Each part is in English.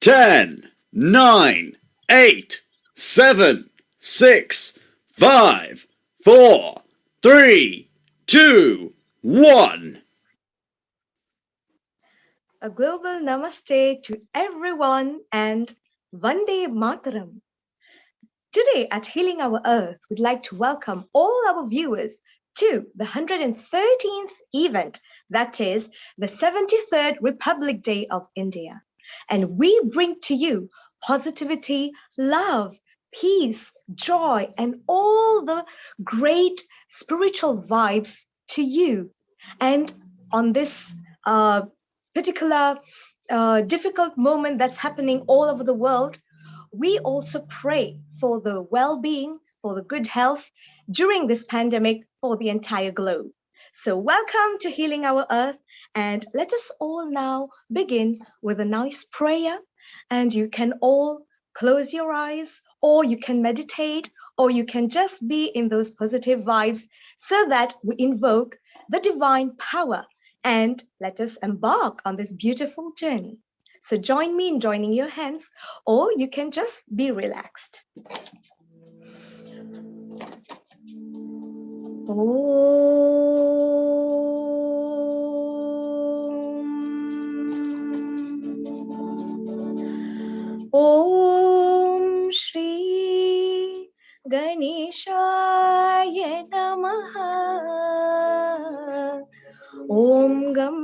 10, 9, 8, 7, 6, 5, 4, 3, 2, 1. A global namaste to everyone and Vande Mataram. Today at Healing Our Earth, we'd like to welcome all our viewers to the 113th event, that is the 73rd Republic Day of India. And we bring to you positivity, love, peace, joy, and all the great spiritual vibes to you. And on this particular difficult moment that's happening all over the world, we also pray for the well being, for the good health during this pandemic for the entire globe. So, welcome to Healing Our Earth, and let us all now begin with a nice prayer. And you can all close your eyes, or you can meditate, or you can just be in those positive vibes so that we invoke the divine power and let us embark on this beautiful journey. So join me in joining your hands, or you can just be relaxed. Om Shri Ganeshaya Namaha. Om Gam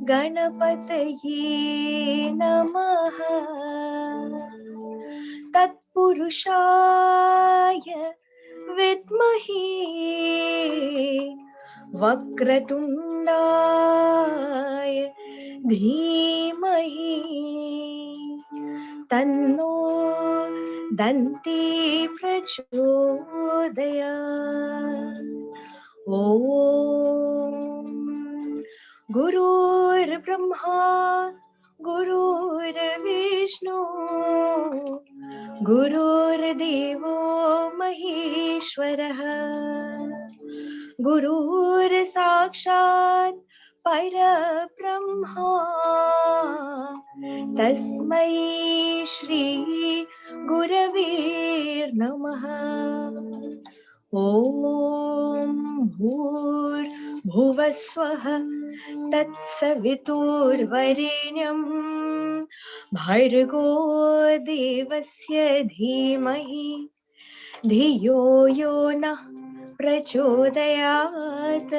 Ganapataye Namaha. Tatpurushaya Vidmahi Vakratundaya Dhimahi Tanno Danti Prachodayat. Om Gurur Brahma Gurur Vishnu Gurur Devo Maheshwaraha Gurur Sakshat Parabrahma Tasmai Shri Gurave Namaha. Om Bhur Bhuvaswaha Tatsavitur Varenyam Bhargo Devasya Dhimahi Dhiyo Yona Prachodayat.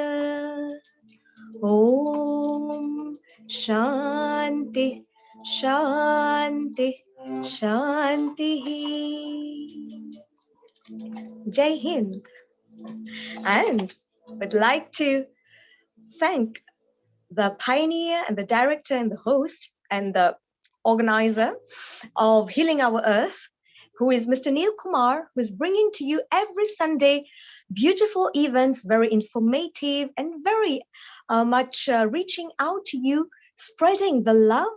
Om Shanti Shanti Shanti. Jai Hind. And would like to thank the pioneer and the director and the host and the organizer of Healing Our Earth, who is Mr. Neil Kumar, who is bringing to you every Sunday beautiful events, very informative and very much reaching out to you, spreading the love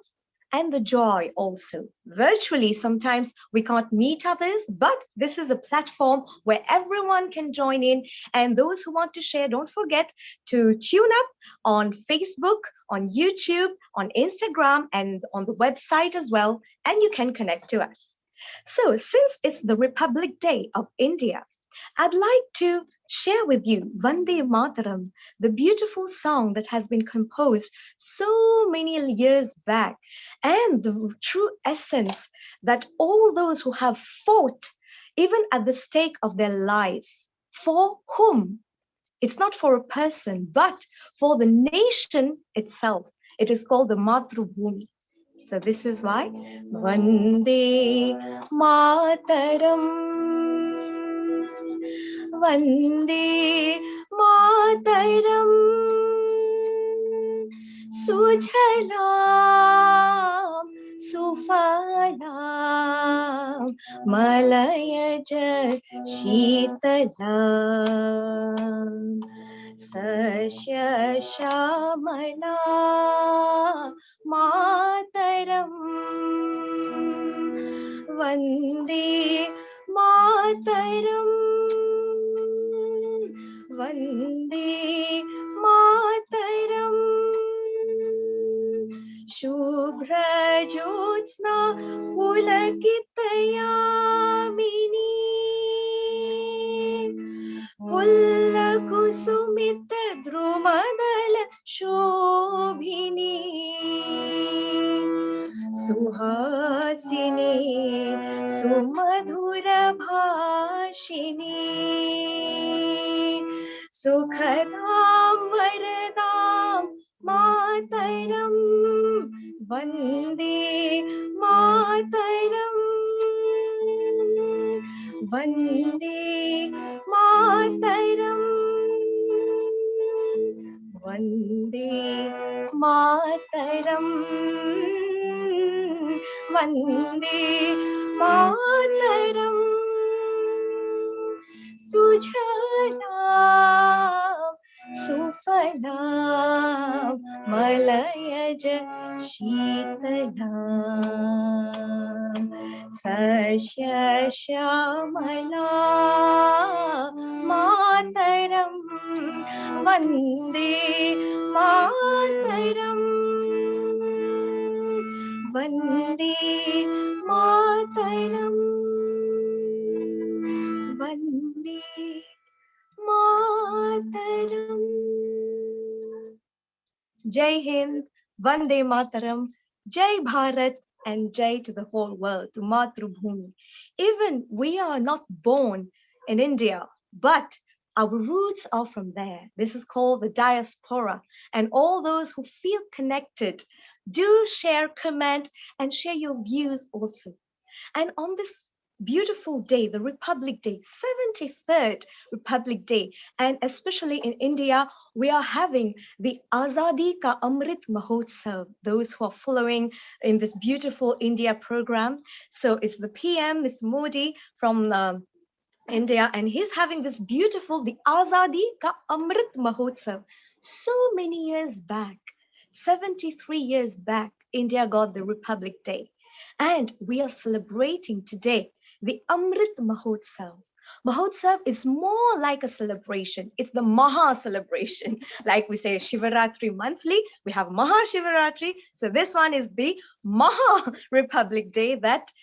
and the joy also. Virtually, sometimes we can't meet others, but this is a platform where everyone can join in. And those who want to share, don't forget to tune up on Facebook, on YouTube, on Instagram, and on the website as well. And you can connect to us. So, since it's the Republic Day of India, I'd like to share with you Vande Mataram, the beautiful song that has been composed so many years back, and the true essence that all those who have fought, even at the stake of their lives, for whom? It's not for a person, but for the nation itself. It is called the Matrubhumi. So this is why Vande Mataram. Vande Mataram Sujhalam Sufalam Malayaj Sheetalam Sasya Shamala Mataram Vande Mataram Vande Mataram शुभ्रज्योत्स्ना पुलकितयामिनी फुल्लकुसुमितद्रुमदल शोभिनी Suhasini सुमधुरभाषिणी सुखदां वरदां मातरं वन्दे मातरम् वन्दे मातरम् वन्दे मातरम् वन्दे मातरम् सुजलां सुफलां मलयज शीतलां सस्यश्यामला मातरं Vande Mataram Vande Mataram Vande Mataram Jai Hind, Vande Mataram, Jai Bharat, and Jai to the whole world, to Matrubhumi. Even we are not born in India, but our roots are from there. This is called the diaspora. And all those who feel connected, do share, comment, and share your views also. And on this beautiful day, the Republic Day, 73rd Republic Day, and especially in India, we are having the Azadi Ka Amrit Mahotsav, those who are following in this beautiful India program. So it's the PM, Mr. Modi from India, and he's having this beautiful, the Azadi Ka Amrit Mahotsav. So many years back, 73 years back, India got the Republic Day. And we are celebrating today the Amrit Mahotsav. Mahotsav is more like a celebration. It's the Maha celebration. Like we say Shivaratri monthly, we have Maha Shivaratri. So this one is the Maha Republic Day that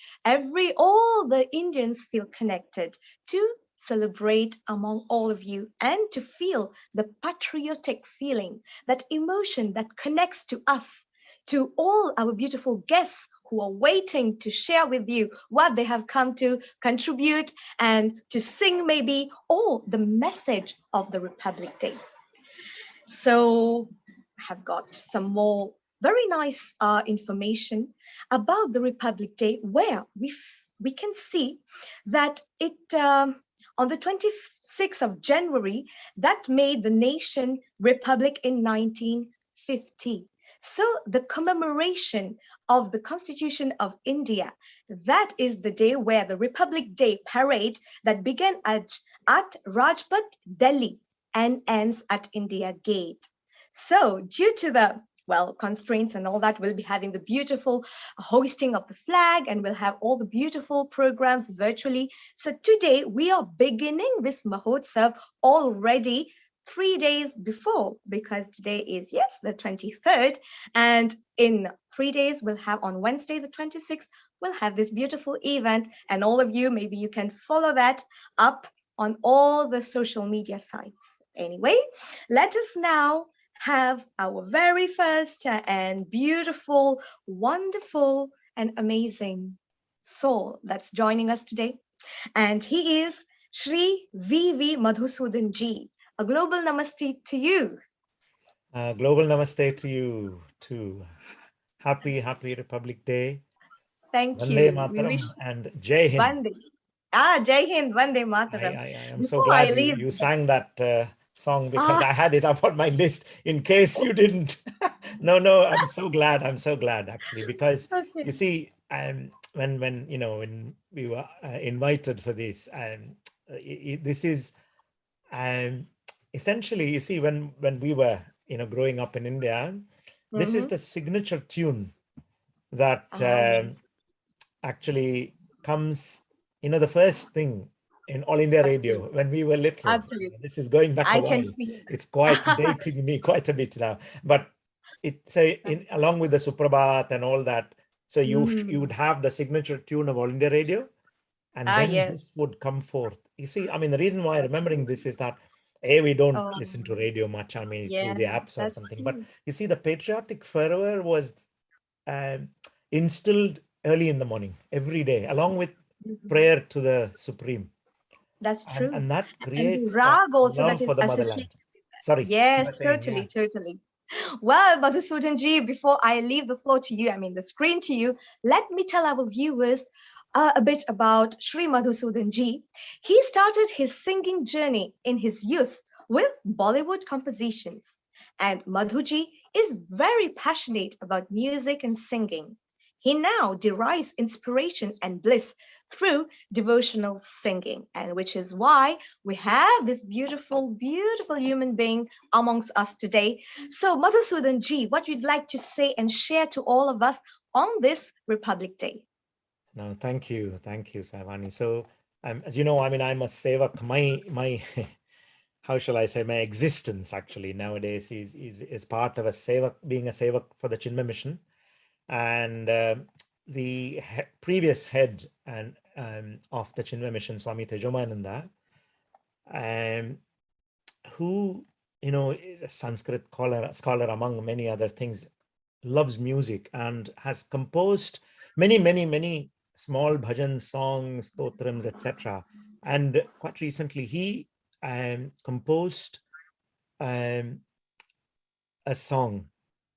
all the Indians feel connected to celebrate among all of you and to feel the patriotic feeling, that emotion that connects to us, to all our beautiful guests who are waiting to share with you what they have come to contribute and to sing maybe, or the message of the Republic Day. So I have got some more very nice information about the Republic Day, where we can see that it on the 26th of January, that made the nation republic in 1950. So the commemoration of the Constitution of India, that is the day where the Republic Day parade that began at Rajpath, Delhi, and ends at India Gate. So due to the constraints and all that, we'll be having the beautiful hosting of the flag, and we'll have all the beautiful programs virtually. So today we are beginning this Mahotsav already 3 days before, because today is, yes, the 23rd. And in 3 days, we'll have on Wednesday, the 26th, we'll have this beautiful event. And all of you, maybe you can follow that up on all the social media sites. Anyway, let us now have our very first and beautiful, wonderful, and amazing soul that's joining us today. And he is Shri V.V. Madhusudan Ji. A global namaste to you. Global namaste to you too. Happy Republic Day. Thank Vande you. Mataram and Jai Hind. Vande. Jai Hind, Vande Mataram. I am so glad you sang that song, because I had it up on my list in case you didn't. No, I'm so glad actually, because you see, when we were invited for this, this is essentially, you see, when we were growing up in India, this is the signature tune that actually comes, the first thing in All India Radio when we were little. Absolutely. This is going back a while. It's quite dating me quite a bit now. But along with the Suprabhat and all that. So you would have the signature tune of All India Radio, and then yes. this would come forth. You see, I mean, the reason why I'm remembering this is that we don't listen to radio much. I mean, through the apps or something. True. But you see, the patriotic fervor was instilled early in the morning, every day, along with prayer to the Supreme. That's true. And that And creates the rag also love that is for the motherland. associated with that. Sorry. Yes, you were saying, totally, totally. Well, Madhusudan ji, before I leave the floor to you, I mean the screen to you, let me tell our viewers a bit about Sri Madhusudan ji. He started his singing journey in his youth with Bollywood compositions. And Madhuji is very passionate about music and singing. He now derives inspiration and bliss through devotional singing, and which is why we have this beautiful, beautiful human being amongst us today. So, Madhusudan ji, what you'd like to say and share to all of us on this Republic Day? No, thank you, Savani. So, as you know, I mean, I'm a sevak. My how shall I say, my existence actually nowadays is part of a sevak, being a sevak for the Chinmay mission, and the previous head and of the Chinmay mission, Swami Tejomananda, who is a Sanskrit scholar among many other things, loves music and has composed many small bhajan songs, stotrams, etc. And quite recently, he composed a song,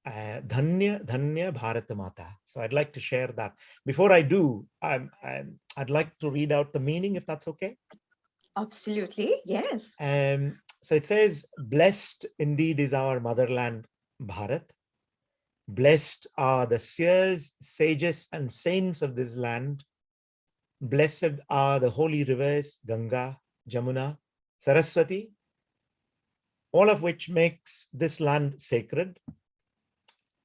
Dhanya Dhanya Bharat Mata. So I'd like to share that. Before I do, I'd like to read out the meaning, if that's okay. Absolutely, yes. So it says, blessed indeed is our motherland, Bharat. Blessed are the seers, sages, and saints of this land. Blessed are the holy rivers, Ganga, Jamuna, Saraswati, all of which makes this land sacred.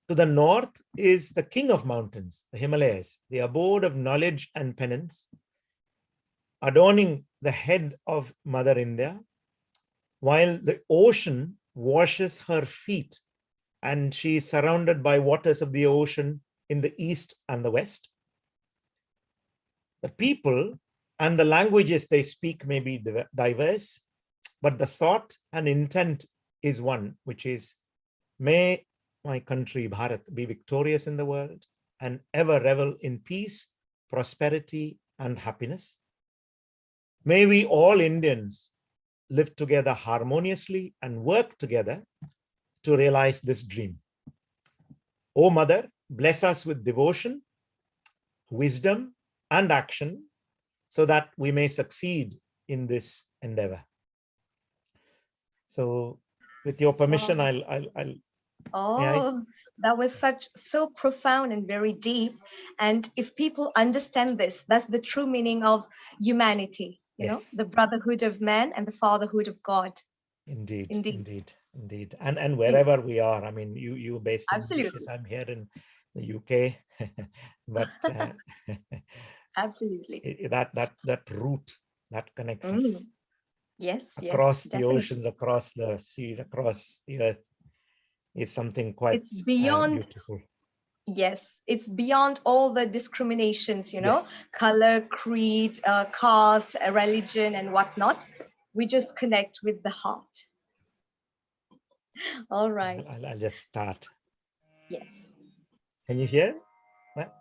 To the north is the king of mountains, the Himalayas, the abode of knowledge and penance, adorning the head of Mother India, while the ocean washes her feet, and she is surrounded by waters of the ocean in the east and the west. The people and the languages they speak may be diverse, but the thought and intent is one, which is, may my country, Bharat, be victorious in the world and ever revel in peace, prosperity, and happiness. May we all Indians live together harmoniously and work together to realize this dream. O Mother, bless us with devotion, wisdom, and action so that we may succeed in this endeavor. So, with your permission, I'll that was so profound and very deep. And if people understand this, that's the true meaning of humanity, the brotherhood of man and the fatherhood of God. Indeed. And wherever we are, I mean, you based in Mauritius, I'm here in the UK, but absolutely, that route that connects us, across the oceans, across the seas, across the earth, is something quite beautiful. Yes, it's beyond all the discriminations, color, creed, caste, religion, and whatnot. We just connect with the heart. All right. I'll just start. Yes. Can you hear that?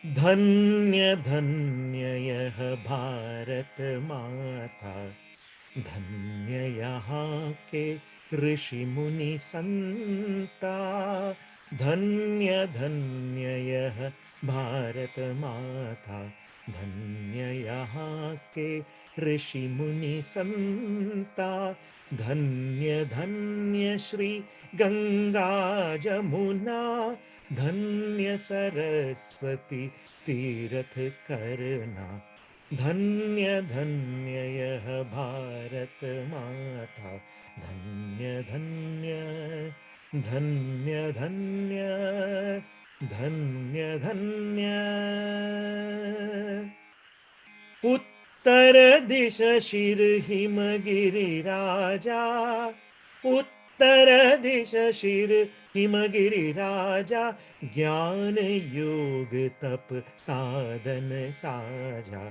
धन्य धन्य यह भारत माता, धन्य यहाँ के ऋषि मुनि संता, धन्य धन्य यह भारत माता, धन्य यहाँ के ऋषि मुनि संता, धन्य धन्य श्री गंगा जमुना, धन्य सरस्वती तीर्थ करना, धन्य धन्य यह भारत माता, धन्य धन्य धन्य धन्य धन्य धन्य। उत्तर दिश शिर हिमगिरि राजा, उत्तर दिश शिर हिमगिरि राजा, ज्ञान योग तप साधन साजा,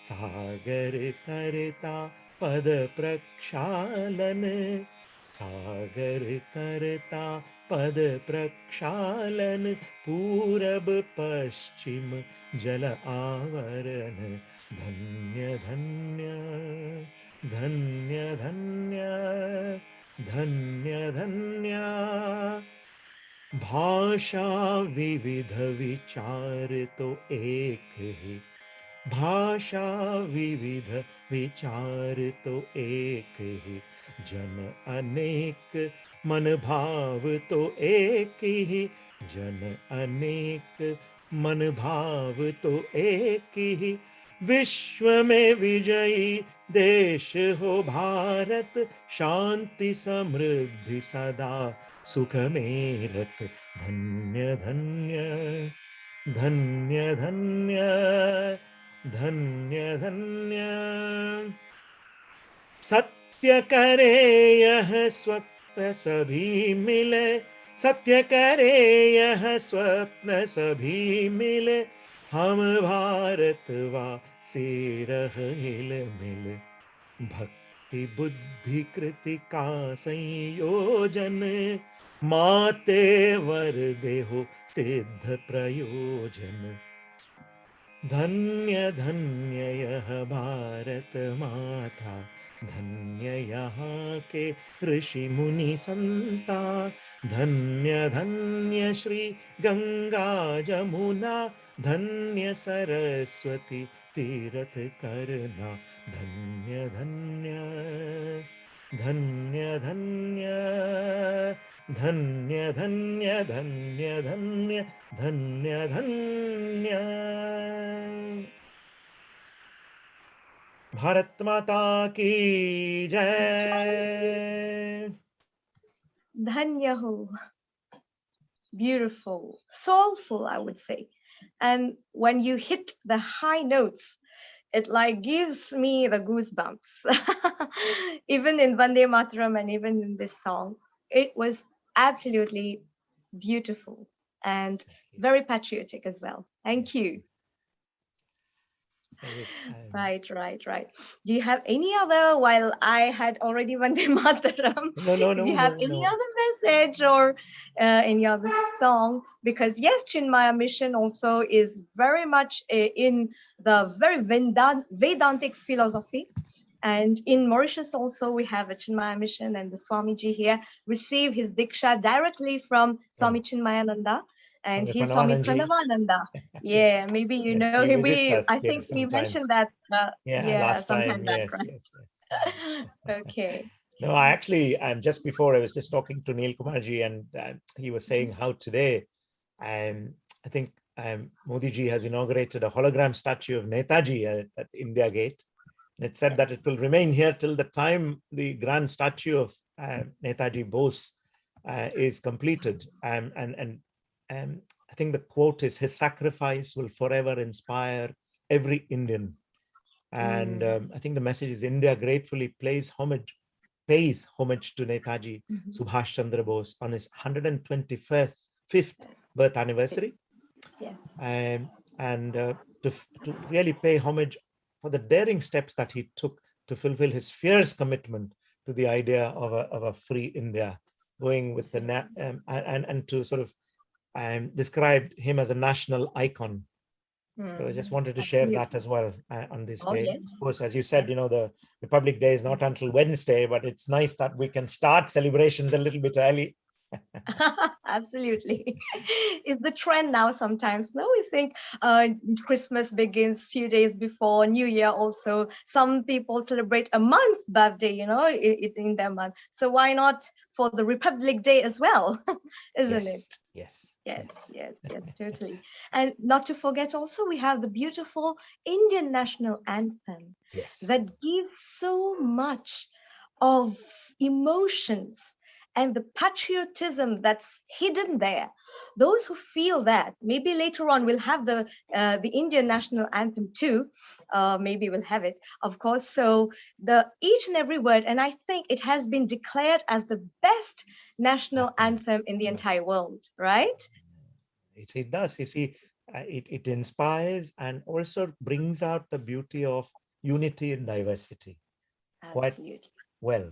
सागर करता पद प्रक्षालन, सागर करता पद प्रक्षालन, पूरब पश्चिम जल आवरण, धन्य धन्य धन्य धन्य धन्य धन्य, भाषा विविध विचार तो एक ही, भाषा विविध विचार तो एक ही, जन अनेक मन भाव तो एक ही, जन अनेक मन भाव तो एक ही, विश्व में विजयी देश हो भारत, शांति समृद्धि सदा सुख में रत, धन्य धन्य धन्य धन्य धन्य धन्य, सत्य करे यह स्वप्न सभी मिले, सत्य करे यह स्वप्न सभी मिले, हम भारतवासी रह हिल मिल, भक्ति बुद्धि कृति का संयोजन, माते वर देहो सिद्ध प्रयोजन, धन्य धन्य यह भारत माता, धन्य यहाँ के ऋषि मुनि संता, धन्य धन्य श्री गंगा जमुना, धन्य सरस्वती तीरथ करना, धन्य धन्य धन्य धन्य धन्य धन्य धन्य धन्य धन्य धन्य, भारत माता की जय। Dhanya ho. Beautiful, soulful, I would say. And when you hit the high notes, it like gives me the goosebumps. Even in Vande Mataram and even in this song, it was absolutely beautiful and very patriotic as well. Thank you. Right. Do you have any other, while I had already Vande Mataram, do you have any other message or any other song? Because yes, Chinmaya Mission also is very much in the very Vedantic philosophy. And in Mauritius also, we have a Chinmaya Mission, and the Swamiji here received his Diksha directly from Swami Chinmayananda. And he's Swami Pranavananda. Yeah, maybe you know him. I think we mentioned that. Last time. Back, Yes. Okay. No, I actually, just before I was just talking to Neil Kumarji, and he was saying how today, I think Modi ji has inaugurated a hologram statue of Netaji at India Gate. And it said that it will remain here till the time the grand statue of Netaji Bose is completed. And I think the quote is, his sacrifice will forever inspire every Indian. And I think the message is, India gratefully pays homage to Netaji Subhash Chandra Bose on his 125th birth anniversary. Yes. And to really pay homage for the daring steps that he took to fulfill his fierce commitment to the idea of a free India, going with the and to sort of described him as a national icon. So I just wanted to share that as well on this day. Yes. Of course, as you said, the Republic Day is not until Wednesday, but it's nice that we can start celebrations a little bit early. Absolutely. It's the trend now sometimes. No, we think Christmas begins few days before, New Year also. Some people celebrate a month birthday, in their month. So why not for the Republic Day as well? Isn't it? Yes, totally. And not to forget also, we have the beautiful Indian national anthem that gives so much of emotions and the patriotism that's hidden there. Those who feel that, maybe later on we'll have the Indian national anthem too. Maybe we'll have it, of course. So the each and every word, and I think it has been declared as the best national anthem in the entire world, right? It does. You see, it inspires and also brings out the beauty of unity and diversity. Absolutely.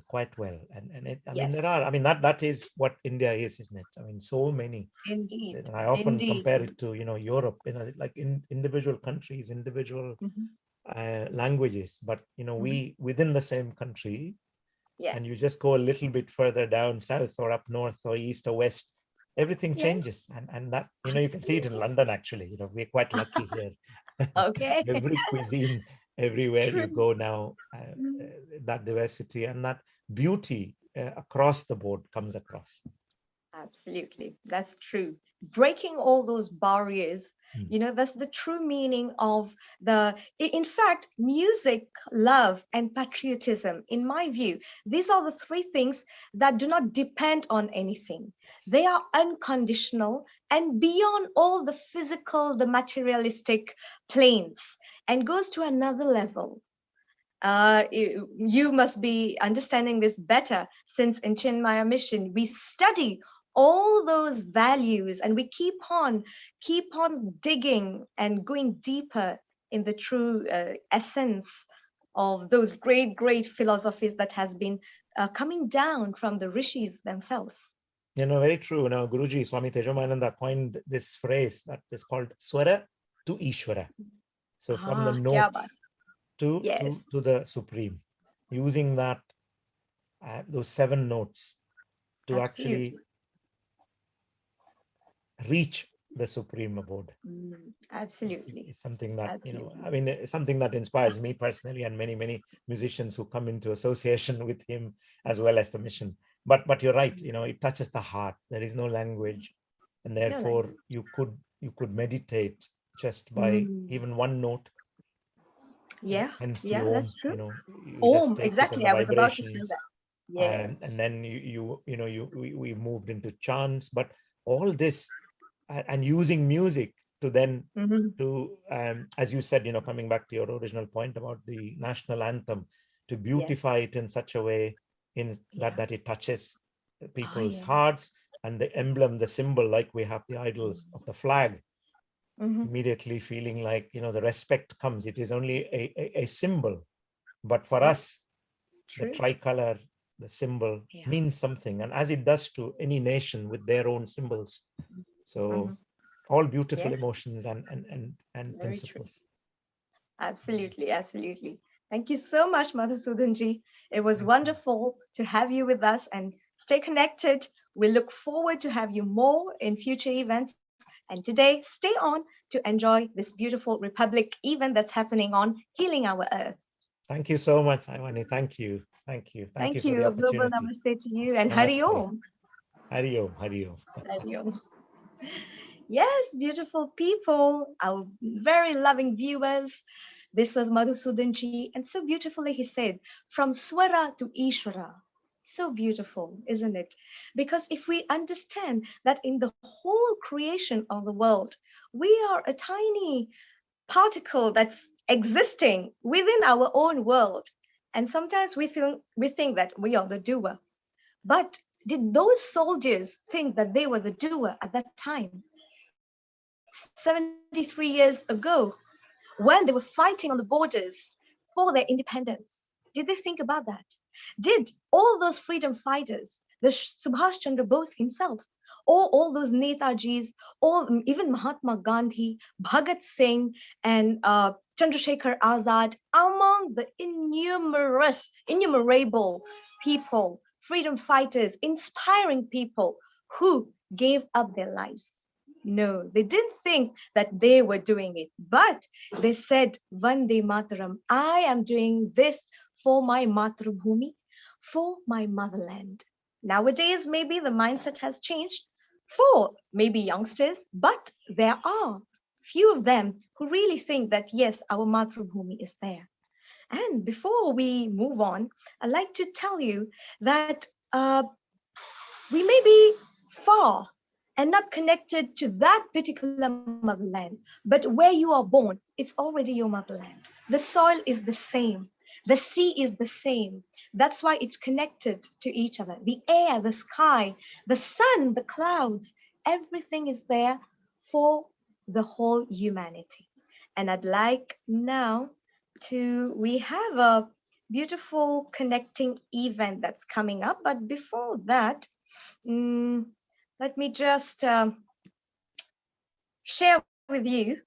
Quite well. And it, I mean, Yes. that is what India is, isn't it? I mean, so many. Indeed. And I often Indeed. compare it to, Europe, like in individual countries, individual languages, but, we within the same country, Yes. and you just go a little bit further down south or up north or east or west, everything changes. And that, you can see it in London, actually. We're quite lucky here. Okay. Every cuisine, everywhere you True. go now, that diversity and that beauty across the board comes across. Absolutely. That's true. Breaking all those barriers, that's the true meaning of in fact, music, love, and patriotism, in my view, these are the three things that do not depend on anything. They are unconditional and beyond all the physical, the materialistic planes, and goes to another level. You must be understanding this better, since in Chinmaya Mission we study all those values and we keep on digging and going deeper in the true essence of those great philosophies that has been coming down from the rishis themselves. Very true. Now, Guruji, Swami Tejomananda coined this phrase that is called Swara to Ishvara. So from the notes to the Supreme, using that those 7 notes to actually reach the Supreme abode. Absolutely. It's something that, it's something that inspires me personally and many musicians who come into association with him, as well as the mission. But you're right, it touches the heart. There is no language, and therefore you could meditate just by even one note. Hence the Om, that's true. you Om, exactly. I was about to say that. Yes. And then we moved into chants, but all this and using music to then to as you said, coming back to your original point about the national anthem, to beautify it in such a way that it touches people's hearts, and the emblem, the symbol, like we have the idols of the flag, immediately feeling like the respect comes. It is only a symbol, but for us, the tricolor, the symbol, means something, and as it does to any nation with their own symbols. So all beautiful emotions and principles. True. Absolutely. Thank you so much, Madhusudanji. It was wonderful to have you with us, and stay connected. We look forward to have you more in future events. And today, stay on to enjoy this beautiful Republic event that's happening on Healing Our Earth. Thank you so much, Aivani. Thank you. Thank you for the opportunity. Global namaste to you, and Hari Om. Hari Om. Hari Om. Hari Om. Yes, beautiful people, our very loving viewers. This was Madhusudanji, and so beautifully he said, from Swara to Ishvara. So beautiful, isn't it? Because if we understand that in the whole creation of the world, we are a tiny particle that's existing within our own world. And sometimes we think that we are the doer. But did those soldiers think that they were the doer at that time? 73 years ago, when they were fighting on the borders for their independence, did they think about that? Did all those freedom fighters, the Subhash Chandra Bose himself, or all those Netajis, or even Mahatma Gandhi, Bhagat Singh, and Chandrasekhar Azad, among the innumerable people, freedom fighters, inspiring people who gave up their lives? No, they didn't think that they were doing it, but they said, Vande Mataram, I am doing this for my Matrubhumi, for my motherland. Nowadays, maybe the mindset has changed for maybe youngsters, but there are few of them who really think that, yes, our Matrubhumi is there. And before we move on, I'd like to tell you that we may be far and not connected to that particular motherland, but where you are born, it's already your motherland. The soil is the same. The sea is the same. That's why it's connected to each other. The air, the sky, the sun, the clouds, everything is there for the whole humanity. And I'd like now we have a beautiful connecting event that's coming up. But before that, let me just share with you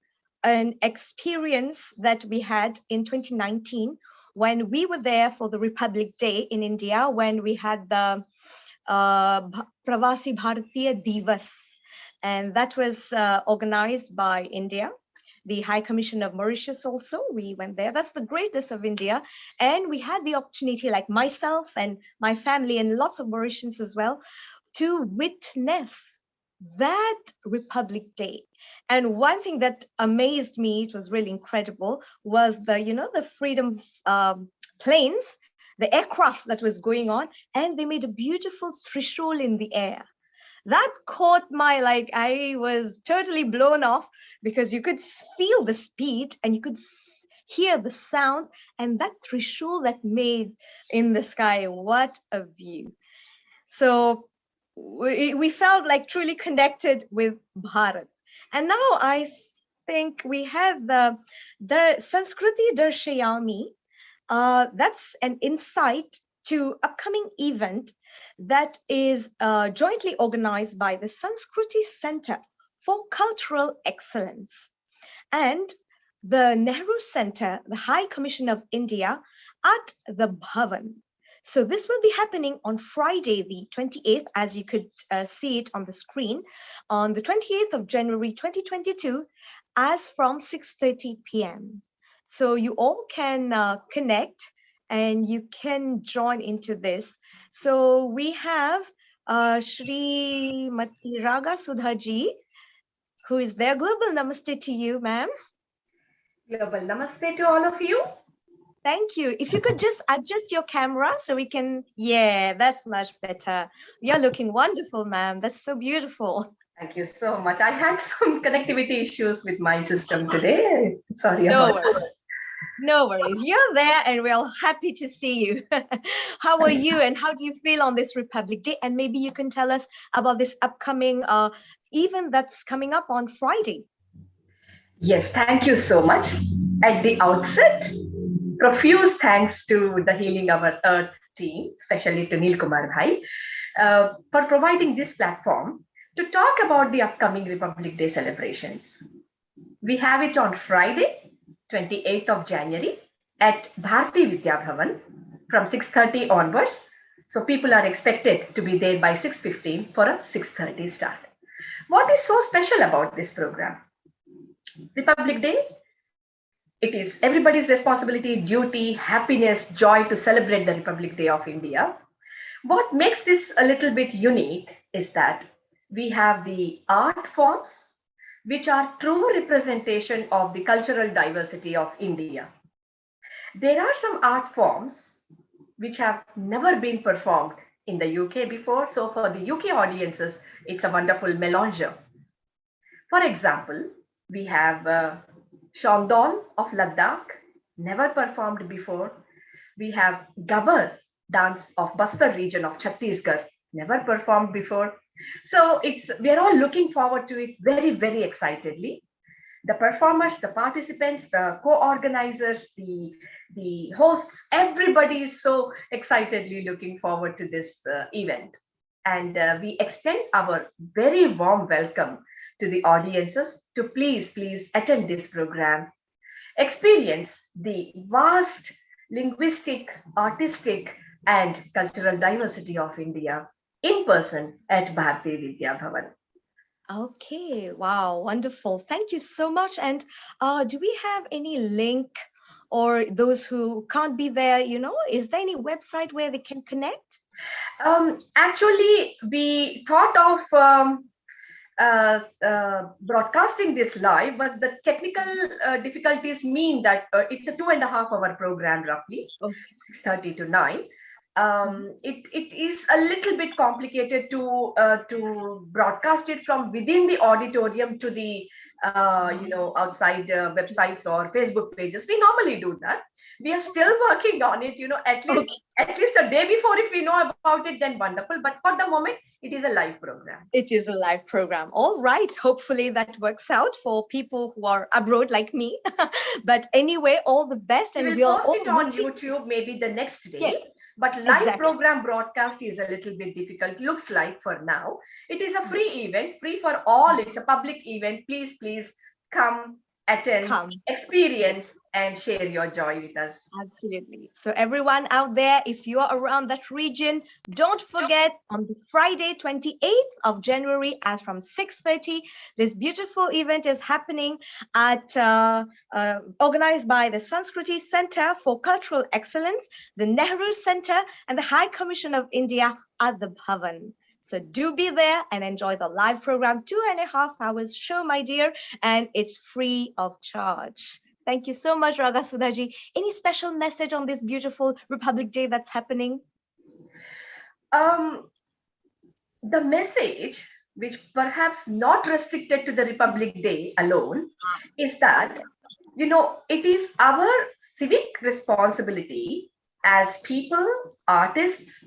an experience that we had in 2019 when we were there for the Republic Day in India, when we had the Pravasi Bharatiya Divas. And that was organized by India. The High Commission of Mauritius also, we went there. That's the greatness of India. And we had the opportunity, like myself and my family and lots of Mauritians as well, to witness that Republic Day. And one thing that amazed me, it was really incredible, was the freedom planes, the aircraft that was going on, and they made a beautiful trishul in the air. That caught my, I was totally blown off, because you could feel the speed and you could hear the sound, and that trishul that made in the sky, what a view. So we felt like truly connected with Bharat. And now I think we have the Sanskriti Darshayami. That's an insight to upcoming event that is jointly organized by the Sanskriti Center for Cultural Excellence and the Nehru Center, the High Commission of India at the Bhavan. So this will be happening on Friday, the 28th, as you could see it on the screen, on the 28th of January, 2022, as from 6:30 p.m. So you all can connect and you can join into this. So we have Shrimati Raga Sudhaji, who is there. Global Namaste to you, ma'am. Global Namaste to all of you. Thank you. If you could just adjust your camera so we can, yeah, that's much better. You're looking wonderful, ma'am. That's so beautiful. Thank you so much. I had some connectivity issues with my system today. Sorry No about worries. No worries. You're there and we're all happy to see you. How are you and how do you feel on this Republic Day? And maybe you can tell us about this upcoming event that's coming up on Friday. Yes, thank you so much. At the outset, profuse thanks to the Healing Our Earth team, especially to Neil Kumar Bhai, for providing this platform to talk about the upcoming Republic Day celebrations. We have it on Friday, 28th of January at Bharati Vidya Bhavan from 6:30 onwards. So people are expected to be there by 6:15 for a 6:30 start. What is so special about this program? Republic Day, it is everybody's responsibility, duty, happiness, joy to celebrate the Republic Day of India. What makes this a little bit unique is that we have the art forms, which are true representation of the cultural diversity of India. There are some art forms which have never been performed in the UK before. So for the UK audiences, it's a wonderful melange. For example, we have Shandol of Ladakh, never performed before. We have Gabar dance of Bastar region of Chhattisgarh, never performed before. So we are all looking forward to it very, very excitedly. The performers, the participants, the co-organizers, the hosts, everybody is so excitedly looking forward to this event. And we extend our very warm welcome to the audiences to please attend this program, experience the vast linguistic, artistic, and cultural diversity of India in person at Bharati Vidya Bhavan. Okay, wow, wonderful. Thank you so much. And do we have any link, or those who can't be there, is there any website where they can connect? Actually, we thought of broadcasting this live, but the technical difficulties mean that it's a 2.5 hour program roughly, okay. 6:30 to 9. it is a little bit complicated to broadcast it from within the auditorium to the outside websites or Facebook pages. We normally do that. We are still working on it. At least a day before, if we know about it, then wonderful. But for the moment, it is a live program. It is a live program. All right. Hopefully that works out for people who are abroad like me. But anyway, all the best. And we'll post it on YouTube maybe the next day. Yes, but live program broadcast is a little bit difficult. Looks like for now. It is a free event, free for all. It's a public event. Please come, attend, experience, and share your joy with us. Absolutely. So everyone out there, if you are around that region, don't forget on the Friday, 28th of January, as from 6:30, this beautiful event is happening at organized by the Sanskriti Center for Cultural Excellence, the Nehru Center, and the High Commission of India at the Bhavan. So do be there and enjoy the live program, 2.5 hours show, my dear, and it's free of charge. Thank you so much, Raga Sudhaji. Any special message on this beautiful Republic Day that's happening? The message, which perhaps not restricted to the Republic Day alone, is that, it is our civic responsibility as people, artists,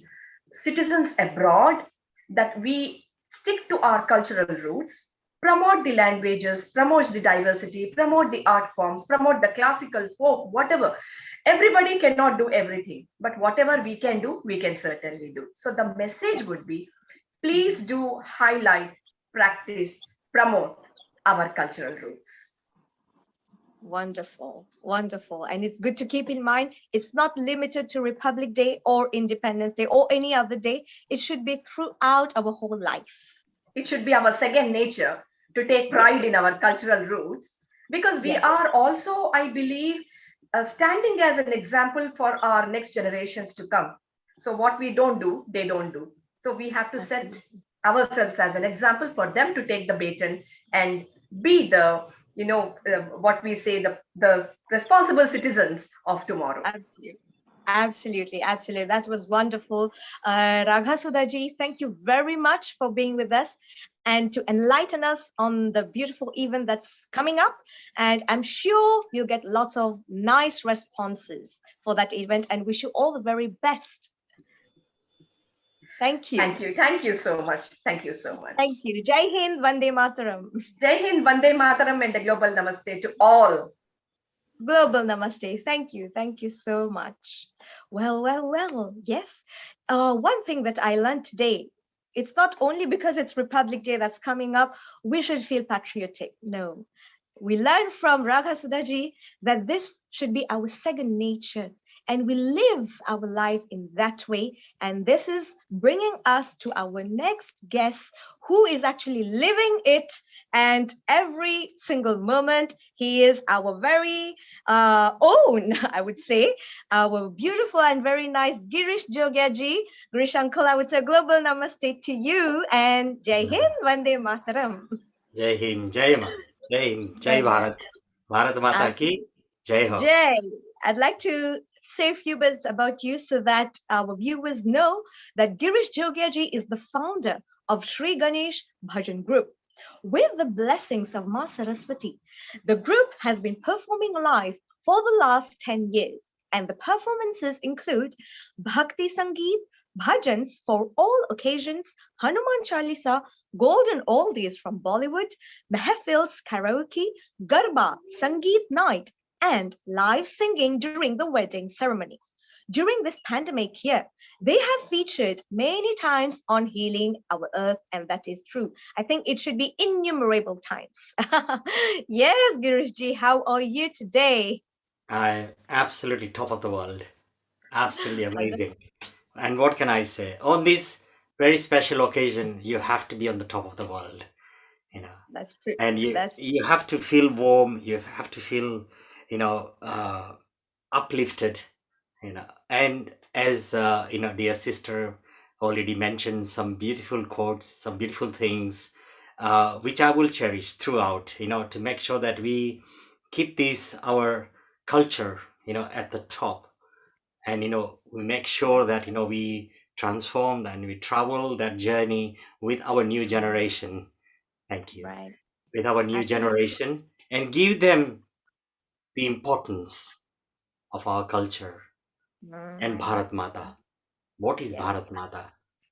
citizens abroad, that we stick to our cultural roots, promote the languages, promote the diversity, promote the art forms, promote the classical, folk, whatever. Everybody cannot do everything, but whatever we can do, we can certainly do. So the message would be, please do highlight, practice, promote our cultural roots. Wonderful, wonderful. And it's good to keep in mind, it's not limited to Republic Day or Independence Day or any other day. It should be throughout our whole life. It should be our second nature to take pride in our cultural roots, because we are also, I believe, standing as an example for our next generations to come. So what we don't do, they don't do. So we have to set ourselves as an example for them to take the baton and be the what we say, the responsible citizens of tomorrow. Absolutely. That was wonderful. Ragha Sudhaji, thank you very much for being with us and to enlighten us on the beautiful event that's coming up. And I'm sure you'll get lots of nice responses for that event, and wish you all the very best. Thank you. Thank you so much. Thank you so much. Thank you. Jai Hind, Vande Mataram. Jai Hind, Vande Mataram, and a global namaste to all. Global namaste. Thank you so much. Well, yes. One thing that I learned today, it's not only because it's Republic Day that's coming up, we should feel patriotic. No, we learned from Ragha Sudhaji that this should be our second nature, and we live our life in that way. And this is bringing us to our next guest, who is actually living it. And every single moment, he is our very own, I would say, our beautiful and very nice Girish Jogiaji. Girish uncle, I would say global namaste to you, and Jai Hind, Vande Mataram. Jai Hind, Jai Ma, Jai Hind, Jai Bharat, Bharat Mata ki Jai Ho. Jai. I'd like to say a few bits about you so that our viewers know that Girish Jogiaji is the founder of Sri Ganesh Bhajan Group. With the blessings of Ma Saraswati, the group has been performing live for the last 10 years, and the performances include Bhakti Sangeet, bhajans for all occasions, Hanuman Chalisa, golden oldies from Bollywood, Mehfils karaoke, Garba, Sangeet night, and live singing during the wedding ceremony. During this pandemic year, they have featured many times on Healing Our Earth, and that is true. I think it should be innumerable times. Yes, Girishji, how are you today? I'm absolutely top of the world. Absolutely amazing. And what can I say? On this very special occasion, you have to be on the top of the world. That's true. And you have to feel warm. You have to feel, uplifted. And as dear sister already mentioned some beautiful quotes, some beautiful things, which I will cherish throughout, to make sure that we keep this our culture, at the top. and we make sure that we transform and we travel that journey with our new generation. Thank you. Right. With our new generation, and give them the importance of our culture and Bharat Mata. What is Yes. Bharat Mata?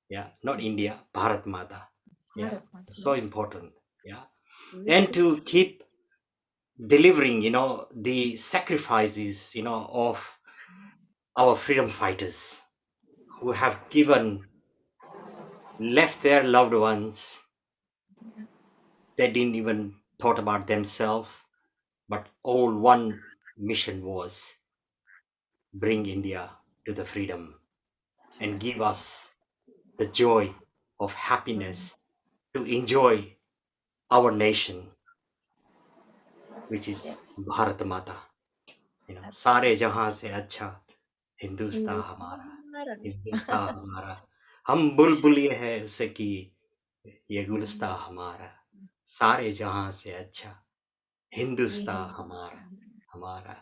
Yeah, not India, Bharat Mata. Yeah, Bharat Mata, so yes. important. Yeah, Really and good. to keep delivering, the sacrifices, of our freedom fighters who have left their loved ones. They didn't even thought about themselves, but all one mission was bring India to the freedom and give us the joy of happiness to enjoy our nation, which is Yes. Bharat Mata. सारे Absolutely. जहां से अच्छा हिंदुस्तान हमारा, Hindustan. Hindustan हमारा, हम बुलबुल ये है सकी, ये गुलस्ता हमारा, सारे जहां से अच्छा हिंदुस्तान हमारा, हमारा.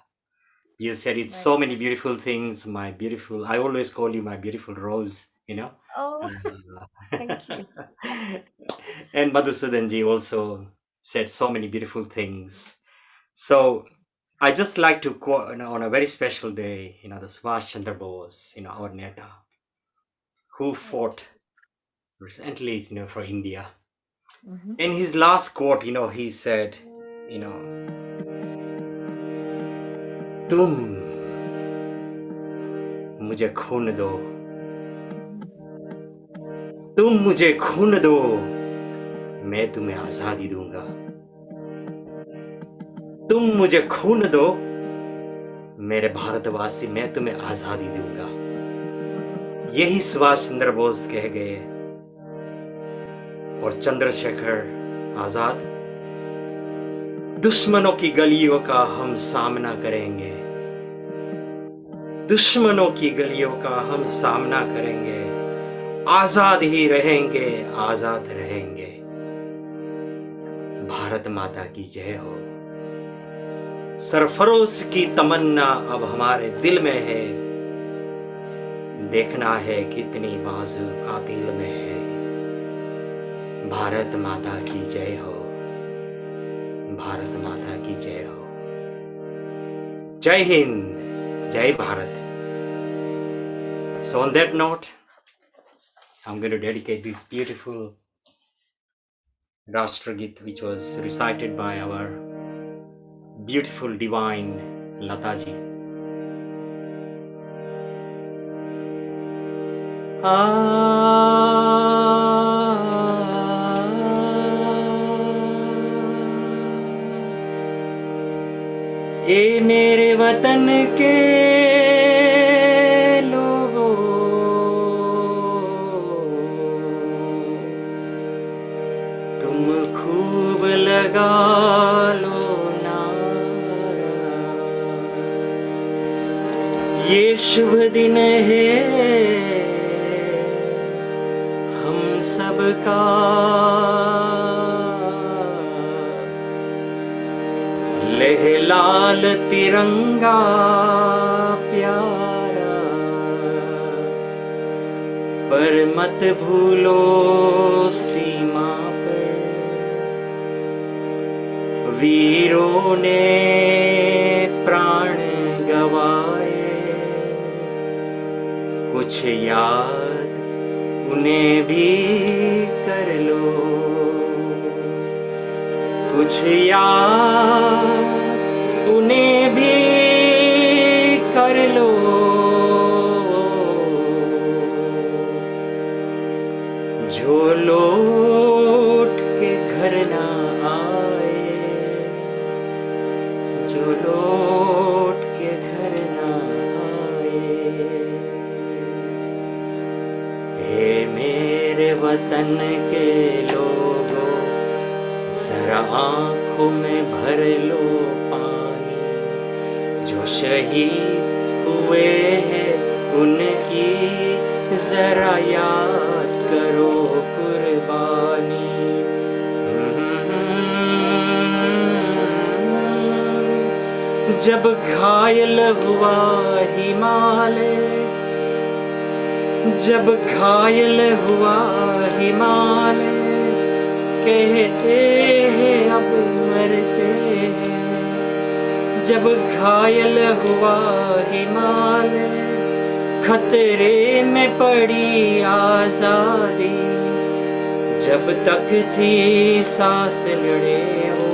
You said it Right. so many beautiful things, my beautiful. I always call you my beautiful rose. Oh, Uh, thank you. and Madhusudanji also said so many beautiful things. So I just like to quote on a very special day, the Subhash Chandra Bose, our Neta, who Right. fought recently, for India. Mm-hmm. In his last quote, he said, तुम मुझे खून दो, तुम मुझे खून दो, मैं तुम्हें आजादी दूंगा. तुम मुझे खून दो, मेरे भारतवासी, मैं तुम्हें आजादी दूंगा. यही सुभाष चंद्र बोस कह गए. और चंद्रशेखर आजाद, दुश्मनों की गलियों का हम सामना करेंगे, दुश्मनों की गलियों का हम सामना करेंगे, आजाद ही रहेंगे, आजाद रहेंगे. भारत माता की जय हो. सरफरोश की तमन्ना अब हमारे दिल में है, देखना है कितनी बाजू कातिल में है. भारत माता की जय हो, भारत माता की जय हो. जय हिंद, जय Bharat. So on that note, I'm going to dedicate this beautiful Rashtragit, which was recited by our beautiful divine Lataji. ए मेरे वतन के लोगों, तुम खूब लगा लो नारा. ये शुभ दिन है हम सबका, लह लाल तिरंगा प्यारा, पर मत भूलो सीमा पर वीरों ने प्राण गवाए. कुछ याद उन्हें भी कर लो, कुछ याद उन्हें भी कर लो. जो लौट के घर ना आए, जो लौट के घर ना आए. हे मेरे वतन के लोगों, जरा आंखों में भर लो पानी. जो शहीद हुए हैं उनकी जरा याद करो कुर्बानी. जब घायल हुआ हिमालय, जब घायल हुआ हिमालय, कहते हैं अब मरते हैं। जब घायल हुआ हिमालय, खतरे में पड़ी आजादी। जब तक थी सांस लड़े वो,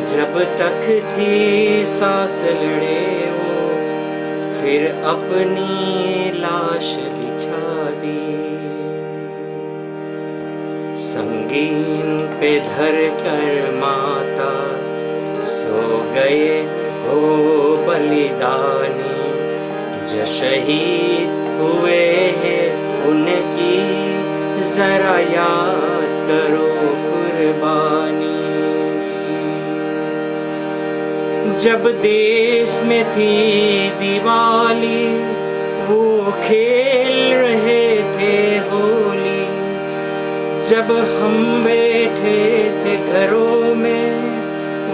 जब तक थी सांस लड़े वो, फिर अपनी लाश बिछा दी। संगीन पे धर कर माता सो गए हो बलिदानी। जो शहीद हुए हैं उनकी जरा याद करो कुर्बानी। जब देश में थी दिवाली, वो खेल रहे थे होली। जब हम बैठे थे घरों में,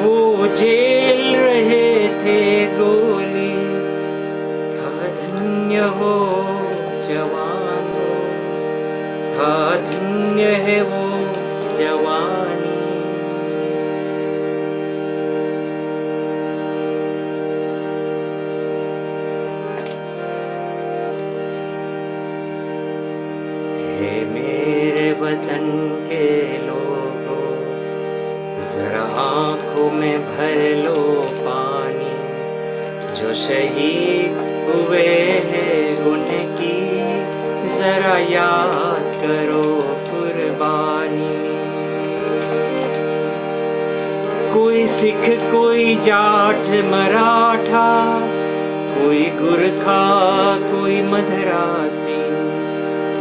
वो झेल रहे थे गोली। था धन्य हो जवान हो, था धन्य है वो जवानी। हे मेरे वतन के लोगों, जरा आँखों में भर लो पानी। जो शहीद हुए हैं उनकी जरा याद करो कुर्बानी। कोई सिख, कोई जाट मराठा, कोई गुरखा, कोई मधरासी।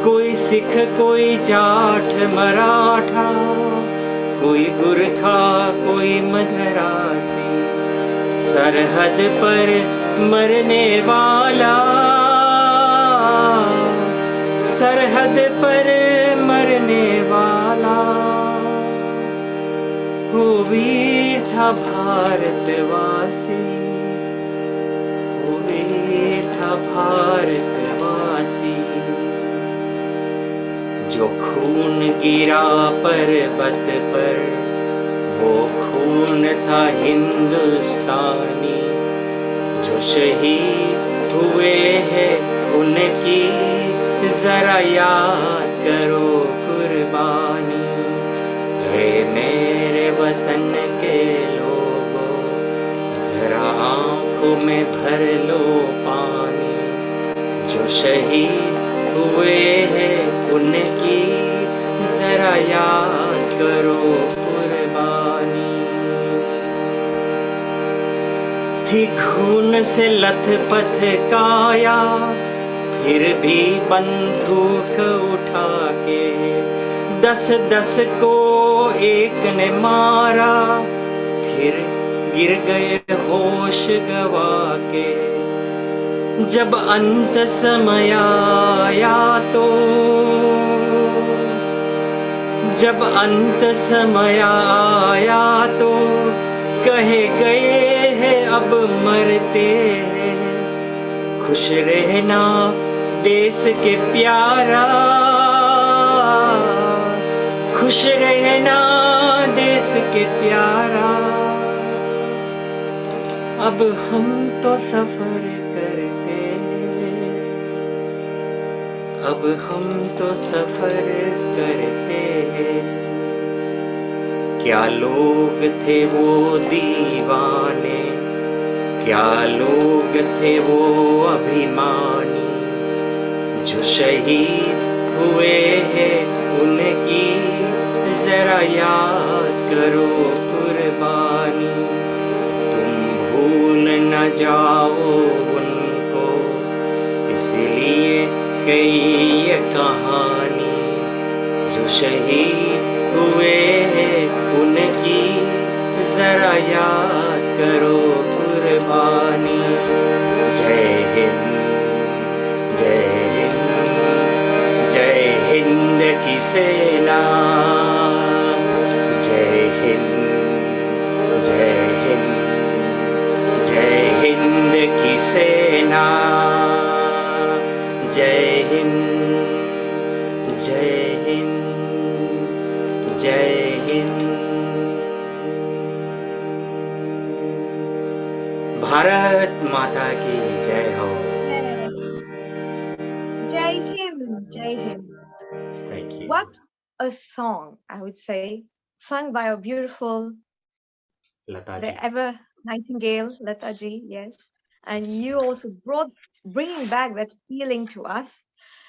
कोई सिख, कोई जाट मराठा, कोई गुरखा, कोई मधरासी। सरहद पर मरने वाला, सरहद पर मरने वाला, वो वीर था भारतवासी, वो वीर था भारतवासी। जो खून गिरा पर्वत पर, वो खून था हिंदुस्तानी। जो शहीद हुए हैं उनकी जरा याद करो कुर्बानी। हे मेरे वतन के लोगों, जरा आँखों में भर लो पानी। जो शहीद हुए हैं उनकी जरा याद करो कुर्बानी। थी खून से लथपथ काया, फिर भी बंदूक उठा के 10-10 को एक ने मारा। फिर गिर गए होश गवा के। जब अंत समय आया तो, जब अंत समय आया तो, कहे गए हैं अब मरते हैं। खुश रहना देश के प्यारा, खुश रहना देश के प्यारा। अब हम तो सफर करते हैं, अब हम तो सफर करते हैं। क्या लोग थे वो दीवाने, क्या लोग थे वो अभिमानी। जो शहीद हुए हैं उनकी जरा याद करो कुर्बानी। तुम भूल न जाओ उनको, इसलिए कही ये कहानी। जो शहीद हुए हैं उनकी जरा याद करो कुर्बानी। जय हिंद, जय हिंद, जय हिंद की सेना। जय हिंद, जय हिंद, जय भारत माता की जय हो. Jai Hind, Jai Hind. Thank you. What a song, I would say, sung by a beautiful, Lata the ji. ever Nightingale, Lata ji, yes. And you also bringing back that feeling to us.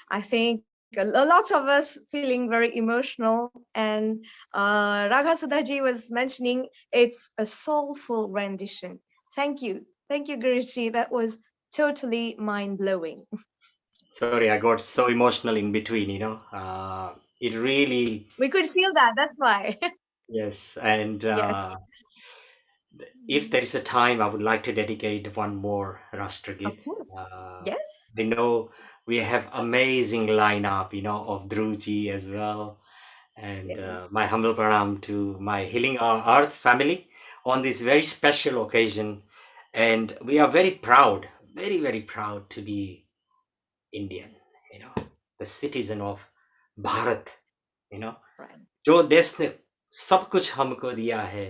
I think a lot of us feeling very emotional. And Ragha Sudhaji was mentioning it's a soulful rendition. Thank you. Thank you, Guruji. That was totally mind-blowing. Sorry, I got so emotional in between, it really, We could feel that. That's why. yes. And Yes. if there is a time, I would like to dedicate one more Of Rashtragit. course. Uh, Yes. I know we have amazing lineup, of Dhruji as well. And Yes. my humble pranam to my Healing Our Earth family on this very special occasion. And we are very proud, very, very proud to be Indian, the citizen of Bharat, Right. जो देश ने सब कुछ हमको दिया है,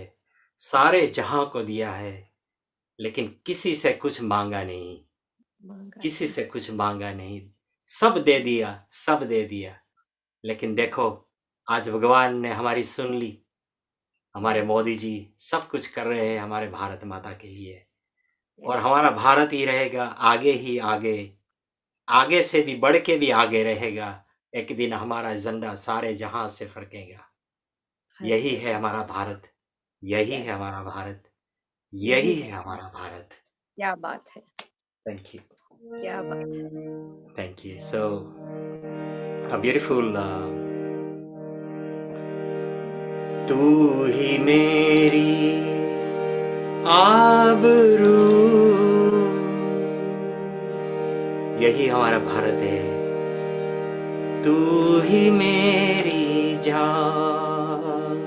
सारे जहां को दिया है, लेकिन किसी से कुछ मांगा नहीं, Manga. किसी से कुछ मांगा नहीं, सब दे दिया, सब दे दिया. लेकिन देखो, आज भगवान ने हमारी सुन ली. हमारे मोदी जी सब कुछ कर रहे हैं हमारे भारत माता के लिए, और हमारा भारत ही रहेगा आगे ही आगे, आगे से भी बढ़ के भी आगे रहेगा. एक दिन हमारा झंडा सारे जहां से फड़केगा. यही है हमारा भारत, यही है हमारा भारत, यही है हमारा भारत. क्या बात है. Thank you. क्या बात. Thank you. So a beautiful तू ही मेरी आबरू, यही हमारा भारत है. तू ही मेरी जान,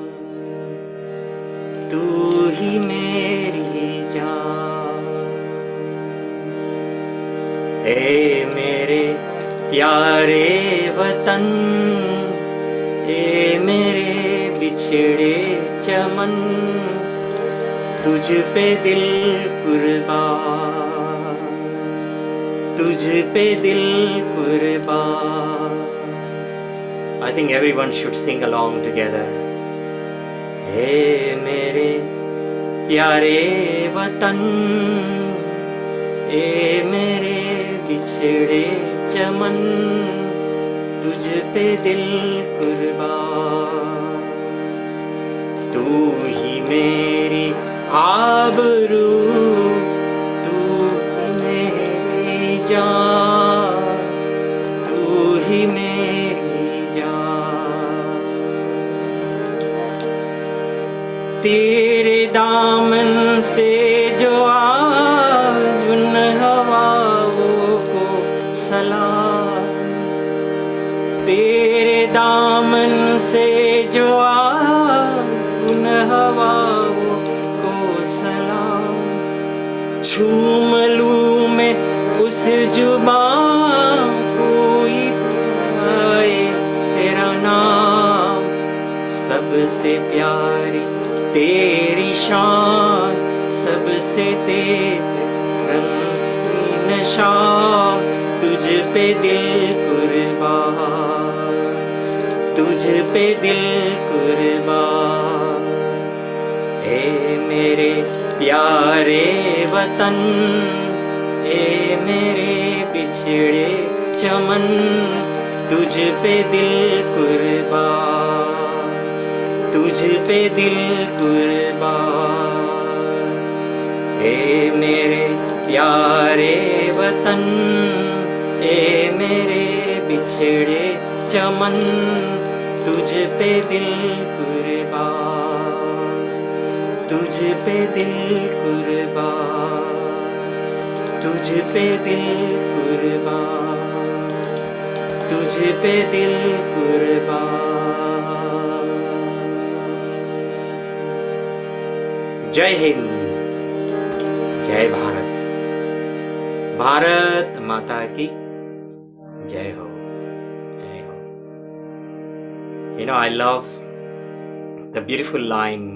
तू ही मेरी जान. ए मेरे प्यारे वतन, ए मेरे बिछड़े चमन, तुझ पे दिल कुर्बान, तुझ पे दिल कुर्बान. I think everyone should sing along together. ए मेरे प्यारे वतन, ए मेरे बिछड़े चमन, तुझ पे दिल कुर्बान. तू ही मेरी आबरू, तू ही मेरी जान, तू ही मेरी जान. तेरे दामन से जो आज उन हवाओं को सलाम, तेरे दामन से जो आज उन हवाओं को सलाम. झूम लूं मैं उस जुबां, कोई आए तेरा नाम. सबसे प्यारी तेरी शान, सबसे तेरे रंगीन शाम. तुझ पे दिल कुर्बान, तुझ पे दिल कुर्बान. ए मेरे प्यारे वतन, ए मेरे बिछड़े चमन, तुझ पे दिल कुर्बान, तुझ पे दिल कुर्बान. ए मेरे प्यारे वतन, ए मेरे बिछड़े चमन, तुझ पे दिल कुर्बान, तुझ पे दिल कुर्बान, तुझ पे दिल कुर्बान, तुझ पे दिल कुर्बान. जय हिंद, जय भारत, भारत माता की जय हो, जय हो. I love the beautiful line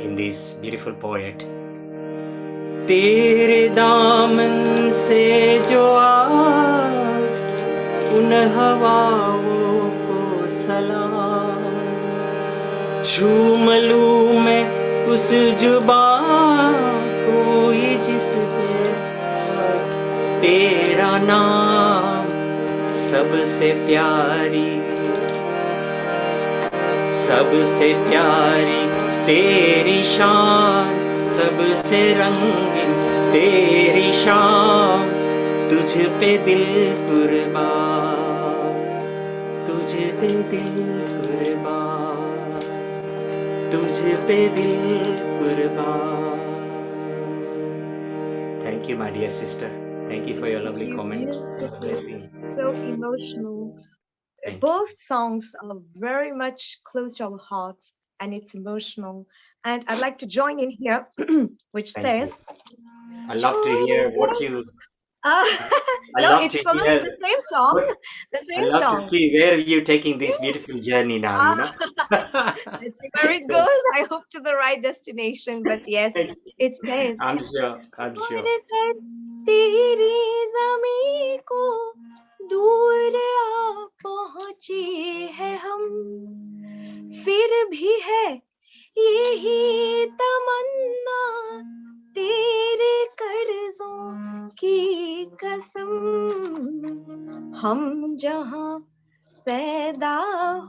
in this beautiful poet. तेरे दामन से जो आज उन हवाओं को सलाम, झूम लूं मैं उस जुबां कोई जिस पे तेरा नाम सबसे प्यारी, सबसे प्यारी तेरी शान, सबसे रंगीन तेरी शान, तुझ पे दिल कुर्बान, तुझ पे दिल कुर्बान, तुझ पे दिल कुर्बान. Thank you, my dear sister. Thank you for your lovely comment. Beautiful, so emotional. Thank you. Both songs are very much close to our hearts and it's emotional. And I'd like to join in here, which Thank says, you. I love to hear what you. Uh, I no, love it's to following hear the same song. what. The I same love to song. see where you're taking this beautiful journey now. You know. Let's see where it goes. I hope to the right destination. But yes, it says, I'm sure. I'm sure. तेरी ज़मीं को दूर आ पहुँचे हैं हम, फिर भी है यही तमन्ना तेरे कर्जों की कसम, हम जहाँ पैदा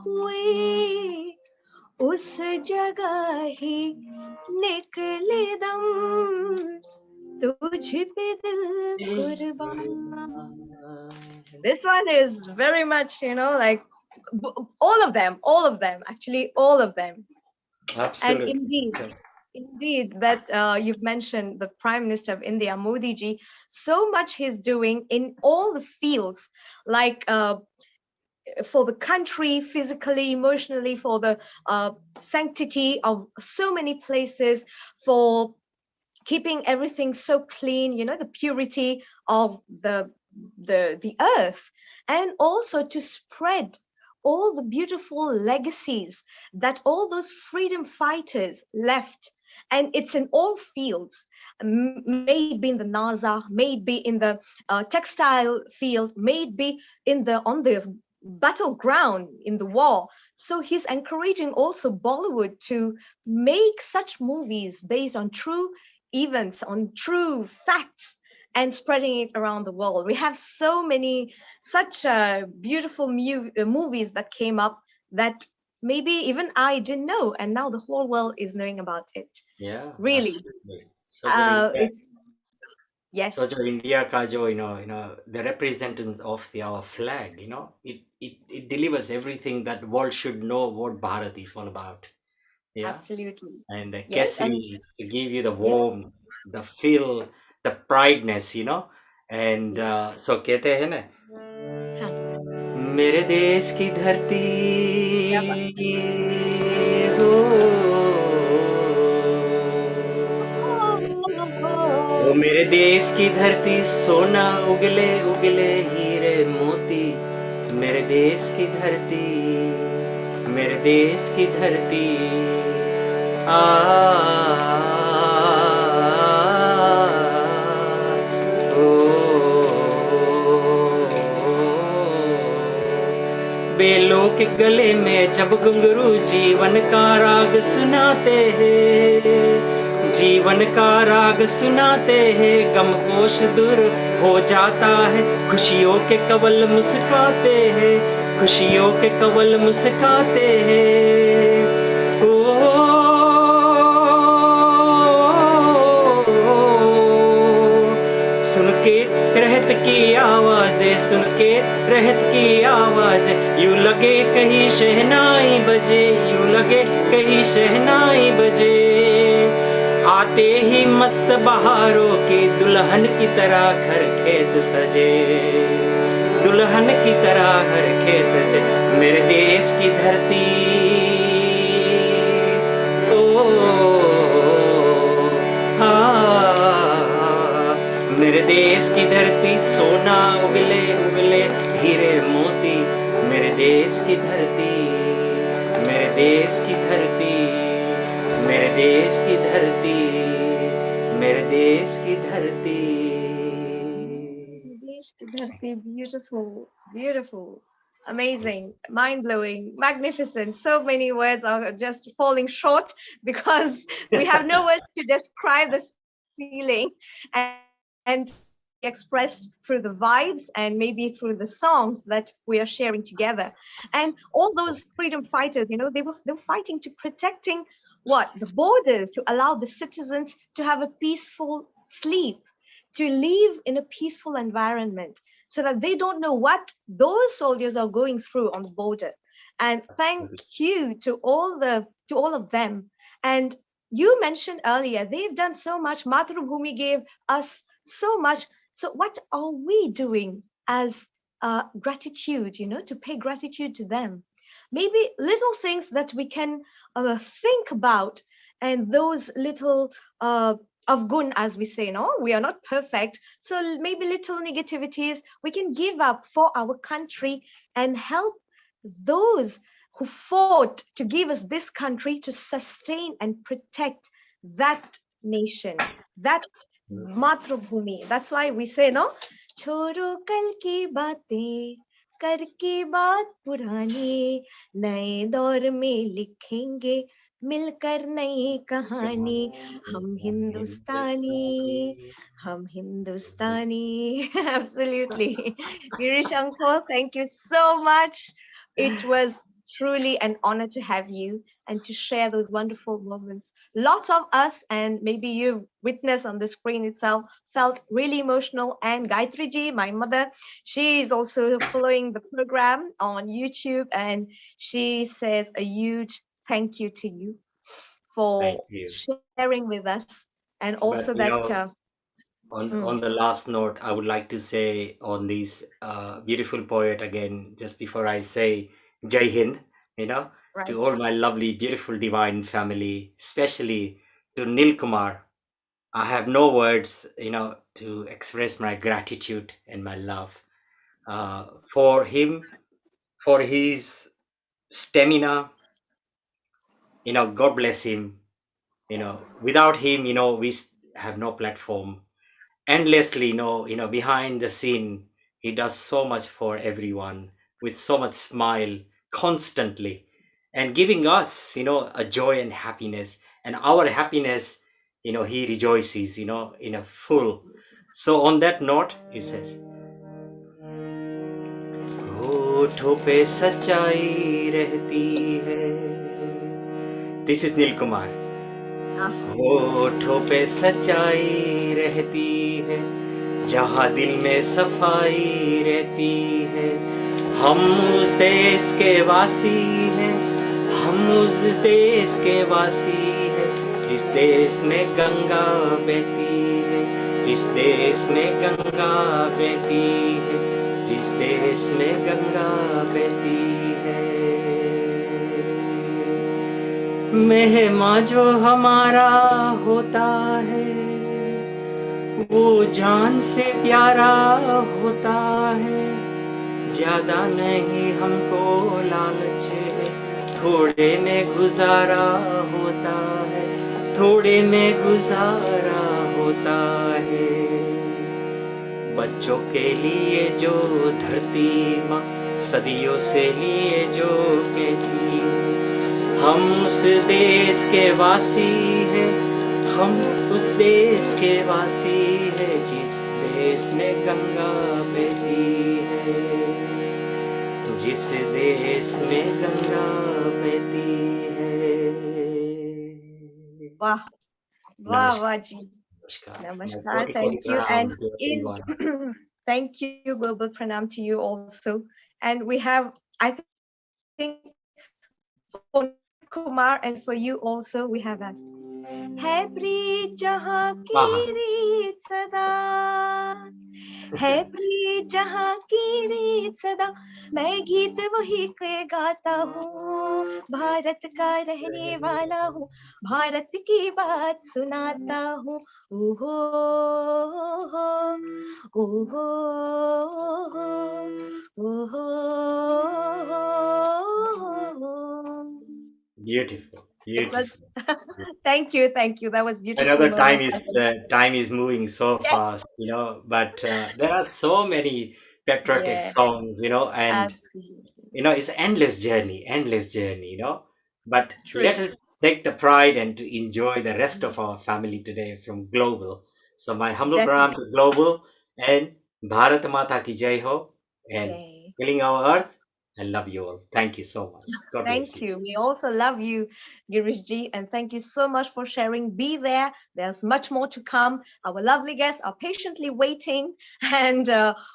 हुए उस जगह ही निकले दम, तुझ पे दिल कुर्बान. This one is very much, like all of them, actually all of them. Absolutely. And indeed, that you've mentioned the Prime Minister of India, Modi ji, so much he's doing in all the fields, like for the country, physically, emotionally, for the sanctity of so many places, for keeping everything so clean, the purity of the earth, and also to spread all the beautiful legacies that all those freedom fighters left. And it's in all fields, may it be in the NASA, may it be in the textile field, may it be on the battleground in the war. So he's encouraging also Bollywood to make such movies based on true events, on true facts, and spreading it around the world. We have so many such beautiful movies that came up that maybe even I didn't know, and now the whole world is knowing about it. Yeah. Really. Absolutely. So It's yes. So जो India का जो the representatives of our flag, it delivers everything that world should know what Bharat is all about. Yeah. Absolutely. And Yes, and Kesari to give you the warmth, the feel, the prideness, and so कहते हैं ना, हाँ, मेरे देश की धरती क्या बात. हो, ओ मेरे देश की धरती, सोना उगले उगले हीरे मोती, मेरे देश की धरती, मेरे देश की धरती, बेलों के गले में जब घुंघरू जीवन का राग सुनाते हैं, जीवन का राग सुनाते हैं, गम कोश दूर हो जाता है, खुशियों के कवल मुस्काते हैं, खुशियों के कवल मुस्काते हैं. सुन के रहत की आवाज़ें, सुन के रहत की आवाज़ें, यूं लगे कहीं शहनाई बजे, यूं लगे कहीं शहनाई बजे, आते ही मस्त बहारों के दुल्हन की तरह घर खेत सजे, दुल्हन की तरह हर खेत से मेरे देश की धरती. मेरे देश की धरती, सोना उगले उगले हीरे मोती, मेरे देश की धरती, मेरे देश की धरती, मेरे देश की धरती, मेरे देश की धरती. Beautiful, beautiful, amazing, mind-blowing, magnificent. So many words are just falling short because we have no words to describe the feeling, and expressed through the vibes and maybe through the songs that we are sharing together. And all those freedom fighters, they were fighting to protecting what the borders to allow the citizens to have a peaceful sleep, to live in a peaceful environment so that they don't know what those soldiers are going through on the border. And thank you to all of them. And you mentioned earlier they've done so much. Matrubhumi gave us so much. So what are we doing as gratitude, to pay gratitude to them? Maybe little things that we can think about, and those little of gun, as we say, no, we are not perfect. So maybe little negativities we can give up for our country and help those who fought to give us this country to sustain and protect that nation, that Matrubhumi. That's why we say, no, छोड़ो कल की बातें करके बात पुरानी, नए दौर में लिखेंगे मिलकर नई कहानी. हम हिंदुस्तानी, हम हिंदुस्तानी. Absolutely. Girish uncle, thank you so much. It was truly an honor to have you and to share those wonderful moments. Lots of us, and maybe you've witnessed on the screen itself, felt really emotional. And Gayatri ji, my mother, she is also following the program on YouTube, and she says a huge thank you to you Thank for you. sharing with us, and also But that. on the last note, I would like to say on this beautiful poet again, just before I say Jai Hind, Right. to all my lovely, beautiful, divine family, especially to Nil Kumar. I have no words, to express my gratitude and my love for him, for his stamina. God bless him. Without him, have no platform. Endlessly, behind the scene, he does so much for everyone with so much smile constantly, and giving us, a joy and happiness, and our happiness, he rejoices, in a full. So on that note, he says, होठों पे सच्चाई रहती है. This is Nil Kumar. होठों पे सच्चाई रहती है, जहाँ दिल में सफाई रहती है. हम उस देश के वासी हैं, हम उस देश के वासी हैं, जिस देश में गंगा बहती है, जिस देश में गंगा बहती है, जिस देश में गंगा बहती है. मेहमा जो हमारा होता है, वो जान से प्यारा होता है. ज्यादा नहीं हमको लालच है, थोड़े में गुजारा होता है, थोड़े में गुजारा होता है. बच्चों के लिए जो धरती माँ सदियों से लिए जो कहती है, हम उस देश के वासी हैं, हम उस देश के वासी हैं, जिस देश में गंगा बहती है, जिस देश में गंगा बहती है. Wow. Wow, Vaji. नमस्कार. Namaskar. कोटि Thank you. प्रणाम And to everyone. thank you, global pranam to you also. And we have, I think, for Kumar and for you also, we have that. है प्रीत जहाँ की हाँ. रीत सदा, है प्रीत जहाँ की रीत सदा, मैं गीत वही के गाता हूँ, भारत का रहने वाला हूँ, भारत की बात सुनाता हूँ. ओहो ओहो ओहो. Beautiful, Beautiful. Thank you, thank you. That was I know beautiful the moment. time is moving so fast, but there are so many patriotic Yeah, songs, and absolutely. it's endless journey, but True. let us take the pride and to enjoy the rest of our family today from global. So my humble pranam Definitely. to global, and Bharat Mata ki jai ho, and Yay. healing our earth. I love you all. Thank you so much. God bless Thank you. you. We also love you, Girish ji, and thank you so much for sharing. Be there. There's much more to come. Our lovely guests are patiently waiting, and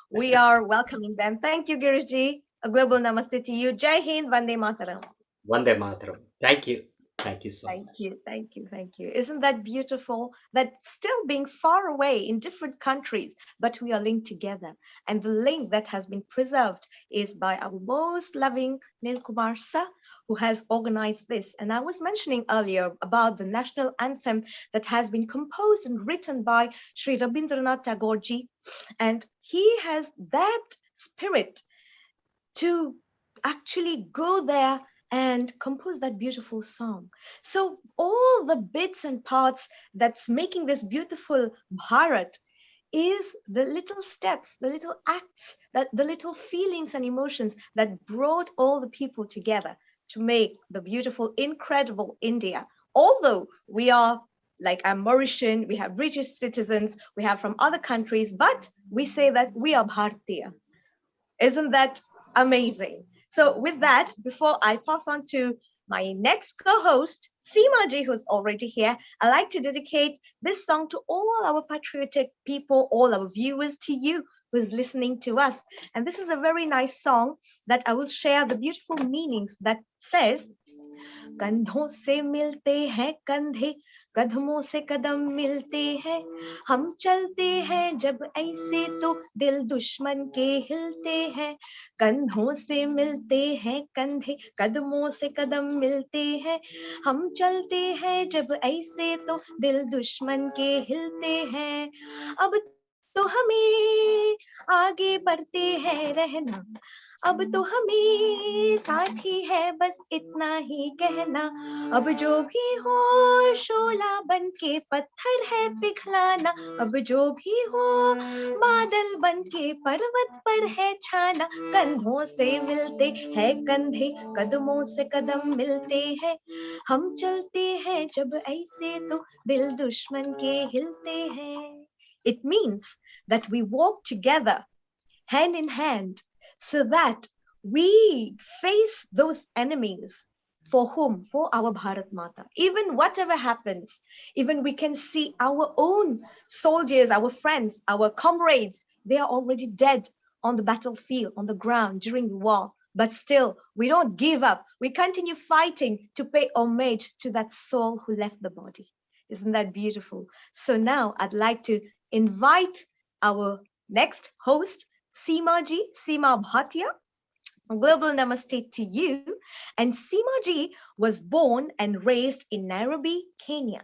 we are welcoming them. Thank you, Girish ji. A global namaste to you. Jai Hind, Vande Mataram. Vande Mataram. Thank you. Thank you so Thank much. you, thank you, thank you. Isn't that beautiful? That still being far away in different countries, but we are linked together. And the link that has been preserved is by our most loving Nil Kumar Sa, who has organized this. And I was mentioning earlier about the national anthem that has been composed and written by Sri Rabindranath Tagore ji. And he has that spirit to actually go there and compose that beautiful song. So all the bits and parts that's making this beautiful Bharat is the little steps, the little acts, that the little feelings and emotions that brought all the people together to make the beautiful, incredible India. Although we are like I'm Mauritian, we have British citizens, we have from other countries, but we say that we are Bharatiya. Isn't that amazing? So, with that, before I pass on to my next co host, Seema ji, who's already here, I'd like to dedicate this song to all our patriotic people, all our viewers, to you who's listening to us. And this is a very nice song that I will share the beautiful meanings that says, कंधों से मिलते हैं कंधे कदमों से कदम मिलते हैं हम चलते हैं जब ऐसे तो दिल दुश्मन के हिलते हैं कंधों से मिलते हैं कंधे कदमों से कदम मिलते हैं हम चलते हैं जब ऐसे तो दिल दुश्मन के हिलते हैं अब तो हमें आगे बढ़ते हैं रहना अब तो हमें साथी है बस इतना ही कहना अब जो भी हो शोला बन के पत्थर है पिघलाना अब जो भी हो बादल बन के पर्वत पर है छाना कंधों से मिलते हैं कंधे कदमों से कदम मिलते हैं हम चलते हैं जब ऐसे तो दिल दुश्मन के हिलते हैं It means that we walk together hand in hand so that we face those enemies for whom? For our Bharat Mata. Even whatever happens, even we can see our own soldiers, our friends, our comrades, they are already dead on the battlefield, on the ground during the war. But still, we don't give up. We continue fighting to pay homage to that soul who left the body. Isn't that beautiful? So now I'd like to invite our next host, Seema ji, Seema Bhatia. Global namaste to you. And Seema ji was born and raised in Nairobi, Kenya.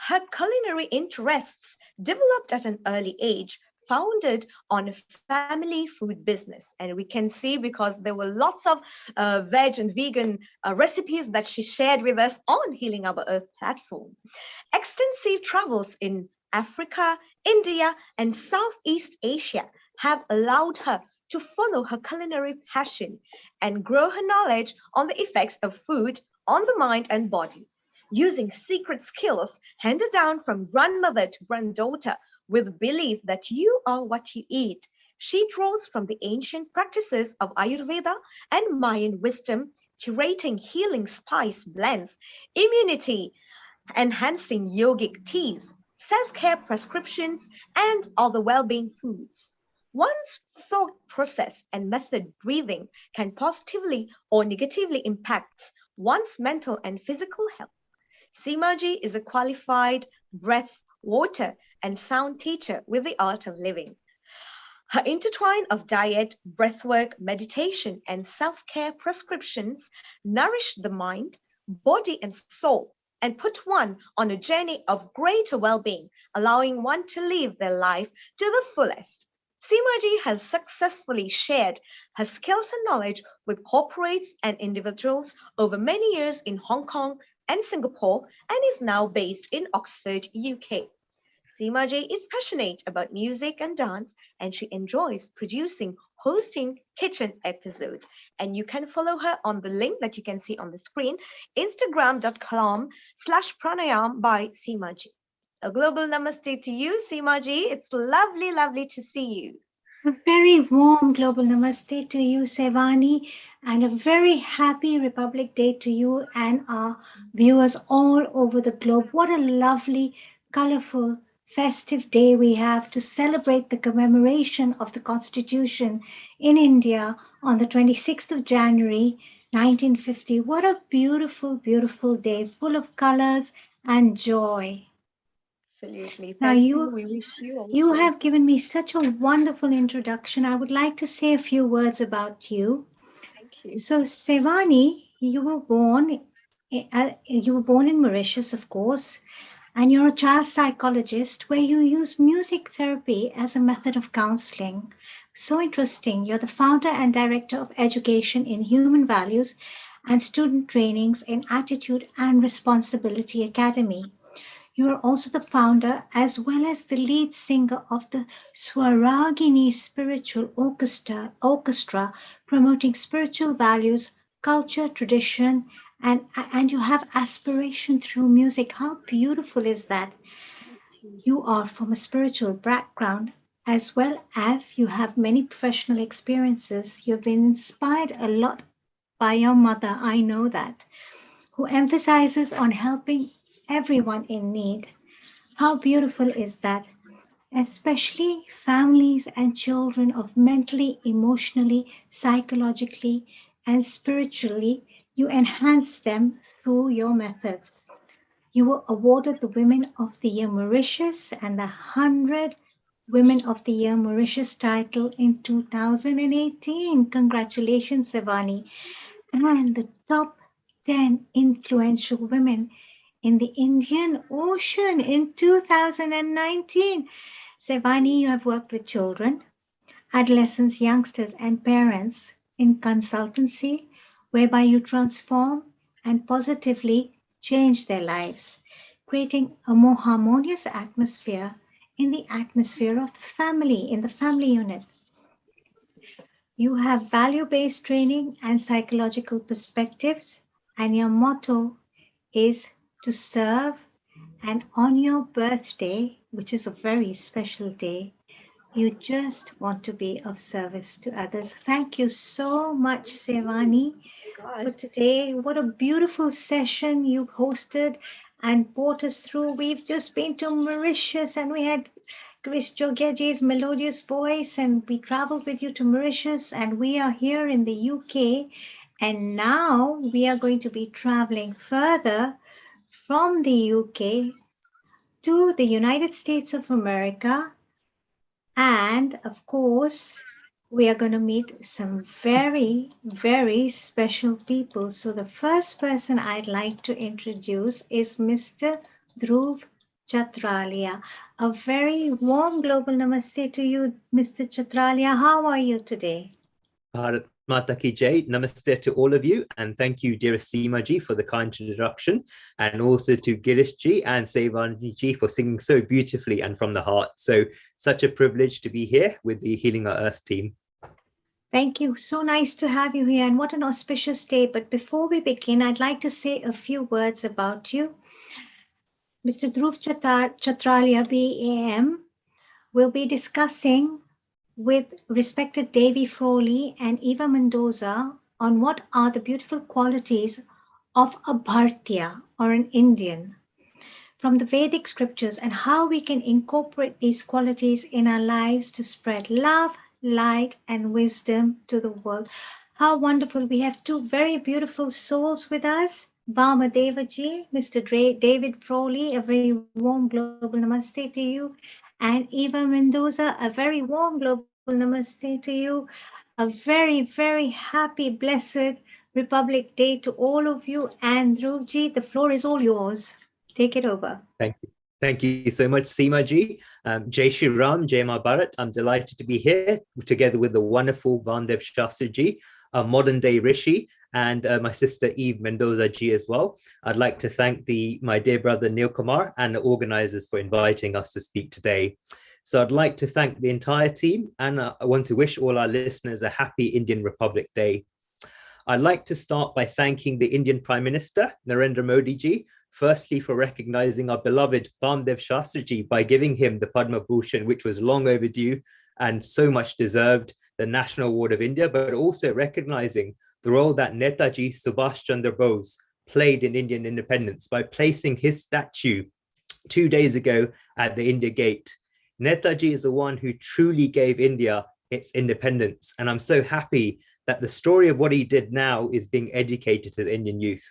Her culinary interests developed at an early age, founded on a family food business. And we can see because there were lots of veg and vegan recipes that she shared with us on Healing Our Earth platform. Extensive travels in Africa, India, and Southeast Asia have allowed her to follow her culinary passion and grow her knowledge on the effects of food on the mind and body. Using secret skills handed down from grandmother to granddaughter with belief that you are what you eat, she draws from the ancient practices of Ayurveda and Mayan wisdom, curating healing spice blends, immunity enhancing yogic teas, self care prescriptions, and other well being foods. One's thought process and method breathing can positively or negatively impact one's mental and physical health. Seemaji is a qualified breath, water, and sound teacher with the art of living. Her intertwine of diet, breathwork, meditation, and self care prescriptions nourish the mind, body, and soul and put one on a journey of greater well being, allowing one to live their life to the fullest. Seemaji has successfully shared her skills and knowledge with corporates and individuals over many years in Hong Kong, and Singapore, and is now based in Oxford, UK. Seema J is passionate about music and dance, and she enjoys producing, hosting kitchen episodes. And you can follow her on the link that you can see on the screen, instagram.com/pranayam by Seema J. A global namaste to you, Seema Ji. It's lovely, lovely to see you. A very warm global namaste to you, Sevani, and a very happy Republic Day to you and our viewers all over the globe. What a lovely, colorful, festive day we have to celebrate the commemoration of the Constitution in India on the 26th of January, 1950. What a beautiful, beautiful day, full of colors and joy. Absolutely. Now Thank you. We wish you also. You have given me such a wonderful introduction. I would like to say a few words about you. Thank you. So, Sevani, you were born in Mauritius, of course, and you're a child psychologist where you use music therapy as a method of counseling. So interesting. You're the founder and director of education in human values and student trainings in Attitude and Responsibility Academy. You are also the founder as well as the lead singer of the Swaragini Spiritual Orchestra promoting spiritual values, culture, tradition, and you have aspiration through music. How beautiful is that? You are from a spiritual background as well as you have many professional experiences. You've been inspired a lot by your mother, I know that, who emphasizes on helping everyone in need. How beautiful is that? Especially families and children of mentally, emotionally, psychologically, and spiritually, you enhance them through your methods. You were awarded the Women of the Year Mauritius and the 100 Women of the Year Mauritius title in 2018. Congratulations, Sevani. And the top 10 influential women in the Indian Ocean in 2019. Sevani, you have worked with children, adolescents, youngsters, and parents in consultancy, whereby you transform and positively change their lives, creating a more harmonious atmosphere in the atmosphere of the family, in the family unit. You have value-based training and psychological perspectives, and your motto is to serve. And on your birthday, which is a very special day, you just want to be of service to others. Thank you so much, Sevani, for today. What a beautiful session you hosted and brought us through. We've just been to Mauritius and we had Chris Jogeji's melodious voice, and we traveled with you to Mauritius, and we are here in the UK. And now we are going to be traveling further from the UK to the United States of America. And of course, we are going to meet some very, very special people. So the first person I'd like to introduce is Mr. Dhruv Chatralia. A very warm global namaste to you, Mr. Chatralia. How are you today? Bharat Mata Ki Jai. Namaste to all of you, and thank you, dearest Seema ji, for the kind introduction, and also to Girish ji and Sevani ji for singing so beautifully and from the heart. So such a privilege to be here with the Healing Our Earth team. Thank you. So nice to have you here, and what an auspicious day. But before we begin, I'd like to say a few words about you. Mr. Dhruv Chatralia, BAM, will be discussing with respected Davy Frawley and Eva Mendoza on what are the beautiful qualities of a Bhartiya or an Indian from the Vedic scriptures, and how we can incorporate these qualities in our lives to spread love, light, and wisdom to the world. How wonderful. We have two very beautiful souls with us. Bama Devaji, Mr. David Frawley, a very warm global namaste to you. And Eva Mendoza, a very warm global namaste to you. A very, very happy, blessed Republic Day to all of you. And Dhruvji, the floor is all yours. Take it over. Thank you. Thank you so much, Seema ji. Jai Shri Ram, Jai Ma Bharat. I'm delighted to be here together with the wonderful Vandev Shastri ji, a modern day Rishi, and my sister Eve Mendoza G as well. I'd like to thank my dear brother Neil Kumar and the organizers for inviting us to speak today. So I'd like to thank the entire team, and I want to wish all our listeners a happy Indian Republic Day. I'd like to start by thanking the Indian Prime Minister, Narendra Modi ji, firstly for recognizing our beloved Vamdev Shastri ji by giving him the Padma Bhushan, which was long overdue and so much deserved, the National Award of India, but also recognizing the role that Netaji Subhash Chandra Bose played in Indian independence by placing his statue 2 days ago at the India Gate. Netaji is the one who truly gave India its independence, and I'm so happy that the story of what he did now is being educated to the Indian youth.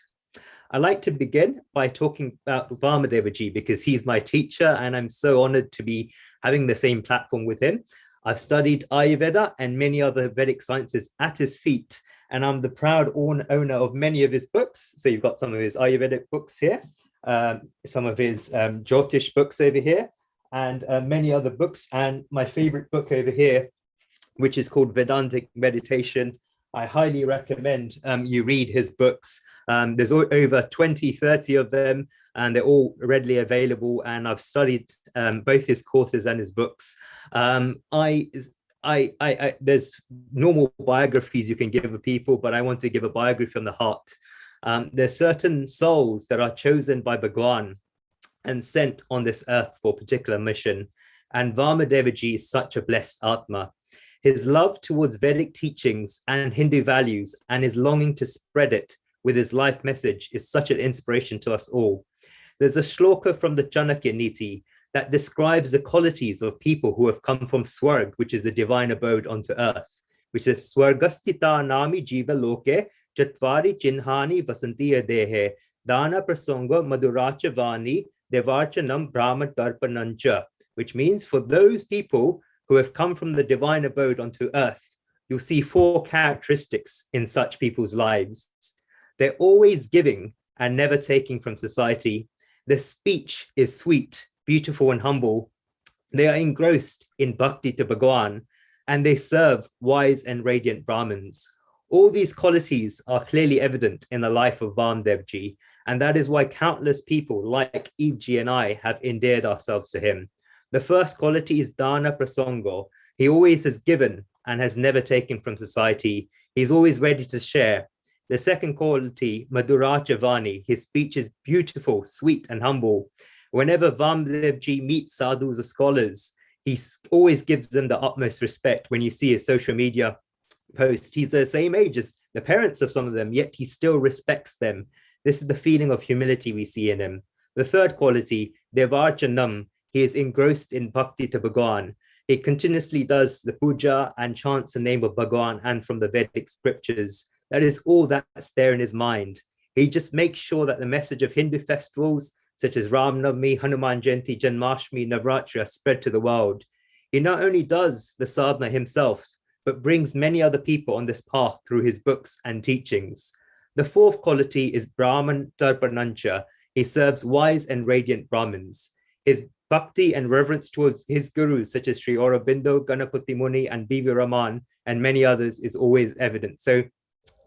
I'd like to begin by talking about Vamadevaji because he's my teacher and I'm so honored to be having the same platform with him. I've studied Ayurveda and many other Vedic sciences at his feet, and I'm the proud owner of many of his books. So you've got some of his Ayurvedic books here, some of his Jyotish books over here, and many other books. And my favorite book over here, which is called Vedantic Meditation. I highly recommend you read his books. There's over 20, 30 of them, and they're all readily available. And I've studied both his courses and his books. There's normal biographies you can give of people, but I want to give a biography from the heart. There's certain souls that are chosen by Bhagwan and sent on this earth for a particular mission. And Vamadevaji is such a blessed Atma. His love towards Vedic teachings and Hindu values and his longing to spread it with his life message is such an inspiration to us all. There's a shloka from the Chanakya Niti that describes the qualities of people who have come from Swarg, which is the divine abode onto earth, which is Swargastita nami jiva loke chatvari chinhani vasantiya dehe dana prasanga maduracha vani devarchanam brahma darpanancha, which means for those people who have come from the divine abode onto earth, you'll see 4 characteristics in such people's lives. They're always giving and never taking from society. Their speech is sweet, beautiful, and humble. They are engrossed in bhakti to Bhagwan, and they serve wise and radiant Brahmins. All these qualities are clearly evident in the life of Vamdevji, and that is why countless people like Eveji and I have endeared ourselves to him. The first quality is Dana Prasongo. He always has given and has never taken from society. He's always ready to share. The second quality, Madhuracha Vani. His speech is beautiful, sweet, and humble. Whenever Vamdevji meets sadhus or scholars, he always gives them the utmost respect. When you see his social media post, he's the same age as the parents of some of them, yet he still respects them. This is the feeling of humility we see in him. The third quality, Devarchanam. He is engrossed in bhakti to Bhagwan. He continuously does the puja and chants the name of Bhagwan and from the Vedic scriptures. That is all that's there in his mind. He just makes sure that the message of Hindu festivals such as Ram Navami, Hanuman Jayanti, Janmashtami, Navratri are spread to the world. He not only does the sadhana himself, but brings many other people on this path through his books and teachings. The fourth quality is Brahman Darpanancha. He serves wise and radiant Brahmins. His bhakti and reverence towards his gurus such as Sri Aurobindo, Ganapati Muni, and B.V. Raman, and many others is always evident. So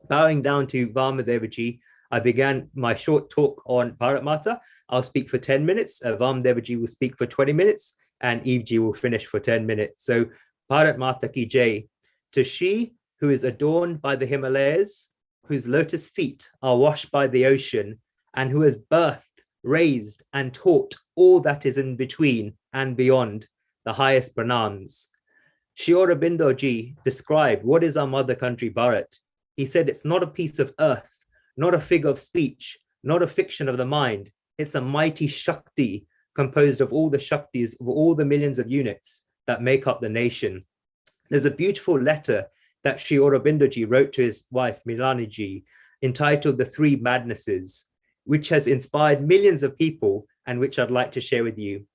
bowing down to Vamadevaji, I began my short talk on Bharat Mata. I'll speak for 10 minutes. Vamadevaji will speak for 20 minutes, and Eveji will finish for 10 minutes. So Bharat Mata ki jai. To she who is adorned by the Himalayas, whose lotus feet are washed by the ocean, and who has birthed, raised, and taught all that is in between and beyond, the highest pranams. Sri Aurobindo ji described what is our mother country Bharat. He said it's not a piece of earth, not a figure of speech, not a fiction of the mind. It's a mighty Shakti composed of all the Shaktis of all the millions of units that make up the nation. There's a beautiful letter that Sri Aurobindo ji wrote to his wife Milani ji entitled The Three Madnesses, which has inspired millions of people and which I'd like to share with you.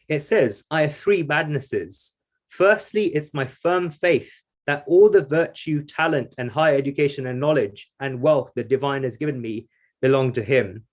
It says, I have 3 madnesses. Firstly, it's my firm faith that all the virtue, talent, and higher education and knowledge and wealth the divine has given me belong to him.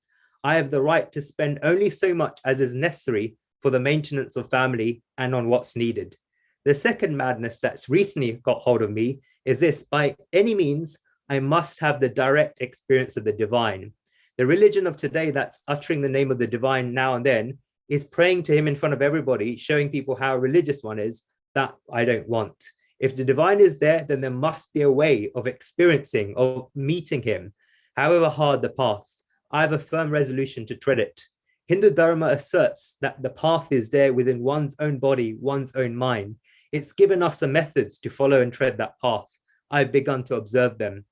I have the right to spend only so much as is necessary for the maintenance of family and on what's needed. The second madness that's recently got hold of me is this: by any means, I must have the direct experience of the divine. The religion of today that's uttering the name of the divine now and then is praying to him in front of everybody, showing people how religious one is. That I don't want. If the divine is there, then there must be a way of experiencing, of meeting him, however hard the path. I have a firm resolution to tread it. Hindu Dharma asserts that the path is there within one's own body, one's own mind. It's given us the methods to follow and tread that path. I've begun to observe them.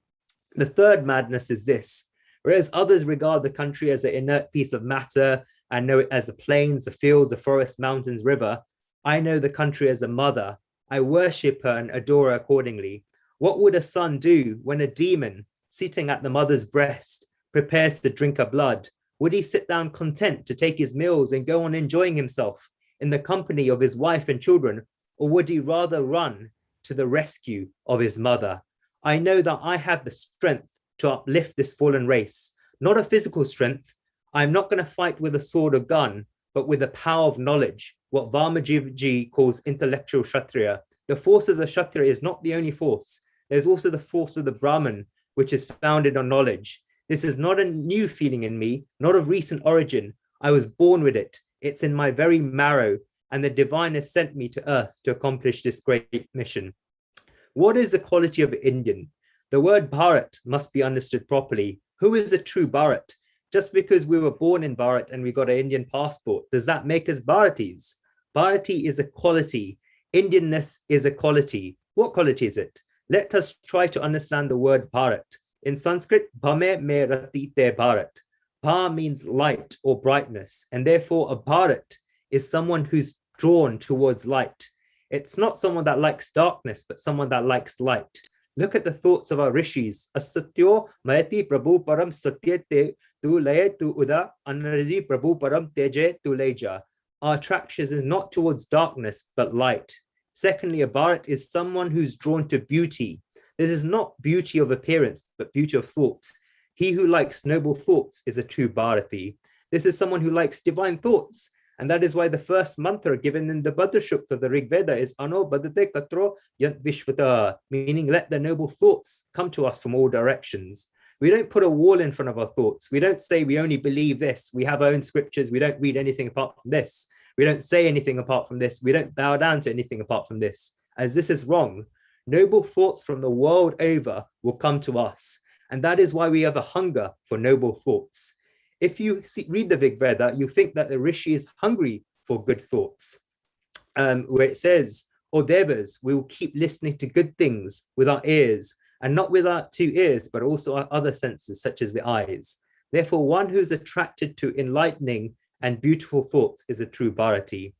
The third madness is this. Whereas others regard the country as an inert piece of matter and know it as the plains, the fields, the forests, mountains, river, I know the country as a mother. I worship her and adore her accordingly. What would a son do when a demon sitting at the mother's breast prepares to drink her blood? Would he sit down content to take his meals and go on enjoying himself in the company of his wife and children? Or would he rather run to the rescue of his mother? I know that I have the strength to uplift this fallen race, not a physical strength. I'm not going to fight with a sword or gun, but with the power of knowledge, what Varmaji calls intellectual Kshatriya. The force of the Kshatriya is not the only force. There's also the force of the Brahmin, which is founded on knowledge. This is not a new feeling in me, not of recent origin. I was born with it. It's in my very marrow, and the divine has sent me to earth to accomplish this great mission. What is the quality of Indian? The word Bharat must be understood properly. Who is a true Bharat? Just because we were born in Bharat and we got an Indian passport, does that make us Bharatis? Bharati is a quality. Indianness is a quality. What quality is it? Let us try to understand the word Bharat. In Sanskrit, Bhame me ratite Bharat. Bha means light or brightness, and therefore a Bharat is someone who's drawn towards light. It's not someone that likes darkness, but someone that likes light. Look at the thoughts of our rishis. Asatyo mayati prabhu param satyate tu laye tu uda anaraji prabhu param teje tu leja. Our attraction is not towards darkness, but light. Secondly, a Bharat is someone who's drawn to beauty. This is not beauty of appearance, but beauty of thought. He who likes noble thoughts is a true Bharati. This is someone who likes divine thoughts. And that is why the first mantra given in the Bhadra Shukta of the Rig Veda is Ano Badate Katro Yant Vishvata, meaning let the noble thoughts come to us from all directions. We don't put a wall in front of our thoughts. We don't say we only believe this. We have our own scriptures. We don't read anything apart from this. We don't say anything apart from this. We don't bow down to anything apart from this, as this is wrong. Noble thoughts from the world over will come to us. And that is why we have a hunger for noble thoughts. If you read the Rig Veda, you think that the Rishi is hungry for good thoughts, where it says, O Devas, we will keep listening to good things with our ears, and not with our two ears, but also our other senses, such as the eyes. Therefore, one who's attracted to enlightening and beautiful thoughts is a true Bharati.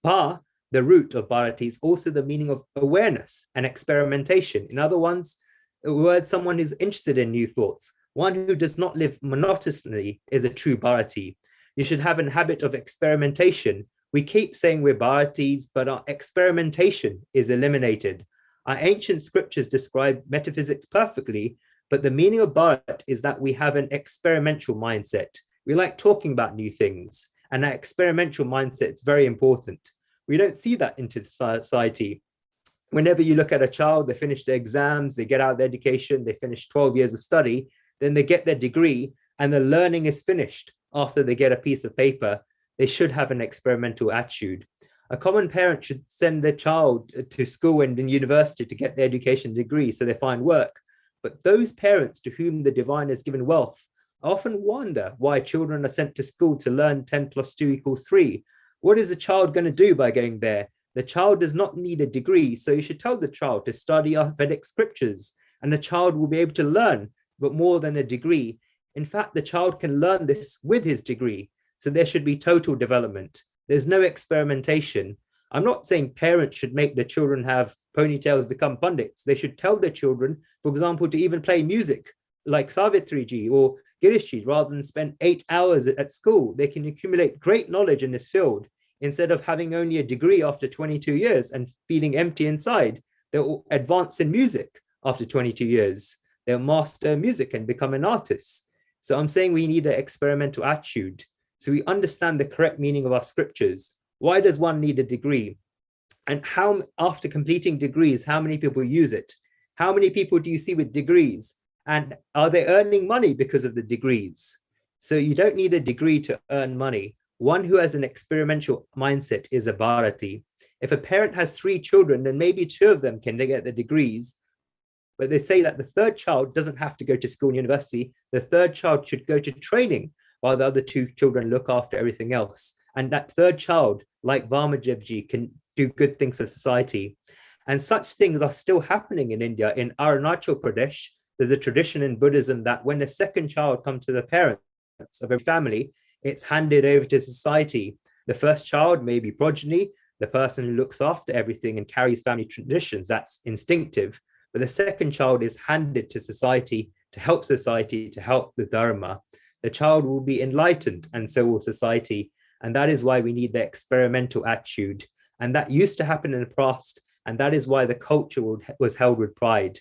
Bha, the root of Bharati, is also the meaning of awareness and experimentation. In other words, the word someone who's interested in new thoughts. One who does not live monotonously is a true Bharati. You should have a habit of experimentation. We keep saying we're Bharatis, but our experimentation is eliminated. Our ancient scriptures describe metaphysics perfectly, but the meaning of Bharat is that we have an experimental mindset. We like talking about new things, and that experimental mindset is very important. We don't see that in society. Whenever you look at a child, they finish their exams, they get out their education, they finish 12 years of study, then they get their degree, and the learning is finished after they get a piece of paper. They should have an experimental attitude. A common parent should send their child to school and in university to get their education degree so they find work. But those parents to whom the divine has given wealth often wonder why children are sent to school to learn 10 plus 2 equals 3. What is the child going to do by going there? The child does not need a degree, so you should tell the child to study our Vedic scriptures, and the child will be able to learn, but more than a degree. In fact, the child can learn this with his degree, so there should be total development. There's no experimentation. I'm not saying parents should make their children have ponytails, become pundits. They should tell their children, for example, to even play music like Savitriji or Girishji, rather than spend 8 hours at school. They can accumulate great knowledge in this field instead of having only a degree after 22 years and feeling empty inside. They'll advance in music after 22 years. They'll master music and become an artist. So I'm saying we need an experimental attitude. So we understand the correct meaning of our scriptures. Why does one need a degree? And how, after completing degrees, how many people use it? How many people do you see with degrees And are they earning money because of the degrees? So you don't need a degree to earn money. One who has an experimental mindset is a Bharati. If a parent has 3 children, then maybe 2 of them can get the degrees. But they say that the 3rd child doesn't have to go to school and university. The 3rd child should go to training while the other 2 children look after everything else. And that 3rd child, like Vamadevji, can do good things for society. And such things are still happening in India. In Arunachal Pradesh, there's a tradition in Buddhism that when the 2nd child comes to the parents of a family, it's handed over to society. The 1st child may be progeny, the person who looks after everything and carries family traditions, that's instinctive. But the 2nd child is handed to society, to help the Dharma. The child will be enlightened, and so will society. And that is why we need the experimental attitude. And that used to happen in the past. And that is why the culture was held with pride.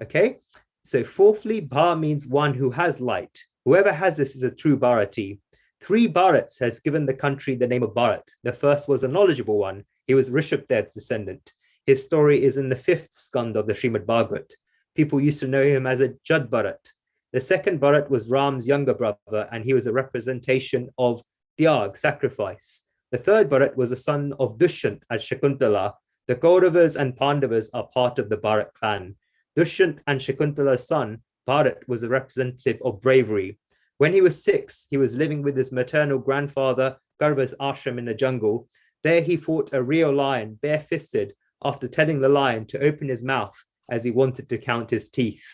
Okay. So fourthly, Bha means one who has light. Whoever has this is a true Bharati. 3 Bharats has given the country the name of Bharat. The first was a knowledgeable one. He was Rishabhdev's descendant. His story is in the 5th skand of the Srimad Bhagavat. People used to know him as a Jad Bharat. The 2nd Bharat was Ram's younger brother, and he was a representation of Tyag, sacrifice. The 3rd Bharat was a son of Dushyant at Shakuntala. The Kauravas and Pandavas are part of the Bharat clan. Dushyant and Shakuntala's son, Bharat, was a representative of bravery. When he was 6, he was living with his maternal grandfather, Garva's ashram in the jungle. There he fought a real lion, bare-fisted, after telling the lion to open his mouth as he wanted to count his teeth.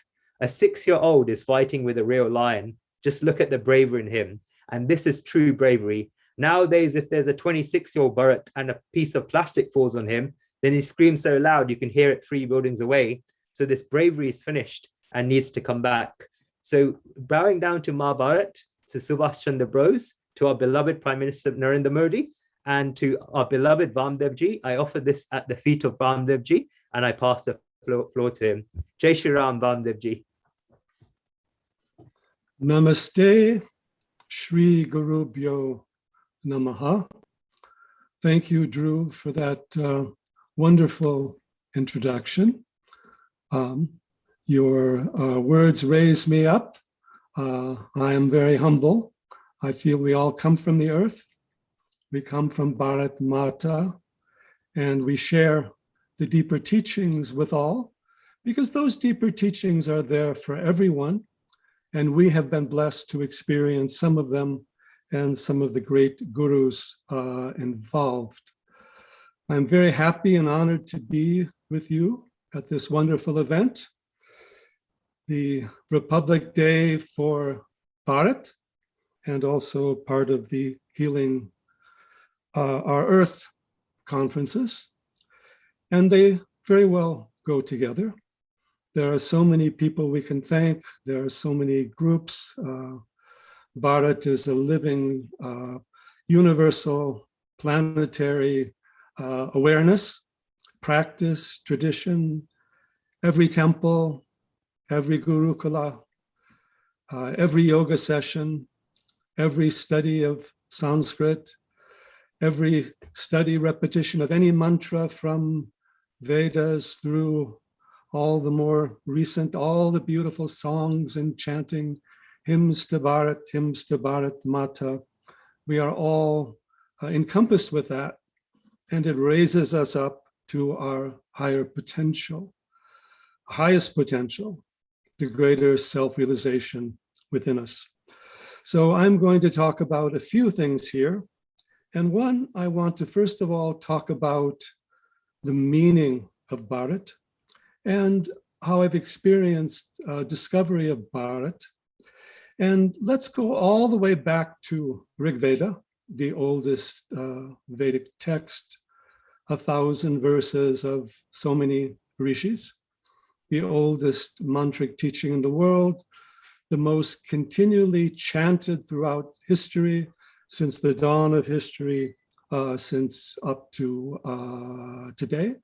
A 6-year-old is fighting with a real lion. Just look at the bravery in him. And this is true bravery. Nowadays, if there's a 26-year-old Bharat and a piece of plastic falls on him, then he screams so loud you can hear it 3 buildings away. So this bravery is finished and needs to come back. So bowing down to Ma Bharat, to Subhash Chandra Bose, to our beloved Prime Minister Narendra Modi, and to our beloved Vamdevji, I offer this at the feet of Vamdevji, and I pass the floor to him. Jai Shri Ram, Vamdevji. Namaste, Shri Gurubhyo Namaha. Thank you, Drew, for that wonderful introduction. Your words raise me up. I am very humble. I feel we all come from the earth. We come from Bharat Mata, and we share the deeper teachings with all, because those deeper teachings are there for everyone. And we have been blessed to experience some of them and some of the great gurus involved. I'm very happy and honored to be with you at this wonderful event, the Republic Day for Bharat, and also part of the Healing Our Earth conferences. And they very well go together. There are so many people we can thank. There are so many groups. Bharat is a living, universal, planetary awareness, practice, tradition. Every temple, every Gurukula, every yoga session, every study of Sanskrit, every study, repetition of any mantra from Vedas through all the more recent, all the beautiful songs and chanting, hymns to Bharat Mata. We are all encompassed with that, and it raises us up to our higher potential, highest potential, the greater self-realization within us. So I'm going to talk about a few things here. And one, I want to first of all talk about the meaning of Bharat and how I've experienced discovery of Bharat. And let's go all the way back to Rig Veda, the oldest Vedic text, 1,000 verses of so many rishis, the oldest mantric teaching in the world, the most continually chanted throughout history, since the dawn of history, since up to today.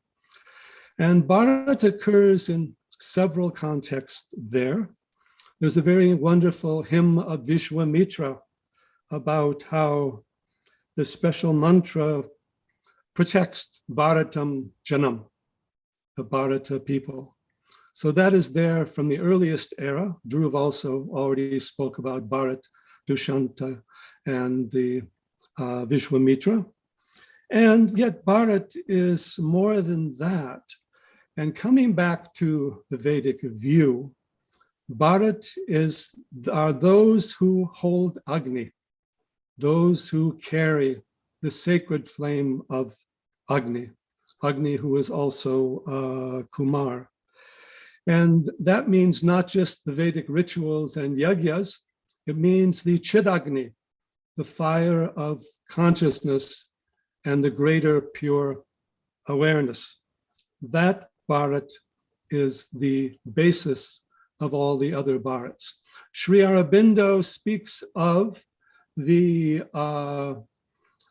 And Bharat occurs in several contexts there. There's a very wonderful hymn of Vishwamitra about how the special mantra protects Bharatam Janam, the Bharata people. So that is there from the earliest era. Dhruv also already spoke about Bharat, Dushanta, and the Vishwamitra. And yet Bharat is more than that. And coming back to the Vedic view, Bharat are those who hold Agni, those who carry the sacred flame of Agni, Agni who is also Kumar. And that means not just the Vedic rituals and yagyas, it means the Chidagni, the fire of consciousness and the greater pure awareness. That Bharat is the basis of all the other Bharats. Sri Aurobindo speaks of the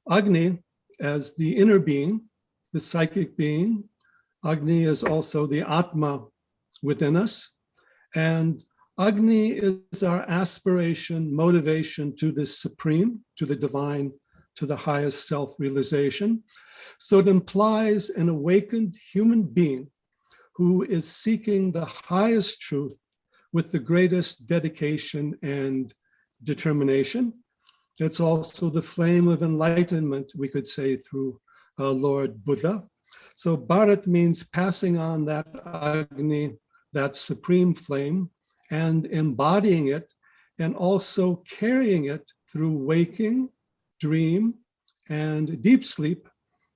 Agni as the inner being, the psychic being. Agni is also the Atma within us. And Agni is our aspiration, motivation to the supreme, to the divine, to the highest self-realization. So it implies an awakened human being who is seeking the highest truth with the greatest dedication and determination. It's also the flame of enlightenment, we could say, through Lord Buddha. So Bharat means passing on that Agni, that supreme flame, and embodying it, and also carrying it through waking, dream, and deep sleep.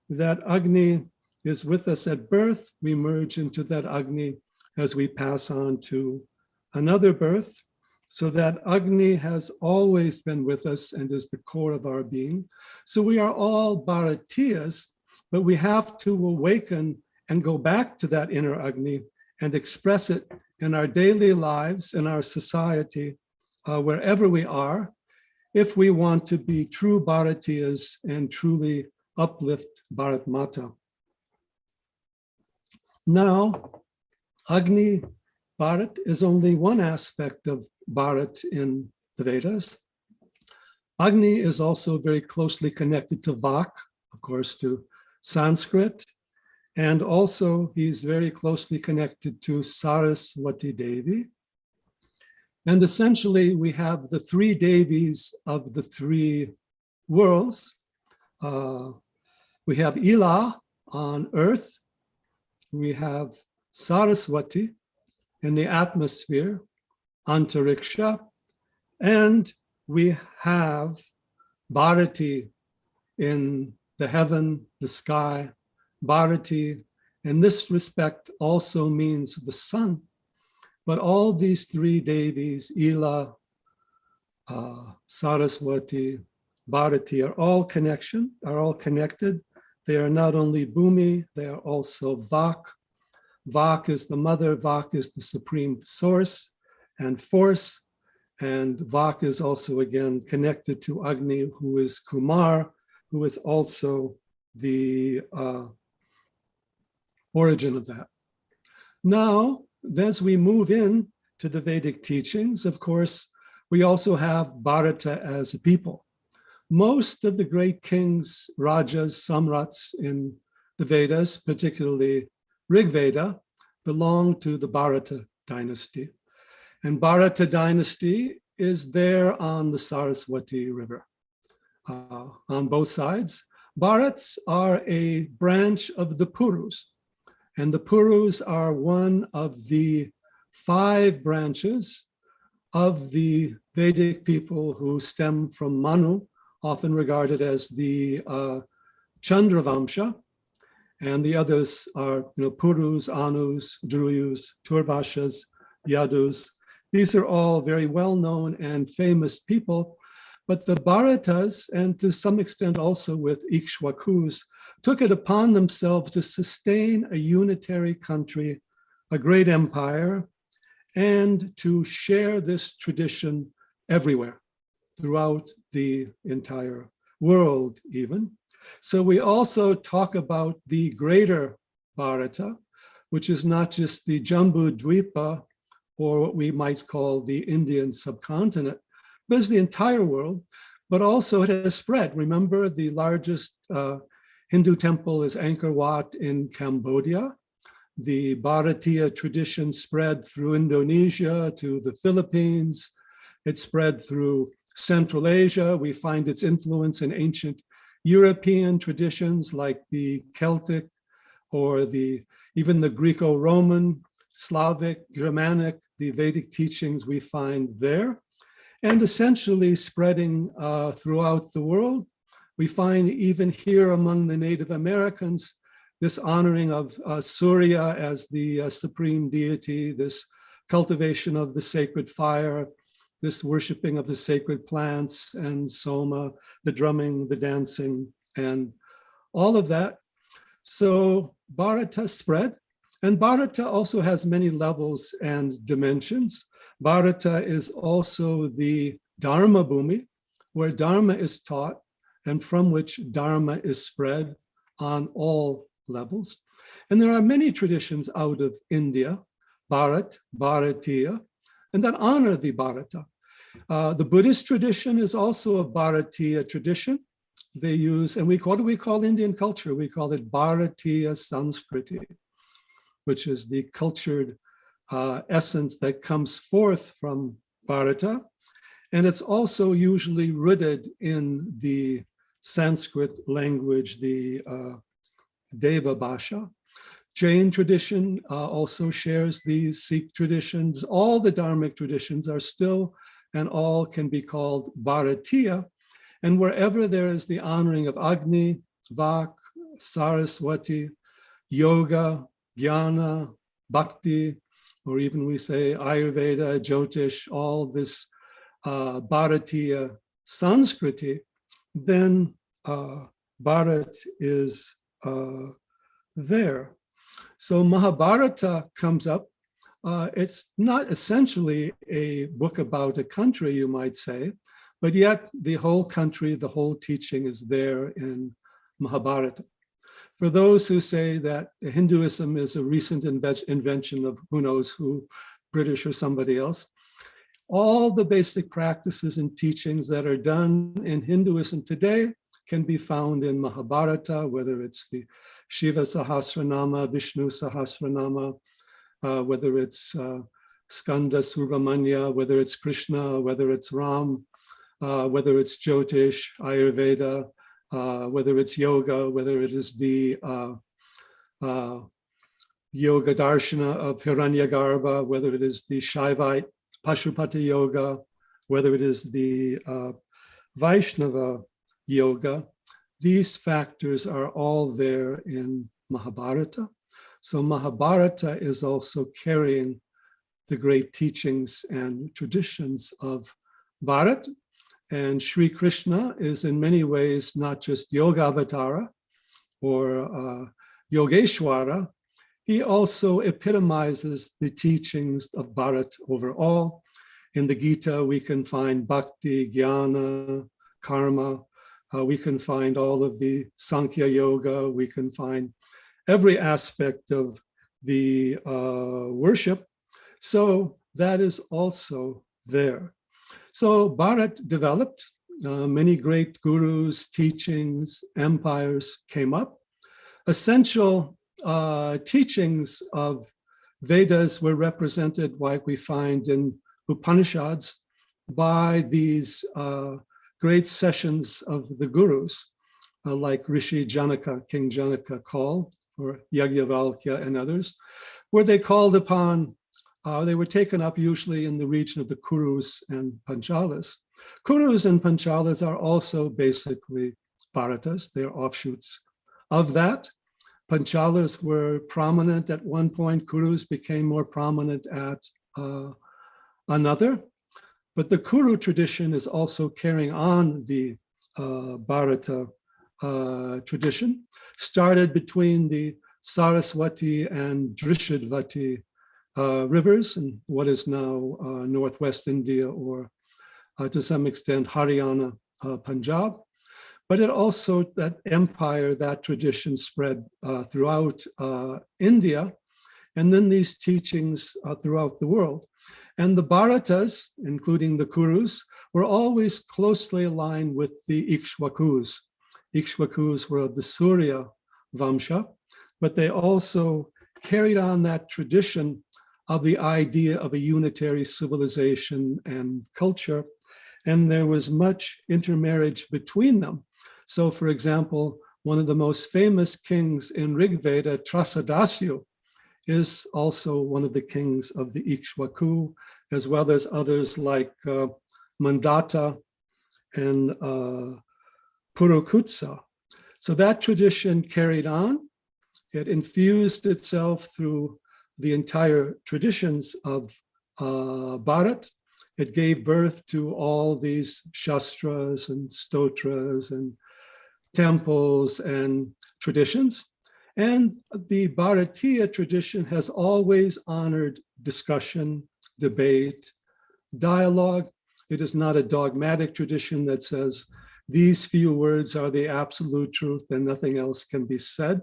That Agni is with us at birth. We merge into that Agni as we pass on to another birth. So that Agni has always been with us and is the core of our being. So we are all Bharatiyas, but we have to awaken and go back to that inner Agni and express it in our daily lives, in our society, wherever we are, if we want to be true Bharatiyas and truly uplift Bharat Mata. Now, Agni Bharat is only one aspect of Bharat in the Vedas. Agni is also very closely connected to Vak, of course, to Sanskrit, and also he's very closely connected to Saraswati Devi. And essentially, we have the three Devis of the three worlds. We have Ila on earth, we have Saraswati in the atmosphere, Antariksha, and we have Bharati in the heaven, the sky. Bharati, in this respect, also means the sun. But all these three Devis, Ila, Saraswati, Bharati, are all connected. They are not only Bhumi, they are also Vak. Vak is the mother, Vak is the supreme source and force. And Vak is also, again, connected to Agni, who is Kumar, who is also the origin of that. Now, as we move in to the Vedic teachings, of course, we also have Bharata as a people. Most of the great kings, Rajas, Samrats in the Vedas, particularly Rig Veda, belong to the Bharata dynasty. And Bharata dynasty is there on the Saraswati River, on both sides. Bharats are a branch of the Purus. And the Purus are one of the 5 branches of the Vedic people who stem from Manu, often regarded as the Chandravamsha. And the others are, Purus, Anus, Druyus, Turvashas, Yadus. These are all very well-known and famous people. But the Bharatas, and to some extent also with Ikshwakus, took it upon themselves to sustain a unitary country, a great empire, and to share this tradition everywhere, throughout the entire world even. So we also talk about the greater Bharata, which is not just the Jambu Dvipa, or what we might call the Indian subcontinent, but it's the entire world, but also it has spread. Remember, the largest Hindu temple is Angkor Wat in Cambodia. the Bharatiya tradition spread through Indonesia to the Philippines. It spread through Central Asia. We find its influence in ancient European traditions like the Celtic or even the Greco-Roman, Slavic, Germanic, the Vedic teachings we find there. And essentially spreading throughout the world. We find even here among the Native Americans, this honoring of Surya as the supreme deity, this cultivation of the sacred fire, this worshiping of the sacred plants and Soma, the drumming, the dancing, and all of that. So Bharata spread, and Bharata also has many levels and dimensions. Bharata is also the Dharma Bhumi, where Dharma is taught and from which Dharma is spread on all levels. And there are many traditions out of India, Bharat, Bharatiya, and that honor the Bharata. The Buddhist tradition is also a Bharatiya tradition. They use, and what do we call Indian culture? We call it Bharatiya Sanskriti, which is the cultured essence that comes forth from Bharata. And it's also usually rooted in the Sanskrit language, the Deva Bhasha. Jain tradition also shares these Sikh traditions. All the Dharmic traditions are still and all can be called Bharatiya. And wherever there is the honoring of Agni, Vak, Saraswati, Yoga, Jnana, Bhakti, or even we say Ayurveda, Jyotish, all this Bharatiya Sanskriti, then Bharat is there. So Mahabharata comes up. It's not essentially a book about a country, you might say, but yet the whole country, the whole teaching is there in Mahabharata. For those who say that Hinduism is a recent invention of who knows who, British or somebody else, all the basic practices and teachings that are done in Hinduism today can be found in Mahabharata, whether it's the Shiva Sahasranama, Vishnu Sahasranama, whether it's Skanda Subramanya, whether it's Krishna, whether it's Ram, whether it's Jyotish, Ayurveda, whether it's yoga, whether it is the yoga darshana of Hiranyagarbha, whether it is the Shaivite Pashupata yoga, whether it is the Vaishnava yoga, these factors are all there in Mahabharata. So Mahabharata is also carrying the great teachings and traditions of Bharat. And Sri Krishna is in many ways not just Yoga Avatara or Yogeshwara, he also epitomizes the teachings of Bharat overall. In the Gita, we can find bhakti, jnana, karma. We can find all of the Sankhya Yoga. We can find every aspect of the worship. So that is also there. So Bharat developed. Many great gurus, teachings, empires came up. Essential teachings of Vedas were represented, like we find in Upanishads, by these great sessions of the gurus, like Rishi Janaka, King Janaka called, or Yajnavalkya and others, where they called upon, they were taken up usually in the region of the Kurus and Panchalas. Kurus and Panchalas are also basically Bharatas, they're offshoots of that. Panchalas were prominent at one point, Kurus became more prominent at another. But the Kuru tradition is also carrying on the Bharata tradition, started between the Saraswati and Drishadvati rivers in what is now Northwest India, or to some extent Haryana, Punjab. But it also, that empire, that tradition spread throughout India, and then these teachings throughout the world. And the Bharatas, including the Kurus, were always closely aligned with the Ikshvakus. Ikshvakus were of the Surya Vamsha, but they also carried on that tradition of the idea of a unitary civilization and culture, and there was much intermarriage between them. So, for example, one of the most famous kings in Rig Veda, Trasadasyu, is also one of the kings of the Ikshwaku, as well as others like Mandata and Purukutsa. So that tradition carried on. It infused itself through the entire traditions of Bharat. It gave birth to all these shastras and stotras and temples and traditions. And the Bharatiya tradition has always honored discussion, debate, dialogue. It is not a dogmatic tradition that says these few words are the absolute truth and nothing else can be said.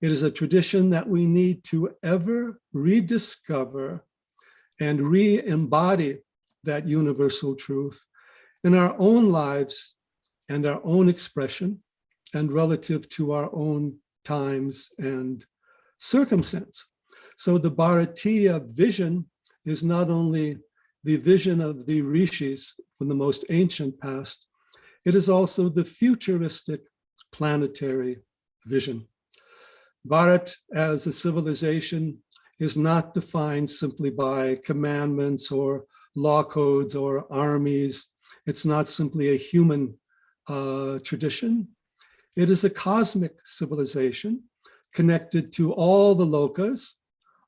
It is a tradition that we need to ever rediscover and re-embody that universal truth in our own lives and our own expression and relative to our own times and circumstance. So the Bharatiya vision is not only the vision of the rishis from the most ancient past, it is also the futuristic planetary vision. Bharat as a civilization is not defined simply by commandments or law codes or armies. It's not simply a human tradition. It is a cosmic civilization connected to all the lokas,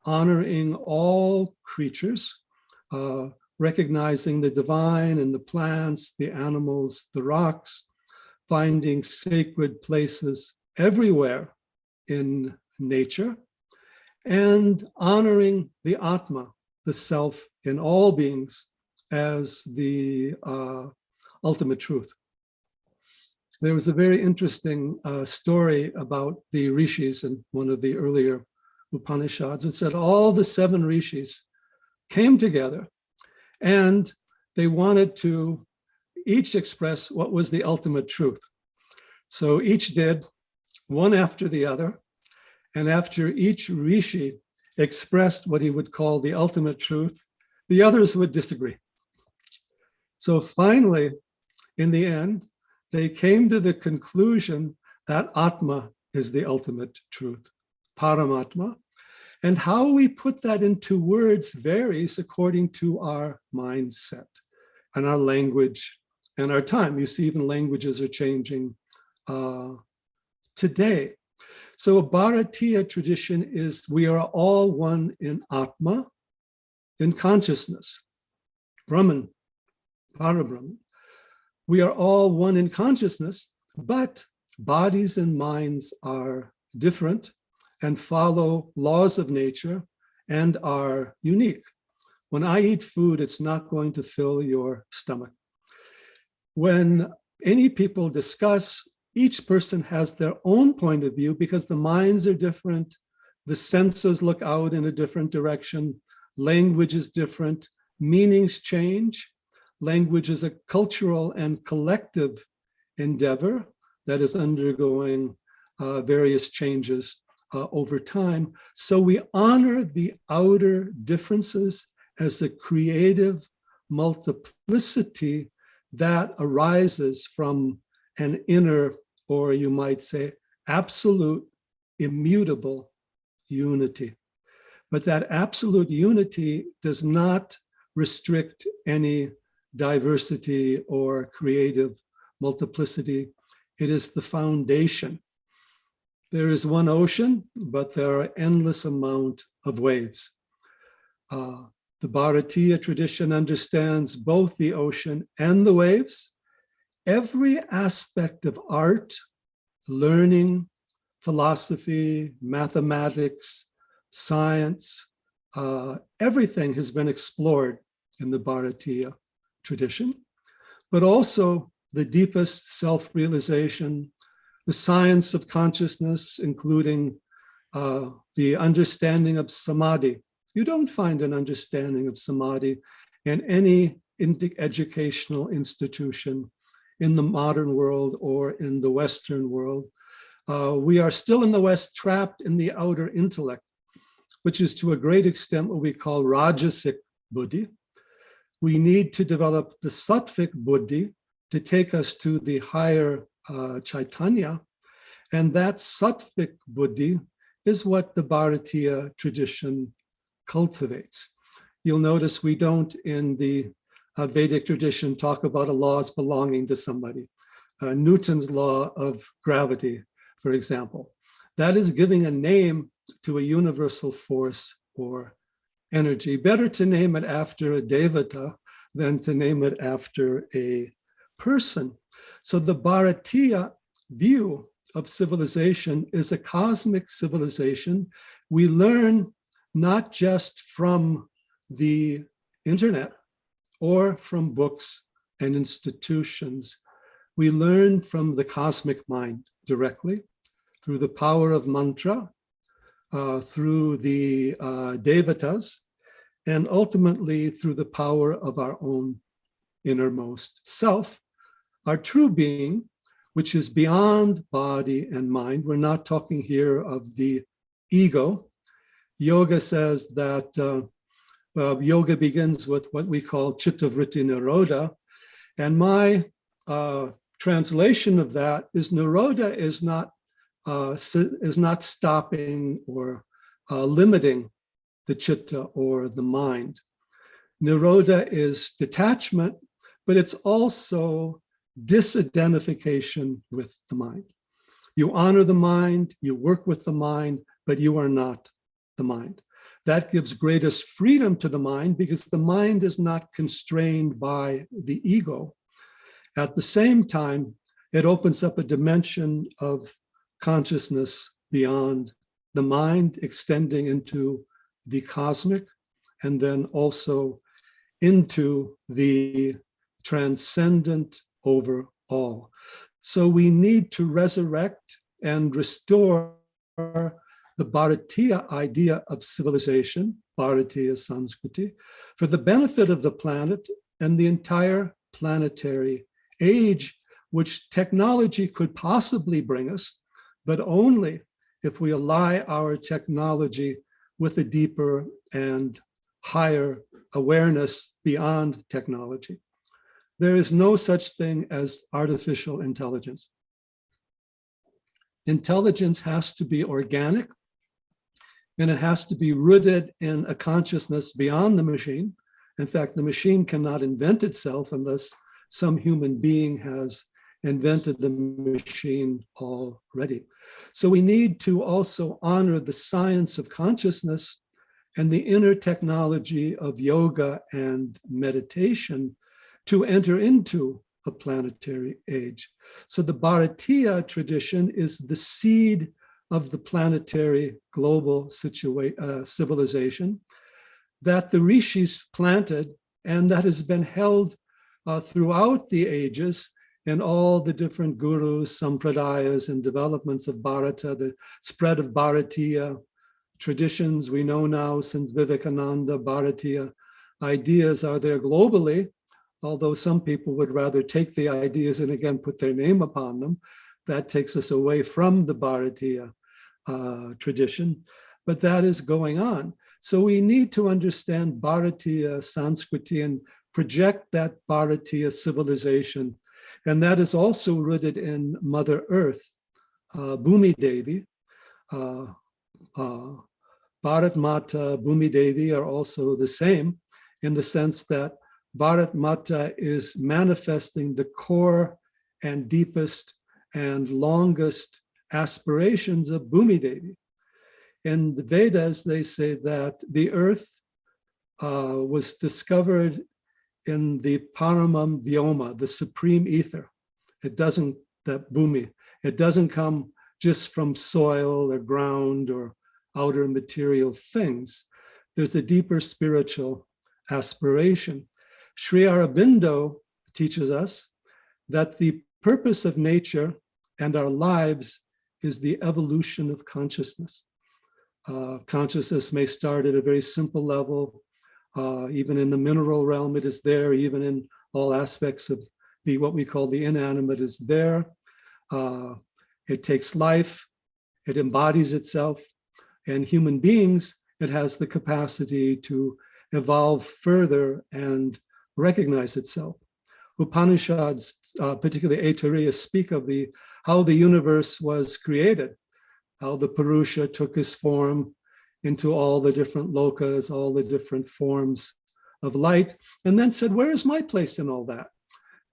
honoring all creatures, recognizing the divine in the plants, the animals, the rocks, finding sacred places everywhere in nature, and honoring the Atma, the self in all beings, as the ultimate truth. There was a very interesting story about the rishis in one of the earlier Upanishads. It said all the 7 rishis came together and they wanted to each express what was the ultimate truth. So each did, one after the other. And after each rishi expressed what he would call the ultimate truth, the others would disagree. So finally, in the end, they came to the conclusion that Atma is the ultimate truth, Paramatma. And how we put that into words varies according to our mindset and our language and our time. You see, even languages are changing today. So a Bharatiya tradition is we are all one in Atma, in consciousness, Brahman, Parabrahman. We are all one in consciousness, but bodies and minds are different and follow laws of nature and are unique. When I eat food, it's not going to fill your stomach. When any people discuss, each person has their own point of view because the minds are different, the senses look out in a different direction, language is different, meanings change. Language is a cultural and collective endeavor that is undergoing various changes over time. So we honor the outer differences as a creative multiplicity that arises from an inner, or you might say, absolute, immutable unity. But that absolute unity does not restrict any diversity or creative multiplicity. It is the foundation. There is one ocean, but there are endless amount of waves. The Bharatiya tradition understands both the ocean and the waves. Every aspect of art, learning, philosophy, mathematics, science, everything has been explored in the Bharatiya tradition, but also the deepest self-realization, the science of consciousness, including the understanding of samadhi. You don't find an understanding of samadhi in any educational institution in the modern world or in the Western world. We are still in the West trapped in the outer intellect. which is to a great extent what we call Rajasic Buddhi. We need to develop the Sattvic Buddhi to take us to the higher Chaitanya. And that Sattvic Buddhi is what the Bharatiya tradition cultivates. You'll notice we don't in the Vedic tradition talk about a law as belonging to somebody. Newton's law of gravity, for example. That is giving a name to a universal force or energy. Better to name it after a devata than to name it after a person. So the Bharatiya view of civilization is a cosmic civilization. We learn not just from the internet or from books and institutions. We learn from the cosmic mind directly through the power of mantra, through the devatas, and ultimately through the power of our own innermost self, our true being, which is beyond body and mind. We're not talking here of the ego. Yoga says that yoga begins with what we call chittavritti nirodha. And my translation of that is nirodha is not stopping or limiting the chitta or the mind. Nirodha is detachment, but it's also disidentification with the mind. You honor the mind, you work with the mind, but you are not the mind. That gives greatest freedom to the mind because the mind is not constrained by the ego. At the same time, it opens up a dimension of consciousness beyond the mind, extending into the cosmic, and then also into the transcendent over all. So we need to resurrect and restore the Bharatiya idea of civilization, Bharatiya Sanskriti, for the benefit of the planet and the entire planetary age, which technology could possibly bring us, but only if we ally our technology with a deeper and higher awareness beyond technology. There is no such thing as artificial intelligence. Intelligence has to be organic, and it has to be rooted in a consciousness beyond the machine. In fact, the machine cannot invent itself unless some human being has invented the machine already. So we need to also honor the science of consciousness and the inner technology of yoga and meditation to enter into a planetary age. So the Bharatiya tradition is the seed of the planetary global civilization that the rishis planted and that has been held throughout the ages in all the different gurus, sampradayas, and developments of Bharata, the spread of Bharatiya traditions. We know now since Vivekananda, Bharatiya ideas are there globally, although some people would rather take the ideas and again put their name upon them. That takes us away from the Bharatiya tradition, but that is going on. So we need to understand Bharatiya Sanskriti and project that Bharatiya civilization. And that is also rooted in Mother Earth, Bhumi Devi. Bharat Mata, Bhumi Devi are also the same in the sense that Bharat Mata is manifesting the core and deepest and longest aspirations of Bhumi Devi. In the Vedas, they say that the earth was discovered in the Paramam Vyoma, the supreme ether. It doesn't, that Bhumi, it doesn't come just from soil or ground or outer material things. There's a deeper spiritual aspiration. Sri Aurobindo teaches us that the purpose of nature and our lives is the evolution of consciousness. Consciousness may start at a very simple level. Even in the mineral realm, it is there. Even in all aspects of the what we call the inanimate is there. It takes life. It embodies itself. And human beings it has the capacity to evolve further and recognize itself. Upanishads, particularly Aitareya, speak of how the universe was created, how the Purusha took his form into all the different lokas, all the different forms of light, and then said, where is my place in all that?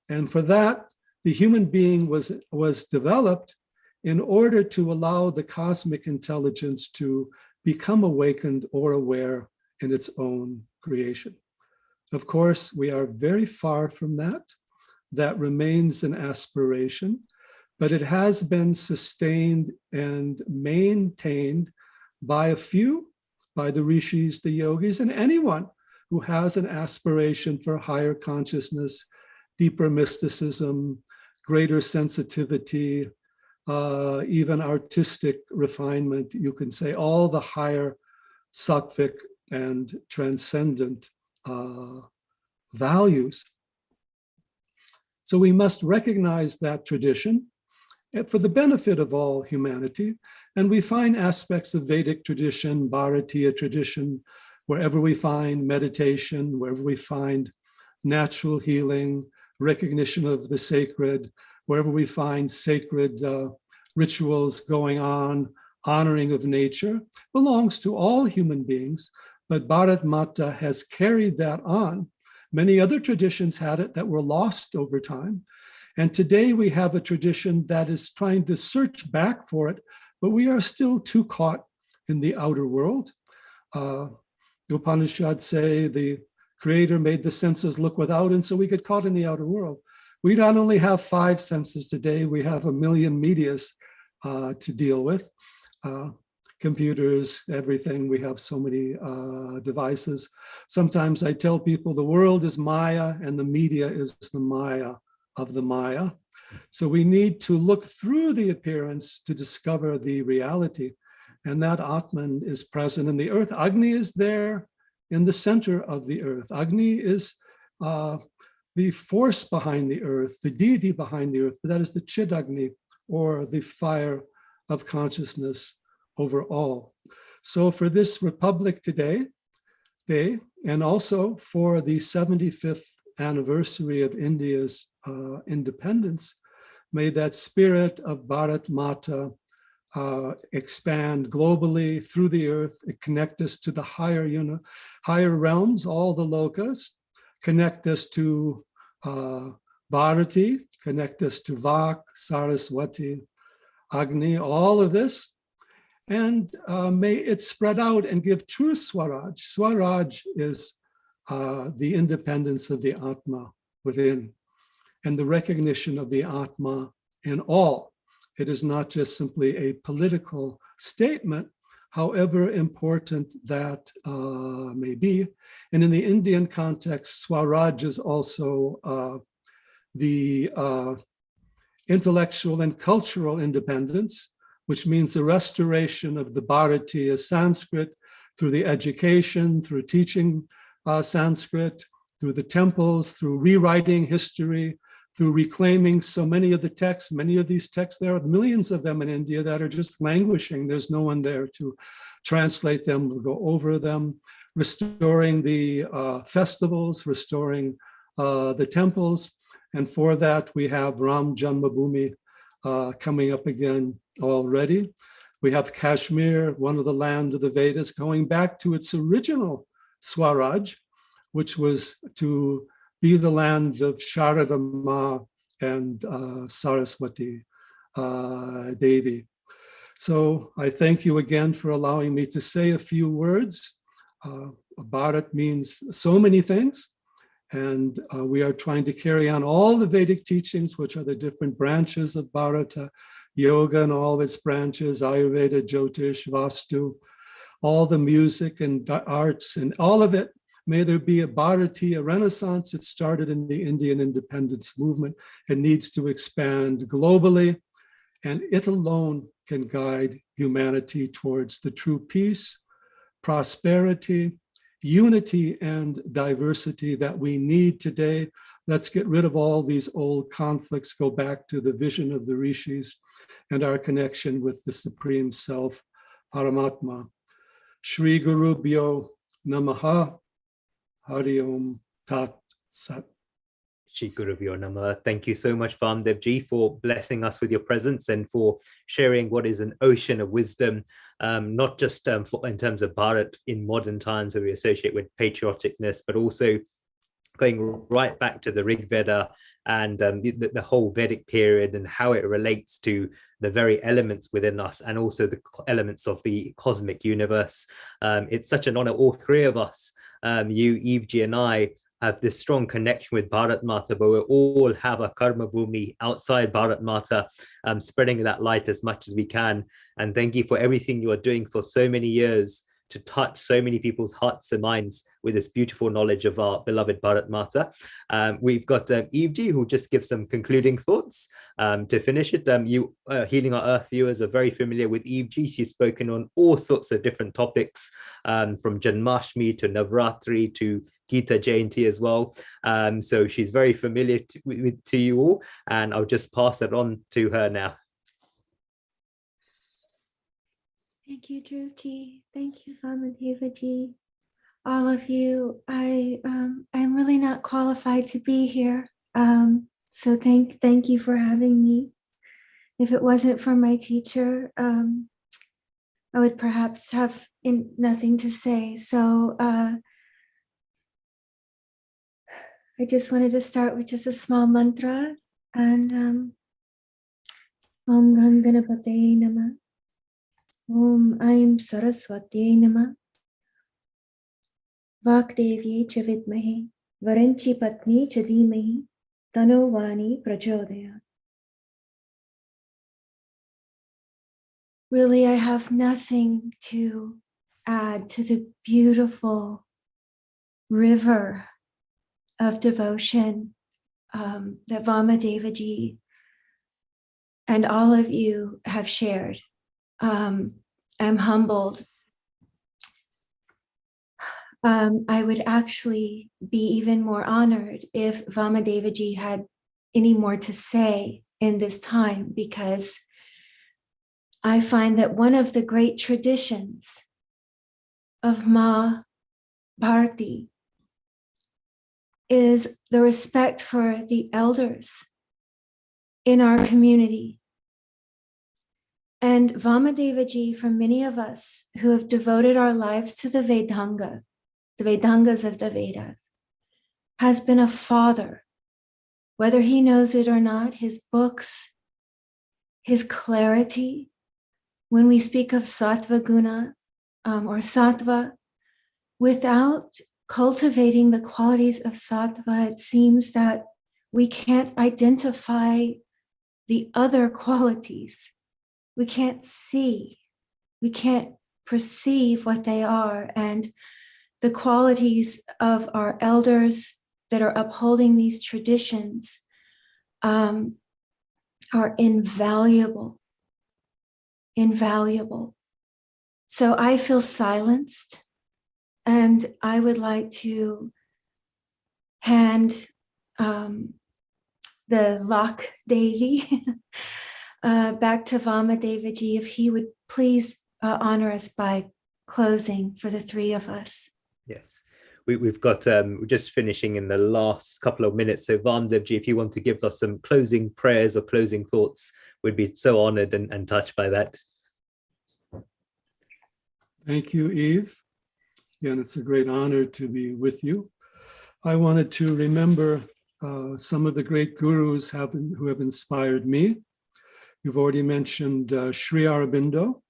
And for that, the human being was developed in order to allow the cosmic intelligence to become awakened or aware in its own creation. Of course, we are very far from that. That remains an aspiration, but it has been sustained and maintained by a few, by the rishis, the yogis, and anyone who has an aspiration for higher consciousness, deeper mysticism, greater sensitivity, even artistic refinement, you can say, all the higher sattvic and transcendent values. So we must recognize that tradition for the benefit of all humanity. And we find aspects of Vedic tradition, Bharatiya tradition, wherever we find meditation, wherever we find natural healing, recognition of the sacred, wherever we find sacred rituals going on, honoring of nature, belongs to all human beings. But Bharat Mata has carried that on. Many other traditions had it that were lost over time. And today we have a tradition that is trying to search back for it, but we are still too caught in the outer world. The Upanishads say the Creator made the senses look without, and so we get caught in the outer world. We not only have 5 senses today, we have 1 million medias to deal with. Computers, everything, we have so many devices. Sometimes I tell people the world is Maya and the media is the Maya of the Maya. So we need to look through the appearance to discover the reality. And that Atman is present in the earth. Agni is there in the center of the earth. Agni is the force behind the earth, the deity behind the earth, but that is the Chidagni, or the fire of consciousness over all. So for this Republic Day, and also for the 75th anniversary of India's independence, may that spirit of Bharat Mata expand globally through the earth, connect us to the higher realms, all the lokas, connect us to Bharati, connect us to Vak, Saraswati, Agni, all of this. And may it spread out and give true Swaraj. Swaraj is the independence of the Atma within and the recognition of the Atma in all. It is not just simply a political statement, however important that may be. And in the Indian context, Swaraj is also the intellectual and cultural independence, which means the restoration of the Bharatiya Sanskrit through the education, through teaching Sanskrit, through the temples, through rewriting history, through reclaiming so many of the texts. Many of these texts, there are millions of them in India that are just languishing. There's no one there to translate them or go over them, restoring the festivals, restoring the temples. And for that, we have Ram Janmabhoomi coming up again already. We have Kashmir, one of the land of the Vedas, going back to its original Swaraj, which was to be the land of Sharada Ma and Saraswati Devi. So I thank you again for allowing me to say a few words. Bharat means so many things. And we are trying to carry on all the Vedic teachings, which are the different branches of Bharata, yoga and all its branches, Ayurveda, Jyotish, Vastu, all the music and arts and all of it. May there be a Bharatiya renaissance. It started in the Indian independence movement. It needs to expand globally, and it alone can guide humanity towards the true peace, prosperity, unity, and diversity that we need today. Let's get rid of all these old conflicts, go back to the vision of the rishis and our connection with the Supreme Self, Paramatma. Shri Guru Bhyo Namaha. Hari Om Tat Sat. Shri Guru Bhyo Namaha. Thank you so much, Vamdevji, for blessing us with your presence and for sharing what is an ocean of wisdom, not just in terms of Bharat in modern times that we associate with patrioticness, but also going right back to the Rig Veda and the whole Vedic period and how it relates to the very elements within us and also the elements of the cosmic universe. It's such an honor, all three of us, you, Eveji, and I, have this strong connection with Bharat Mata, but we all have a karma bhumi outside Bharat Mata, spreading that light as much as we can. And thank you for everything you are doing for so many years to touch so many people's hearts and minds with this beautiful knowledge of our beloved Bharat Mata. We've got Eveji, who just gives some concluding thoughts to finish it. You Healing Our Earth viewers are very familiar with Eveji. She's spoken on all sorts of different topics, from Janmashtami to Navratri to Gita Jayanti as well. So she's very familiar to you all, and I'll just pass it on to her now. Thank you, Dhruvji. Thank you, Vamadevaji. All of you, I'm really not qualified to be here. So thank you for having me. If it wasn't for my teacher, I would perhaps have nothing to say. So I just wanted to start with just a small mantra, and Om Gam Ganapataye Namah. Om Aim Saraswatye Namah. Vakdevye cha vidmahe Varanchi Patni cha dhimahi Tano Vani Prachodayat. Really, I have nothing to add to the beautiful river of devotion that Vamadevaji and all of you have shared. I'm humbled. I would actually be even more honored if Vamadevaji had any more to say in this time, because I find that one of the great traditions of Ma Bharati is the respect for the elders in our community. And Vamadevaji, for many of us who have devoted our lives to the Vedangas of the Vedas, has been a father, whether he knows it or not. His books, his clarity. When we speak of sattva guna or sattva, without cultivating the qualities of sattva, it seems that we can't identify the other qualities. We can't see, we can't perceive what they are. And the qualities of our elders that are upholding these traditions are invaluable, invaluable. So I feel silenced, and I would like to hand the Vak Devi back to Vamadevaji, if he would please honor us by closing for the three of us. Yes, we've got, we're just finishing in the last couple of minutes. So Vamdevji, if you want to give us some closing prayers or closing thoughts, we'd be so honored and touched by that. Thank you, Eve. Again, it's a great honor to be with you. I wanted to remember some of the great gurus who have inspired me. You've already mentioned Sri Aurobindo,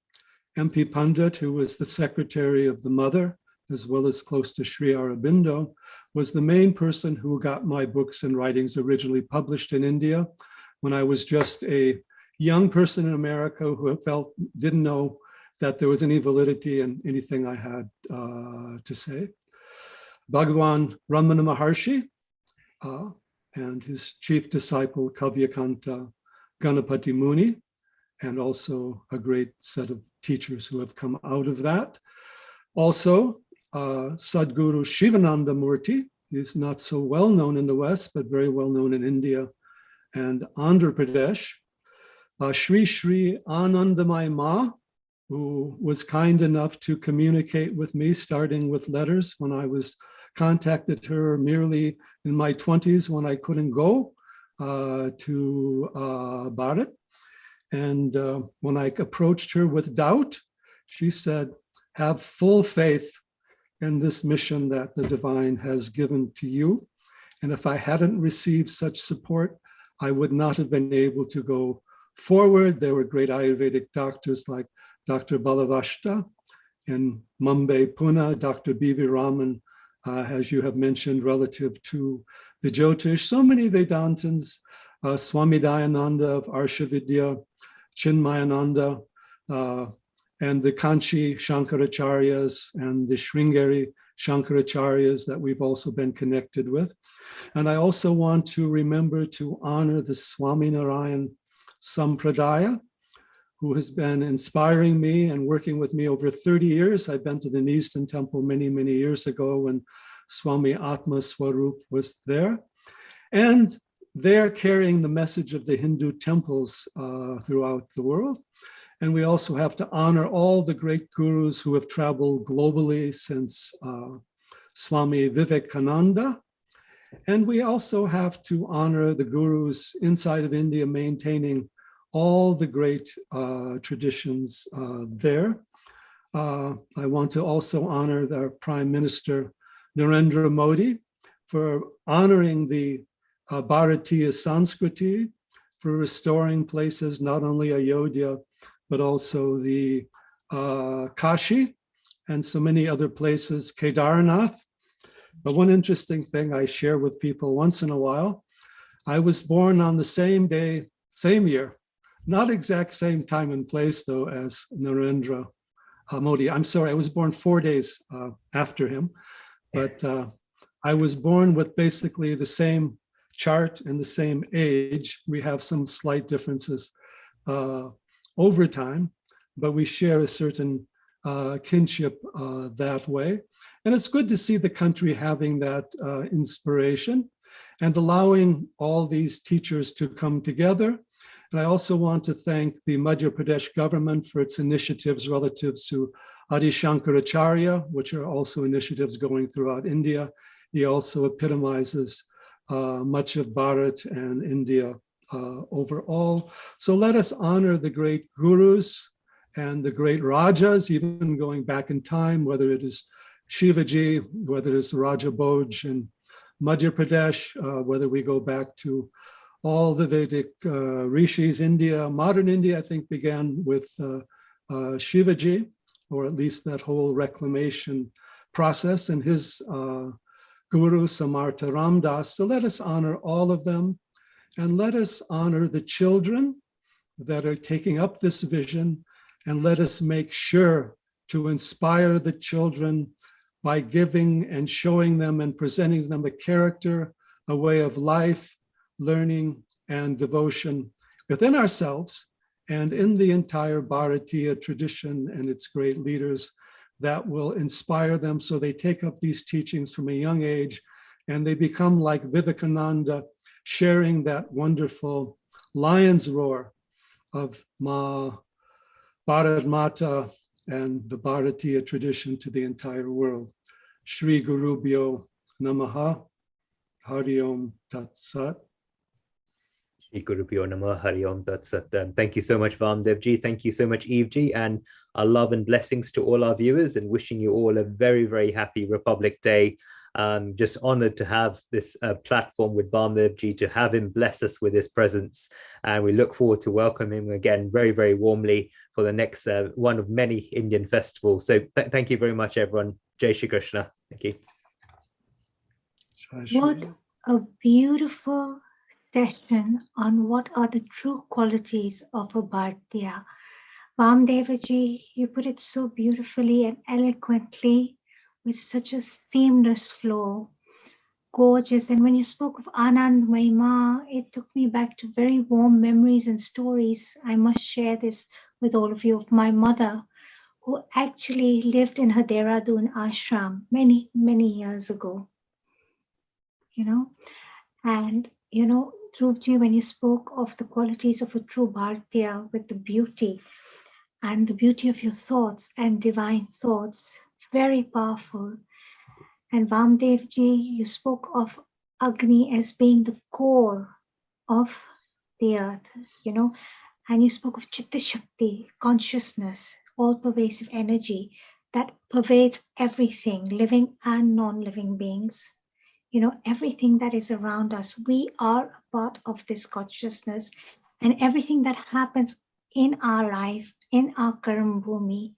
MP Pandit, who was the secretary of the mother, as well as close to Sri Aurobindo, was the main person who got my books and writings originally published in India when I was just a young person in America who didn't know that there was any validity in anything I had to say. Bhagavan Ramana Maharshi and his chief disciple, Kavyakanta Ganapati Muni, and also a great set of teachers who have come out of that. Also, Sadhguru Shivananda Murti, he's not so well known in the West, but very well known in India and Andhra Pradesh. Sri Sri Anandamai Ma, who was kind enough to communicate with me, starting with letters when I contacted her merely in my 20s when I couldn't go to Bharat. And when I approached her with doubt, she said, have full faith in this mission that the divine has given to you. And if I hadn't received such support, I would not have been able to go forward. There were great Ayurvedic doctors like Dr. Balavashta in Mumbai, Pune, Dr. B.V. Raman, as you have mentioned, relative to the Jyotish. So many Vedantins, Swami Dayananda of Arshavidya, Chinmayananda, and the Kanchi Shankaracharyas and the Sringeri Shankaracharyas that we've also been connected with. And I also want to remember to honor the Swaminarayan Sampradaya, who has been inspiring me and working with me over 30 years. I've been to the Neasden Temple many, many years ago when Swami Atma Swarup was there. And they're carrying the message of the Hindu temples throughout the world. And we also have to honor all the great gurus who have traveled globally since Swami Vivekananda. And we also have to honor the gurus inside of India, maintaining all the great traditions there. I want to also honor our Prime Minister, Narendra Modi, for honoring the Bharatiya Sanskriti, for restoring places, not only Ayodhya, but also the Kashi and so many other places, Kedarnath. But one interesting thing I share with people once in a while, I was born on the same day, same year, not exact same time and place though as Narendra Modi. I'm sorry, I was born 4 days after him, but I was born with basically the same chart and the same age. We have some slight differences over time, but we share a certain kinship that way. And it's good to see the country having that inspiration and allowing all these teachers to come together. And I also want to thank the Madhya Pradesh government for its initiatives relative to Adi Shankaracharya, which are also initiatives going throughout India. He also epitomizes much of Bharat and India overall. So let us honor the great gurus and the great rajas, even going back in time, whether it is Shivaji, whether it's Raja Bhoj in Madhya Pradesh, whether we go back to all the Vedic rishis. India, modern India, I think, began with Shivaji, or at least that whole reclamation process, and his guru, Samartha Ramdas. So let us honor all of them, and let us honor the children that are taking up this vision, and let us make sure to inspire the children by giving and showing them and presenting them a character, a way of life, learning, and devotion within ourselves and in the entire Bharatiya tradition and its great leaders that will inspire them so they take up these teachings from a young age and they become like Vivekananda, sharing that wonderful lion's roar of Bharat Mata and the Bharatiya tradition to the entire world. Shri Gurubhyo Namaha, Hari Om Tat Sat. Shri Gurubhyo Namaha, Hari Om Tat Sat. Thank you so much, Vamdevji. Thank you so much, Eveji. And our love and blessings to all our viewers, and wishing you all a very, very happy Republic Day. Just honored to have this platform with Vamdevji, to have him bless us with his presence. And we look forward to welcoming him again very, very warmly for the next one of many Indian festivals. So thank you very much, everyone. Jai Shri Krishna. Thank you. What a beautiful session on what are the true qualities of a Bharatiya. Vamdevaji, you put it so beautifully and eloquently with such a seamless flow. Gorgeous. And when you spoke of Anand Mahima, it took me back to very warm memories and stories. I must share this with all of you, of my mother, who actually lived in her Dehradun ashram many, many years ago. And Dhruvji, when you spoke of the qualities of a true Bharatiya with the beauty, and the beauty of your thoughts and divine thoughts. Very powerful. And Vamdev ji, you spoke of Agni as being the core of the earth, and you spoke of Chitta Shakti, consciousness, all-pervasive energy that pervades everything, living and non-living beings. Everything that is around us, we are a part of this consciousness, and everything that happens in our life, in our Karam Bhumi,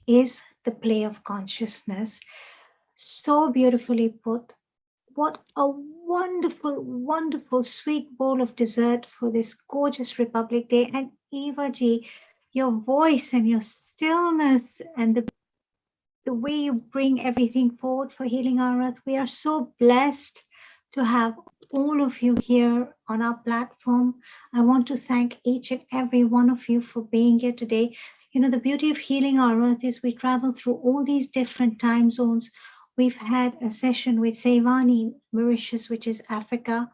is the play of consciousness. So beautifully put. What a wonderful, wonderful sweet bowl of dessert for this gorgeous Republic Day. And Eva ji, your voice and your stillness and the way you bring everything forward for healing our earth. We are so blessed to have all of you here on our platform. I want to thank each and every one of you for being here today. The beauty of healing our earth is we travel through all these different time zones. We've had a session with Sevani, Mauritius, which is Africa.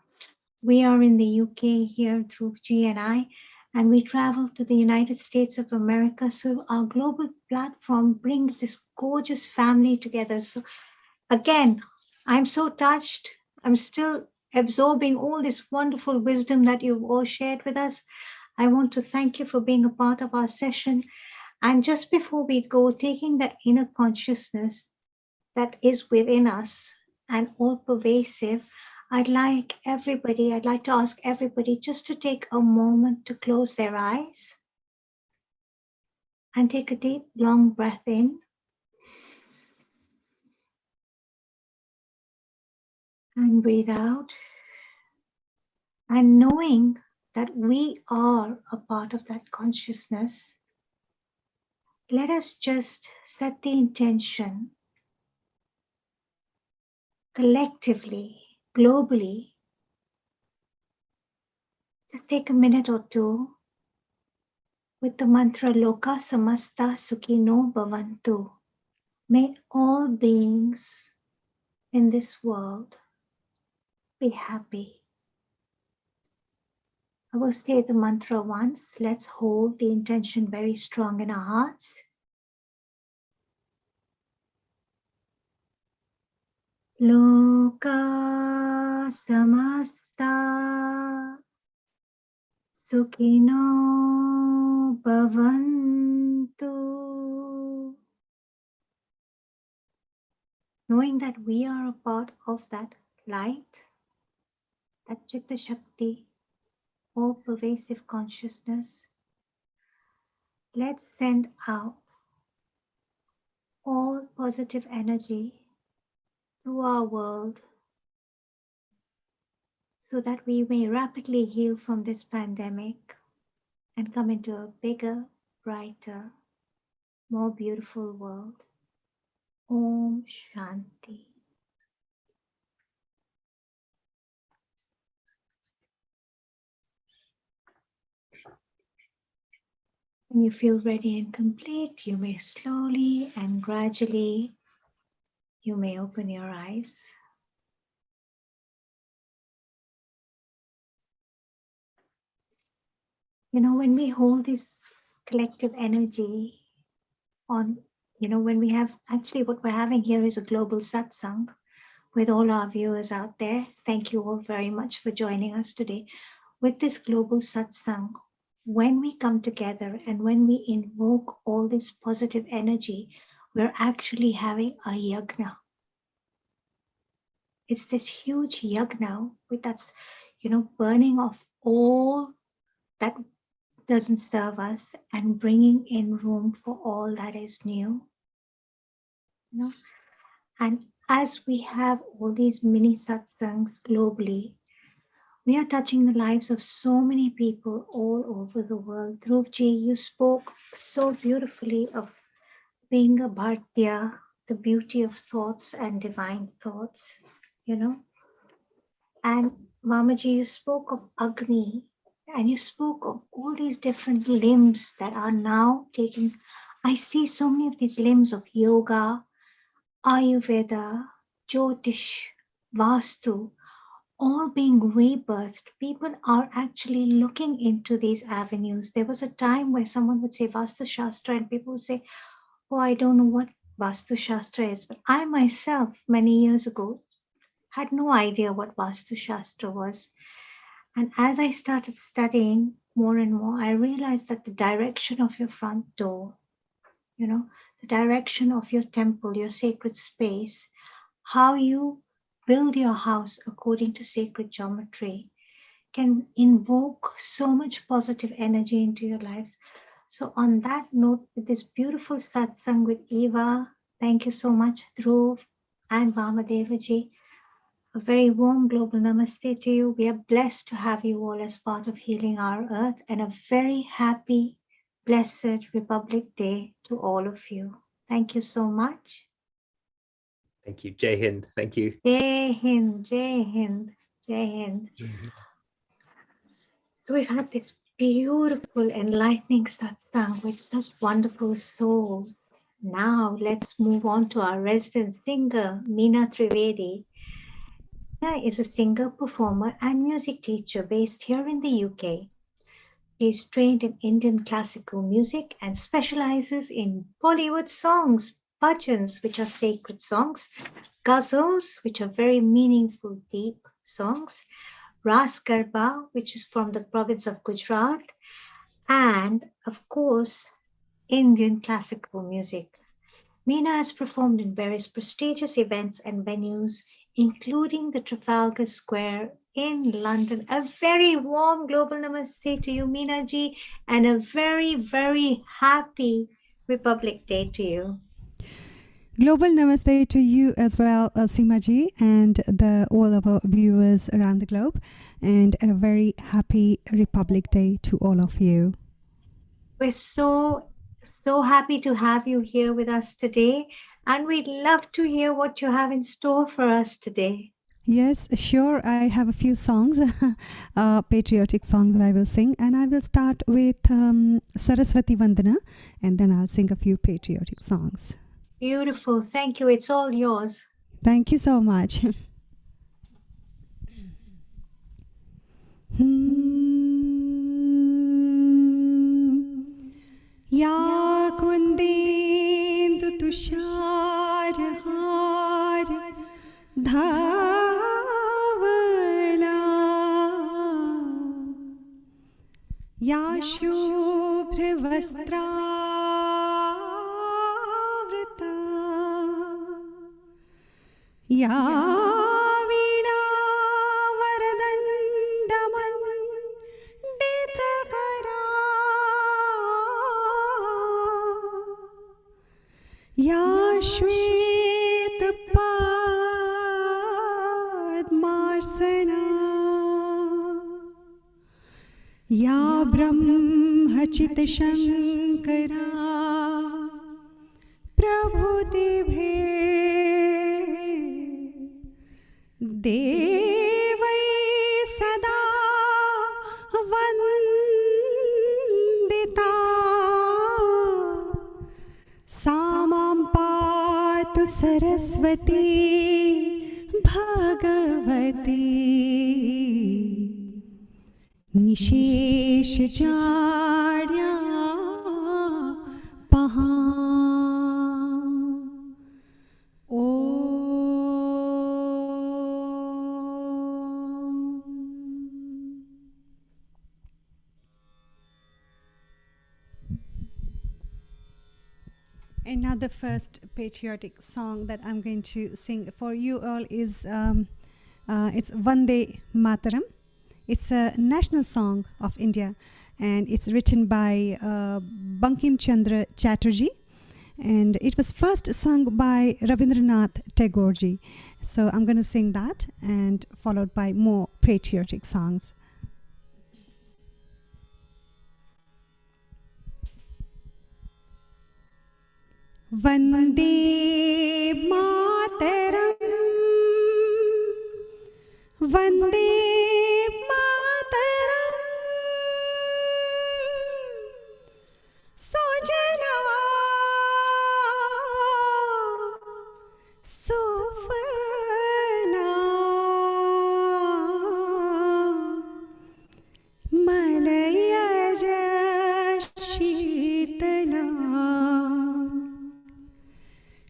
We are in the UK here through GNI, and we travel to the United States of America. So our global platform brings this gorgeous family together. So again, I'm so touched. I'm still absorbing all this wonderful wisdom that you've all shared with us. I want to thank you for being a part of our session. And just before we go, taking that inner consciousness that is within us and all pervasive, I'd like to ask everybody just to take a moment to close their eyes and take a deep, long breath in. And breathe out. And knowing that we are a part of that consciousness, let us just set the intention collectively, globally. Just take a minute or two with the mantra Loka Samasta Sukhino Bhavantu. May all beings in this world be happy. I will say the mantra once. Let's hold the intention very strong in our hearts. Loka Samasta Sukhino Bhavantu. Knowing that we are a part of that light, that Chitta Shakti, all pervasive consciousness, let's send out all positive energy to our world so that we may rapidly heal from this pandemic and come into a bigger, brighter, more beautiful world. Om Shanti. When you feel ready and complete, you may slowly and gradually, you may open your eyes. When we hold this collective energy on, when we have, actually what we're having here is a global satsang with all our viewers out there. Thank you all very much for joining us today. With this global satsang, when we come together and when we invoke all this positive energy, we're actually having a yagna. It's this huge yagna that's, burning off all that doesn't serve us and bringing in room for all that is new. And as we have all these mini satsangs globally, we are touching the lives of so many people all over the world. Dhruvji, you spoke so beautifully of being a bhartiya, the beauty of thoughts and divine thoughts, And Mamaji, you spoke of Agni, and you spoke of all these different limbs that are now taking. I see so many of these limbs of yoga, Ayurveda, Jyotish, Vastu, all being rebirthed. People are actually looking into these avenues. There was a time where someone would say Vastu Shastra and people would say, oh, I don't know what Vastu Shastra is. But I myself, many years ago, had no idea what Vastu Shastra was. And as I started studying more and more, I realized that the direction of your front door, the direction of your temple, your sacred space, how you build your house according to sacred geometry can invoke so much positive energy into your lives. So on that note, with this beautiful satsang with Eva, thank you so much, Dhruv and Vamadevaji. A very warm global namaste to you. We are blessed to have you all as part of Healing Our Earth, and a very happy, blessed Republic Day to all of you. Thank you so much. Thank you. Jai Hind. Thank you. Jai Hind, Jai Hind, Jai Hind. So we've had this beautiful, enlightening satsang with such wonderful souls. Now let's move on to our resident singer, Meena Trivedi. Meena is a singer, performer, and music teacher based here in the UK. She is trained in Indian classical music and specializes in Bollywood songs, bhajans, which are sacred songs, ghazals, which are very meaningful, deep songs, Ras Garba, which is from the province of Gujarat, and of course, Indian classical music. Meena has performed in various prestigious events and venues, including the Trafalgar Square in London. A very warm global namaste to you, Meena ji, and a very, very happy Republic Day to you. Global namaste to you as well, Seema ji, and all of our viewers around the globe, and a very happy Republic Day to all of you. We're so happy to have you here with us today, and we'd love to hear what you have in store for us today. Yes, sure. I have a few songs, patriotic songs that I will sing, and I will start with Saraswati Vandana, and then I'll sing a few patriotic songs. Beautiful. Thank you. It's all yours. Thank you so much. Ya kundendu tushar har dhavala ya shubhra vastravrata ya veena varadandamanditagara ya shwet padmarsana ya brahmachit shankara prabhudibhe devai sada vandita samam patu saraswati bhagavati nishesh jadya paha. And now the first patriotic song that I'm going to sing for you all is it's Vande Mataram. It's a national song of India, and it's written by Bankim Chandra Chatterjee, and it was first sung by Rabindranath Tagore ji. So I'm going to sing that, and followed by more patriotic songs. Vande Mataram, Vande Mataram, Sojana, Sofana,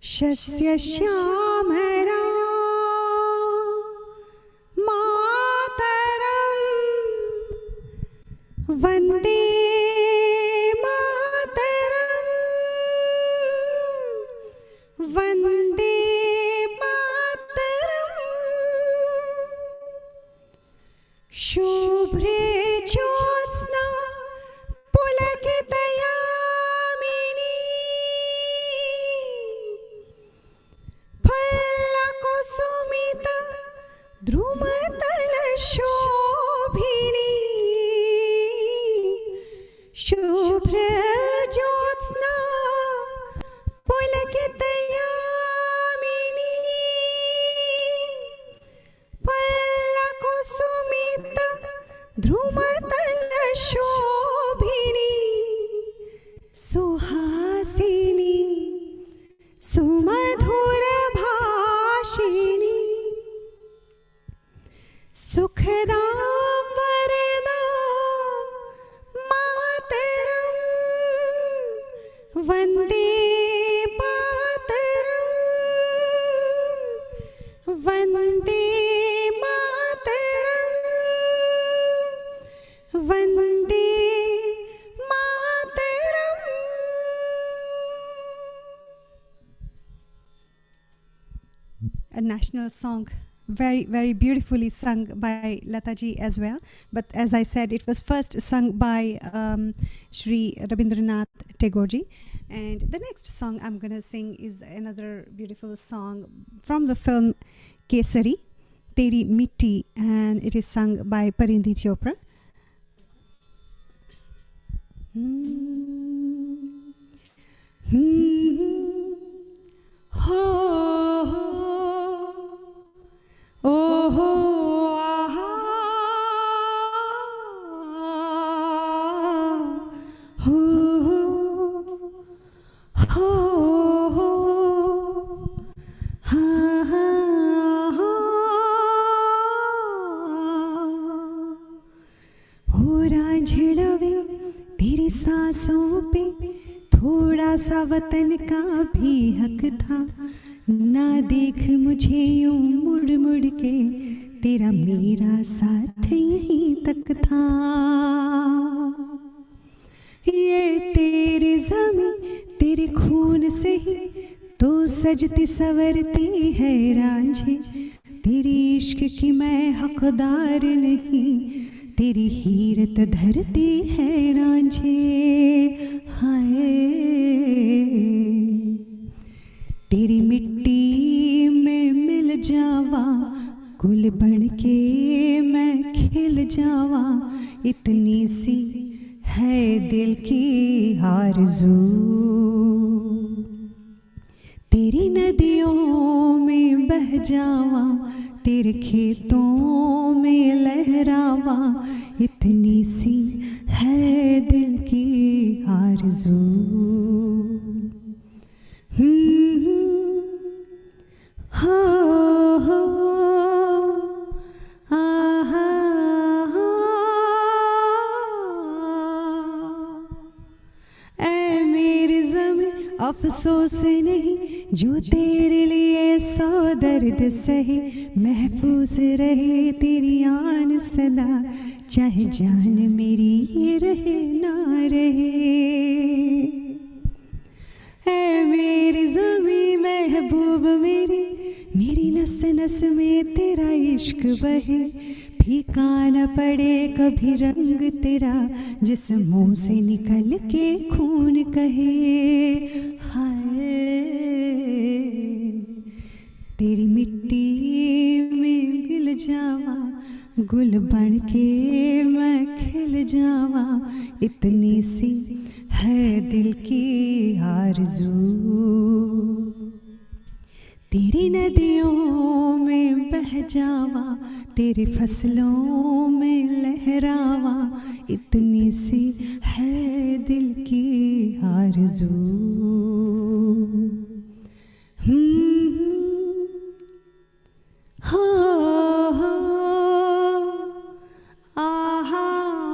शस्य श्यामला मातरम वंदे मातरम वंदे मातरम शुभ्रे ज्योत्स्ना पुलकितयामिनी फल्लकुसुमित द्रुमतलशोभिनी शुभ्र ज्योत्स्ना पुलकितयामिनी फल्लकुसुमित द्रुमतलशोभिनी सुहासिनी सुमधुरभाषिणी सुखदां वरदां मातरं वन्दे मातरं वन्दे मातरं Vande Mataram. A national song, very, very beautifully sung by Lataji as well. But as I said, it was first sung by Shri Rabindranath Tagore. And the next song I'm going to sing is another beautiful song from the film Kesari, Teri Mitti, and it is sung by Parindhi Chopra. Ho, oh, ho, aha, ho, ho, ho, ha, ha, ha. हो रांझड़ा वे तेरी सांसों पे थोड़ा सा वतन का भी हक था, ना देख मुझे यूं मुड़ मुड़ के, तेरा मेरा साथ यहीं तक था. ये तेरी ज़मीं तेरे खून से ही तो सजती संवरती है रांझे, तेरी इश्क की मैं हकदार नहीं, तेरी हीरत धरती है रांझे. हाय तेरी मिट्टी में मिल जावा, गुल बन के मैं खिल जावा, इतनी सी है दिल की आरज़ू. तेरी नदियों में बह जावा, तेरे खेतों में लहरावा, इतनी सी है दिल की आरज़ू. हो, हो, आहा, ऐ मेरी ज़मीं अफसोस नहीं जो तेरे लिए सौ दर्द सहे, महफूज रहे तेरी आन सदा, चाहे जान मेरी रहे ना रहे. ऐ मेरी ज़मीं महबूब मेरी, मेरी नस नस में तेरा इश्क बहे, फीका न पड़े कभी रंग तेरा, जिस मुंह से निकल के खून कहे. हाय तेरी मिट्टी में मिल जावा, गुल बन के मैं खिल जावा, इतनी सी है दिल की आरज़ू. तेरी नदियों में बह जावा, तेरे फसलों में लहरावा, इतनी सी है दिल की आरज़ू. हो, हो, आहा,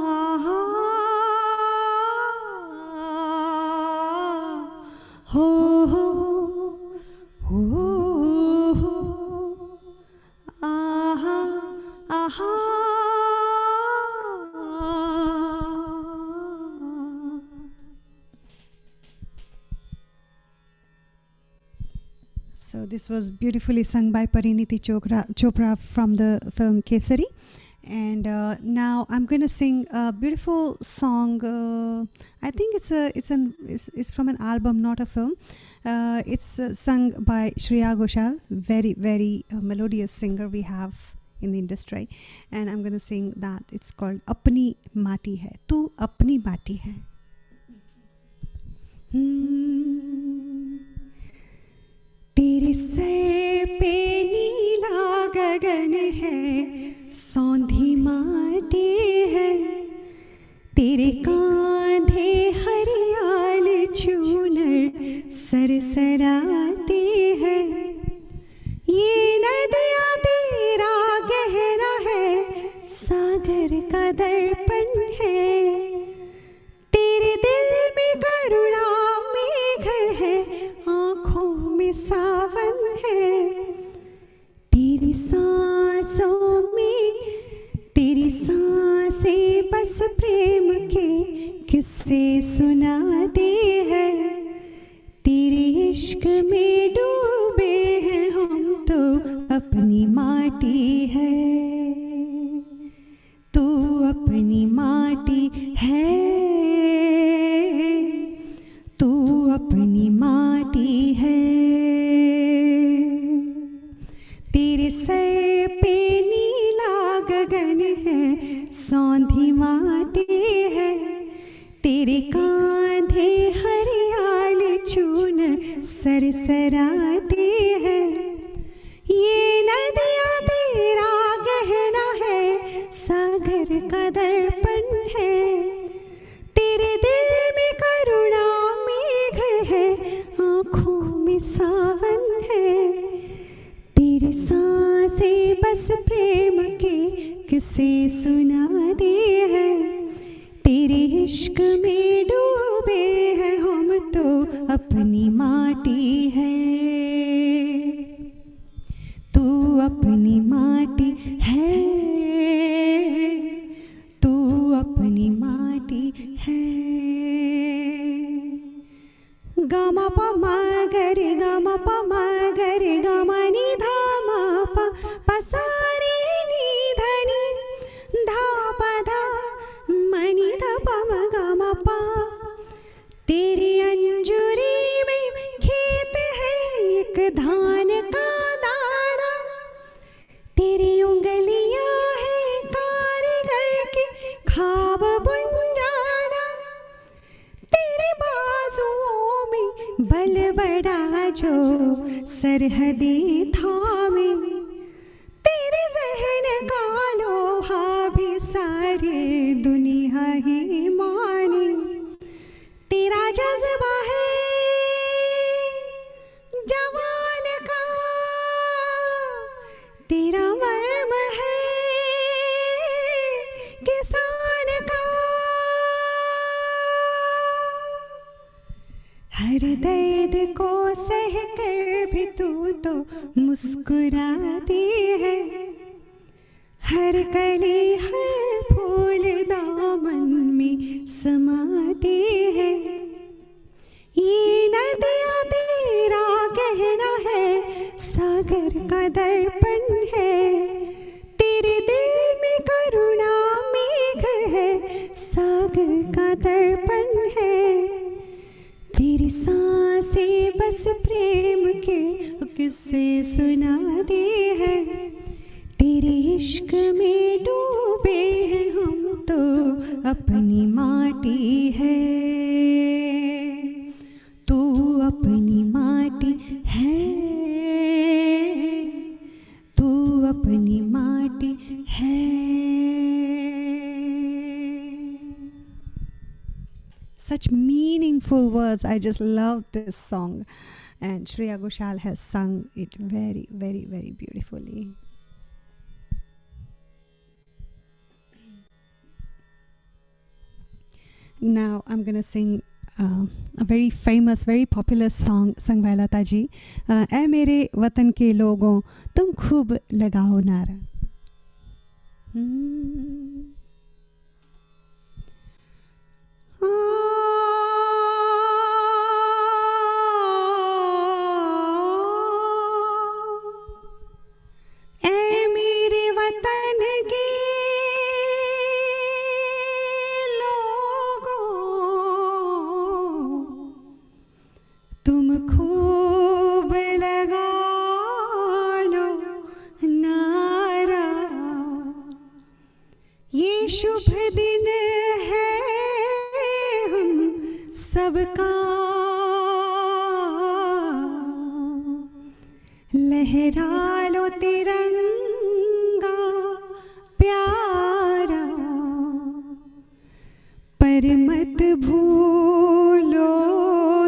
आहा, हो, हो, So this was beautifully sung by Pariniti Chopra from the film Kesari. And now I'm going to sing a beautiful song. I think it's from an album, not a film. It's sung by Shreya Ghoshal, very, very melodious singer we have in the industry. And I'm going to sing that. It's called Apni Mati Hai. Tu Apni Mati Hai. तेरे sir पे नीला गगन है, सौंधी माटी है, तेरे कांधे हरियाल चूनर सरसराती है, ये नदियाँ तेरा गहरा है, सागर का दर्पण है, तेरे दिल में करुणा मेघ है, आँखों में सावन है, तेरी सांसों में, तेरी सांसें बस प्रेम के किस्से सुनाती है, तेरे इश्क में डूबे हैं हम तो अपनी माटी है, तू अपनी माटी है, तू अपनी माटी है, तेरे सर पे नीला गगन है, सौंधी माटी है, तेरे कांधे हरियाल चून सरसराती है, ये नदियाँ तेरा गहना है, सागर का दर्पण है, तेरे दिल में करुणा मेघ है, आँखों में सावन है, तेरी सांसें बस प्रेम के किस्से सुनाती है, तेरे इश्क में डूबे हैं हम तो अपनी माटी है, तू अपनी माटी है, तू अपनी माटी है। गामा पा मा गरे गामा पा मा गरे गामा नि धा मा पा सा रे नि धा नि धा पा धा मा नि धा पा मा गामा पा, तेरी अंजुरी में खेत है एक धान का दाना, तेरी उंगलियां है कारीगर के ख्वाब बुन जाना, तेरे बाजुओं में बल बड़ा जो सरहदी थामे, तेरे जहन का लोहा भी सारी दुनिया ही माने, तेरा जज्बा है जवान का, तेरा मर्म है किसान का, हर दर्द को सह कर भी तू तो मुस्कुराती है, हर कली हर फूल दामन में समाती है, ये नदियाँ तेरा गहना है, सागर का दर्पण है, तेरे दिल में करुणा मेघ है, सागर का दर्पण है, तेरी सांसें बस प्रेम के किस्से सुनाती है, तेरे इश्क में डूबे हैं हम तो अपनी माटी है, तू अपनी माटी है, तू अपनी माटी है। Such meaningful words. I just love this song, and Shreya Ghoshal has sung it very, very, very beautifully. Now I'm gonna sing a very famous, very popular song sung by Lata ji. ऐ मेरे वतन के लोगों तुम खूब लगाओ नारा. तुम खूब लगा लो नारा, ये शुभ दिन है हम सबका, लहरा लो तिरंगा प्यारा, पर मत भूलो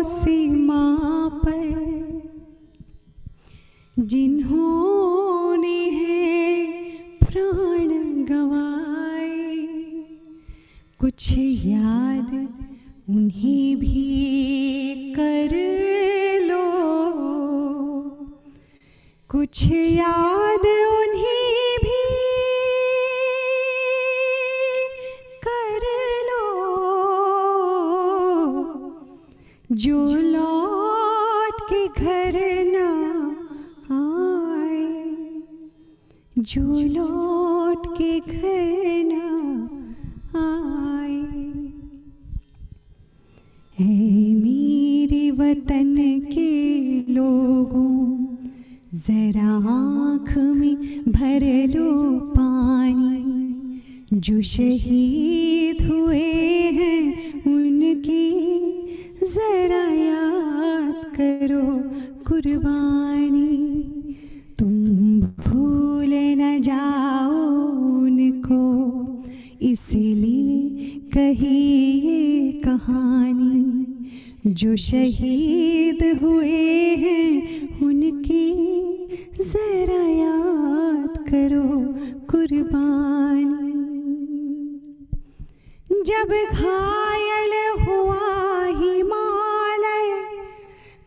सीमा पर जिन्होंने है प्राण गंवाए, कुछ याद उन्हें भी कर लो, कुछ याद उन्हें भी कर लो, जो लौट के घर ना आए, जो लौट के घर ना आए। ऐ मेरे वतन के लोगों, जरा आँख में भर लो पानी, जो शहीद हुए हैं उनकी जरा याद करो कुर्बानी, तुम भूल न जाओ उनको, इसलिए कही ये कहानी, जो शहीद हुए हैं उनकी जरा याद करो कुर्बानी। जब घायल हुआ हिमालय,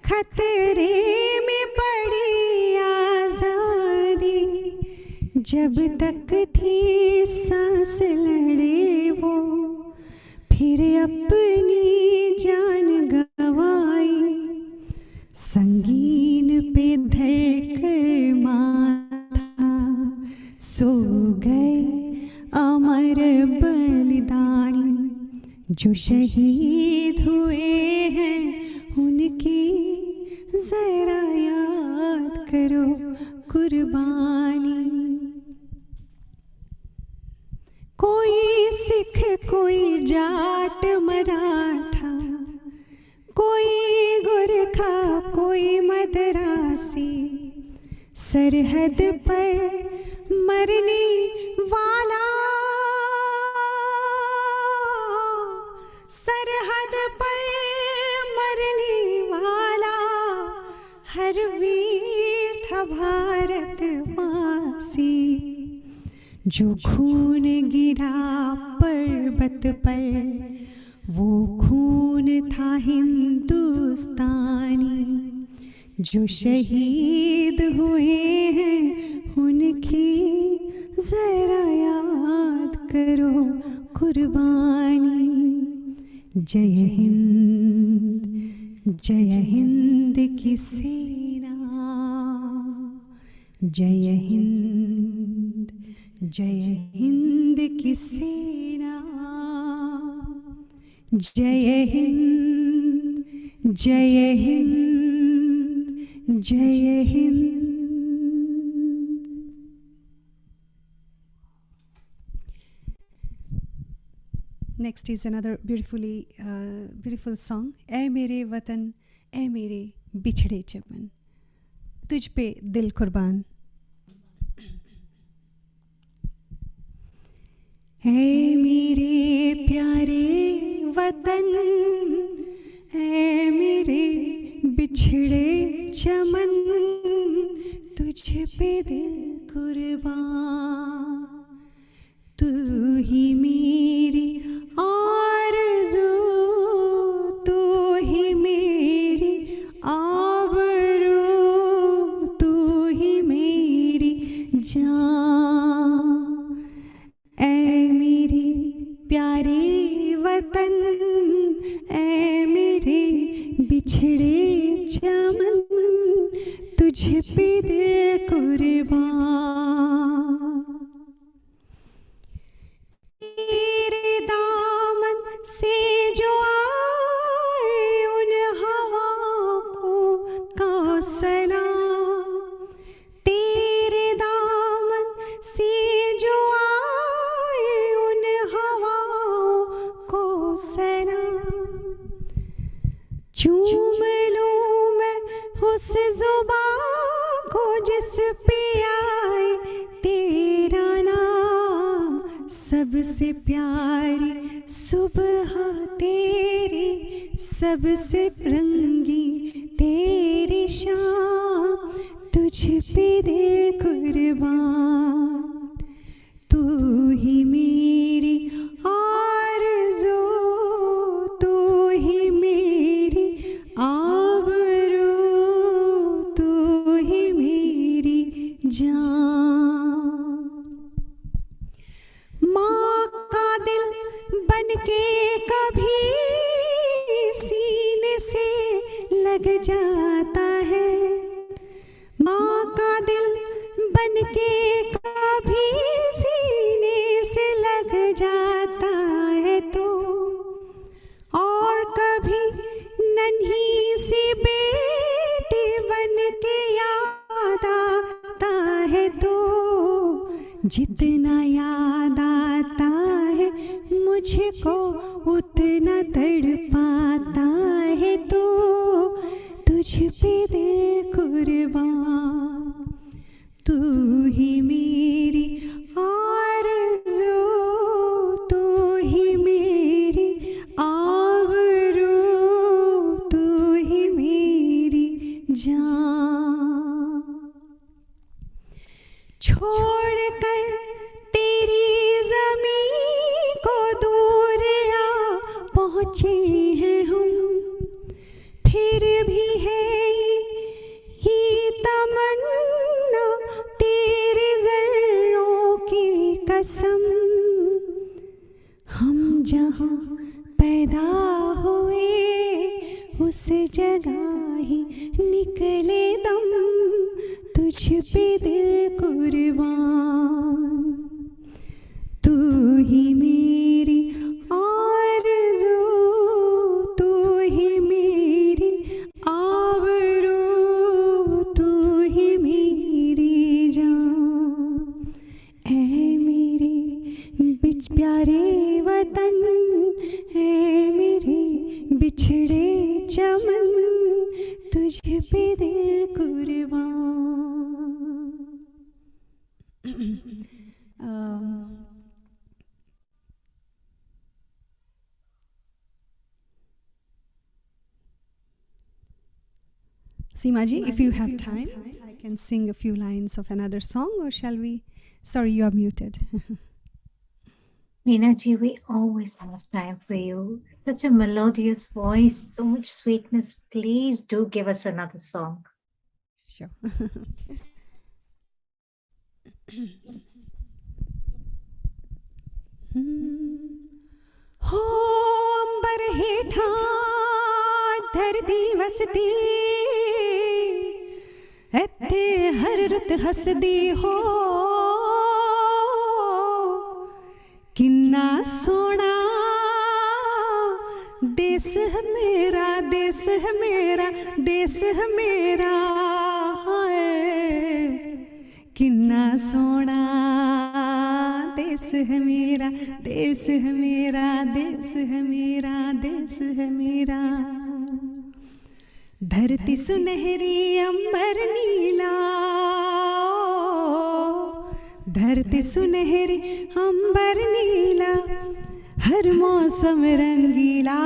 खतरे में पड़ी आजादी, जब तक थी सांस लड़े वो, फिर अपनी जान गंवाई, संगीन पे धर कर माथा सो गए अमर बलिदानी, जो शहीद हुए हैं उनकी जरा याद करो कुर्बानी। कोई सिख, कोई जाट मराठा, कोई गोरखा, कोई मदरासी, सरहद पर मरने वाला, सरहद पर मरने वाला, हर वीर था भारतवासी, जो खून गिरा पर्वत पर वो खून था हिंदुस्तानी, जो शहीद हुए हैं उनकी जरा याद करो कुर्बानी। जय हिंद की सेना, जय हिंद की सेना, जय हिंद, जय हिंद, जय Hind. Next is another beautiful song. ऐ मेरे वतन, ऐ मेरे बिछड़े चमन, तुझ पे दिल कुर्बान। ऐ मेरे प्यारे वतन, ऐ मेरे बिछड़े चमन, तुझ पे दिल कुर्बान। तू ही मेरी आरज़ू, तू ही मेरी आबरू, तू ही मेरी जान। ऐ मेरी प्यारी वतन, ऐ मेरे बिछड़े चमन, तुझ पे दिल कुर्बान। तेरे दामन से जो आए उन हवाओं को चूम लूं मैं उस जुबां को जिस पे आए तेरा नाम, सबसे प्यारी सुबह तेरी, सबसे रंगी तेरी शाम, तुझ पे दे कुर्बान। तू ही मेरी आरज़ू, तू ही मेरी आबरू, तू ही मेरी जान। माँ का दिल बन के कभी सीने से लग जाता है, माँ का दिल बन के कभी सीने से लग जाता है तो, और कभी नन्ही सी बेटी बन के याद आता है तो, जितना याद आता है मुझको उतना तड़पाता है तो, तुझ पे दे कुर्बान। तू ही मेरी आरज़ू, तू ही मेरी आबरू, तू ही मेरी जान। छोड़ कर तेरी ज़मीं को दूर आ पहुँचे हैं हम, फिर भी है ये तमन्ना तेरे ज़र्रों की कसम, हम जहाँ पैदा हुए उस जगह ही निकले दम, तुझ पे दिल कुर्बान। तू ही मेरी आरज़ू, तू ही मेरी आबरू, तू ही मेरी जान। ऐ मेरे बिच प्यारे वतन, ऐ मेरे बिछड़े चमन, तुझ पे दे कुर्बान। Seema ji, if you have time, I can sing a few lines of another song, or shall we? Sorry, you are muted. Meena ji, we always have time for you. Such a melodious voice, so much sweetness. Please do give us another song. Sure. हो अंबर हेठा धरती वसदी, इत्थे हर रुत हसदी हो, किन्ना सोना देश है मेरा, देश है मेरा, देश है मेरा, हाय किन्ना सोना देश है मेरा, देश है मेरा, देश है मेरा, देश है मेरा। धरती सुनहरी अंबर नीला, धरती सुनहरी अंबर नीला, हर मौसम रंगीला,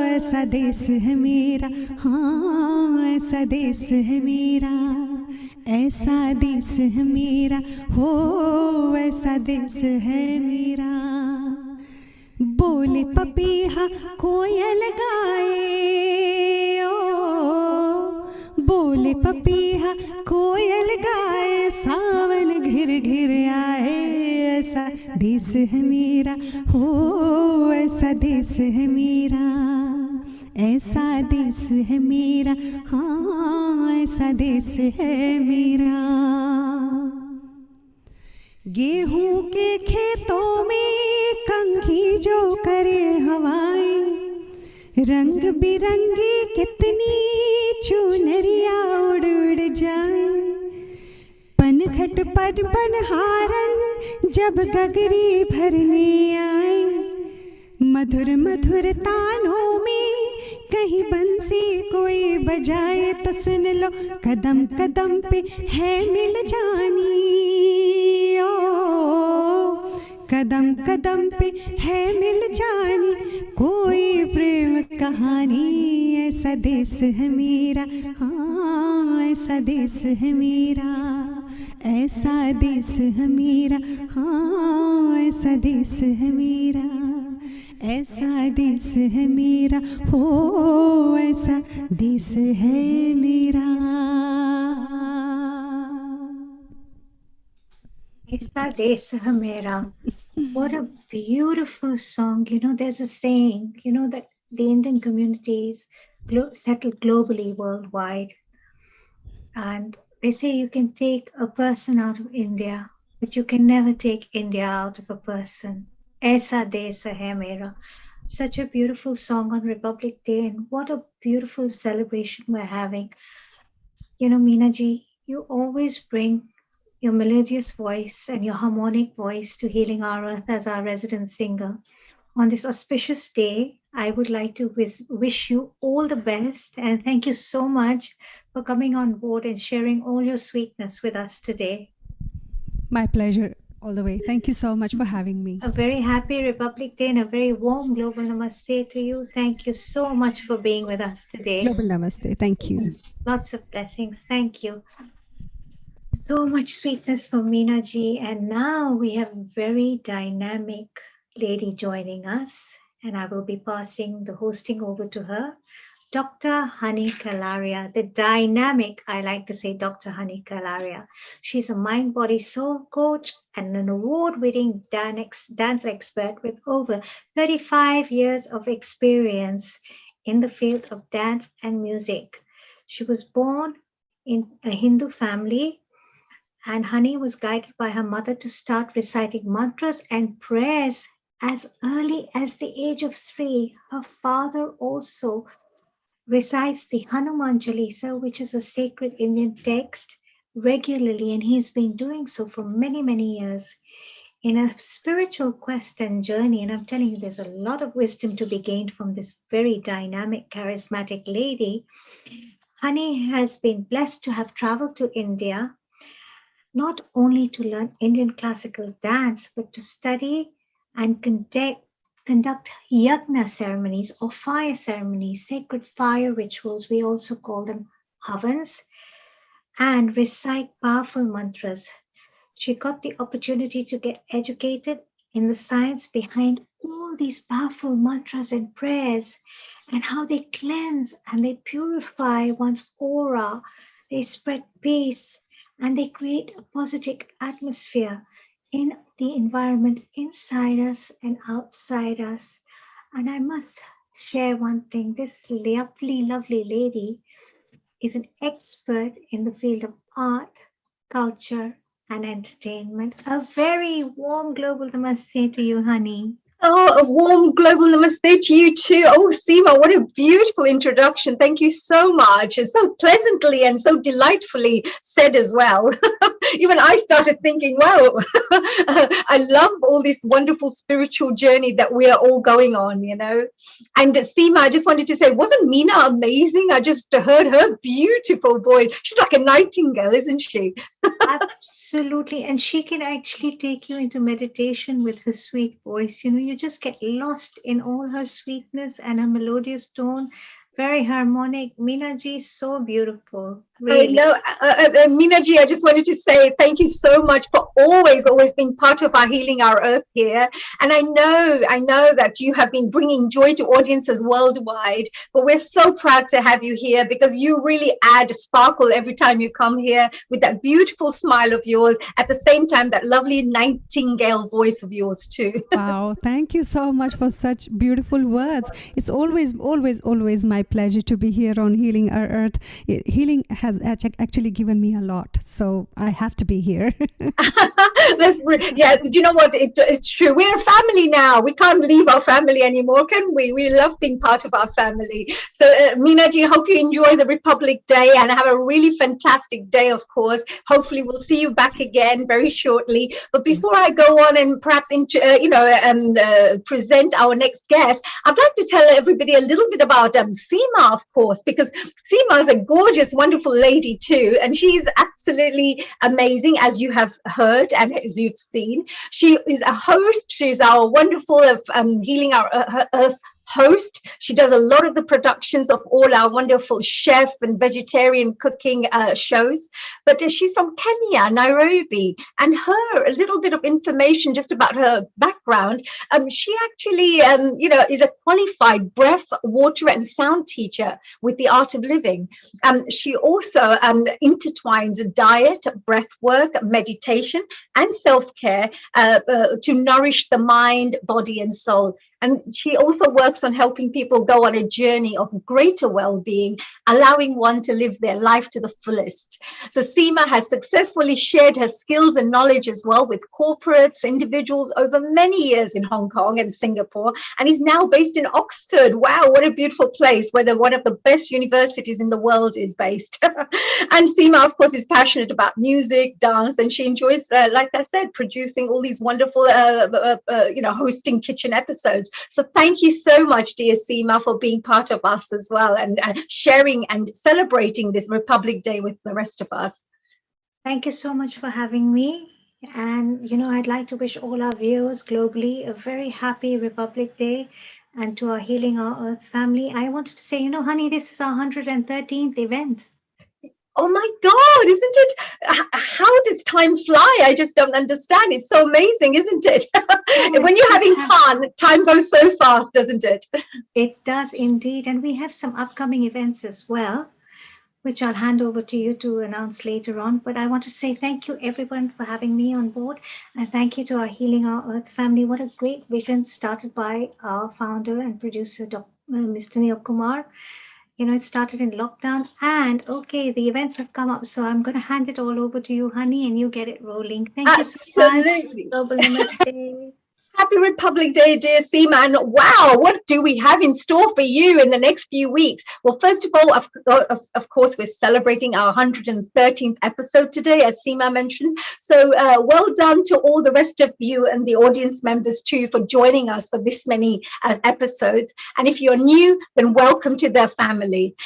ऐसा देश है मेरा, हाँ ऐसा देश है मेरा, ऐसा देश है मेरा, हो ऐसा देश है मेरा। बोले पपीहा कोयल गाए, ओ बोले पपीहा कोयल गाए, सावन घिर घिर आए, ऐसा देश है मेरा, हो ऐसा देश है मेरा, ऐसा देश है मेरा, हाँ ऐसा देश है मेरा। गेहूं के खेतों में कंघी जो करे हवाएं, रंग बिरंगी कितनी चुनरिया उड़ उड़ जाए, पनघट पर पनहारन जब गगरी भरने आए, मधुर मधुर तानों में कहीं बंसी कोई बजाए तो सुन लो, कदम कदम पे है मिल जानी। ओ कदम कदम पे है मिल जानी, कोई प्रेम कहानी। ऐसा देश है मेरा, हाँ ऐसा देश है मेरा, ऐसा देश है मेरा, हाँ ऐसा देश है मेरा, ऐसा देश है मेरा, हो ऐसा देश है मेरा। Aisa Desa Hamera. What a beautiful song. You know, there's a saying, you know, that the Indian communities settle globally, worldwide. And they say you can take a person out of India, but you can never take India out of a person. Aisa Desa Hai Mera. Such a beautiful song on Republic Day, and what a beautiful celebration we're having. You know, Meena ji, you always bring your melodious voice and your harmonic voice to Healing Our Earth as our resident singer. On this auspicious day, I would like to wish you all the best, and thank you so much for coming on board and sharing all your sweetness with us today. My pleasure all the way. Thank you so much for having me. A very happy Republic Day and a very warm global namaste to you. Thank you so much for being with us today. Global namaste. Thank you. Lots of blessings. Thank you. So much sweetness from Meena ji, and now we have a very dynamic lady joining us, and I will be passing the hosting over to her, Dr. Honey Kalaria, the dynamic, I like to say, Dr. Honey Kalaria. She's a mind, body, soul coach and an award-winning dance expert with over 35 years of experience in the field of dance and music. She was born in a Hindu family, and Honey was guided by her mother to start reciting mantras and prayers as early as the age of 3. Her father also recites the Hanuman Chalisa, which is a sacred Indian text, regularly, and he's been doing so for many, many years. In a spiritual quest and journey, and I'm telling you, there's a lot of wisdom to be gained from this very dynamic, charismatic lady. Honey has been blessed to have traveled to India, not only to learn Indian classical dance, but to study and conduct yagna ceremonies or fire ceremonies, sacred fire rituals, we also call them havans, and recite powerful mantras. She got the opportunity to get educated in the science behind all these powerful mantras and prayers, and how they cleanse and they purify one's aura, they spread peace, and they create a positive atmosphere in the environment inside us and outside us. And I must share one thing. This lovely, lovely lady is an expert in the field of art, culture, and entertainment. A very warm global namaste to you, Honey. Oh, a warm global namaste to you too. Oh, Seema, what a beautiful introduction. Thank you so much. And so pleasantly and so delightfully said as well. Even I started thinking, wow, I love all this wonderful spiritual journey that we are all going on, you know. And Seema, I just wanted to say, wasn't Meena amazing? I just heard her beautiful voice. She's like a nightingale, isn't she? Absolutely. And she can actually take you into meditation with her sweet voice. You know, you just get lost in all her sweetness and her melodious tone. Very harmonic. Meena ji, so beautiful. Really. I know, Meena ji, I just wanted to say thank you so much for always being part of our Healing Our Earth here. And I know that you have been bringing joy to audiences worldwide, but we're so proud to have you here because you really add sparkle every time you come here with that beautiful smile of yours, at the same time, that lovely nightingale voice of yours too. Wow, thank you so much for such beautiful words. It's always my pleasure to be here on Healing Our Earth. Healing has actually given me a lot, so I have to be here. Yeah, do you know what? It's true. We're a family now. We can't leave our family anymore, can we? We love being part of our family. So, Meena ji, hope you enjoy the Republic Day and have a really fantastic day, of course. Hopefully, we'll see you back again very shortly. But before I go on and perhaps, present our next guest, I'd like to tell everybody a little bit about Seema, of course, because Seema is a gorgeous, wonderful lady too, and she's absolutely amazing, as you have heard and as you've seen. She is a host. She's our wonderful Healing Our Earth host. She does a lot of the productions of all our wonderful chef and vegetarian cooking shows. But she's from Kenya, Nairobi, and a little bit of information just about her background. She actually, is a qualified breath, water, and sound teacher with the Art of Living. She also intertwines diet, breath work, meditation, and self-care to nourish the mind, body, and soul. And she also works on helping people go on a journey of greater well-being, allowing one to live their life to the fullest. So Seema has successfully shared her skills and knowledge as well with corporates, individuals over many years in Hong Kong and Singapore, and is now based in Oxford. Wow, what a beautiful place where one of the best universities in the world is based. And Seema, of course, is passionate about music, dance, and she enjoys, like I said, producing all these wonderful, hosting kitchen episodes. So thank you so much, dear Seema, for being part of us as well and sharing and celebrating this Republic Day with the rest of us. Thank you so much for having me. And, I'd like to wish all our viewers globally a very happy Republic Day. And to our Healing Our Earth family, I wanted to say, honey, this is our 113th event. Oh my God, isn't it? How does time fly? I just don't understand. It's so amazing, isn't it? When you're having fun, time goes so fast, doesn't it? It does indeed. And we have some upcoming events as well, which I'll hand over to you to announce later on. But I want to say thank you, everyone, for having me on board. And thank you to our Healing Our Earth family. What a great vision started by our founder and producer, Mr. Neil Kumar. It started in lockdown, and okay, the events have come up, so I'm going to hand it all over to you, honey, and you get it rolling. Thank you so much. Global Namaste. Happy Republic Day, dear Seema. And wow, what do we have in store for you in the next few weeks? Well, first of all, of course, we're celebrating our 113th episode today, as Seema mentioned. So well done to all the rest of you and the audience members too for joining us for this many episodes. And if you're new, then welcome to the family.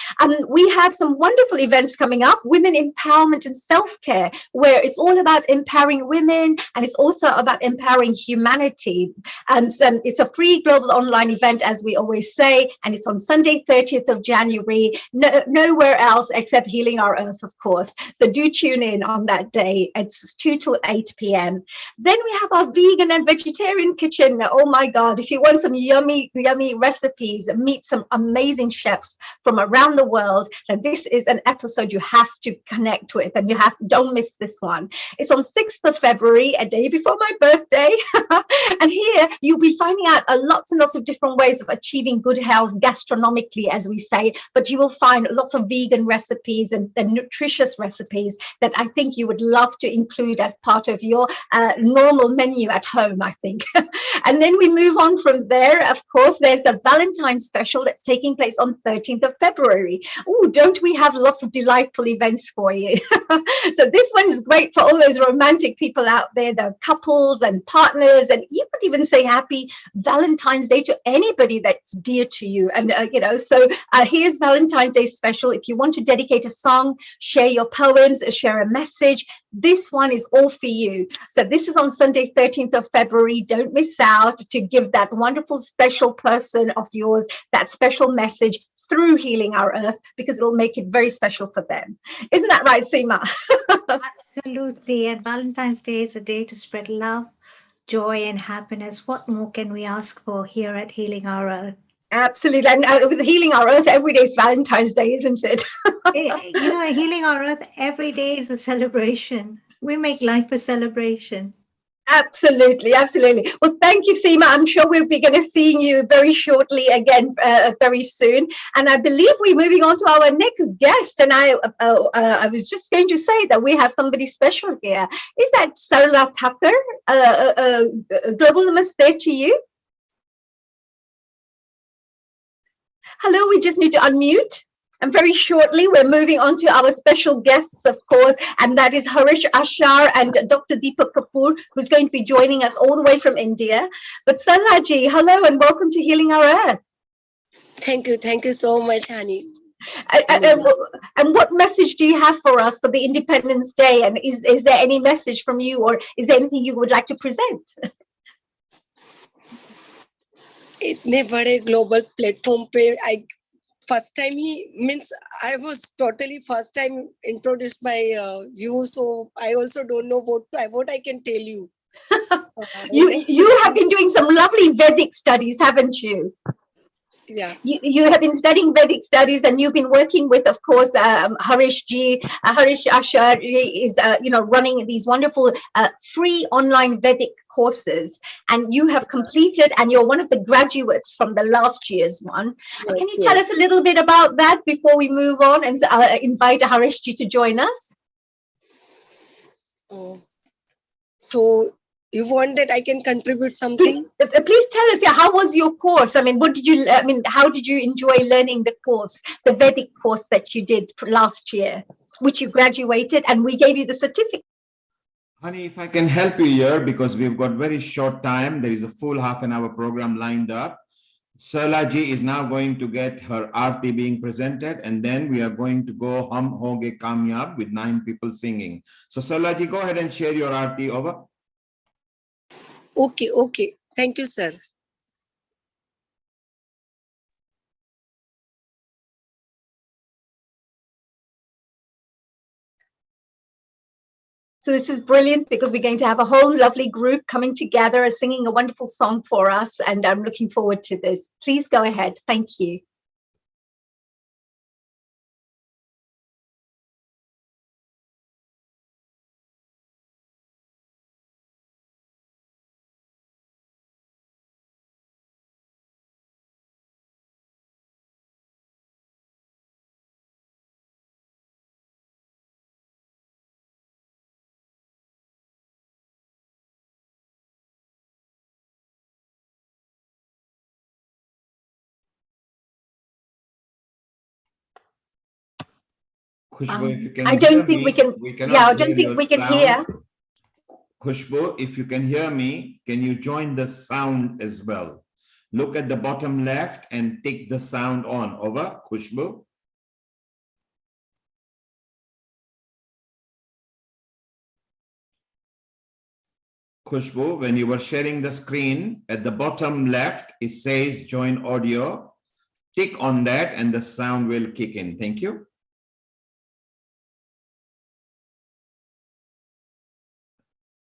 We have some wonderful events coming up, Women Empowerment and Self-Care, where it's all about empowering women, and it's also about empowering humanity. And it's a free global online event, as we always say, and it's on Sunday, 30th of January, nowhere else except Healing Our Earth, of course. So do tune in on that day. It's 2 till 8 p.m. Then we have our vegan and vegetarian kitchen. Oh my God, if you want some yummy, yummy recipes, meet some amazing chefs from around the world, and this is an episode you have to connect with, and don't miss this one. It's on 6th of February, a day before my birthday. And here you'll be finding out lots and lots of different ways of achieving good health gastronomically, as we say, but you will find lots of vegan recipes and nutritious recipes that I think you would love to include as part of your normal menu at home, I think. And then we move on from there. Of course, there's a Valentine's special that's taking place on 13th of February. Oh, don't we have lots of delightful events for you? So this one is great for all those romantic people out there, the couples and partners, and you could even say happy Valentine's Day to anybody that's dear to you. And so here's Valentine's Day special. If you want to dedicate a song, share your poems, share a message, this one is all for you. So this is on Sunday, 13th of February. Don't miss out to give that wonderful special person of yours that special message through Healing Our Earth, because it'll make it very special for them. Isn't that right, Seema? Absolutely. And Valentine's Day is a day to spread love, joy, and happiness. What more can we ask for here at Healing Our Earth? Absolutely. And with Healing Our Earth, every day is Valentine's Day, isn't it? Healing Our Earth, every day is a celebration. We make life a celebration. Absolutely, absolutely. Well, thank you, Seema. I'm sure we'll be going to seeing you very shortly again, very soon. And I believe we're moving on to our next guest. And I was just going to say that we have somebody special here. Is that Sarla Thakur? Global namaste to you. Hello, we just need to unmute. And very shortly, we're moving on to our special guests, of course, and that is Harish Ashar and Dr. Deepak Kapoor, who's going to be joining us all the way from India. But Sarlaji, hello and welcome to Healing Our Earth. Thank you so much, Hani. And what message do you have for us for the Independence Day? And is there any message from you, or is there anything you would like to present? इतने बड़े global platform पे first time I was totally first time introduced by you, so I also don't know what I can tell you. You have been doing some lovely Vedic studies, haven't you? Yeah. You have been studying Vedic studies, and you've been working with, of course, Harish Ashar is running these wonderful free online Vedic courses, and you have completed, and you're one of the graduates from the last year's one. Yes, can you tell us a little bit about that before we move on and invite Harish to join us? So you want that I can contribute something? Please tell us, how was your course? I mean, how did you enjoy learning the course, the Vedic course that you did last year, which you graduated, and we gave you the certificate? Honey, if I can help you here, because we've got very short time, there is a full half-an-hour program lined up. Sarlaji is now going to get her Aarti being presented, and then we are going to go Hum Hoge Kamyab with 9 people singing. So Sarlaji, go ahead and share your Aarti over. Okay. Thank you, sir. So this is brilliant, because we're going to have a whole lovely group coming together, singing a wonderful song for us, and I'm looking forward to this. Please go ahead. Thank you. Khushbu, if you can I don't hear think me, we can. Yeah, I don't think we can hear. Khushbu, if you can hear me, can you join the sound as well? Look at the bottom left and take the sound on. Over, Khushbu. Khushbu, when you were sharing the screen, at the bottom left, it says join audio. Tick on that and the sound will kick in. Thank you.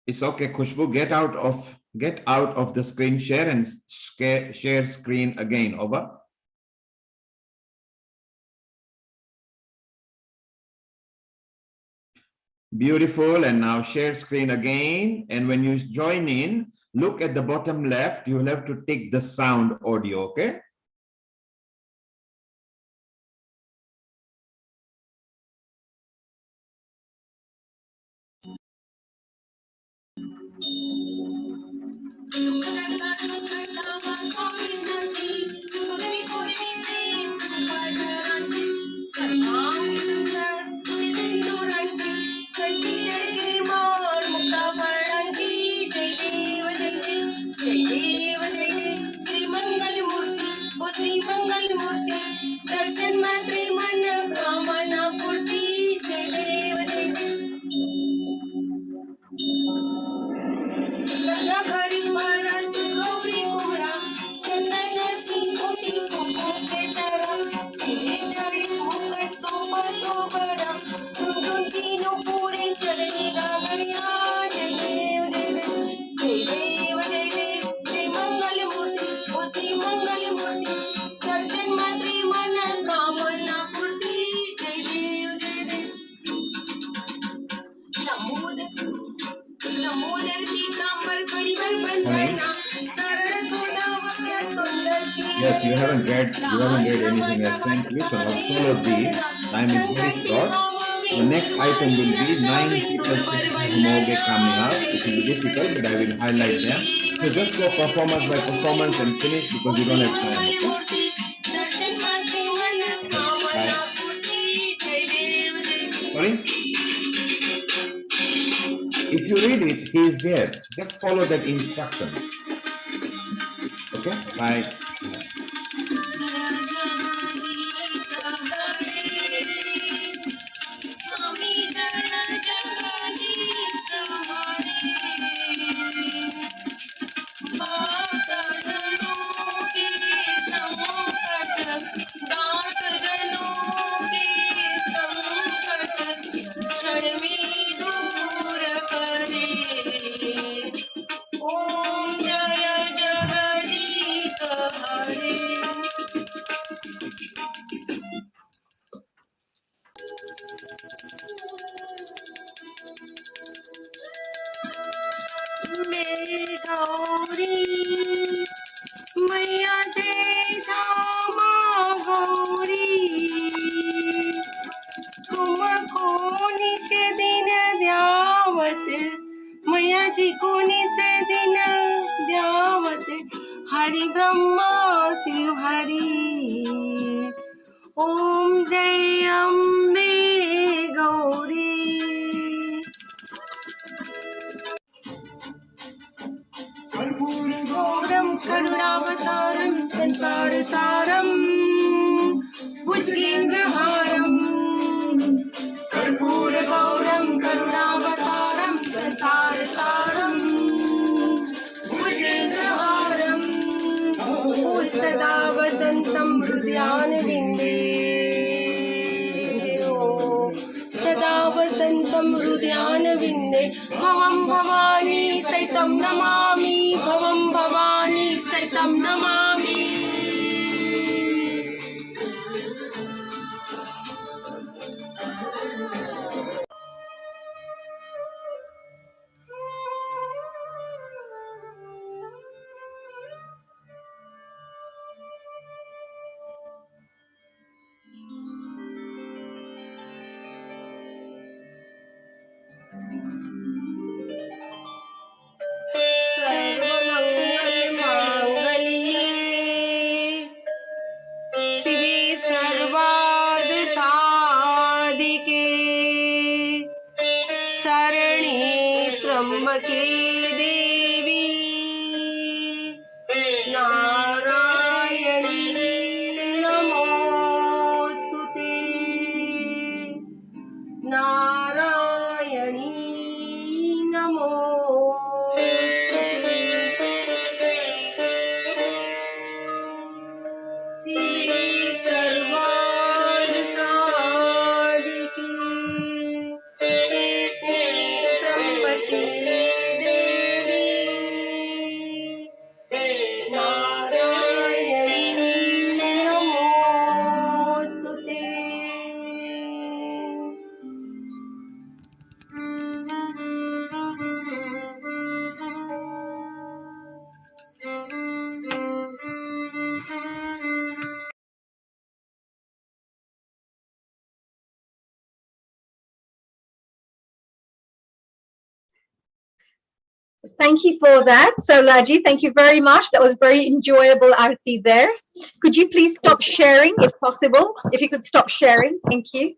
It's okay, Khushbu, get out of the screen share and share screen again. Over. Beautiful. And now share screen again. And when you join in, look at the bottom left, you will have to take the sound audio, okay? दर्शन मात्रे मन कामना पूर्ति जय देव जय गंगा घरी परत गौरी कुमरा चंदनाची मोठी कुंकुम केसरा तिने चढी मुकट सोपा सोबरा गुंगुंतीनो पुरे चरणी गागया जय देव जय देव जय देव जय देव जय मंगल मूर्ती ओसी मंगल मूर्ती दर्शन मात्रे मन कामना पूर्ति जय देव जय देव लंबोदर पीतांबर Yes, you haven't read anything I sent you, so now follow these. Time is very short. The next item will be 9 people homoge kamyab. It will be difficult, but I will highlight them. So just go performance by performance and finish because we don't have time. Okay? Sorry? If you read it, he is there. Just follow that instruction. Okay? Bye. मैया जय श्यामा गौरी तुम कोनी से दिन द्यावत मैया जी कोनी से दिन द्यावत हरि ब्रह्मा शिव हरि ओम जय अम्बे गौरी कर्पूरगौरं करुणावतारं संसारसारं भुजगेन्द्रहारं कर्पूरगौरं करुणावतारं संसारसारं भुजगेन्द्रहारं सदा वसन्तं हृदयानविन्दे सदा वसन्तं हृदयानविन्दे भवं भवानी सहितं नमामि भवं भवानी सहितं नमामि त्र्यंबके देवी नारायणी नमोस्तुते नारायणी नमोस्तुते शिवे सर्वार्थ साधिके त्र्यंबके देवी नारायणी नमोस्तुते Thank you for that, Solaji. Thank you very much. That was very enjoyable, Aarti, there. Could you please stop sharing, if possible? If you could stop sharing. Thank you.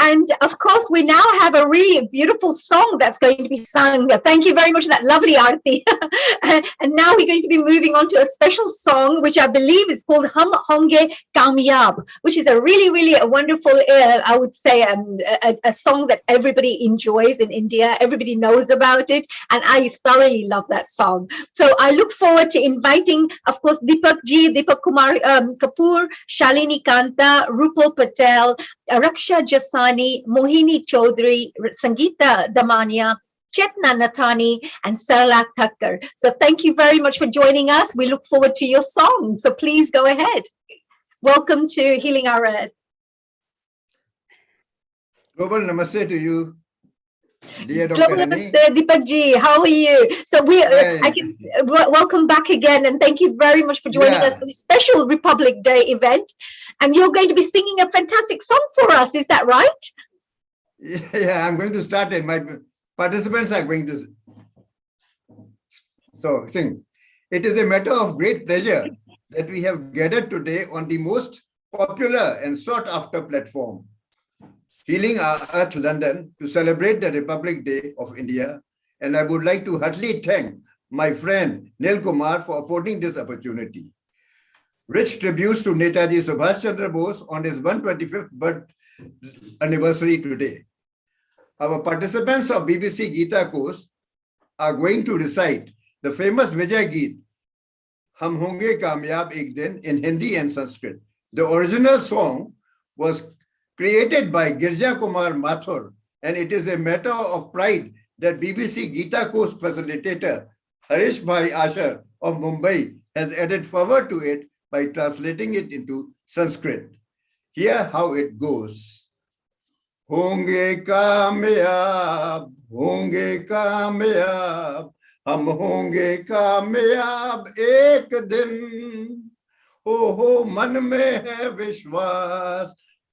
And of course, we now have a really beautiful song that's going to be sung. Thank you very much for that lovely Aarti. And now we're going to be moving on to a special song, which I believe is called Hum Honge Kamyab, which is a really a wonderful, I would say, a song that everybody enjoys in India. Everybody knows about it. And I thoroughly love that song. So I look forward to inviting, of course, Deepak Kumar Kapoor, Shalini Kanta, Rupal Patel, Raksha Jasani, Mohini Chaudhary, Sangeeta Damania, Chetna Nathani, and Sarla Thakkar. So thank you very much for joining us. We look forward to your song. So please go ahead. Welcome to Healing Our Earth. Global namaste to you. Dear Dr. Namaste, Honey. Deepak ji. How are you? So I can welcome back again, and thank you very much for joining us for this special Republic Day event. And you're going to be singing a fantastic song for us. Is that right? Yeah, I'm going to start it. My participants are going to sing. It is a matter of great pleasure that we have gathered today on the most popular and sought after platform, Healing Our Earth London, to celebrate the Republic Day of India. And I would like to heartily thank my friend Nil Kumar for affording this opportunity. Rich tributes to Netaji Subhash Chandra Bose on his 125th birth anniversary today. Our participants of BBC Gita course are going to recite the famous Vijay Geet, Hum Honge Kamyab Ek Din, in Hindi and Sanskrit. The original song was created by Girja Kumar Mathur, and it is a matter of pride that BBC Gita course facilitator Harish Bhai Asher of Mumbai has added fervor to it by translating it into Sanskrit. Hear how it goes. Honge kamyab, hum honge kamyab ek din. हो मन में है विश्वास,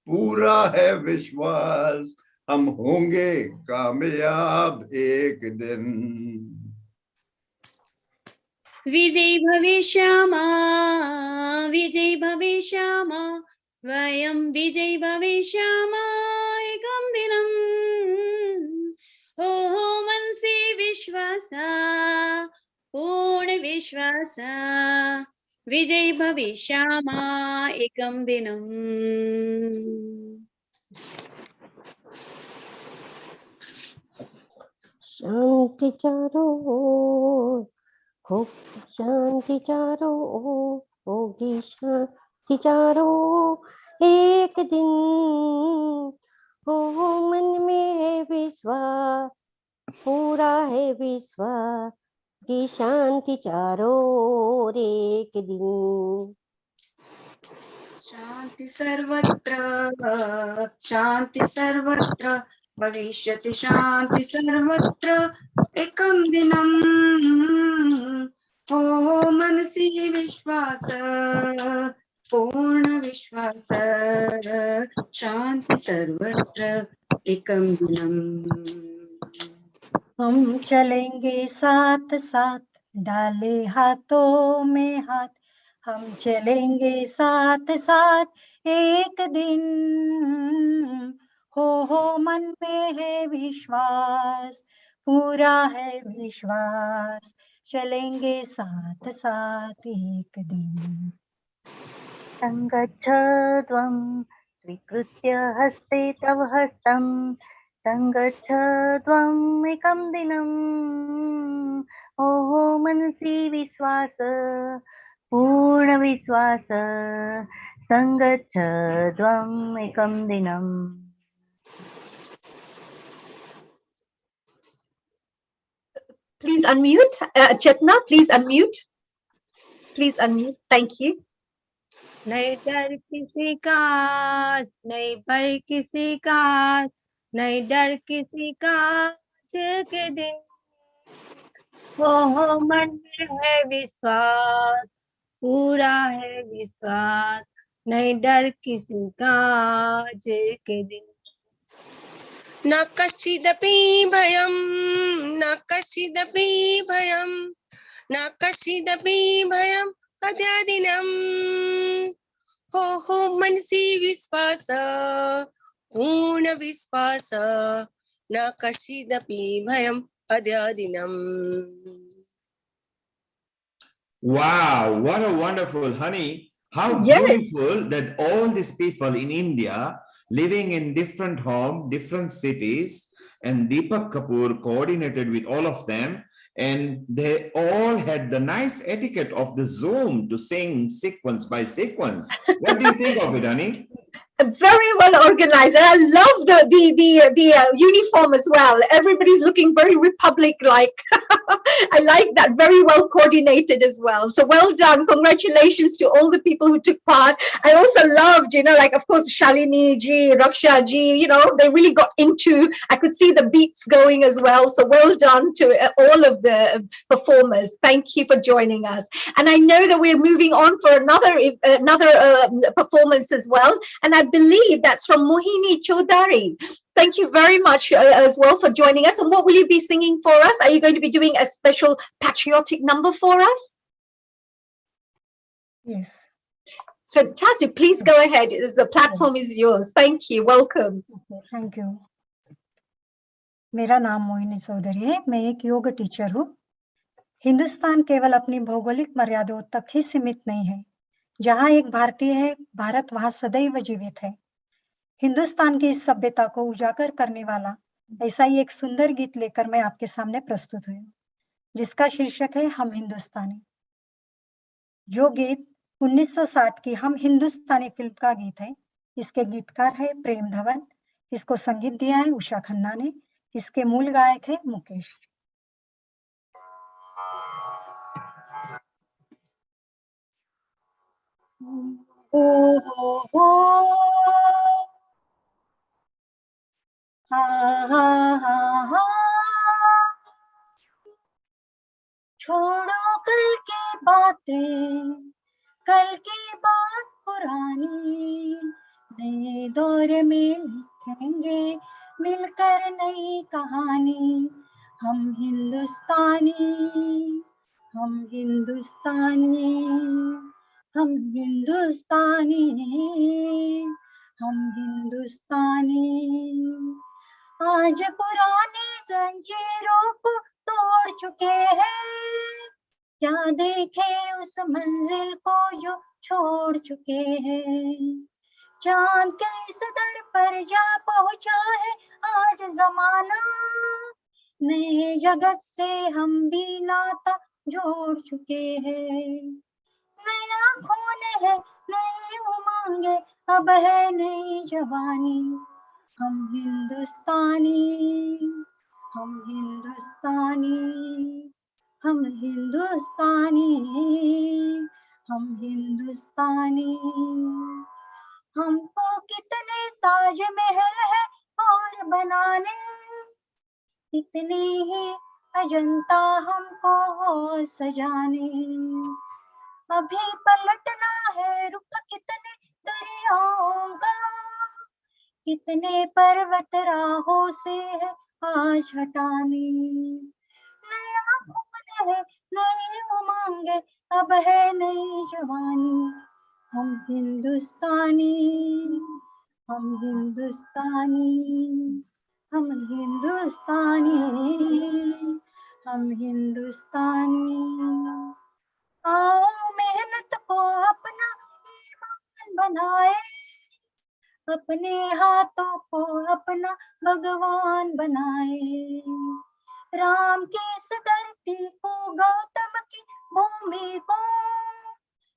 पूरा है विश्वास, हम होंगे कामयाब एक दिन. विजय भविष्यामा, विजय भविष्यामा, वयं विजय भविष्यामा एकं दिनं. हो मनसि विश्वासा, पूर्ण विश्वासा, विजय भविष्यामा एकं दिनम्. शांति चारों ओर, खूब शांति चारों ओर, होगी शांति चारों ओर एक दिन. हो मन में है विश्वास, पूरा है विश्वास, की शांति चारों ओर एक दिन. शांति सर्वत्र, शांति सर्वत्र, भविष्यति शांति सर्वत्र एकं दिनं. हो मनसि विश्वास, पूर्ण विश्वास, शांति सर्वत्र एकं दिनं. हम चलेंगे साथ साथ, डाले हाथों में हाथ. हम चलेंगे साथ साथ एक दिन. हो मन में है विश्वास, पूरा है विश्वास, चलेंगे साथ साथ एक दिन. संगच्छध्वं स्वीकृत्य हस्ते तव हस्तं. संगच्छध्वम् एकं दिनम्. हो मनसि विश्वास, पूर्ण विश्वास, संगच्छध्वम् एकं दिनम्. Please unmute. Chetna, please unmute. Please unmute. Thank you. नहीं डर किसी का, नहीं भय किसी का, नहीं डर किसी का आज के दिन. हो मन में है विश्वास, पूरा है विश्वास, नहीं डर किसी का आज के दिन. न कश्चिदपि भयं, न कश्चिदपि भयं, न कश्चिदपि भयं अद्यादिनं. हो मनसि विश्वास, पूर्ण विश्वास, न कश्चिदपि भयं अद्यादिनं. Wow, what a wonderful, honey. How beautiful that all these people in India living in different homes, different cities, and Deepak Kapoor coordinated with all of them, and they all had the nice etiquette of the Zoom to sing sequence by sequence. What do you think of it, honey? Very well organized, and I love the uniform as well. Everybody's looking very republic like. I like that. Very well coordinated as well. So well done. Congratulations to all the people who took part. I also loved, like, of course, Shalini ji, Raksha ji, they really got into, I could see the beats going as well. So well done to all of the performers. Thank you for joining us. And I know that we're moving on for another performance as well. And I believe that's from Mohini Chaudhary. Thank you very much as well for joining us. And what will you be singing for us? Are you going to be doing a special patriotic number for us? Yes. Fantastic. Please go ahead. The platform is yours. Thank you. Welcome. Thank you. मेरा नाम मोहिनी चौधरी है. मैं एक योग teacher हूँ. हिंदुस्तान केवल अपनी भौगोलिक मर्यादाओं तक ही सीमित नहीं है. जहाँ एक भारतीय है, भारत वहाँ सदैव जीवित है. हिंदुस्तान की इस सभ्यता को उजागर करने वाला ऐसा ही एक सुंदर गीत लेकर मैं आपके सामने प्रस्तुत हुई हूँ, जिसका शीर्षक है हम हिंदुस्तानी. जो गीत 1960 की हम हिंदुस्तानी फिल्म का गीत है. इसके गीतकार है प्रेम धवन. इसको संगीत दिया है उषा खन्ना ने. इसके मूल गायक है मुकेश. ओ हो हो हा हा हा हा. छोड़ो कल की बातें, कल की बात पुरानी. नए दौर में लिखेंगे मिलकर नई कहानी. हम हिंदुस्तानी, हम हिंदुस्तानी, हम हिंदुस्तानी, हम हिंदुस्तानी. आज पुरानी जंजीरों को तोड़ चुके हैं. क्या देखे उस मंजिल को जो छोड़ चुके हैं. चांद के इस दर पर जा पहुंचा है आज जमाना. नए जगत से हम भी नाता जोड़ चुके हैं. नया खून है, नई उमंगे, अब है नई जवानी. हम हिंदुस्तानी, हम हिंदुस्तानी, हम हिंदुस्तानी, हम हिंदुस्तानी. हमको कितने ताजमहल है और बनाने, कितने ही अजंता हमको और सजाने. अभी पलटना है रुख कितने दरियाओं का, कितने पर्वत राहों से है आज हटाने. नया खून है, नई उमंग, अब है नई जवानी. हम हिंदुस्तानी, हम हिंदुस्तानी, हम हिंदुस्तानी, हम हिंदुस्तानी. आओ मेहनत को अपना ईमान बनाए, अपने हाथों को अपना भगवान बनाए. राम की इस धरती को, गौतम की भूमि को,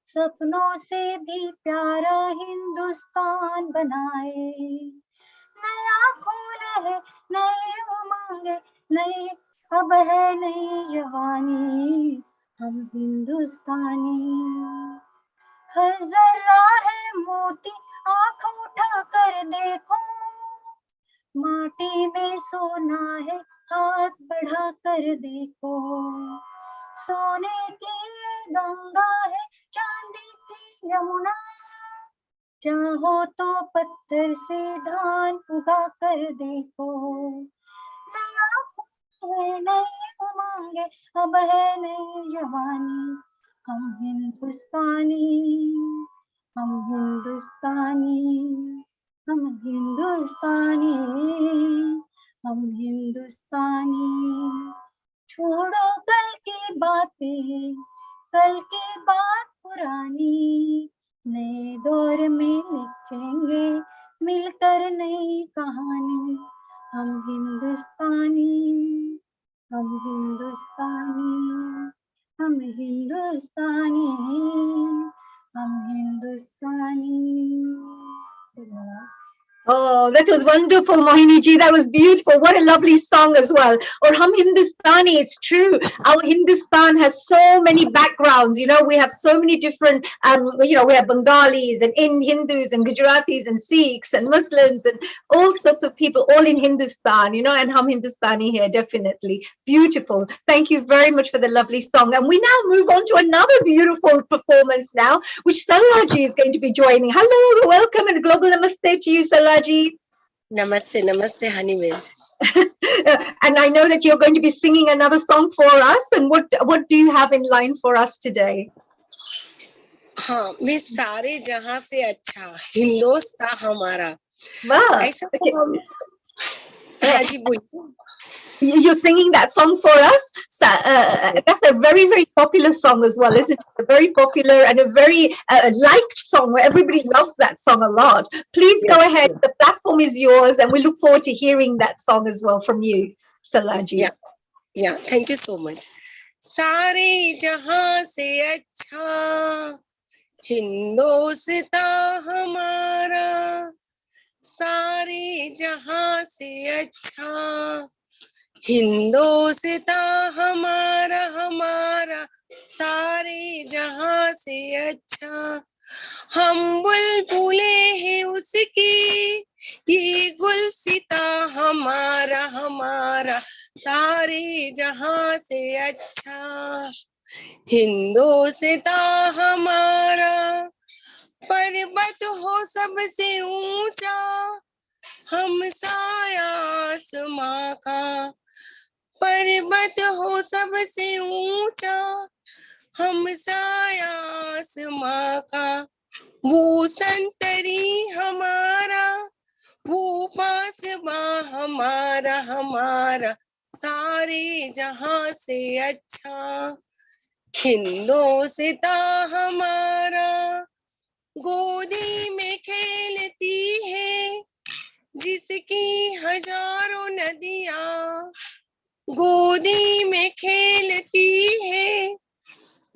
सपनों से भी प्यारा हिंदुस्तान बनाए. नया खून है, नई उमंग, नई अब है नई जवानी. हम हिंदुस्तानी. हर जर्रा है मोती, आँख उठा कर देखो. माटी में सोना है, हाथ बढ़ा कर देखो. सोने की गंगा है, चांदी की यमुना. चाहो तो पत्थर से धान उगा कर देखो. नया है, नई उमंग, अब है नई जवानी. हम हिंदुस्तानी, हम हिंदुस्तानी, हम हिंदुस्तानी, हम हिंदुस्तानी. छोड़ो कल की बातें, कल की बात पुरानी. नए दौर में लिखेंगे मिलकर नई कहानी. हम हिंदुस्तानी, हम हिंदुस्तानी, हम हिंदुस्तानी, हम हिंदुस्तानी. Oh, that was wonderful, Mohini ji. That was beautiful. What a lovely song as well. Or Hum Hindustani, it's true. Our Hindustan has so many backgrounds. You know, we have so many different, you know, we have Bengalis and Hindus and Gujaratis and Sikhs and Muslims and all sorts of people all in Hindustan, you know, and Hum Hindustani here, definitely. Beautiful. Thank you very much for the lovely song. And we now move on to another beautiful performance now, which Salaji is going to be joining. Hello, welcome and global namaste to you, Salaji. Namaste, namaste, Honeywell. And I know that you're going to be singing another song for us. And what do you have in line for us today? हाँ, मैं सारे जहां से अच्छा हिंदुस्तान हमारा ऐसा हाँ जी बोलिए. You're singing that song for us. So, that's a very, very popular song as well, isn't it? A very popular and a very liked song where everybody loves that song a lot. Please go ahead. The platform is yours, and we look forward to hearing that song as well from you, Salaji. Yeah. Thank you so much. सारे जहां से अच्छा हिंदुस्तान हमारा सारे जहां से अच्छा हिंदुस्तान हमारा हमारा सारे जहां से अच्छा हम बुलबुले हैं उसकी ये गुलसिता हमारा हमारा सारे जहां से अच्छा हिंदुस्तान हमारा पर्वत हो सबसे ऊंचा हम साया आसमां का पर्वत हो सबसे ऊंचा हम साया आसमां का वो संतरी हमारा वो पासबा हमारा हमारा सारे जहां से अच्छा हिंदुस्तान हमारा गोदी में खेलती है जिसकी हजारों नदियां गोदी में खेलती है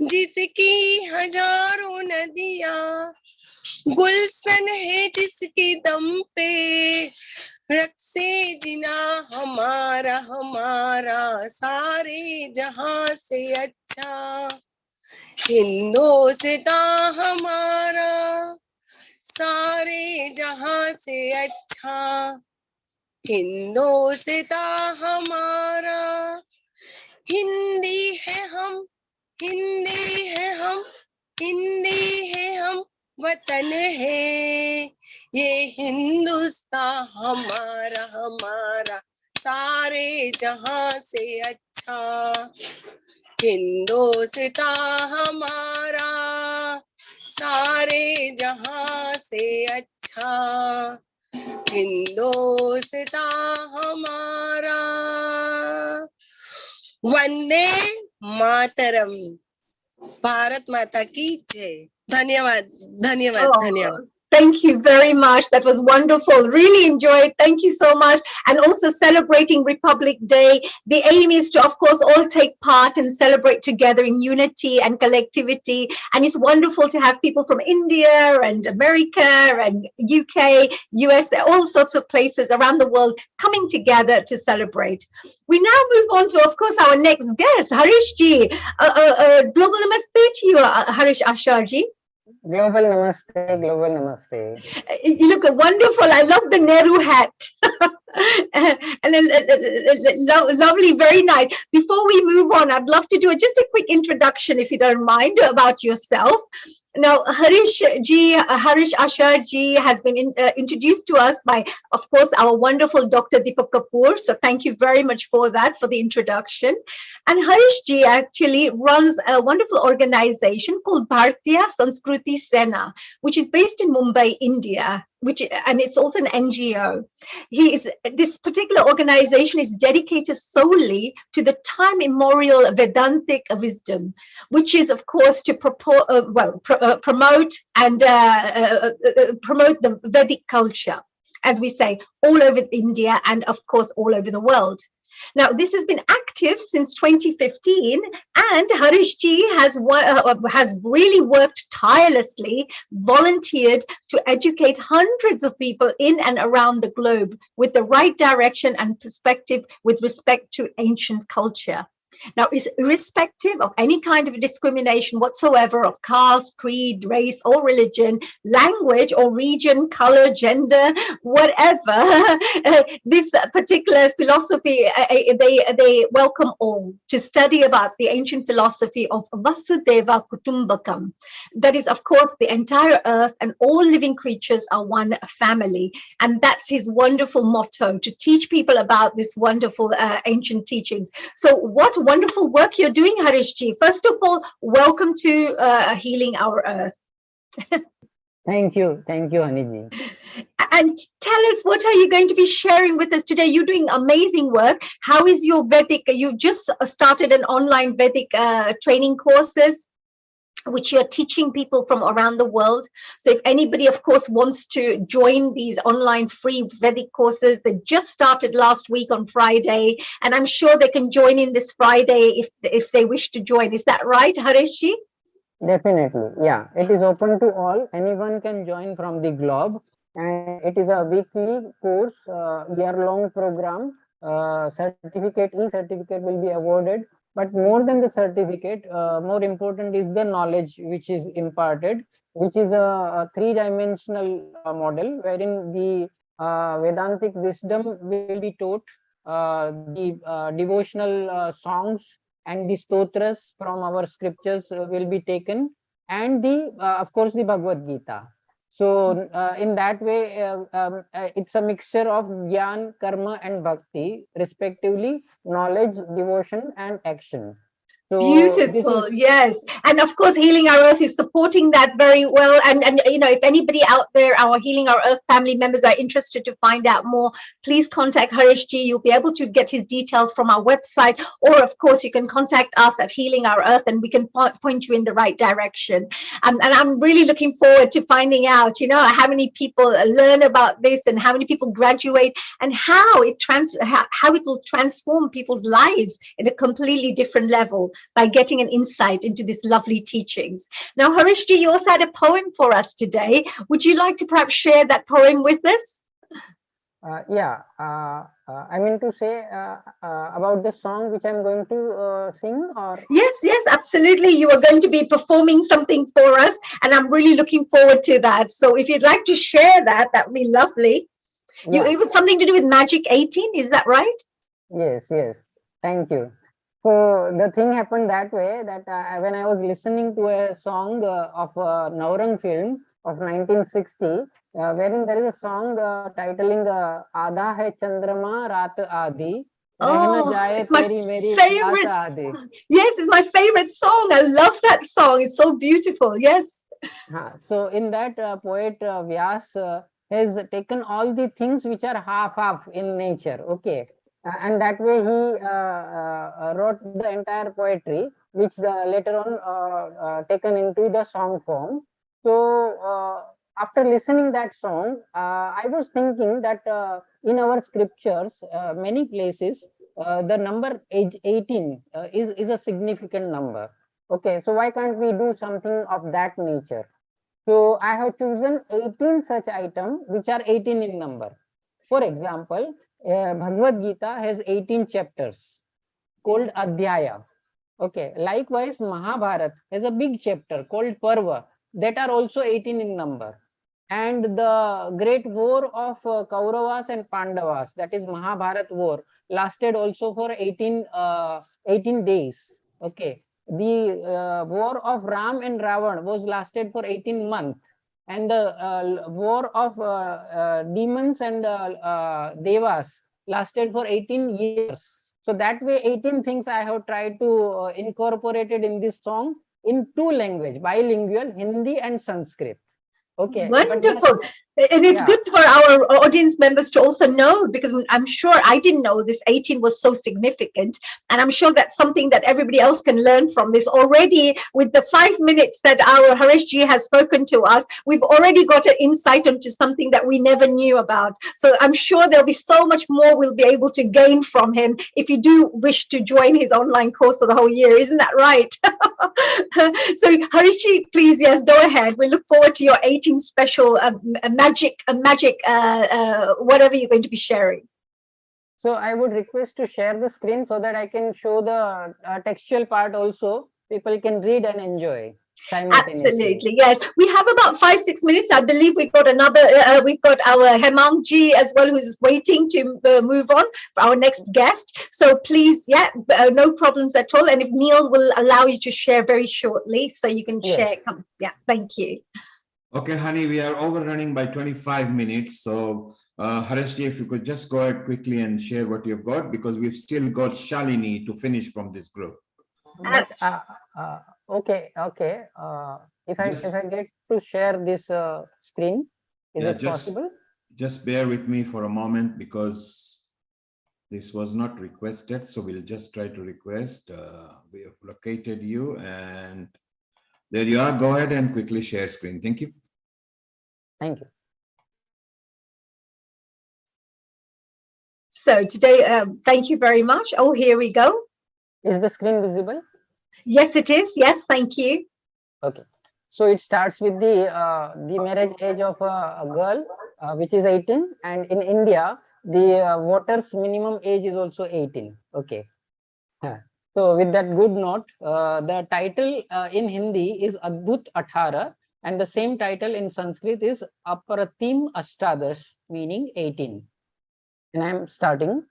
जिसकी हजारों नदियां गुलशन है जिसके दम पे रक्से जिना हमारा हमारा सारे जहां से अच्छा हिंदुस्तान हमारा सारे जहां से अच्छा हिंदुस्तान हमारा हिंदी है हम हिंदी है हम हिंदी है हम वतन है ये हिंदुस्तान हमारा हमारा सारे जहां से अच्छा हिंदुस्तान हमारा सारे जहां से अच्छा हिंदुस्तान हमारा वंदे मातरम भारत माता की जय धन्यवाद धन्यवाद धन्यवाद Thank you very much. That was wonderful. Really enjoyed. Thank you so much. And also celebrating Republic Day. The aim is to, of course, all take part and celebrate together in unity and collectivity. And it's wonderful to have people from India and America and UK, U.S.A, all sorts of places around the world coming together to celebrate. We now move on to, of course, our next guest, Harish ji. Global namaste to you, Harish Ashar ji. Global namaste, global namaste. You look wonderful. I love the Nehru hat. And lovely, very nice. Before we move on, I'd love to do just a quick introduction, if you don't mind, about yourself. Now, Harish Ashar ji has been introduced to us by, of course, our wonderful Dr. Deepak Kapoor. So thank you very much for that, for the introduction. And Harish ji actually runs a wonderful organization called Bharatiya Sanskriti Sena, which is based in Mumbai, India. And it's also an NGO. This particular organization is dedicated solely to the time immemorial Vedantic wisdom, which is, of course, to promote and promote the Vedic culture, as we say, all over India and, of course, all over the world. Now, this has been active active since 2015, and Harishji has really worked tirelessly, volunteered to educate hundreds of people in and around the globe with the right direction and perspective with respect to ancient culture. Now, irrespective of any kind of discrimination whatsoever of caste, creed, race, or religion, language, or region, color, gender, whatever, this particular philosophy, they welcome all to study about the ancient philosophy of Vasudeva Kutumbakam. That is, of course, the entire earth and all living creatures are one family. And that's his wonderful motto, to teach people about this wonderful ancient teachings. So what wonderful work you're doing, Harishji. First of all, welcome to Healing Our Earth. Thank you, Haniji. And tell us, what are you going to be sharing with us today? You're doing amazing work. How is your Vedic? You've just started an online Vedic training courses, which you're teaching people from around the world. So if anybody, of course, wants to join these online free Vedic courses, they just started last week on Friday, and I'm sure they can join in this Friday if they wish to join. Is that right, Harishji? Definitely, yeah. It is open to all. Anyone can join from the globe, and it is a weekly course, year-long program. E-certificate will be awarded. But more than the certificate, more important is the knowledge which is imparted, which is a three-dimensional model wherein the Vedantic wisdom will be taught, the devotional songs and the stotras from our scriptures will be taken, and of course, the Bhagavad Gita. So in that way, it's a mixture of Gyan, Karma, and Bhakti, respectively, knowledge, devotion, and action. So beautiful, yes. And of course, Healing Our Earth is supporting that very well. And you know, if anybody out there, our Healing Our Earth family members, are interested to find out more, please contact Harishji. You'll be able to get his details from our website, or of course, you can contact us at Healing Our Earth, and we can point you in the right direction. And I'm really looking forward to finding out, you know, how many people learn about this, and how many people graduate, and how it will transform people's lives in a completely different level by getting an insight into these lovely teachings. Now, Harishji, you also had a poem for us today. Would you like to perhaps share that poem with us? I mean to say about the song which I'm going to sing, or? Yes, absolutely. You are going to be performing something for us, and I'm really looking forward to that. So if you'd like to share that, that would be lovely. Yeah. It was something to do with Magic 18, is that right? Yes. Thank you. So the thing happened that way, that when I was listening to a song of a Naurang film of 1960, wherein there is a song titling Aadha Hai Chandrama Raat Aadhi. Oh, it's my favorite song. Yes, it's my favorite song. I love that song. It's so beautiful. Yes. So in that poet Vyas has taken all the things which are half in nature. Okay. And that way he wrote the entire poetry, which later on taken into the song form. So after listening that song, I was thinking that in our scriptures, many places, the number age 18 is a significant number. Okay, so why can't we do something of that nature? So I have chosen 18 such items which are 18 in number. For example, Bhagavad Gita has 18 chapters called Adhyaya. Okay. Likewise, Mahabharata has a big chapter called Parva that are also 18 in number. And the great war of Kauravas and Pandavas, that is Mahabharata war, lasted also for 18 days. Okay. The war of Ram and Ravan was lasted for 18 months. And the war of demons and devas lasted for 18 years. So that way 18 things I have tried to incorporate it in this song in two languages, bilingual, Hindi and Sanskrit. Okay. Wonderful. And it's Yeah. good for our audience members to also know, because I'm sure I didn't know this 18 was so significant. And I'm sure that's something that everybody else can learn from this already. With the 5 minutes that our Harish ji has spoken to us, we've already got an insight into something that we never knew about. So I'm sure there'll be so much more we'll be able to gain from him if you do wish to join his online course for the whole year. Isn't that right? So Harish ji, please, yes, go ahead. We look forward to your 18 special magic, whatever you're going to be sharing. So I would request to share the screen so that I can show the textual part also. People can read and enjoy simultaneously. Absolutely, yes. We have about 5-6 minutes. I believe we've got another. We've got our Hemang ji as well, who's waiting to move on for our next guest. So please, yeah, no problems at all. And if Neil will allow you to share very shortly, so you can share. Yeah, thank you. Okay, honey, we are overrunning by 25 minutes. So, Harish ji, if you could just go ahead quickly and share what you've got, because we've still got Shalini to finish from this group. But okay. If I get to share this screen, is it possible? Just bear with me for a moment, because this was not requested. So we'll just try to request. We have located you, and there you are. Go ahead and quickly share screen. Thank you. Thank you. So today, thank you very much. Oh, here we go. Is the screen visible? Yes, it is. Yes, thank you. Okay. So it starts with the marriage age of a girl, which is 18, and in India, the voters' minimum age is also 18. Okay. So with that good note, the title in Hindi is Adbhut 18, and the same title in Sanskrit is Apratim Ashtadash, meaning 18. And I am starting.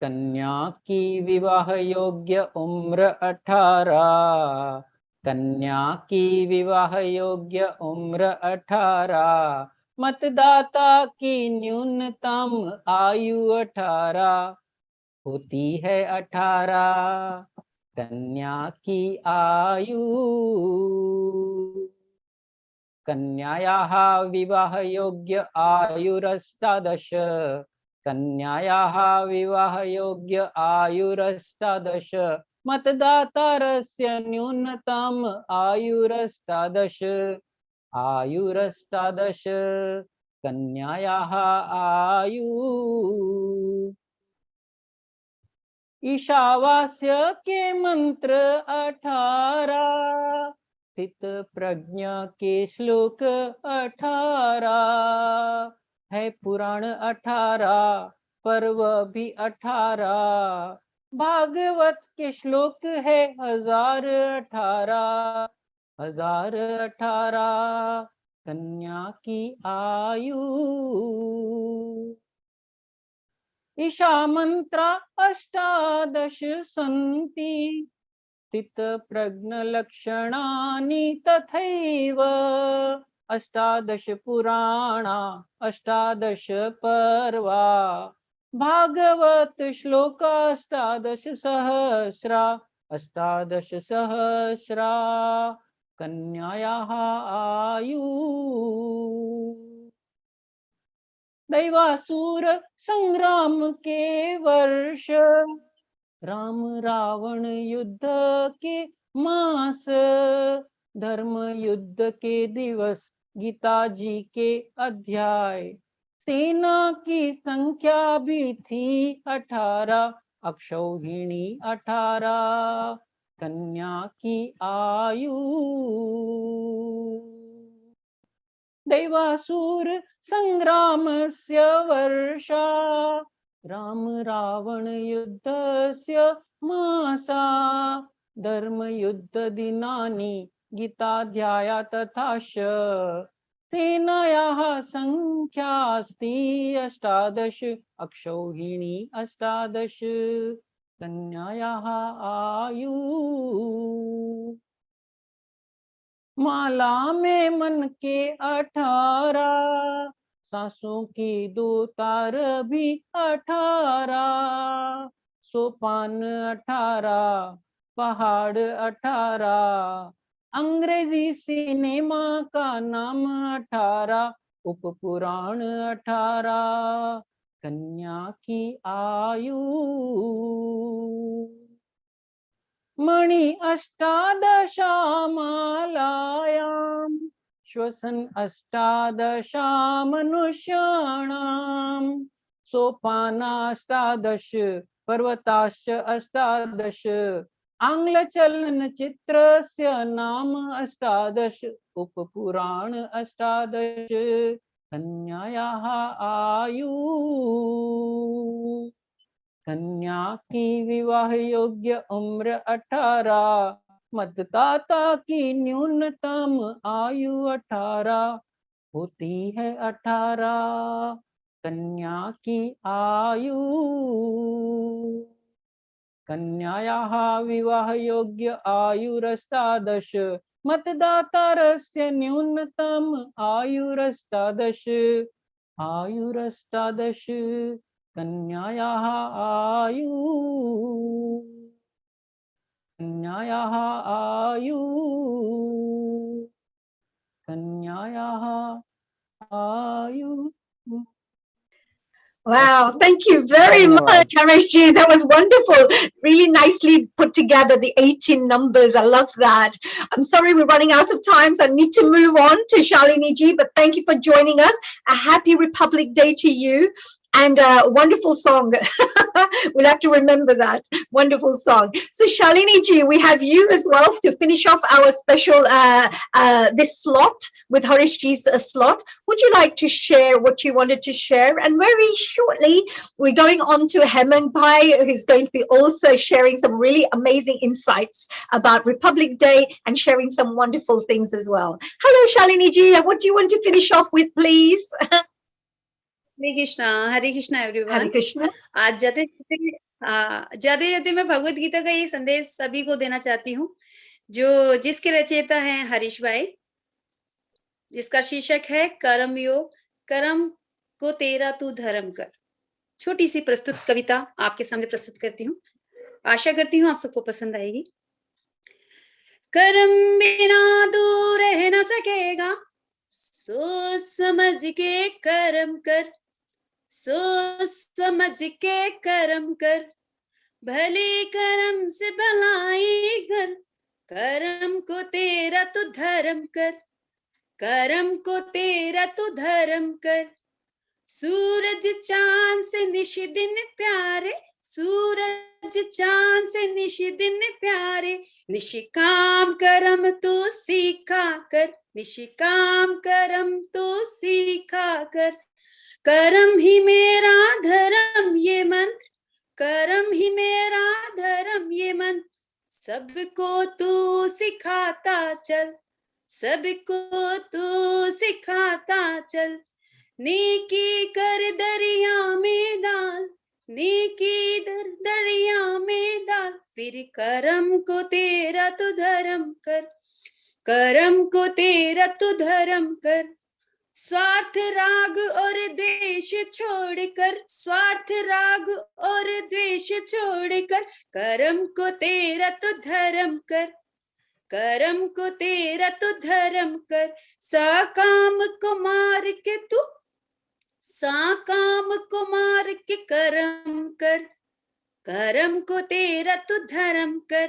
कन्या की विवाह योग्य उम्र 18, कन्या की विवाह योग्य उम्र 18, मतदाता की न्यूनतम आयु 18 होती है 18, कन्या की आयु कन्यायाः विवाह योग्य आयुरष्टादश, कन्यायाः विवाह योग्य आयुरष्टादश, मतदातारस्य न्यूनतम आयुरष्टादश, आयुरष्टादश, कन्यायाः आयु ईशावास्य के मंत्र 18, स्थित प्रज्ञ के श्लोक 18, है पुराण 18, पर्व भी 18, भागवत के श्लोक है 1018, 1018, कन्या की आयु ईशा मंत्रा 18 सन्ति, स्थित प्रज्ञ लक्षणानि तथैव, 18 पुराणा 18 पर्वा, भागवत श्लोक 18 सहस्रा, 18 सहस्रा, कन्यायाः आयु दैवासुर संग्राम के वर्ष, राम रावण युद्ध के मास, धर्म युद्ध के दिवस, गीता जी के अध्याय, सेना की संख्या भी थी 18, अक्षौहिणी 18, कन्या की आयु दैवासुर संग्रामस्य वर्षा, राम रावण युद्धस्य मासा, धर्म युद्ध दिनानि, गीताध्याया तथाश, सेनायाः संख्यास्ति 18, अक्षौहिणी 18, कन्यायाः आयु माला में मन के 18, सांसों की 2 तार भी 18, सोपान 18, पहाड़ 18, अंग्रेजी सिनेमा का नाम 18, उपपुराण 18, कन्या की आयु मणि अष्टादशामालायां श्वसन अष्टादशा मनुष्याणां सोपानाष्टादश पर्वताश्च अष्टादश आङ्ग्लचलनचित्रस्य नाम अष्टादश उपपुराण अष्टादश कन्यायाः आयु कन्या की विवाह योग्य उम्र 18, मतदाता की न्यूनतम आयु 18 होती है 18, कन्या की आयु कन्यायाः विवाह योग्य आयुरष्टादश, मतदातारस्य न्यूनतम आयुरष्टादश, आयुरष्टादश कन्यायाः आयु कन्यायाः आयु कन्यायाः आयु. Wow, thank you very much, Harishji. That was wonderful. Really nicely put together, the 18 numbers. I love that. I'm sorry we're running out of time, so I need to move on to Shalini ji, but thank you for joining us. A happy Republic Day to you. And a wonderful song. We'll have to remember that. Wonderful song. So Shalini ji, we have you as well to finish off our special this slot with Harish ji's slot. Would you like to share what you wanted to share? And very shortly, we're going on to Hemang Bhai, who's going to be also sharing some really amazing insights about Republic Day and sharing some wonderful things as well. Hello, Shalini ji. What do you want to finish off with, please? Hare Krishna everyone. Hare Krishna. आज जाते जाते मैं भगवत गीता का ये संदेश सभी को देना चाहती हूँ, जो जिसके रचयिता हैं हरीश भाई, जिसका शीर्षक है कर्म योग. कर्म को तेरा तू धर्म कर. छोटी सी प्रस्तुत कविता आपके सामने प्रस्तुत करती हूँ. आशा करती हूँ आप सबको पसंद आएगी. कर्म बिना तू रह न सकेगा, सोच समझ के कर्म कर. सोच समझ के कर्म कर, भले कर्म से भलाई कर. कर्म को तेरा तू धर्म कर. कर्म को तेरा तू धर्म कर. सूरज चांद से निशि दिन प्यारे, सूरज चांद से निशि दिन प्यारे. निशिकाम कर्म तू सीखा कर. निशिकाम कर्म तू सीखा कर. कर्म ही मेरा धर्म ये मंत्र. कर्म ही मेरा धर्म ये मंत्र. सबको तू सिखाता चल. सबको तू सिखाता चल. नेकी कर दरिया में डाल. नेकी दरिया में डाल. फिर कर्म को तेरा तू धर्म कर. कर्म को तेरा तू धर्म कर. स्वार्थ राग और द्वेष छोड़कर. स्वार्थ राग और द्वेष छोड़कर. कर्म को तेरा तो धर्म कर. कर्म को तेरा तो धर्म कर. साकाम को मार के तू. साकाम को मार के कर्म कर. कर्म को तेरा तो धर्म कर.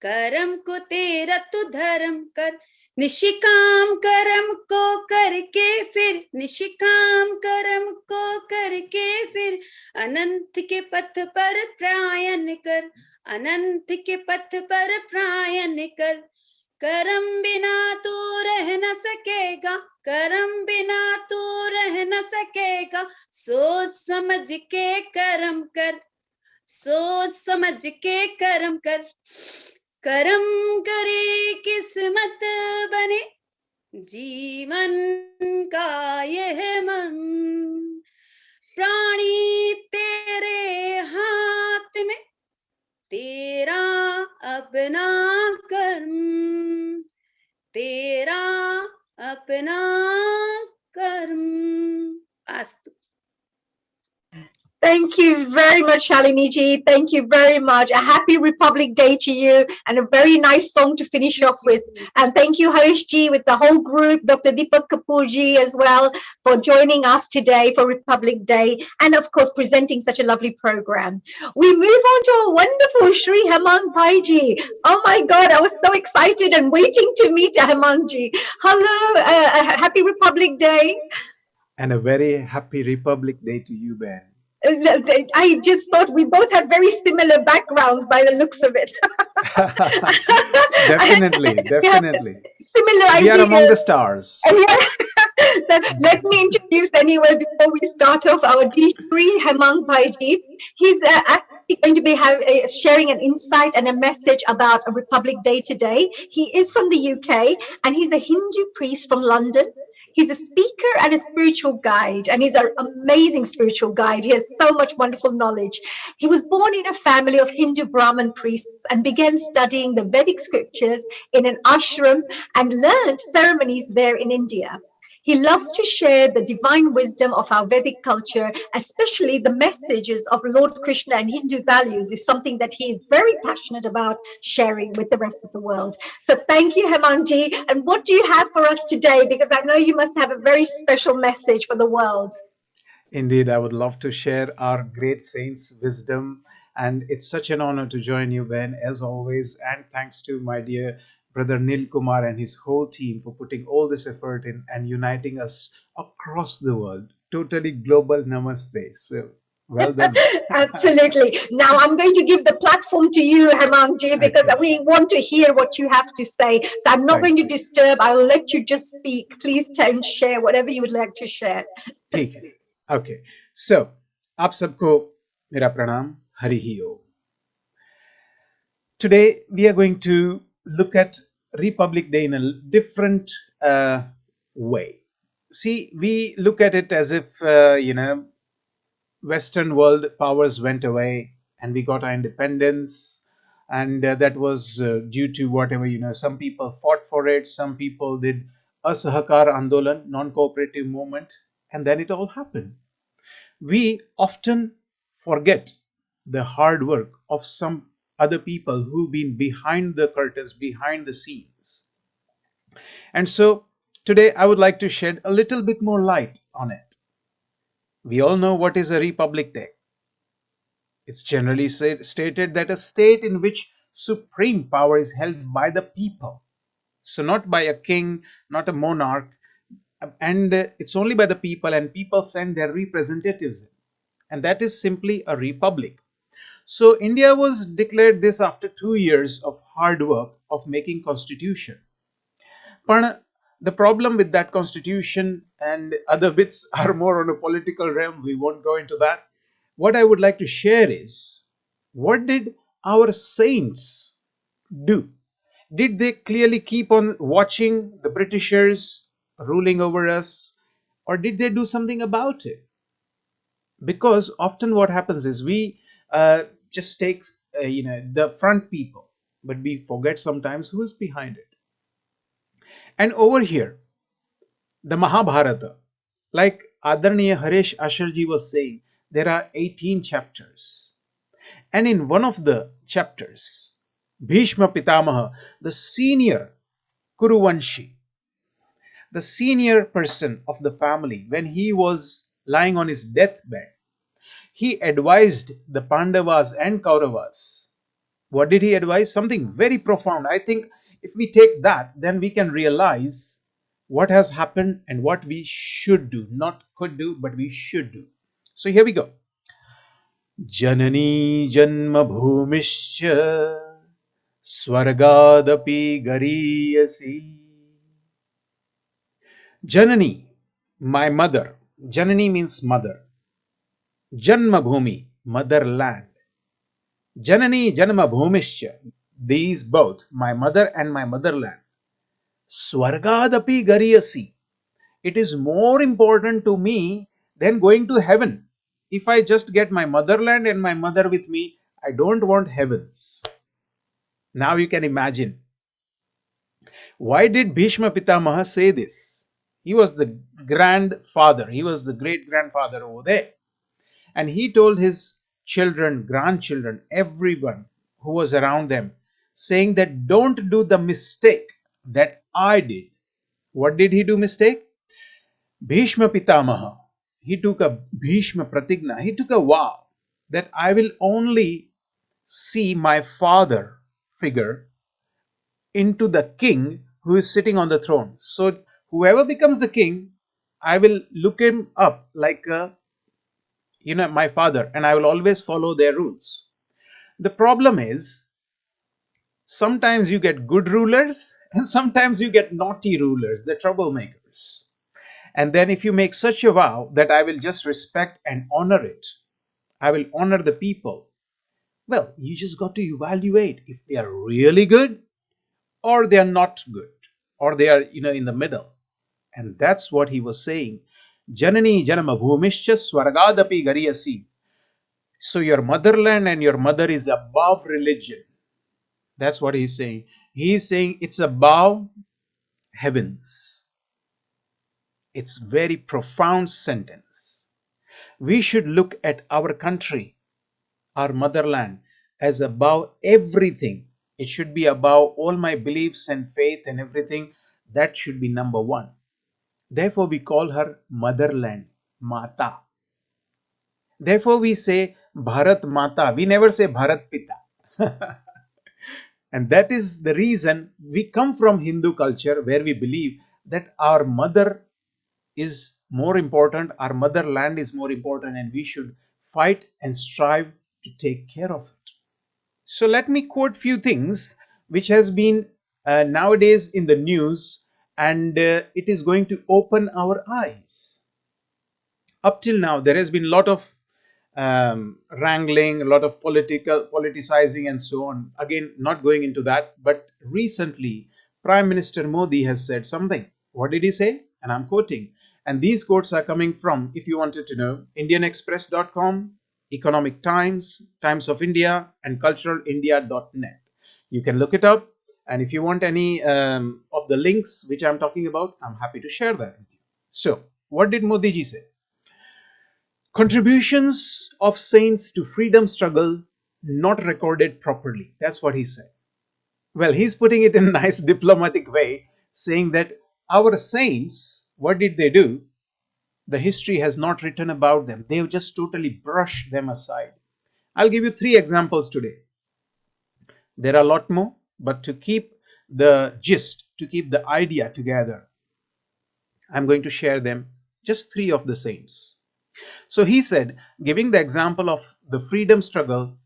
कर्म को तेरा तो धर्म कर. निशिकाम कर्म को करके फिर. निशिकाम कर्म को करके फिर. अनंत के पथ पर प्रयाण कर. अनंत के पथ पर प्रयाण कर. कर्म बिना तू रह न सकेगा. कर्म बिना तू रह न सकेगा. सोच समझ के कर्म कर. सोच समझ के कर्म कर. कर्म करे किस्मत बने जीवन का यह मन. प्राणी तेरे हाथ में, तेरा अपना कर्म. तेरा अपना कर्म. अस्तु. Thank you very much, Shalini ji. Thank you very much. A happy Republic Day to you, and a very nice song to finish off with. And thank you, Harish ji, with the whole group, Dr. Deepak Kapoor ji as well, for joining us today for Republic Day, and of course, presenting such a lovely program. We move on to our wonderful Shri Hemang Bhai ji. Oh my God, I was so excited and waiting to meet Hemang ji. Hello, happy Republic Day. And a very happy Republic Day to you, Ben. I just thought we both have very similar backgrounds by the looks of it. Definitely, definitely. Similar We ideas. are among the stars. Let me introduce anyway before we start off our D3 Hemang Bhaiji. He's actually going to be sharing an insight and a message about a Republic Day today. He is from the UK and he's a Hindu priest from London. He's a speaker and a spiritual guide, and he's an amazing spiritual guide. He has so much wonderful knowledge. He was born in a family of Hindu Brahmin priests and began studying the Vedic scriptures in an ashram and learned ceremonies there in India. He loves to share the divine wisdom of our Vedic culture, especially the messages of Lord Krishna and Hindu values is something that he is very passionate about sharing with the rest of the world. So thank you, Hemangji. And what do you have for us today? Because I know you must have a very special message for the world. Indeed, I would love to share our great saints' wisdom. And it's such an honor to join you, Ben, as always. And thanks to my dear brother Nil Kumar and his whole team for putting all this effort in and uniting us across the world. Totally global namaste. So well done. Absolutely. Now I'm going to give the platform to you, Hemangji, because we want to hear what you have to say. So I'm not going to disturb. I will let you just speak. Please share whatever you would like to share. ठीक है. Okay. So, आप सबको मेरा प्रणाम. Hari Om. Today we are going to look at Republic Day in a different way. See, we look at it as if Western world powers went away and we got our independence, and that was due to whatever, some people fought for it, some people did Asahakar Andolan, non-cooperative movement, and then it all happened. We often forget the hard work of some other people who've been behind the curtains, behind the scenes. And so today I would like to shed a little bit more light on it. We all know what is a Republic Day. It's generally stated that a state in which supreme power is held by the people. So not by a king, not a monarch, and it's only by the people, and people send their representatives in. And that is simply a republic. So India was declared this after 2 years of hard work of making constitution. But the problem with that constitution and other bits are more on a political realm. We won't go into that. What I would like to share is, what did our saints do? Did they clearly keep on watching the Britishers ruling over us, or did they do something about it? Because often what happens is we just take the front people, but we forget sometimes who is behind it. And over here, the Mahabharata, like Adarniya Harish Asharji was saying, there are 18 chapters. And in one of the chapters, Bhishma Pitamaha, the senior Kuruvanshi, the senior person of the family, when he was lying on his deathbed, he advised the Pandavas and Kauravas. What did he advise? Something very profound. I think if we take that, then we can realize what has happened and what we should do. Not could do, but we should do. So here we go. Janani janma bhumischa swargadapi gariyasi. Janani, my mother. Janani means mother. Janma bhumi, motherland. Janani janma bhumischa, these both, my mother and my motherland. Swargadapi gariyasi. It is more important to me than going to heaven. If I just get my motherland and my mother with me, I don't want heavens. Now you can imagine. Why did Bhishma Pitamaha say this? He was the grandfather. He was the great grandfather over there. And he told his children, grandchildren, everyone who was around them, saying that don't do the mistake that I did. What did he do mistake? Bhishma Pitamaha. He took a Bhishma Pratigna. He took a vow that I will only see my father figure into the king who is sitting on the throne. So whoever becomes the king, I will look him up like my father, and I will always follow their rules. The problem is sometimes you get good rulers and sometimes you get naughty rulers, the troublemakers. And then if you make such a vow that I will just respect and honor it, I will honor the people. Well, you just got to evaluate if they are really good or they are not good, or they are in the middle. And that's what he was saying. Janani janama bhumishcha swargadapi gariyasi. So your motherland and your mother is above religion. That's what he's saying. He's saying it's above heavens. It's very profound sentence. We should look at our country, our motherland, as above everything. It should be above all my beliefs and faith and everything. That should be number one. Therefore, we call her motherland, Mata. Therefore, we say Bharat Mata. We never say Bharat Pita. And that is the reason we come from Hindu culture, where we believe that our mother is more important, our motherland is more important, and we should fight and strive to take care of it. So let me quote few things which has been nowadays in the news, and it is going to open our eyes. Up till now, there has been a lot of wrangling, a lot of politicizing and so on. Again, not going into that, but recently Prime Minister Modi has said something. What did he say? And I'm quoting. And these quotes are coming from, if you wanted to know, indianexpress.com, Economic Times, Times of India, and culturalindia.net. You can look it up. And if you want any of the links which I'm talking about, I'm happy to share that with you. So, what did Modi ji say? Contributions of saints to freedom struggle not recorded properly. That's what he said. Well, he's putting it in a nice diplomatic way, saying that our saints, what did they do? The history has not written about them. They've just totally brushed them aside. I'll give you 3 examples today. There are a lot more, but to keep the gist, to keep the idea together, I'm going to share them, just 3 of the saints. So he said, giving the example of the freedom struggle,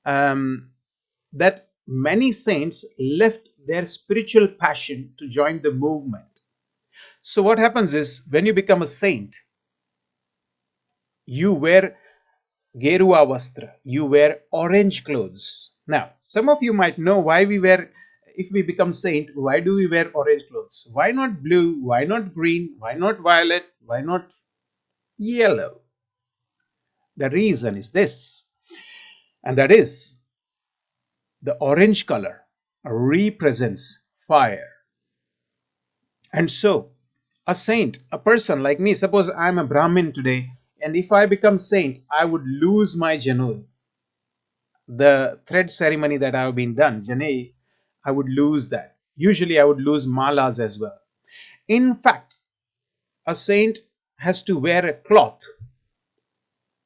that many saints left their spiritual passion to join the movement. So what happens is, when you become a saint, you wear Gerua Vastra, you wear orange clothes. Now, some of you might know why we wear, if we become saint, why do we wear orange clothes? Why not blue? Why not green? Why not violet? Why not yellow? The reason is this, and that is, the orange color represents fire. And so, a saint, a person like me, suppose I'm a Brahmin today, and if I become saint, I would lose my Janu, the thread ceremony that I have been done, Jane, I would lose that. Usually I would lose malas as well. In fact, a saint has to wear a cloth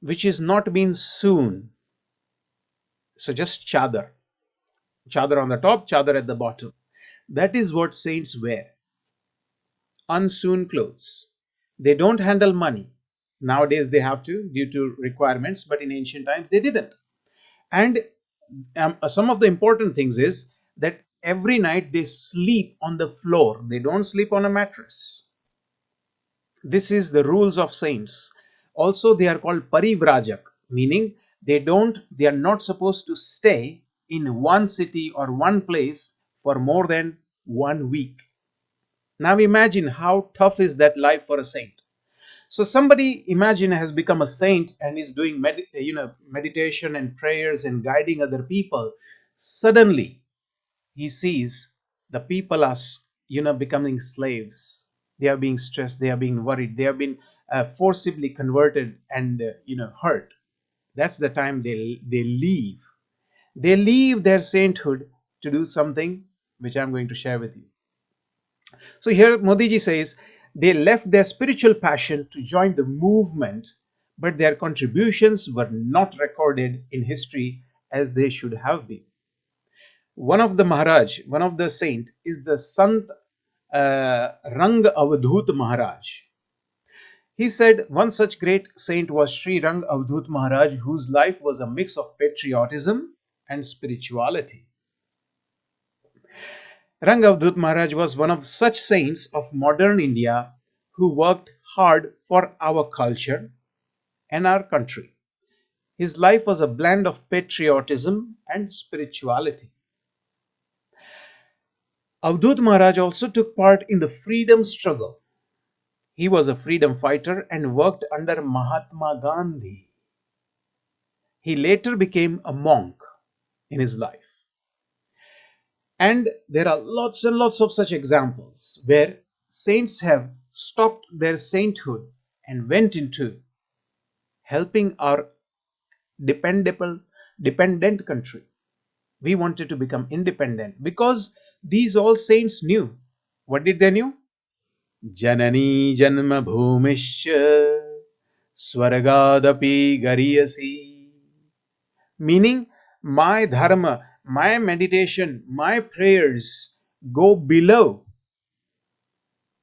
which is not been sewn. So just chadar. Chadar on the top, chadar at the bottom. That is what saints wear. Unsewn clothes. They don't handle money. Nowadays they have to due to requirements, but in ancient times they didn't. And some of the important things is that every night they sleep on the floor. They don't sleep on a mattress. This is the rules of saints. Also, they are called parivrajak, meaning they are not supposed to stay in one city or one place for more than 1 week. Now imagine how tough is that life for a saint. So somebody, imagine, has become a saint and is doing meditation and prayers and guiding other people. Suddenly he sees the people are becoming slaves. They are being stressed, they are being worried, they have been forcibly converted and hurt. That's the time they leave. They leave their sainthood to do something which I'm going to share with you. So here Modi ji says they left their spiritual passion to join the movement, but their contributions were not recorded in history as they should have been. One of the Maharaj, one of the saint, is the Sant Rang Avadhut Maharaj. He said one such great saint was Sri Rang Avadhut Maharaj, whose life was a mix of patriotism and spirituality. Rang Avadhut Maharaj was one of such saints of modern India who worked hard for our culture and our country. His life was a blend of patriotism and spirituality. Avadhut Maharaj also took part in the freedom struggle. He was a freedom fighter and worked under Mahatma Gandhi. He later became a monk in his life. And there are lots and lots of such examples where saints have stopped their sainthood and went into helping our dependent country. We wanted to become independent because these all saints knew. What did they knew? Janani janma bhumishya swargadapi gariyasi. Meaning, my dharma, my meditation, my prayers go below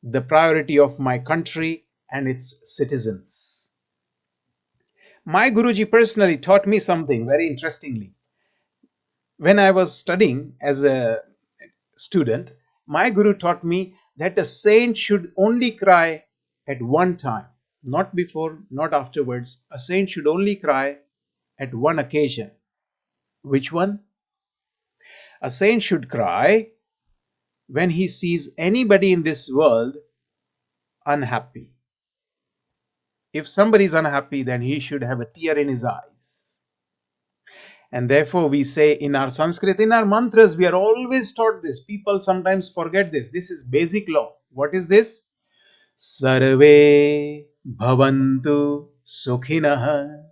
the priority of my country and its citizens. My Guruji personally taught me something very interestingly. When I was studying as a student, my Guru taught me that a saint should only cry at one time, not before, not afterwards. A saint should only cry at one occasion. Which one? A saint should cry when he sees anybody in this world unhappy. If somebody is unhappy, then he should have a tear in his eyes. And therefore, we say in our Sanskrit, in our mantras, we are always taught this. People sometimes forget this. This is basic law. What is this? Sarve bhavantu sukhinah,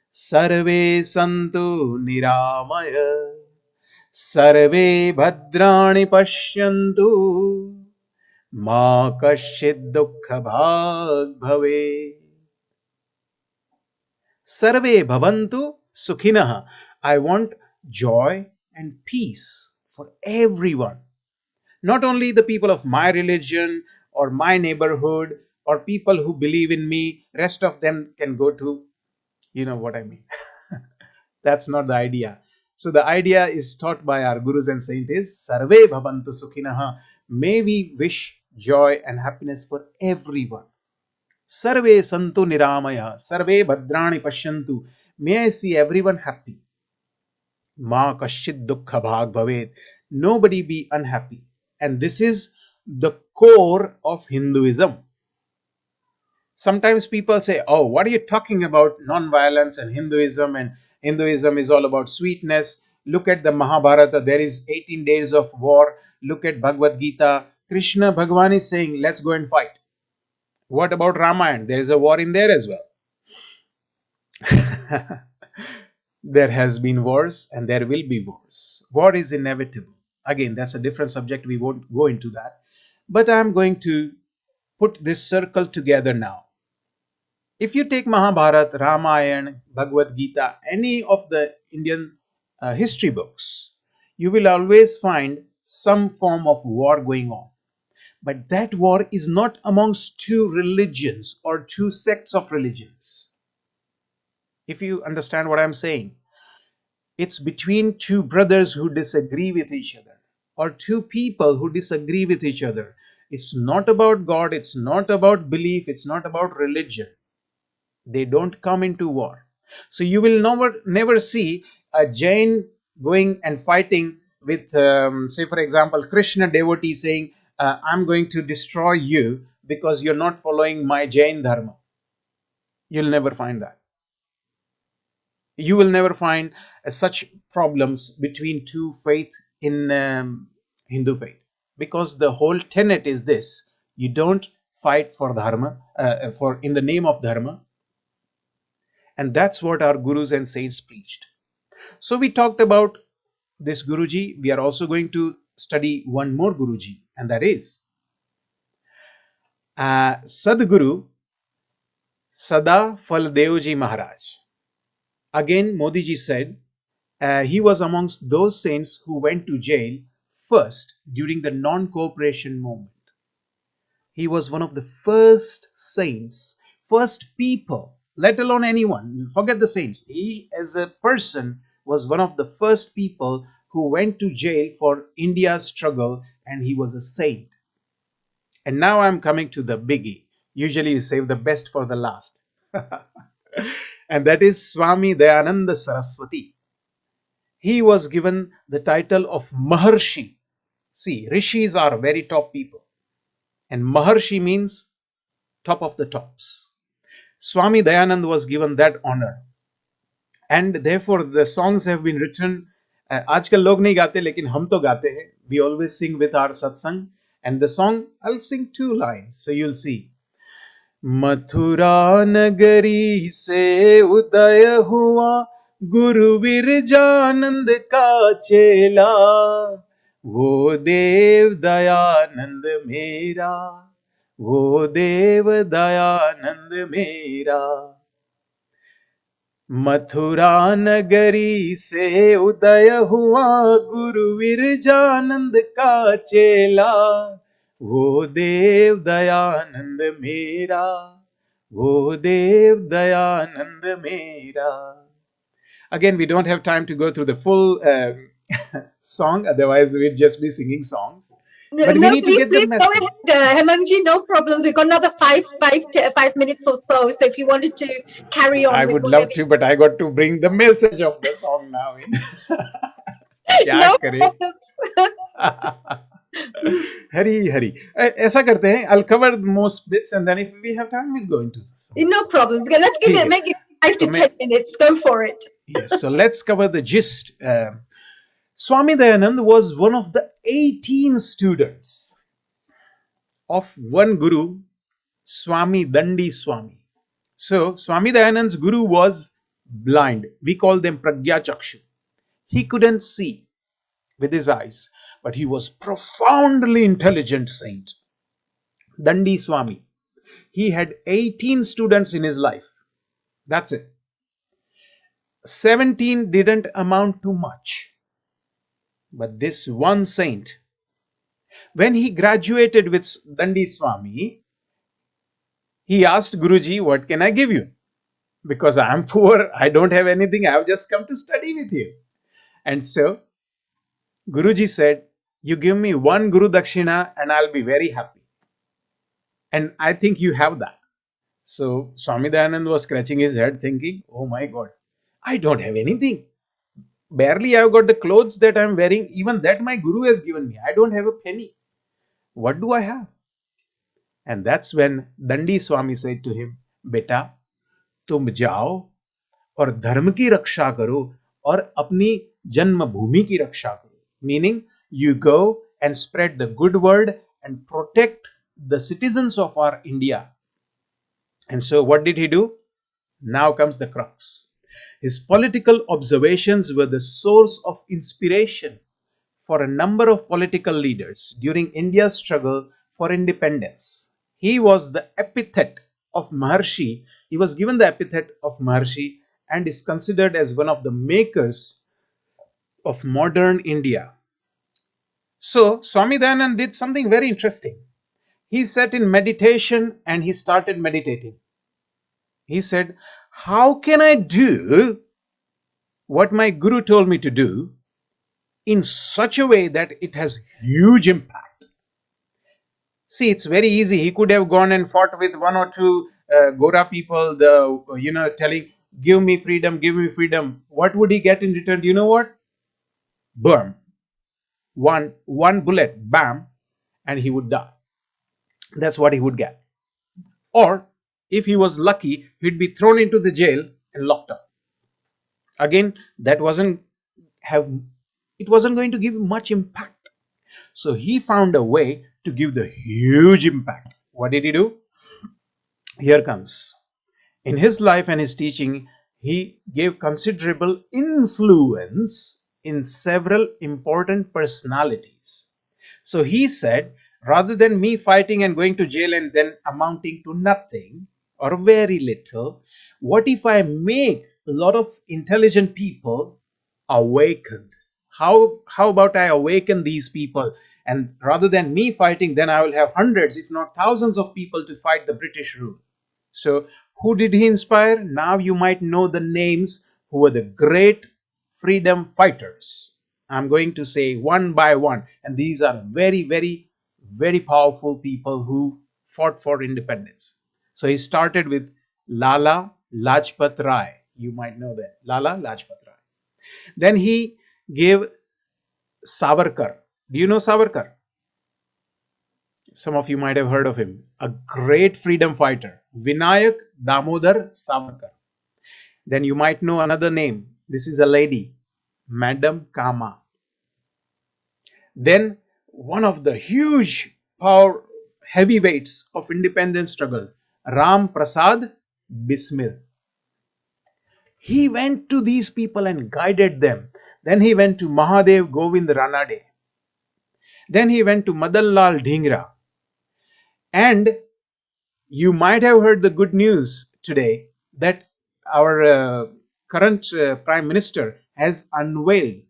sarve santu niramaya, sarve bhadrani pashyantu, ma kashchid dukkha bhag bhave. Sarve bhavantu sukhinah. I want joy and peace for everyone. Not only the people of my religion or my neighborhood or people who believe in me, rest of them can go to, you know what I mean. That's not the idea. So the idea is taught by our gurus and saints is Sarve bhavantu sukhinah. May we wish joy and happiness for everyone. Sarve santu niramaya, sarve bhadrani pashyantu. May I see everyone happy. Ma kashchid dukkha bhag bhavet. Nobody be unhappy. And this is the core of Hinduism. Sometimes people say, oh, what are you talking about? Non-violence and Hinduism is all about sweetness. Look at the Mahabharata. There is 18 days of war. Look at Bhagavad Gita. Krishna Bhagwan is saying, let's go and fight. What about Ramayana? There is a war in there as well. There has been wars and there will be wars. War is inevitable. Again, that's a different subject. We won't go into that. But I'm going to put this circle together now. If you take Mahabharata, Ramayana, Bhagavad Gita, any of the Indian history books, you will always find some form of war going on. But that war is not amongst two religions or two sects of religions. If you understand what I'm saying, it's between two brothers who disagree with each other or two people who disagree with each other. It's not about God, it's not about belief, it's not about religion. They don't come into war. So you will never see a Jain going and fighting with, say for example, Krishna devotee saying, I'm going to destroy you because you're not following my Jain dharma. You'll never find that. You will never find such problems between two faith in Hindu faith, because the whole tenet is this: you don't fight for dharma, for in the name of dharma, And that's what our gurus and saints preached. So we talked about this Guruji. We are also going to study one more Guruji, and that is Sadguru Sada Faldevji Maharaj. Again, Modi ji said he was amongst those saints who went to jail first during the non-cooperation movement. He was one of the first saints, first people, let alone anyone. Forget the saints. He, as a person, was one of the first people who went to jail for India's struggle, and he was a saint. And now I'm coming to the biggie. Usually you save the best for the last. And that is Swami Dayananda Saraswati. He was given the title of Maharshi. See, rishis are very top people. And Maharshi means top of the tops. Swami Dayanand was given that honor. And therefore the songs have been written. आजकल लोग नहीं गाते लेकिन हम तो गाते हैं. We always sing with our satsang. And the song, I'll sing 2 lines. So you'll see. Mathura नगरी से उदय हुआ गुरु विरजानंद का चेला, वो देव दयानंद मेरा, वो देव दयानंद मेरा. मथुरा नगरी से उदय हुआ गुरु विरजानंद का चेला, वो देव दयानंद मेरा, वो देव दयानंद मेरा. Again, we don't have time to go through the full song, otherwise we'd just be singing songs. But we need to get the message. Go ahead, Hemangji, no problems. We've got another 5 minutes or so. So if you wanted to carry on, I would love to, but I got to bring the message of the song now in. No problems. Hari Hari. ऐसा करते हैं. I'll cover most bits, and then if we have time, we'll go into this. No problems. Okay, let's give it, make it 5 to 10 minutes. Go for it. Yes, so let's cover the gist. Swami Dayanand was one of the 18 students of one guru, Swami Dandi Swami. So, Swami Dayanand's guru was blind. We call them Pragya Chakshu. He couldn't see with his eyes, but he was profoundly intelligent saint. Dandi Swami. He had 18 students in his life. That's it. 17 didn't amount to much. But this one saint, when he graduated with Dandi Swami, he asked Guruji, what can I give you? Because I am poor, I don't have anything, I have just come to study with you. And so, Guruji said, you give me 1 Guru Dakshina and I'll be very happy. And I think you have that. So, Swami Dayanand was scratching his head thinking, oh my God, I don't have anything. Barely I've got the clothes that I'm wearing. Even that my guru has given me. I don't have a penny. What do I have? And that's when Dandi Swami said to him, Beta, tum jao aur dharma ki raksha karo aur apni janma bhumi ki raksha karo. Meaning, you go and spread the good word and protect the citizens of our India. And so what did he do? Now comes the crux. His political observations were the source of inspiration for a number of political leaders during India's struggle for independence. He was the epithet of Maharshi. He was given the epithet of Maharshi and is considered as one of the makers of modern India. So, Swami Dayanand did something very interesting. He sat in meditation and he started meditating. He said, how can I do what my guru told me to do in such a way that it has huge impact? See, it's very easy. He could have gone and fought with 1 or 2 Gora people, telling, give me freedom, give me freedom. What would he get in return? Do you know what? Burn. One bullet, bam, and he would die. That's what he would get. Or, if he was lucky, he'd be thrown into the jail and locked up. Again, it wasn't going to give much impact. So he found a way to give the huge impact. What did he do? Here comes. In his life and his teaching, he gave considerable influence in several important personalities. So he said, rather than me fighting and going to jail and then amounting to nothing or very little, what if I make a lot of intelligent people awakened? How about I awaken these people? And rather than me fighting, then I will have hundreds, if not thousands of people to fight the British rule. So who did he inspire? Now you might know the names who were the great freedom fighters. I'm going to say one by one, and these are very, very, very powerful people who fought for independence. So he started with Lala Lajpat Rai. You might know that. Lala Lajpat Rai. Then he gave Savarkar. Do you know Savarkar? Some of you might have heard of him. A great freedom fighter. Vinayak Damodar Savarkar. Then you might know another name. This is a lady, Madam Kama. Then one of the huge power heavyweights of independence struggle, Ram Prasad Bismil. He went to these people and guided them. Then he went to Mahadev Govind Ranade. Then he went to Madan Lal Dhingra. And you might have heard the good news today that our current Prime Minister has unveiled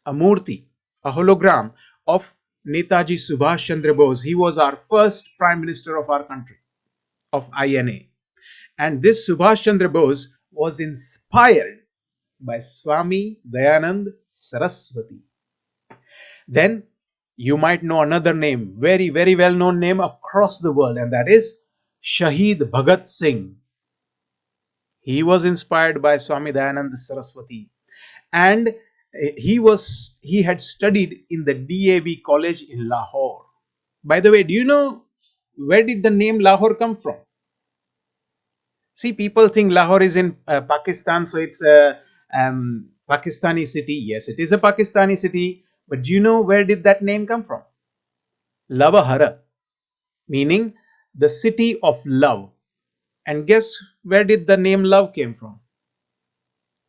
a murti, a hologram of Netaji Subhash Chandra Bose. He was our first Prime Minister of our country, of INA. And this Subhash Chandra Bose was inspired by Swami Dayanand Saraswati. Then you might know another name, very, very well known name across the world, and that is Shahid Bhagat Singh. He was inspired by Swami Dayanand Saraswati, and he had studied in the DAV college in Lahore. By the way, do you know where did the name Lahore come from? See, people think Lahore is in Pakistan, so it's a Pakistani city. Yes, it is a Pakistani city, but do you know where did that name come from? Lavahara, meaning the city of love. And guess where did the name love came from?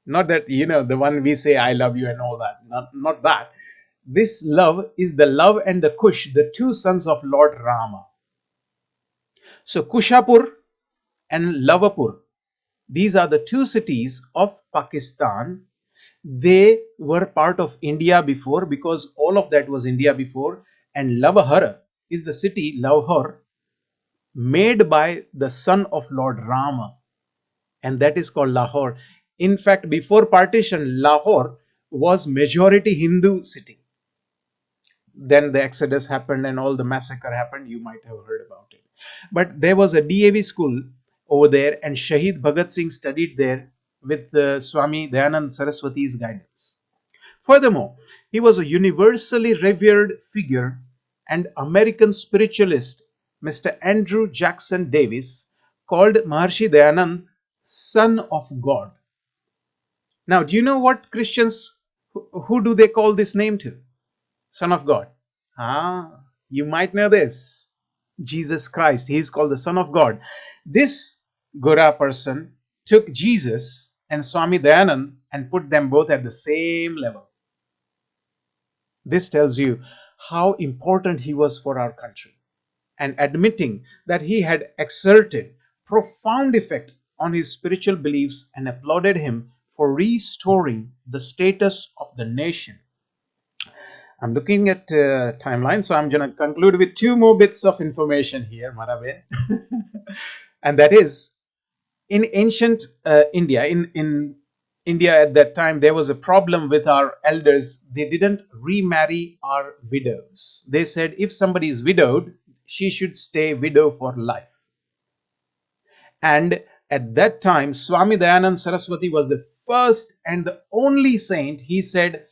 Not that, the one we say, I love you and all that. Not that. This love is the love and the Kush, the two sons of Lord Rama. So Kushapur and Lavapur, these are the two cities of Pakistan. They were part of India before, because all of that was India before. And Lavahara is the city, Lahore, made by the son of Lord Rama. And that is called Lahore. In fact, before partition, Lahore was majority Hindu city. Then the exodus happened and all the massacre happened. You might have heard about it. But there was a DAV school over there, and Shahid Bhagat Singh studied there with Swami Dayanand Saraswati's guidance. Furthermore, he was a universally revered figure, and American spiritualist Mr. Andrew Jackson Davis called Maharshi Dayanand Son of God. Now, do you know what Christians, who do they call this name to? Son of God. You might know this. Jesus Christ. He is called the Son of God. This Gora person took Jesus and Swami Dayanand and put them both at the same level. This tells you how important he was for our country, and admitting that he had exerted profound effect on his spiritual beliefs, and applauded him for restoring the status of the nation. I'm looking at timeline, so I'm going to conclude with two more bits of information here, Marabe. And that is, in ancient India, in India at that time, there was a problem with our elders. They didn't remarry our widows. They said if somebody is widowed, she should stay widow for life. And at that time, Swami Dayanand Saraswati was the first and the only saint. He said,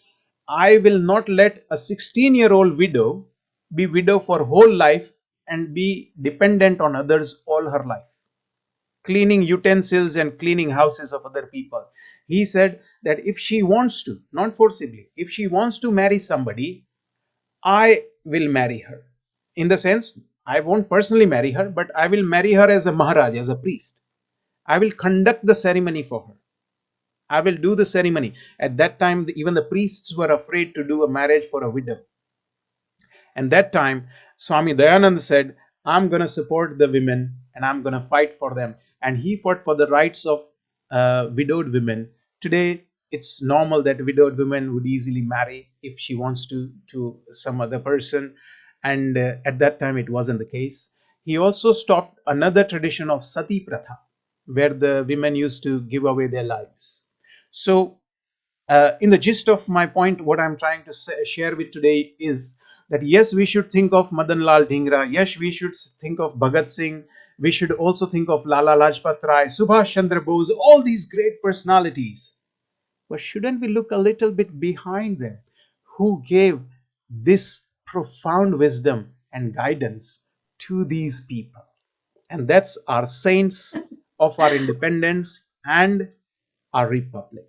I will not let a 16-year-old widow be widow for whole life and be dependent on others all her life, cleaning utensils and cleaning houses of other people. He said that if she wants to, not forcibly, if she wants to marry somebody, I will marry her. In the sense, I won't personally marry her, but I will marry her as a Maharaj, as a priest. I will conduct the ceremony for her. I will do the ceremony. At that time, even the priests were afraid to do a marriage for a widow. And that time, Swami Dayanand said, I'm going to support the women and I'm going to fight for them. And he fought for the rights of widowed women. Today, it's normal that widowed women would easily marry if she wants to some other person. And at that time, it wasn't the case. He also stopped another tradition of Sati Pratha, where the women used to give away their lives. So, in the gist of my point, what I'm trying to share with today is that yes, we should think of Madan Lal Dhingra. Yes, we should think of Bhagat Singh. We should also think of Lala Lajpat Rai, Subhash Chandra Bose, all these great personalities. But shouldn't we look a little bit behind them? Who gave this profound wisdom and guidance to these people? And that's our saints of our independence and our republic.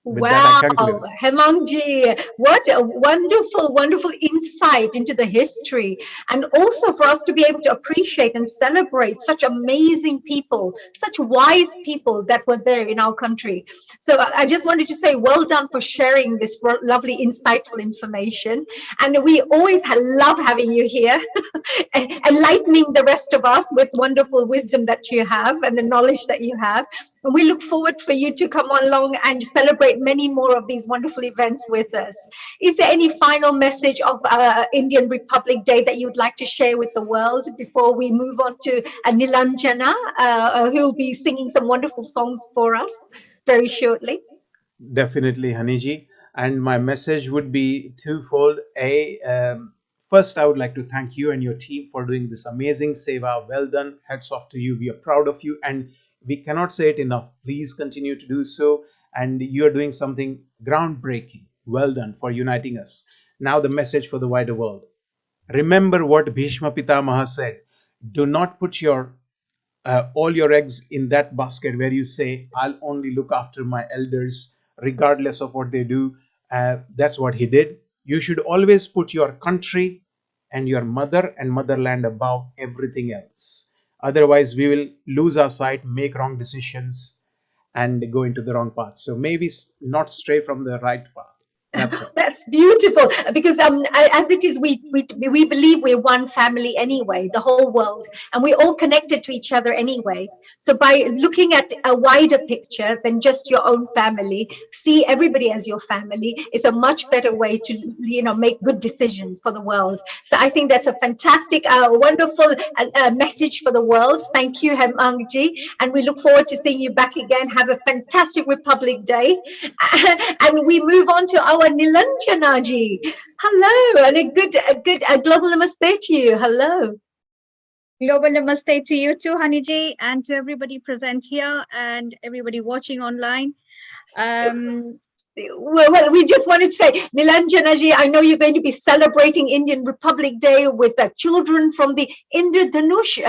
With that, I conclude. Wow, Hemangji, what a wonderful, wonderful insight into the history, and also for us to be able to appreciate and celebrate such amazing people, such wise people that were there in our country. So I just wanted to say well done for sharing this lovely, insightful information. And we always love having you here, enlightening the rest of us with wonderful wisdom that you have and the knowledge that you have. And we look forward for you to come along and celebrate many more of these wonderful events with us. Is there any final message of Indian Republic Day that you'd like to share with the world before we move on to Nilanjana, who will be singing some wonderful songs for us very shortly? Definitely, Haniji. And my message would be twofold. First, I would like to thank you and your team for doing this amazing seva. Well done. Hats off to you. We are proud of you. And we cannot say it enough. Please continue to do so. And you are doing something groundbreaking. Well done for uniting us. Now, the message for the wider world. Remember what Bhishma Pitamaha said. Do not put all your eggs in that basket where you say, I'll only look after my elders regardless of what they do. That's what he did. You should always put your country and your mother and motherland above everything else. Otherwise, we will lose our sight, make wrong decisions, and go into the wrong path. So maybe not stray from the right path. That's all. That's beautiful, because as it is, we believe we're one family anyway, the whole world, and we're all connected to each other anyway. So by looking at a wider picture than just your own family, see everybody as your family, is a much better way to make good decisions for the world. So I think that's a fantastic, wonderful message for the world. Thank you, Hemangji, and we look forward to seeing you back again. Have a fantastic Republic Day, and we move on to our Nilanjana ji. Hello, and a good global namaste to you. Hello. Global namaste to you too, Haniji, and to everybody present here and everybody watching online. Well, we just wanted to say, Nilanjana ji, I know you're going to be celebrating Indian Republic Day with the children from the Indradhanush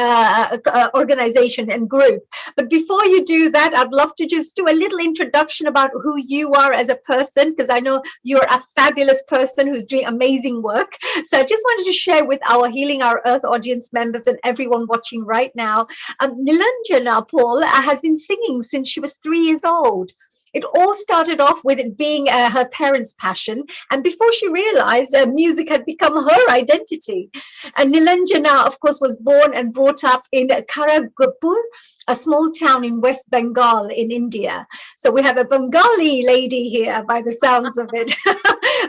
organization and group. But before you do that, I'd love to just do a little introduction about who you are as a person, because I know you're a fabulous person who's doing amazing work. So I just wanted to share with our Healing Our Earth audience members and everyone watching right now. Nilanjana Paul has been singing since she was 3 years old. It all started off with it being her parents' passion, and before she realized, music had become her identity. And Nilanjana, of course, was born and brought up in Kharagpur, a small town in West Bengal in India. So we have a Bengali lady here by the sounds of it.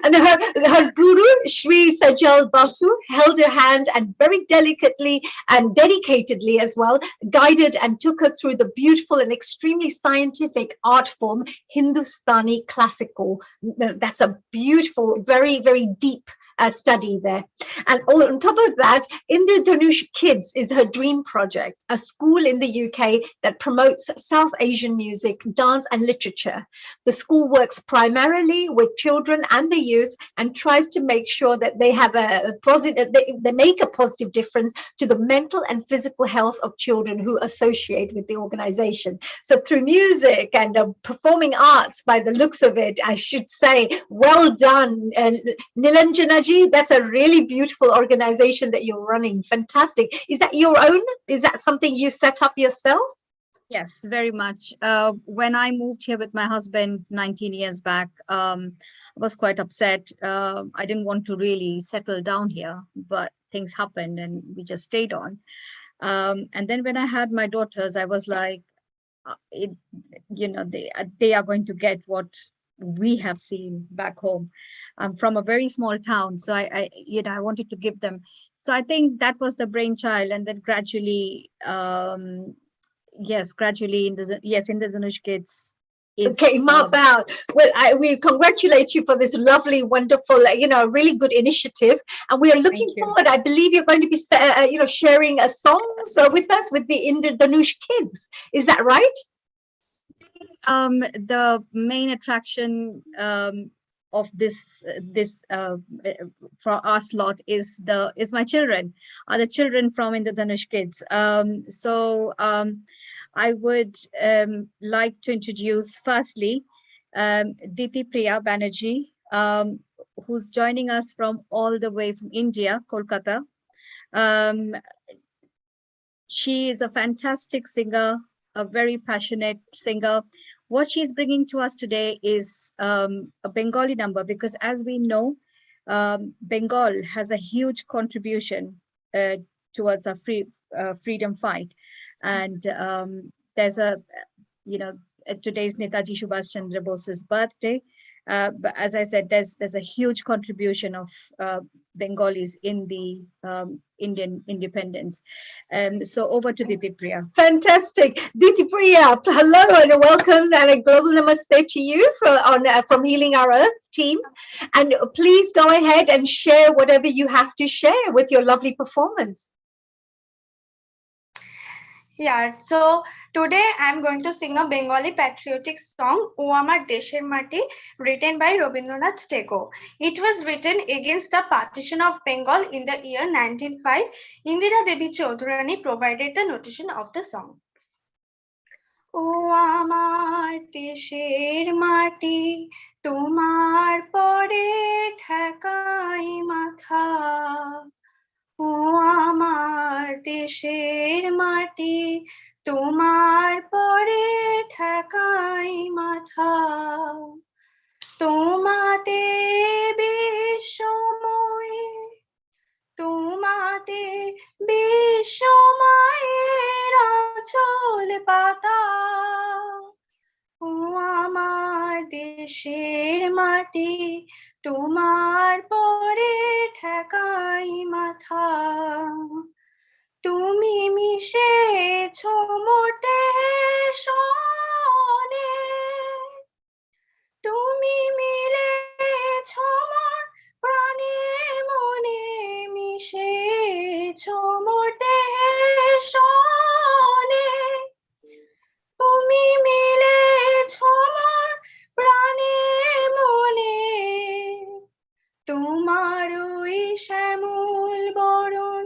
And her guru, Sri Sajal Basu, held her hand and very delicately and dedicatedly as well, guided and took her through the beautiful and extremely scientific art form, Hindustani classical. That's a beautiful, very, very deep study there. And on top of that, Indradhanush Kids is her dream project, a school in the UK that promotes South Asian music, dance and literature. The school works primarily with children and the youth and tries to make sure that they have a positive, they make a positive difference to the mental and physical health of children who associate with the organization. So through music and performing arts, by the looks of it, I should say, well done. Nilanjana ji, that's a really beautiful organization that you're running. Fantastic. Is that your own? Is that something you set up yourself? Yes, very much. When I moved here with my husband 19 years back, I was quite upset. I didn't want to really settle down here, but things happened and we just stayed on. And then when I had my daughters, I was like, it, they are going to get what we have seen back home. I'm from a very small town, so I wanted to give them. So I think that was the brainchild, and then gradually, yes, gradually in the Danush Kids is came about. Well, we congratulate you for this lovely, wonderful, really good initiative, and we are looking forward. I believe you're going to be, sharing a song with us with the Danush Kids. Is that right? The main attraction of this for our slot is my children, are the children from Indradhanush Kids. I would like to introduce firstly Diti Priya Banerjee, who's joining us from all the way from India, Kolkata. She is a fantastic singer, a very passionate singer. What she's bringing to us today is a Bengali number, because as we know, Bengal has a huge contribution towards our freedom fight. And there's today's Netaji Subhash Chandra Bose's birthday. But as I said, there's a huge contribution of Bengalis in the Indian independence. So over to Diti Priya. Fantastic. Diti Priya, hello and a welcome and a global namaste to you from Healing Our Earth team. And please go ahead and share whatever you have to share with your lovely performance. Yeah, so today I'm going to sing a Bengali patriotic song, O Amar Desher Mati, written by Rabindranath Tagore. It was written against the partition of Bengal in the year 1905. Indira Devi Chaudhurani provided the notation of the song. O Amar Desher Mati, Tomar Pore Thakai Matha. ও আমার দেশের মাটি তোমার পরে ঠেকাই মাথা তোমাতে বিশ্বময়ে আঁচল পাতা ও আমার দেশের মাটি তোমার পরে ঠেকাই মাথা তুমি মিশেছ মোটে শনে তুমি মিলেছ মোর প্রাণে মনে মিশেছ মোটে শনে তুমি মিলেছ মোর প্রাণে মনে তোমার ওই শ্যামল বরণ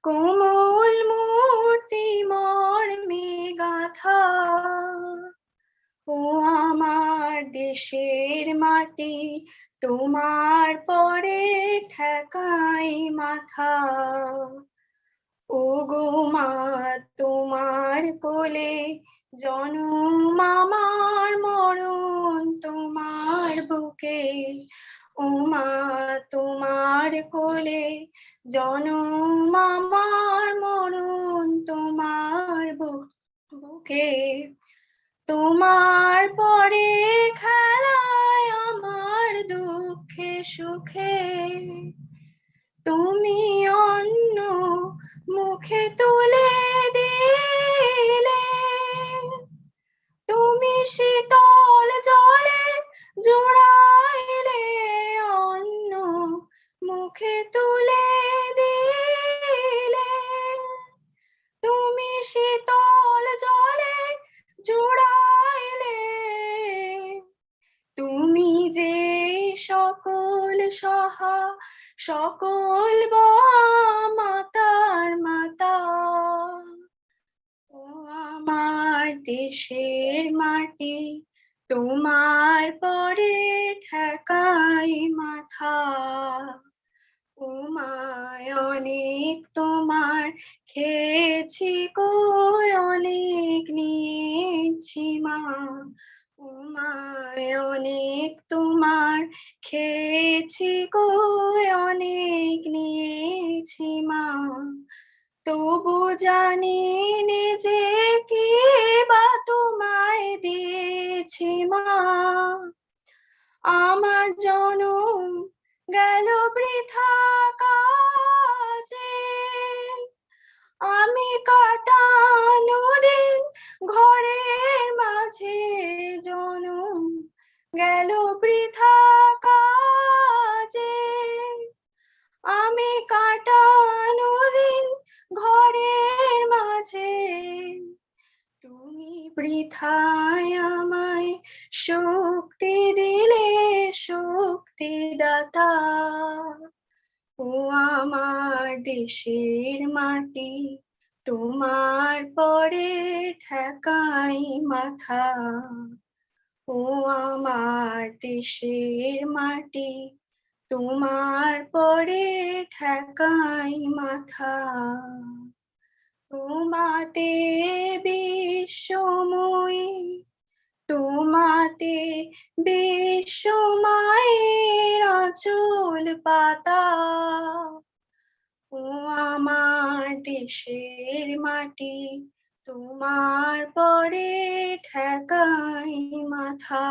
কোমল মূর্তি মর্মে গাথা ও আমার দেশের মাটি তোমার পরে ঠেকাই মাথা ও গো মা তোমার কোলে জনম আমার মরণ তোমার বুকে ও মা তোমার কোলে জনম আমার মরণ তোমার বুকে তোমার পরে খেলায় আমার দুঃখে সুখে তুমি অন্য মুখে তুলে দিলে তুমি শীতল জলে জোড়াইলে অন্য মুখে তুলে দিলে তুমি শীতল জলে জোড়াইলে তুমি যে সকল সহা সকল মাতার মাতা ও আমার দেশের মাটি তোমার পরে ঠেকাই মাথা উমায় অনেক তোমার খেয়েছি কই অনেক নিয়েছি মা উমায় অনেক তোমার খেয়েছি কই অনেক নিয়েছি মা তবু জানি নে যে কি বা তোমায় দিয়েছি মা আমার জনম গেল বৃথা কাজে আমি কাটানো দিন ঘরের মাঝে জনম গেল বৃথা কাজে আমি কাটানো দিন ঘরের মাঝে তুমি বৃথায় আমায় শক্তি দিলে শক্তিদাতা ও আমার দেশের মাটি তোমার পরে ঠেকাই মাথা ও আমার দেশের মাটি তোমার পরে ঠেকাই মাথা তোমাতে বিশ্বময়ী তোমাতে বিশ্বমায়ের আঁচল পাতা ও আমার দেশের মাটি তোমার পরে ঠেকাই মাথা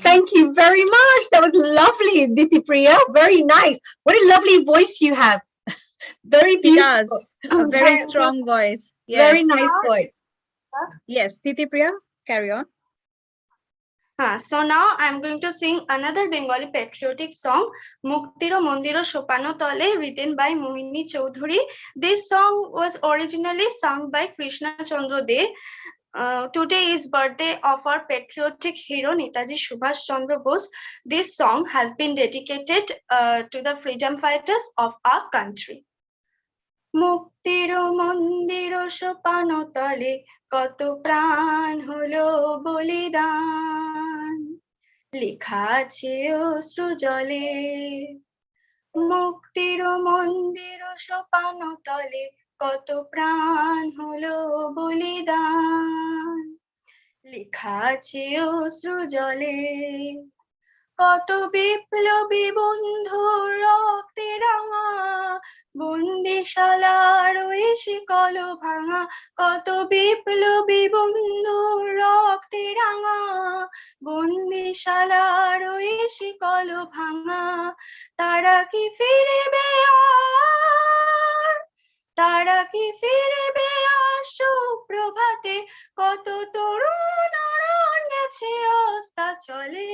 Thank you very much. That was lovely, Diti Priya. Very nice. What a lovely voice you have. Very She beautiful. does. A very strong voice. Yes. Very nice voice. Yes, Titi Priya, carry on. So now I'm going to sing another Bengali patriotic song, Muktiro Mondiro Shopano Tole, written by Mohini Choudhury. This song was originally sung by Krishna Chandra De. Today is birthday of our patriotic hero Netaji Subhash Chandra Bose. This song has been dedicated to the freedom fighters of our country. মুক্তির মন্দির সোপানো তলে কত প্রাণ হলো বলিদান লেখা আছে অশ্রু জলে মুক্তির মন্দির সোপানো তলে কত প্রাণ হলো বলিদান লেখা আছে অশ্রু জলে কত বিপ্লবী বন্ধুর রক্তে রাঙা বন্দিশালার ওই শিকল ভাঙা কত বিপ্লবী বন্ধুর রক্তে রাঙা বন্দিশালার ওই শিকল ভাঙা তারা কি ফিরবে আর তারা কি ফিরবে আর সুপ্রভাতে কত তরুণ গেছে অস্তা চলে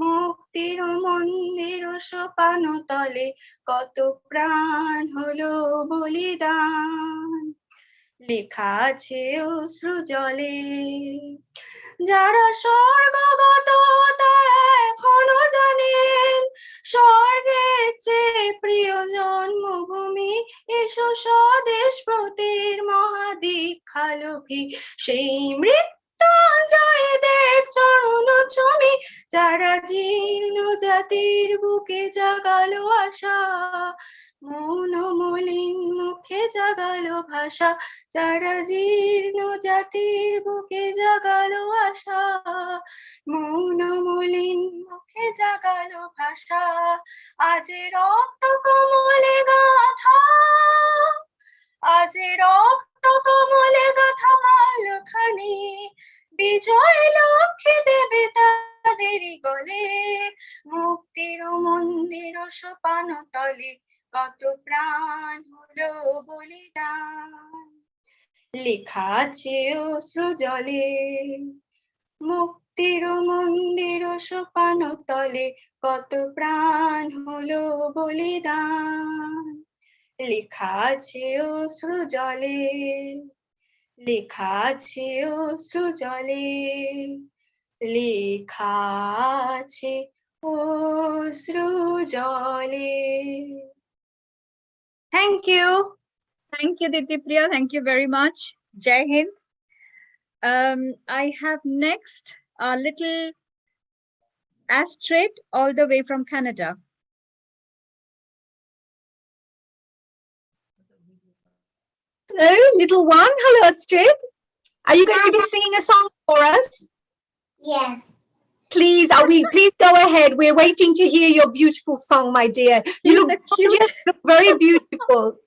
মুক্তির মন্দির সোপানো তলে কত প্রাণ হলো বলিদান লেখা আছে অশ্রু জলে যারা স্বর্গগত তারা এখনো জানেন স্বর্গের চেয়ে প্রিয় জন্মভূমি এসো স্বদেশ প্রতির মহাদীক্ষালোভী সেই মৃত্যুঞ্জয়দের চরণ চুমি যারা জীর্ণ জাতির বুকে জাগালো আশা মৌন মলিন মুখে জাগালো ভাষা যারা জীর্ণ জাতির বুকে জাগালো আশা মৌন মলিন মুখে জাগালো ভাষা আজ রক্ত কমলে গাথা আজ রক্ত কমলে গাথা মালখানি বিজয় লক্ষ্যে দেবে তাদেরই গলে মুক্তির মন্দির সোপানো তলে কত প্রাণ হলো বলিদান লেখা আছে অশ্রু জলে মুক্তির মন্দির সোপানো তলে কত প্রাণ হলো বলিদান লেখা আছে অশ্রু জলে লেখা আছে অশ্রু জলে লেখা আছে অশ্রু জলে Thank you. Thank you, Diti Priya. Thank you very much. Jai Hind. I have next a little Astrid, all the way from Canada. Hello, little one. Hello, Astrid. Are you going to be singing a song for us? Yes. Please, please go ahead. We're waiting to hear your beautiful song, my dear. You look cute. You look very beautiful.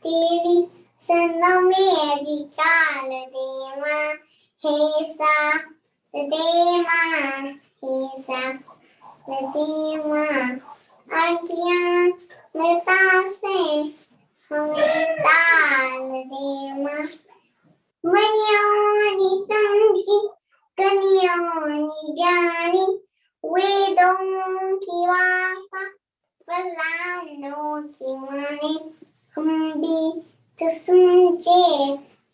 तेरी सनम मेरी काल देवा हेसा देवा हेसा देवा अज्ञान से हमें ताल देवा मनियोनी समझी कनियोनी जानी वेदों की वासा फलानों की माने हम भी तो समझे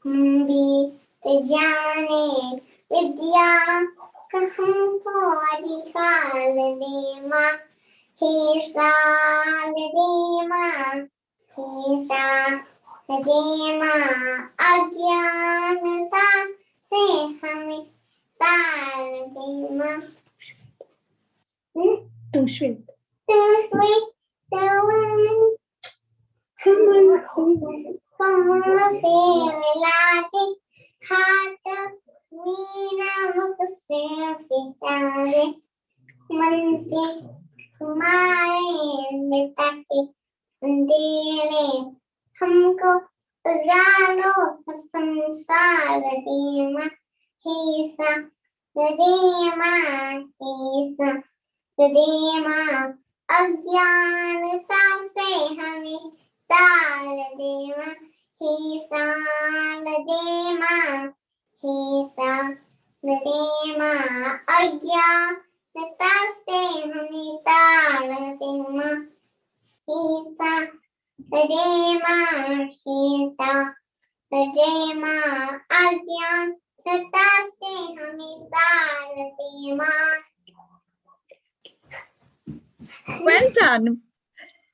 हम भी तो जाने विद्या का हमको अधिकार देवा हे साल देवा हे साल देवा अज्ञानता से हमें तार देवा too sweet the one हमको हजारों संसार देवा हेसा देवा हेसा देवा अज्ञानता से हमें ताल देवा हे साल देवा हे साल देवा अज्ञानता से हमें ताल देवा हे साल देवा हे साल देवा अज्ञानता से हमें ताल देवा. Well done.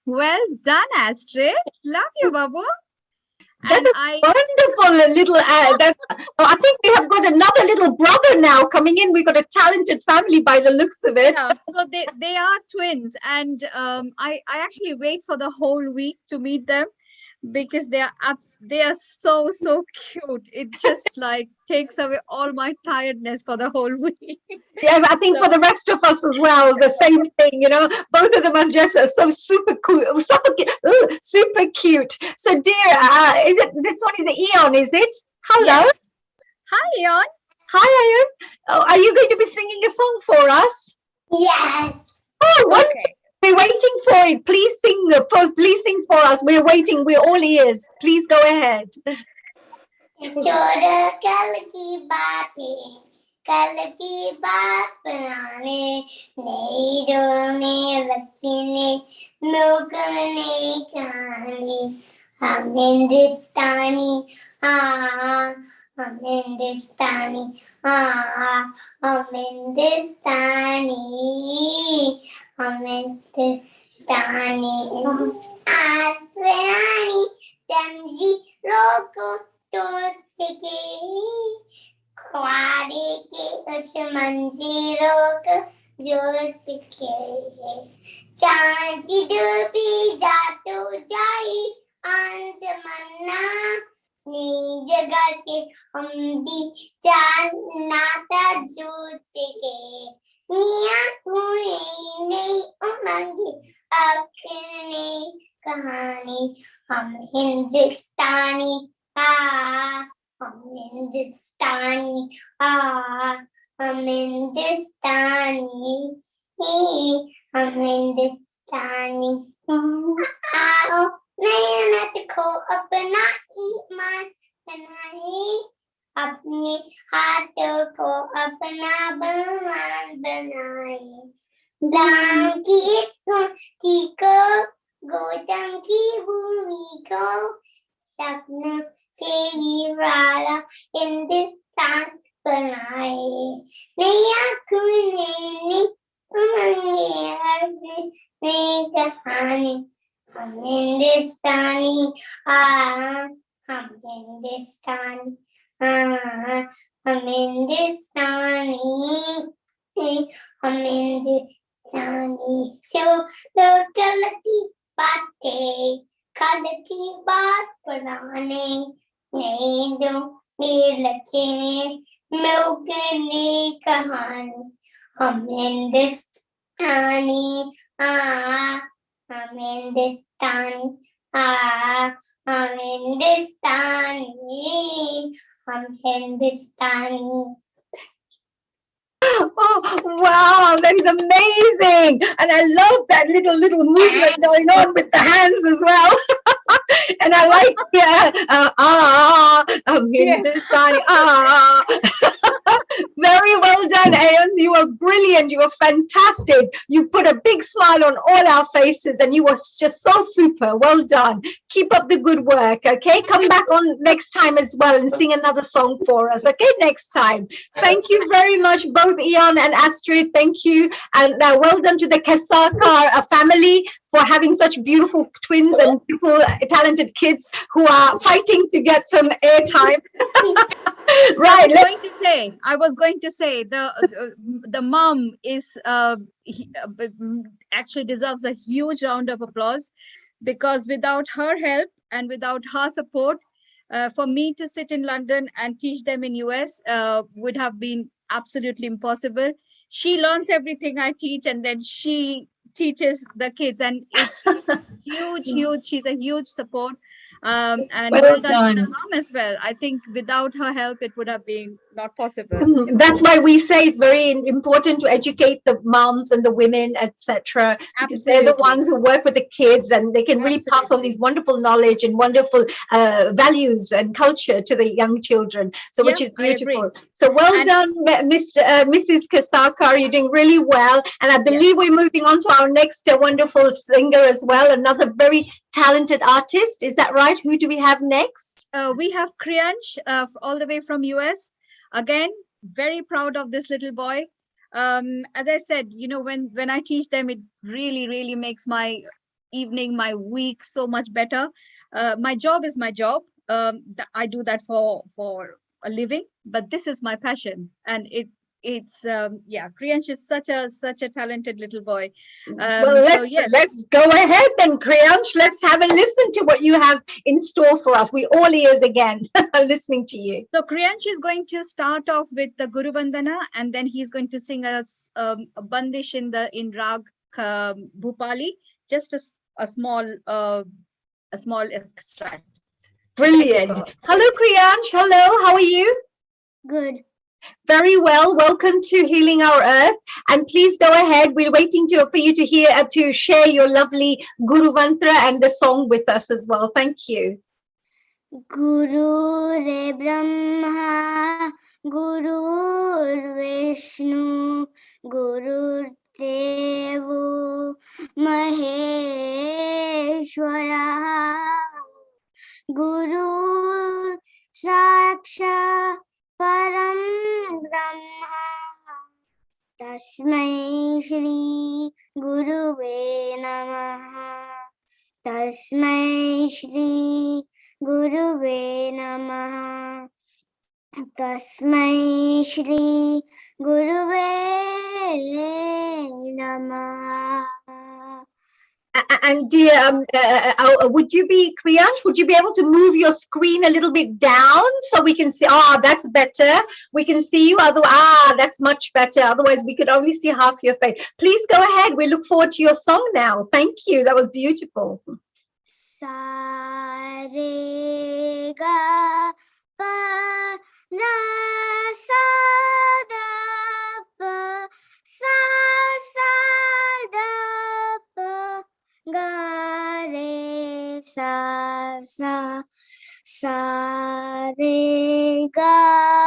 Well done, Astrid. Love you, Babu. That is wonderful, little. I think we have got another little brother now coming in. We've got a talented family by the looks of it. Yeah, so they are twins, and I actually wait for the whole week to meet them because they are so cute. It just like takes away all my tiredness for the whole week. Yes, I think for the rest of us as well, the same thing, you know, both of them are just so super cool, super cute. So dear, is it, this one is Eon, is it? Hello. Yes. Hi, Eon. Hi, Eon. Oh, are you going to be singing a song for us? Yes. Oh, wonderful. Okay. We're waiting for it. Please sing for us. We're waiting. We're all ears. Please go ahead. छोड़ कल की बातें कल की बात पुराने नई डोने बच्ची ने लोग ने कहानी हम हिंदुस्तानी हम हिंदुस्तानी हम हिंदुस्तानी हम हिंदुस्तानी आसमानी समझी रोको तो सके ख्वाबे के कुछ मंजिलों को जो सके चांद डूबी जा तो जाए अंत मन्ना नी जगह के हम भी जानना था जो सके मियाँ हुए नई उमंग अपने कहानी हम हिंदुस्तानी हम हिंदुस्तानी हम हिंदुस्तानी हम हिंदुस्तानी आओ मेहनत को अपना ईमान बनाए अपने हाथों को अपना बहमान बनाए ब्लैंकेट्स को को गौतम की भूमि को सपना से विराला हिंदुस्तान बनाए नैया खुलने उमंगे नई कहानी हम हिंदुस्तानी हम हिंदुस्तानी हम हिंदुस्तानी हम हिंदुस्तानी सो कल की बातें कल की बात पुराने नहीं दो मेरे लखे मिलकर कहानी हम हिंदुस्तानी हम हिंदुस्तानी हम हिंदुस्तानी हम हिंदुस्तानी Oh, wow, that is amazing. And I love that little movement going on with the hands as well. And I like, Hindustani, Very well done, Ayan. You were brilliant. You were fantastic. You put a big smile on all our faces and you were just so super. Well done. Keep up the good work, okay? Come back on next time as well and sing another song for us, okay? Next time. Thank you very much, both Ian and Astrid. Thank you. And well done to the Kesakar family for having such beautiful twins and beautiful, talented kids who are fighting to get some airtime. Right. I was going to say the mom is actually deserves a huge round of applause, because without her help and without her support, for me to sit in London and teach them in US would have been absolutely impossible. She learns everything I teach and then she teaches the kids, and it's huge. She's a huge support. And well done to the mom as well. I think without her help, it would have been not possible. That's why we say it's very important to educate the moms and the women, etc. Because they're the ones who work with the kids and they can really pass on these wonderful knowledge and wonderful values and culture to the young children. So which is beautiful. So well done, Mrs. Kasakar. You're doing really well. And I believe we're moving on to our next wonderful singer as well. Another very talented artist. Is that right? Who do we have next? We have Kriyansh all the way from US. Again, very proud of this little boy. As I said, when I teach them, it really makes my evening, my week so much better. My job is my job. I do that for a living, but this is my passion, and it's Kriyansh is such a talented little boy. Well, let's go ahead then, Kriyansh. Let's have a listen to what you have in store for us. We all ears again, listening to you. So Kriyansh is going to start off with the Guru Vandana, and then he's going to sing a bandish in Rag Bhupali, just a small extract. Brilliant. Hello, Kriyansh. Hello, how are you? Good. Very well. Welcome to Healing Our Earth. And please go ahead. We're waiting for you to share your lovely Guru Mantra and the song with us as well. Thank you. Guru Re Brahma, Guru Vishnu, Guru Devu Maheshwara, Guru Saksha Param Brahma, Tasmai Shri Guruve Namaha, Tasmai Shri Guruve Namaha, Tasmai Shri Guruve Namaha. And dear, would you be, Kriyansh, would you be able to move your screen a little bit down so we can see? That's better. We can see you. That's much better. Otherwise, we could only see half your face. Please go ahead. We look forward to your song now. Thank you. That was beautiful. Sa re ga pa na sa da pa sa da pa ga re sa re ga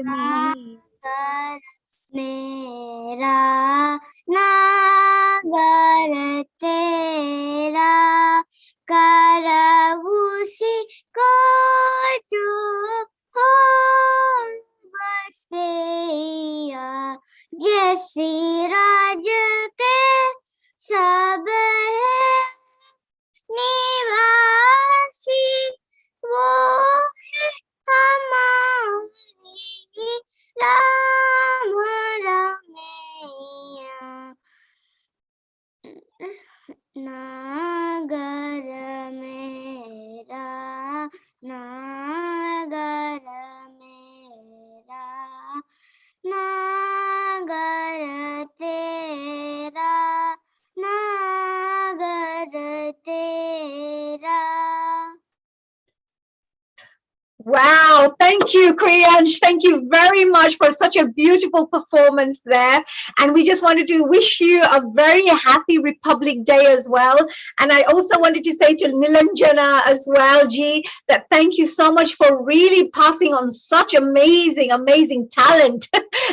नागर मेरा नागर तेरा कर उसी को जो हो बसेया जैसी राज के सब है निवासी वो है हमारी राम रमैया नागर मेरा नागर मेरा नागर तेरा नागर तेरा. Wow, thank you, Kriyansh. Thank you very much for such a beautiful performance there. And we just wanted to wish you a very happy Republic Day as well. And I also wanted to say to Nilanjana as well, Ji, that thank you so much for really passing on such amazing, amazing talent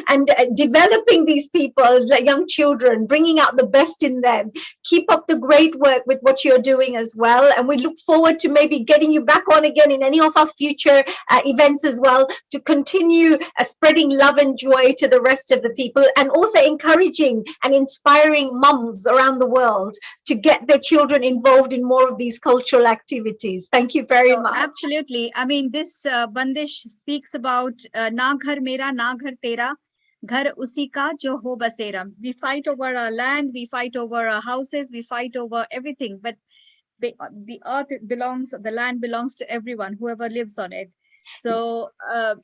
and developing these people, like young children, bringing out the best in them. Keep up the great work with what you're doing as well. And we look forward to maybe getting you back on again in any of our future events as well, to continue spreading love and joy to the rest of the people, and also encouraging and inspiring mums around the world to get their children involved in more of these cultural activities. Thank you very much. Absolutely. I mean, this bandish speaks about na ghar mera, na ghar tera, ghar usi ka jo ho basera. We fight over our land, we fight over our houses, we fight over everything, but the earth belongs, the land belongs to everyone, whoever lives on it. So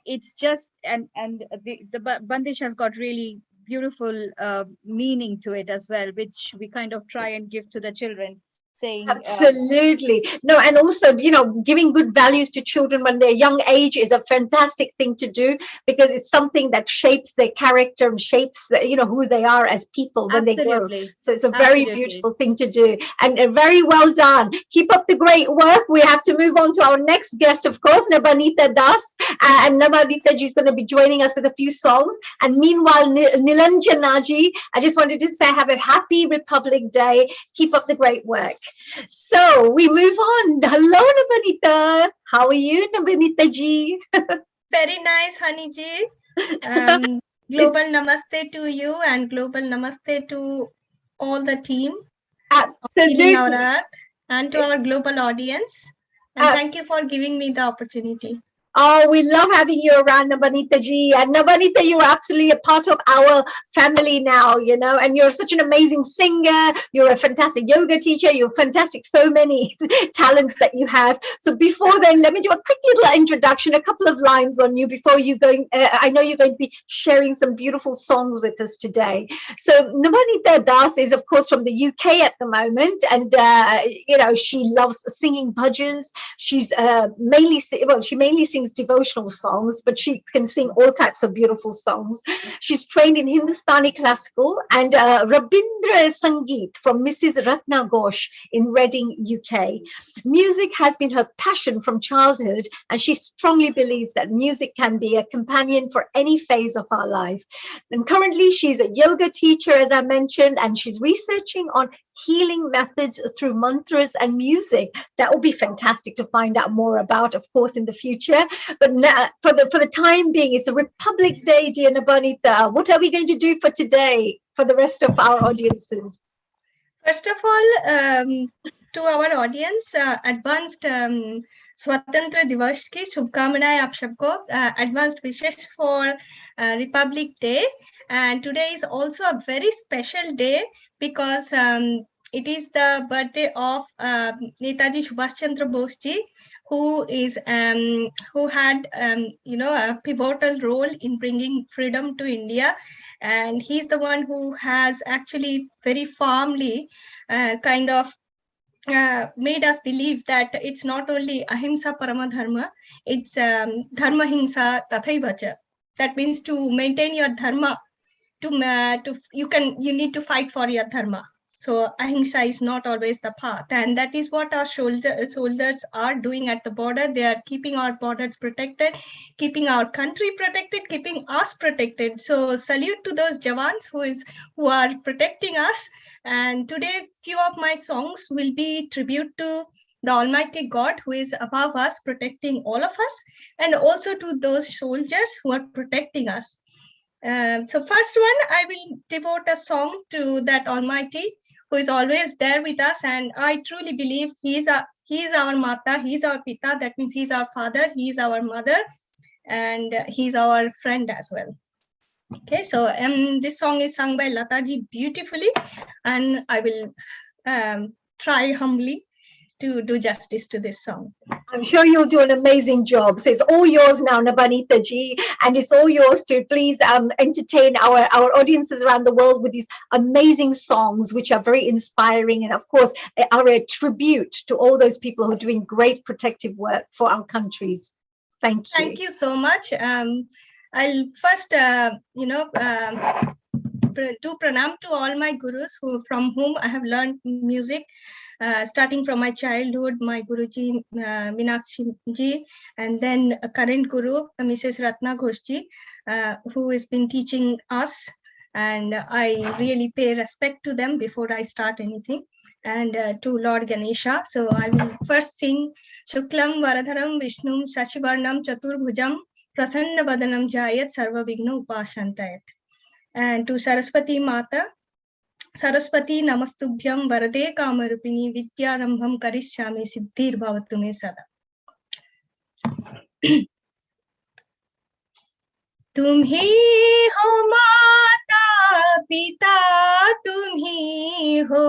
it's just, and the bandish has got really beautiful meaning to it as well, which we kind of try and give to the children, saying absolutely. No, and also, you know, giving good values to children when they're young age is a fantastic thing to do, because it's something that shapes their character and shapes the, you know, who they are as people when they grow. So it's a very beautiful thing to do, and very well done. Keep up the great work. We have to move on to our next guest, of course, Nabanita Das, and Nabanita ji is going to be joining us with a few songs. And meanwhile, Nilanjana ji, I just wanted to say have a happy Republic Day. Keep up the great work. So we move on. Hello, Nabanita. How are you, Nabanita ji? Very nice, Honey ji. Global namaste to you, and global namaste to all the team. Absolutely. Our Earth, and to our global audience. And thank you for giving me the opportunity. Oh, we love having you around, Nabanita ji. And Nabanita, you're absolutely a part of our family now, you know, and you're such an amazing singer. You're a fantastic yoga teacher. You're fantastic, so many talents that you have. So before then, let me do a quick little introduction, a couple of lines on you before you going. I know you're going to be sharing some beautiful songs with us today. So Nabanita Das is, of course, from the UK at the moment. And, you know, she loves singing bhajans. She's she mainly sings devotional songs, but she can sing all types of beautiful songs. She's trained in Hindustani classical and Rabindra Sangeet from Mrs. Ratna Ghosh in Reading, UK. Music has been her passion from childhood, and she strongly believes that music can be a companion for any phase of our life. And currently she's a yoga teacher, as I mentioned, and she's researching on healing methods through mantras and music. That will be fantastic to find out more about, of course, in the future. But now, for the time being, it's a Republic Day, dear Nabanita. What are we going to do for today for the rest of our audiences? First of all, to our audience, advanced स्वतंत्र दिवस की शुभकामनाएं आप सबको. Advanced wishes for Republic Day. And today is also a very special day because it is the birthday of Netaji Subhash Chandra Bose ji, who had you know, a pivotal role in bringing freedom to India. And he's the one who has actually very firmly kind of made us believe that it's not only ahimsa parama dharma, it's dharma himsa tathaivacha. That means to maintain your dharma, you need to fight for your dharma. So ahimsa is not always the path, and that is what our soldiers are doing at the border. They are keeping our borders protected, keeping our country protected, keeping us protected. So salute to those Jawans who are protecting us. And today, few of my songs will be tribute to the Almighty God who is above us, protecting all of us, and also to those soldiers who are protecting us. So first one, I will devote a song to that Almighty who is always there with us, and I truly believe he is our Mata, he is our Pita. That means he is our father, he is our mother, and he is our friend as well. Okay, so this song is sung by Lataji beautifully, and I will try humbly to do justice to this song. I'm sure you'll do an amazing job. So it's all yours now, Nabanita ji, and it's all yours to please entertain our audiences around the world with these amazing songs, which are very inspiring, and of course are a tribute to all those people who are doing great protective work for our countries. Thank you. Thank you so much. I'll first, do pranam to all my gurus from whom I have learned music. Starting from my childhood, my Guruji, Meenakshi ji, and then a current Guru, Mrs. Ratna Ghoshji, who has been teaching us, and I really pay respect to them before I start anything, and to Lord Ganesha. So I will first sing Shuklam Varadharam Vishnum Sachivarnam Chaturbhujam Prasanna Vadanam Jayat Sarva Vigna Upashantayat. And to Saraswati Mata, Saraswati Namastubhyam Varade Kamarupini Vidyarambham Karishyami Siddhir Bhavatu Me Sada. तुम ही हो माता पिता, तुम ही हो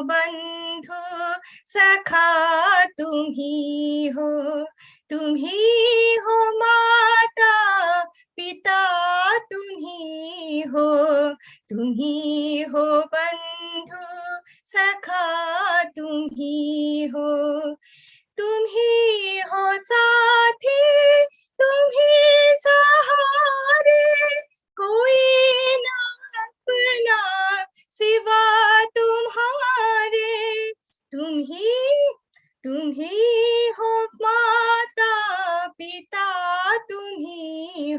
बंधु सखा, तुम ही हो माता पिता, तुम ही हो बंधु सखा, तुम ही हो साथी, तुम ही सहारे, कोई ना अपना सिवा तुम्हारे, तुम ही हो माता पिता, तुम ही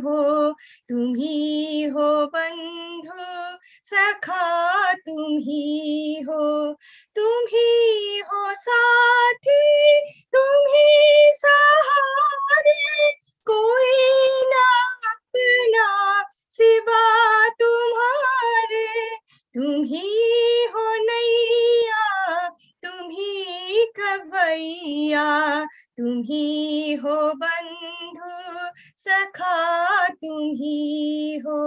हो बंधु सखा, तुम ही हो साथी, तुम ही सहारे, कोई ना अपना सिवा तुम्हारे, तुम ही हो नैया, तुम ही खवैया, तुम ही हो बंधु सखा, तुम ही हो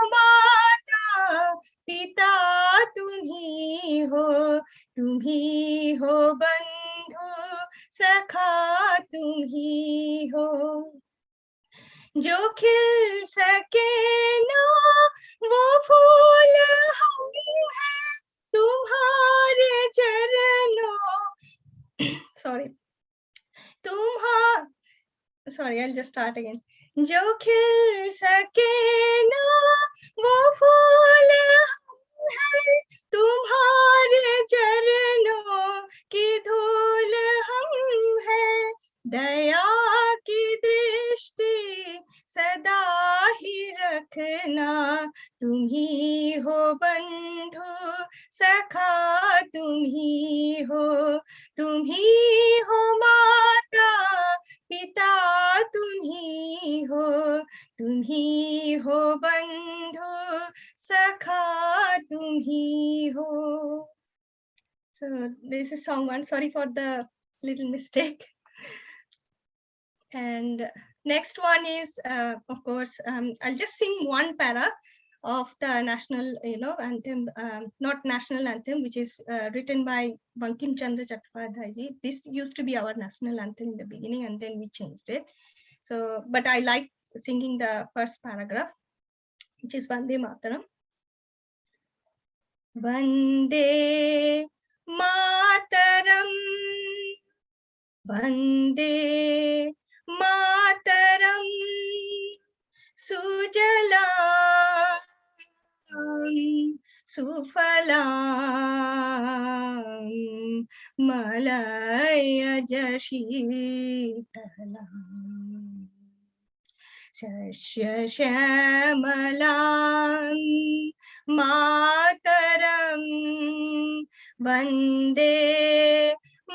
माता पिता, तुम ही हो बंधु सखा, तुम ही जो खिल सके ना वो फूल हम हैं तुम्हारे चरणों, sorry, I'll just start again. जो खिल सके ना वो फूल हम हैं तुम्हारे चरणों की धूल हम हैं, दया की दृष्टि सदा ही रखना, तुम ही हो बंधु सखा, तुम ही हो माता पिता, तुम ही हो बंधु सखा, तुम ही हो. So this is song one. Sorry for the little mistake. And next one is, of course, I'll just sing one para of the national, anthem, not national anthem, which is written by Bankim Chandra Chattopadhyay ji. This used to be our national anthem in the beginning, and then we changed it. So, but I like singing the first paragraph, which is Vande Mataram. Vande Mataram, Vande Mataram, Sujala सुफलां मलयज शीतलाम् शस्य श्यामलां मातरं वन्दे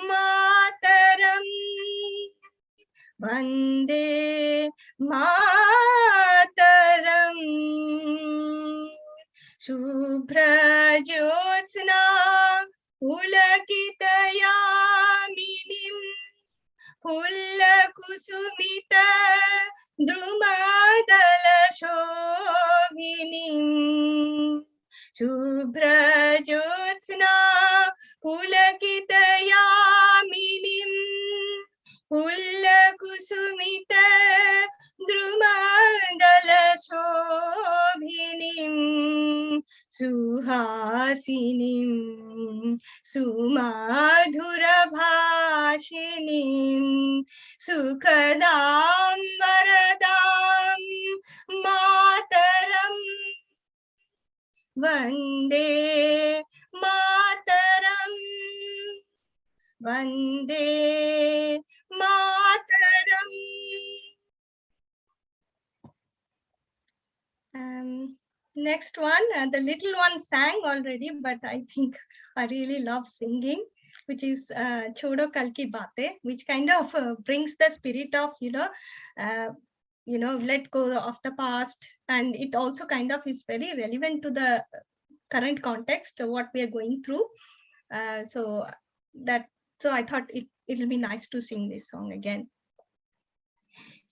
मातरम् वन्दे मातरम् शुभ्रज्योत्स्ना पुलकितयामिनीं फुल्लकुसुमित द्रुमदलशोभिनीं शुभ्रज्योत्स्ना पुलकितयामिनीं फुल्लकुसुमित द्रुमदलशोभिनीं सुहासिनीं सुमधुरभाषिणीं सुखदां वरदां मातरम् Vande Mataram Vande Mataram Next one, the little one sang already, but I think I really love singing, which is Chodo Kal Ki Baatein, which kind of brings the spirit of, let go of the past. And it also kind of is very relevant to the current context of what we are going through. So I thought it'll be nice to sing this song again.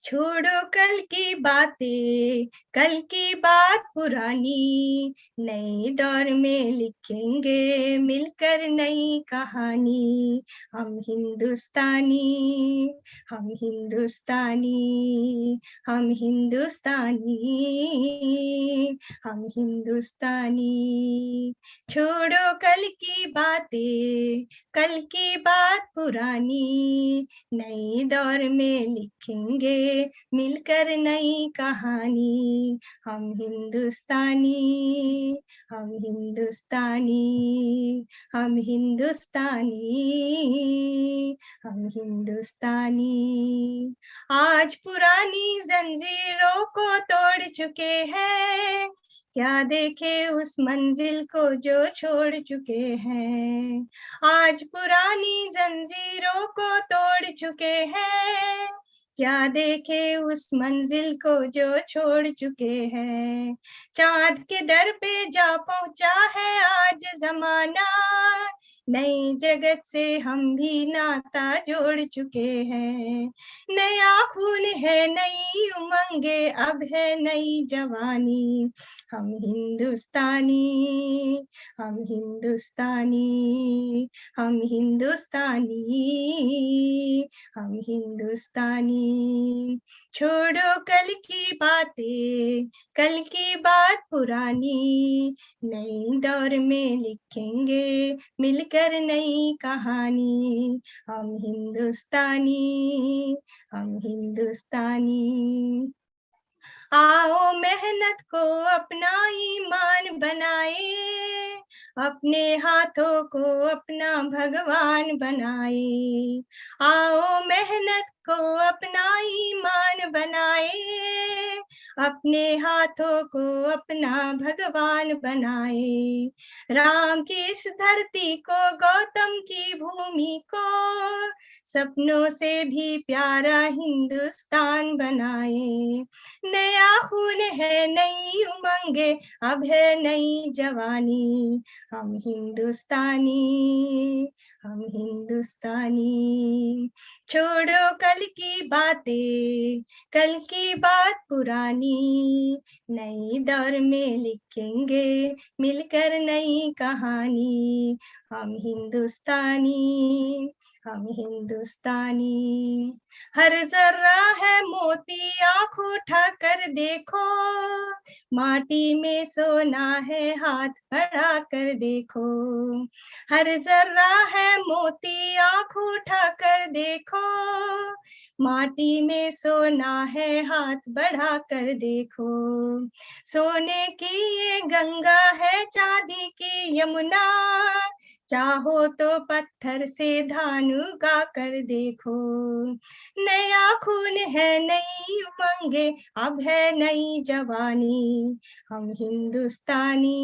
छोड़ो कल की बातें, कल की बात पुरानी, नए दौर में लिखेंगे मिलकर नई कहानी। हम हिंदुस्तानी, हम हिंदुस्तानी, हम हिंदुस्तानी, हम हिंदुस्तानी। छोड़ो कल की बातें, कल की बात पुरानी, नए दौर में लिखेंगे मिलकर नई कहानी। हम हिंदुस्तानी, हम हिंदुस्तानी, हम हिंदुस्तानी, हम हिंदुस्तानी। आज पुरानी जंजीरों को तोड़ चुके हैं, क्या देखे उस मंजिल को जो छोड़ चुके हैं। आज पुरानी जंजीरों को तोड़ चुके हैं, क्या देखे उस मंजिल को जो छोड़ चुके हैं। चांद के दर पे जा पहुंचा है आज जमाना, नई जगत से हम भी नाता जोड़ चुके हैं। नया खून है, नई उमंगे, अब है नई जवानी। हम हिंदुस्तानी, हम हिंदुस्तानी, हम हिंदुस्तानी, हम हिंदुस्तानी। छोड़ो कल की बातें, कल की बात पुरानी, नई दौर में लिखेंगे मिलकर नई कहानी। हम हिंदुस्तानी, हम हिंदुस्तानी। आओ मेहनत को अपना ईमान बनाए, अपने हाथों को अपना भगवान बनाए। आओ मेहनत को अपना ईमान बनाए, अपने हाथों को अपना भगवान बनाए। राम की इस धरती को, गौतम की भूमि को, सपनों से भी प्यारा हिंदुस्तान बनाए। नया खून है, नई उमंगे, अब है नई जवानी। हम हिंदुस्तानी, हम हिंदुस्तानी। छोड़ो कल की बातें, कल की बात पुरानी, नई दौर में लिखेंगे मिलकर नई कहानी। हम हिंदुस्तानी, हम हिंदुस्तानी। हर जर्रा है मोती, आँख उठा कर देखो, माटी में सोना है, हाथ बढ़ा कर देखो। हर जर्रा है मोती, आँख उठा कर देखो, माटी में सोना है, हाथ बढ़ा कर देखो। सोने की ये गंगा है, चांदी की यमुना, चाहो तो पत्थर से धान उगा कर देखो। नया खून है, नई उमंगे, अब है नई जवानी। हम हिंदुस्तानी,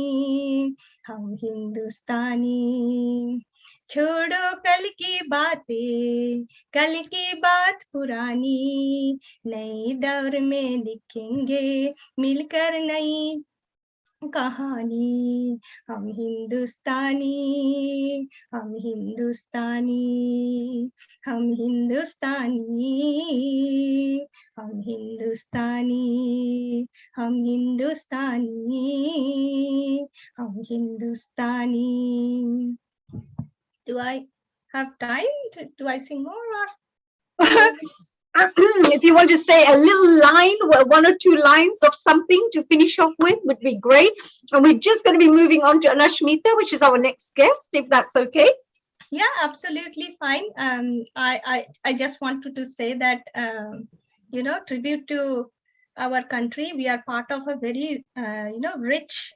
हम हिंदुस्तानी। छोड़ो कल की बातें, कल की बात पुरानी, नई दौर में लिखेंगे मिलकर नई कहानी। हम हिंदुस्तानी, हम हिंदुस्तानी, हम हिंदुस्तानी, हम हिंदुस्तानी, हम हिंदुस्तानी, हम हिंदुस्तानी। Do I have time? Do I sing more or? If you want to say a little line, one or two lines of something to finish off with would be great. And we're just going to be moving on to Anashmita, which is our next guest, if that's okay. Yeah, absolutely fine. I just wanted to say that, you know, tribute to our country. We are part of a very, you know, rich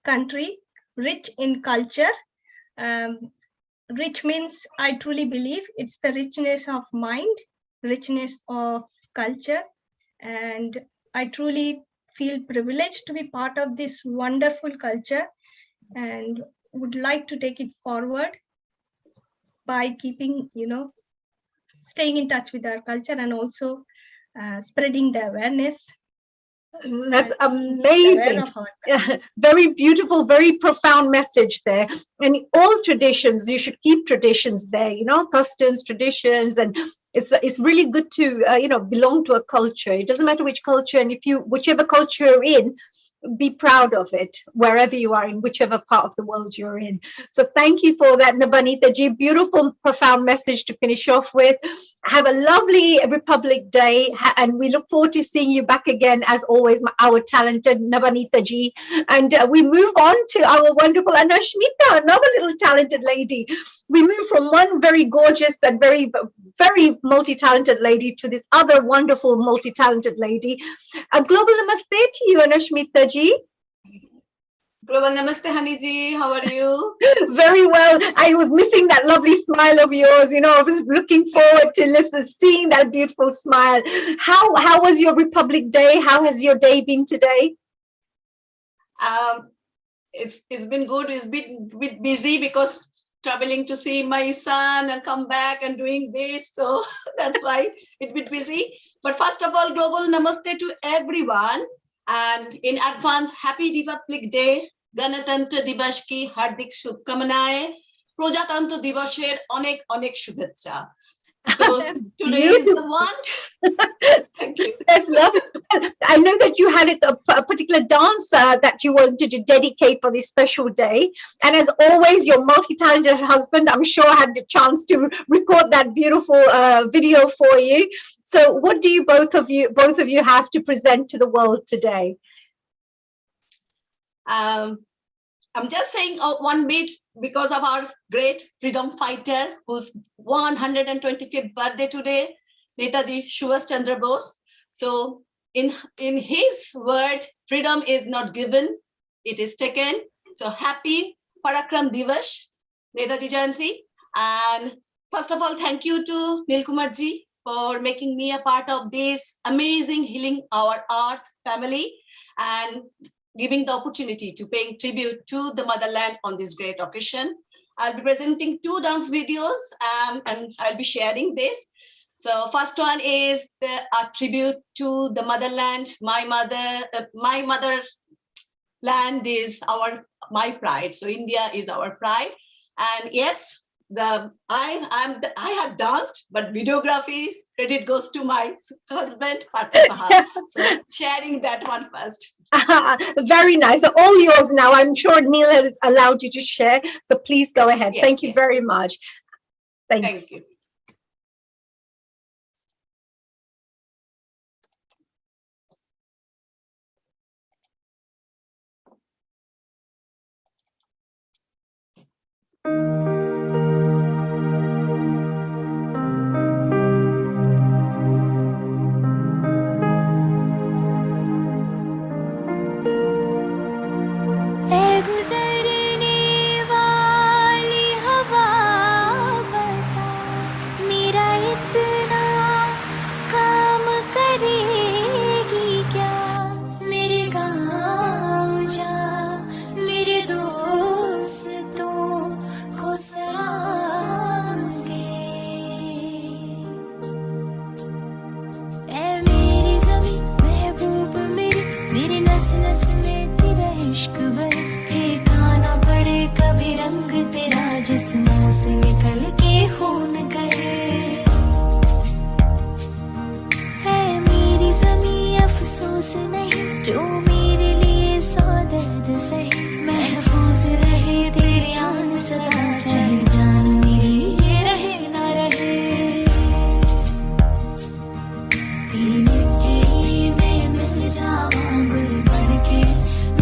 country, rich in culture. Rich means, I truly believe it's the richness of mind, richness of culture. And I truly feel privileged to be part of this wonderful culture and would like to take it forward by keeping, you know, staying in touch with our culture and also spreading the awareness. That's amazing. Very beautiful, very profound message there. And all traditions, you should keep traditions there, you know, customs, traditions, and it's really good to you know, belong to a culture. It doesn't matter which culture, and if you, whichever culture you're in, be proud of it wherever you are, in whichever part of the world you're in. So thank you for that, Nabanita ji. Beautiful, profound message to finish off with. Have a lovely Republic Day, and we look forward to seeing you back again, as always, our talented Nabanita ji. And we move on to our wonderful Anashmita, another little talented lady. We move from one very gorgeous and very, very multi-talented lady to this other wonderful multi-talented lady. A global namaste to you, Anashmita ji. Global namaste, Honey ji. How are you? Very well. I was missing that lovely smile of yours. You know, I was looking forward to seeing that beautiful smile. How was your Republic Day? How has your day been today? It's been good. It's been a bit busy because traveling to see my son and come back and doing this. So that's why it's a bit busy. But first of all, global namaste to everyone. And in advance, happy Republic Day. Ganatantra Divash ki hardik shubhkamanaye. Projatantra Divasher onek onek shubhechha. So today is the one. Thank you. That's lovely. I know that you had a particular dance that you wanted to dedicate for this special day. And as always, your multi-talented husband, I'm sure, had the chance to record that beautiful video for you. So what do you both of you have to present to the world today? I'm just saying one bit because of our great freedom fighter whose 125th birthday today, Netaji Subhash Chandra Bose. So in his word, freedom is not given, it is taken. So happy Parakram Divash, Netaji Jayanti. And first of all, thank you to Nilkumar ji for making me a part of this amazing Healing Our Earth family and giving the opportunity to paying tribute to the motherland on this great occasion. I'll be presenting 2 dance videos and I'll be sharing this. So first one is a tribute to the motherland. My motherland is my pride. So India is our pride. And yes, I have danced, but videography credit goes to my husband, Partha Sahab. So sharing that one first. Very nice. So all yours now. I'm sure Neil has allowed you to share. So please go ahead. Yeah, Thank you very much. Thanks. Thank you. गुजरने वाली हवा बता, मेरा इतना काम करेगी क्या। मेरे गाँव जा, मेरे दोस्तों को सलाम दे। ऐ मेरी ज़मीं महबूब मेरी, मेरी नस नस में तेरा इश्क भरे। फीका ना पड़े कभी रंग तेरा, जिस्मों से निकल के खून कहे। है मेरी ज़मीं अफसोस नहीं, जो मेरे लिए सौ दर्द सहे। महफूज रहे तेरी आन सदा, चाहे जान मेरी ये रहे ना रहे। तेरी मिट्टी में मिल जावां गुल बढ़ के,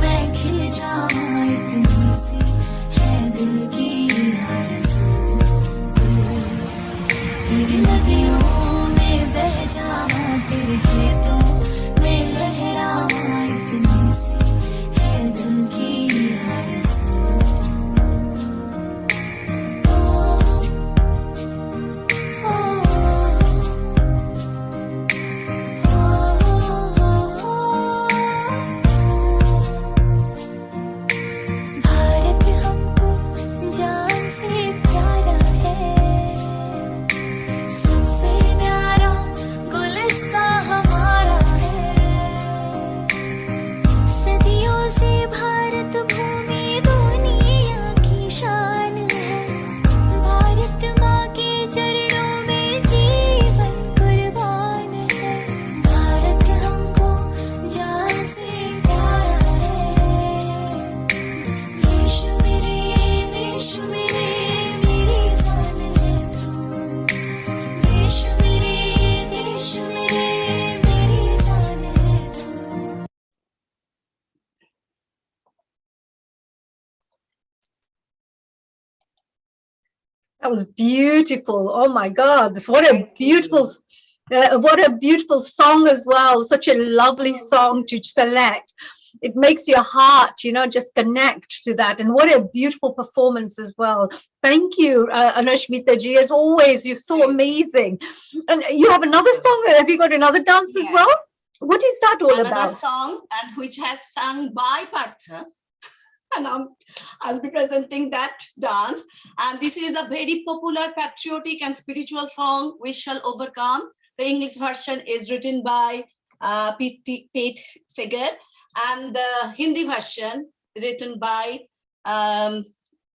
मैं खिल जावां इतनी सी है दिल की आरज़ू। तेरी नदियों में बह जावां, तेरे खेतों में लहरावां इतनी सी है दिल की आरज़ू। ओ, ओ, भारत हमको जान से प्यारा है, सबसे प्यारा गुलिस्तां हमारा है। सदियों से भारत भूमि दुनिया की शान है। भारत माँ के चरणों में जीवन कुर्बान है। भारत हमको जान से प्यारा है। देश मेरे मेरी जान है तू। देश मेरे मेरी जान है तू। That was beautiful. Oh my God, what a beautiful song as well. Such a lovely song to select. It makes your heart, just connect to that. And what a beautiful performance as well. Thank you, Anashmita ji. As always, you're so amazing. And you have another song. Have you got another dance as well? What is that all Another about? song, and which has sung by Partha. And I'll be presenting that dance. And this is a very popular patriotic and spiritual song, We Shall Overcome. The English version is written by Pete Segar, and the Hindi version written by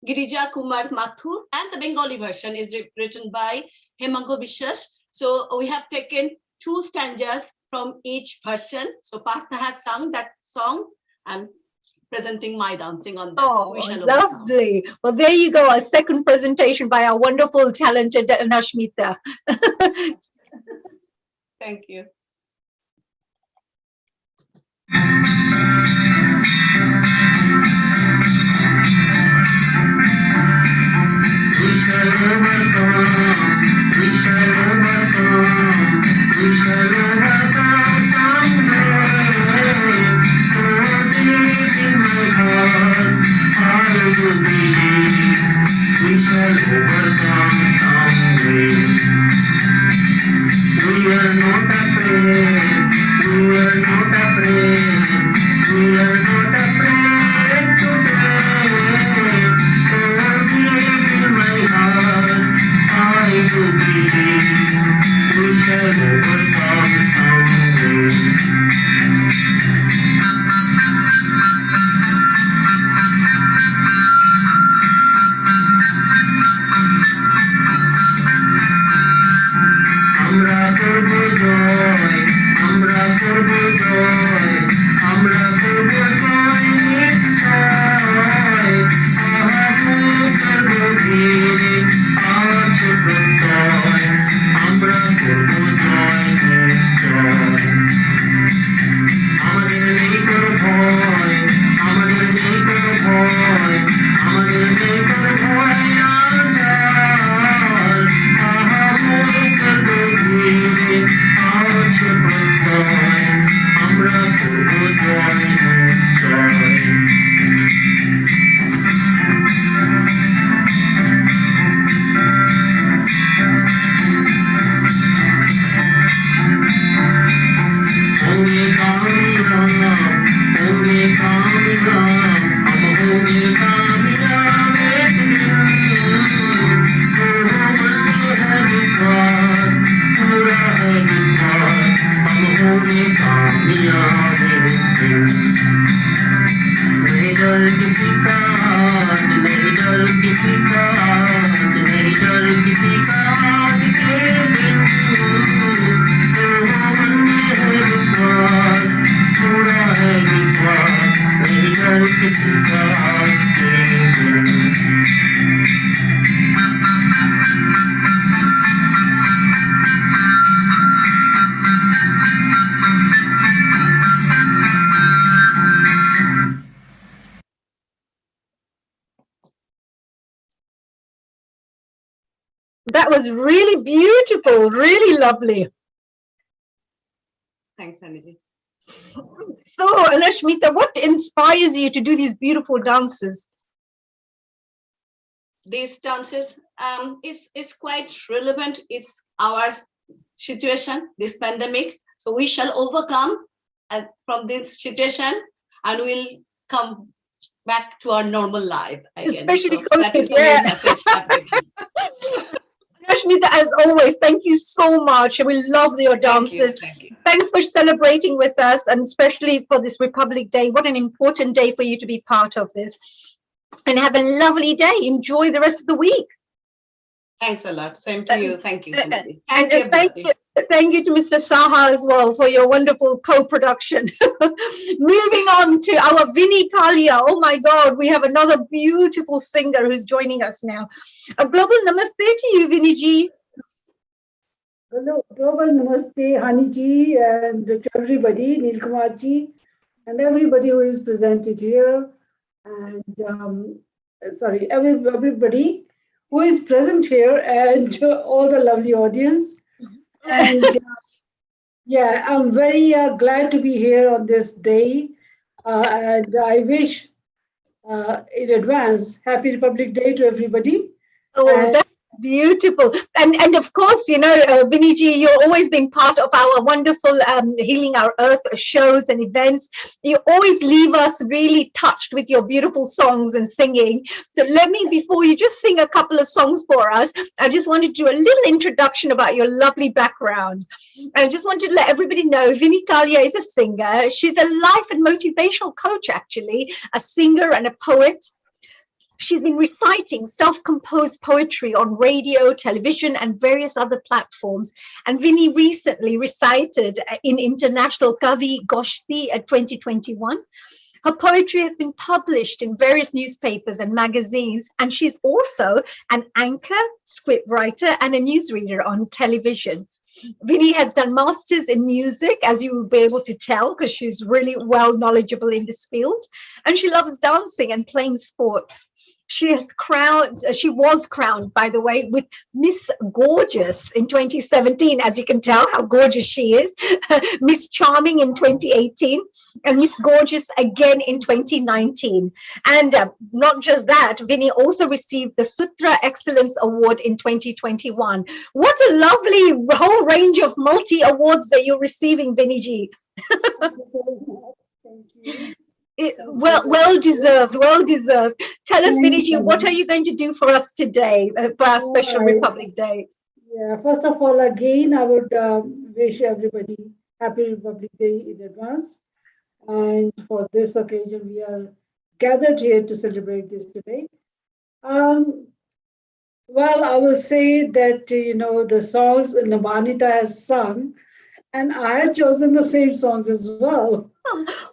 Girija Kumar Mathur, and the Bengali version is written by Hemango Bishwas. So we have taken 2 stanzas from each version. So Partha has sung that song and presenting my dancing on that. Oh, lovely. Well, there you go, a second presentation by our wonderful, talented Anashmita. Thank you. We shall overcome someday. Oh, deep in my heart, I do believe we shall overcome someday. We are not afraid. That was really beautiful, really lovely. Thanks, Aniji. So, Anashmita, what inspires you to do these beautiful dances? These dances is quite relevant. It's our situation, this pandemic. So we shall overcome and from this situation and we'll come back to our normal life again. Especially so that is the main message. Anashmita, as always, thank you so much. We love your dances. Thank you. Thanks for celebrating with us, and especially for this Republic Day. What an important day for you to be part of this. And have a lovely day. Enjoy the rest of the week. Thanks a lot. Same to you. Thank you. Aniji. And thank you to Mr. Saha as well for your wonderful co-production. Moving on to our Vinny Kalia. Oh my God, we have another beautiful singer who's joining us now. A global namaste to you, Vinny ji. Hello, global namaste, Hani ji, and to everybody, Nilkumar ji, and everybody who is presented here, and sorry, everybody who is present here, and all the lovely audience. And yeah, I'm very glad to be here on this day, and I wish in advance Happy Republic Day to everybody. Oh, that's beautiful. And of course, you know, Vinny ji, you're always been part of our wonderful Healing Our Earth shows and events. You always leave us really touched with your beautiful songs and singing. So let me, before you just sing a couple of songs for us, I just wanted to do a little introduction about your lovely background. I just wanted to let everybody know Vinny Kalia is a singer. She's a life and motivational coach, actually, a singer and a poet. She's been reciting self-composed poetry on radio, television, and various other platforms. And Vinny recently recited in International Kavi Goshti 2021. Her poetry has been published in various newspapers and magazines, and she's also an anchor, scriptwriter, and a newsreader on television. Vinny has done masters in music, as you will be able to tell, because she's really well knowledgeable in this field, and she loves dancing and playing sports. She was crowned, by the way, with Miss Gorgeous in 2017, as you can tell how gorgeous she is, Miss Charming in 2018, and Miss Gorgeous again in 2019. And not just that, Vinny also received the Sutra Excellence Award in 2021. What a lovely whole range of multi-awards that you're receiving, Vinny ji. Well deserved, well deserved. Tell us, Vinny ji, what are you going to do for us today for our special Republic Day? Yeah, first of all, again, I would wish everybody Happy Republic Day in advance. And for this occasion, we are gathered here to celebrate this today. Well, I will say that, you know, the songs Nabanita has sung, and I had chosen the same songs as well.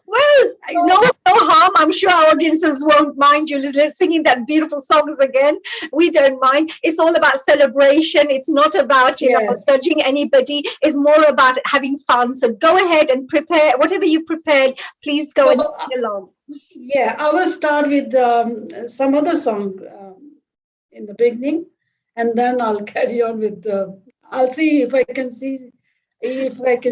Well, no harm. I'm sure our audiences won't mind you singing that beautiful songs again. We don't mind. It's all about celebration. It's not about, you know, judging anybody. It's more about having fun. So go ahead and prepare whatever you prepared. Please go and sing along. Yeah, I will start with some other song in the beginning, and then I'll carry on with I'll see if I can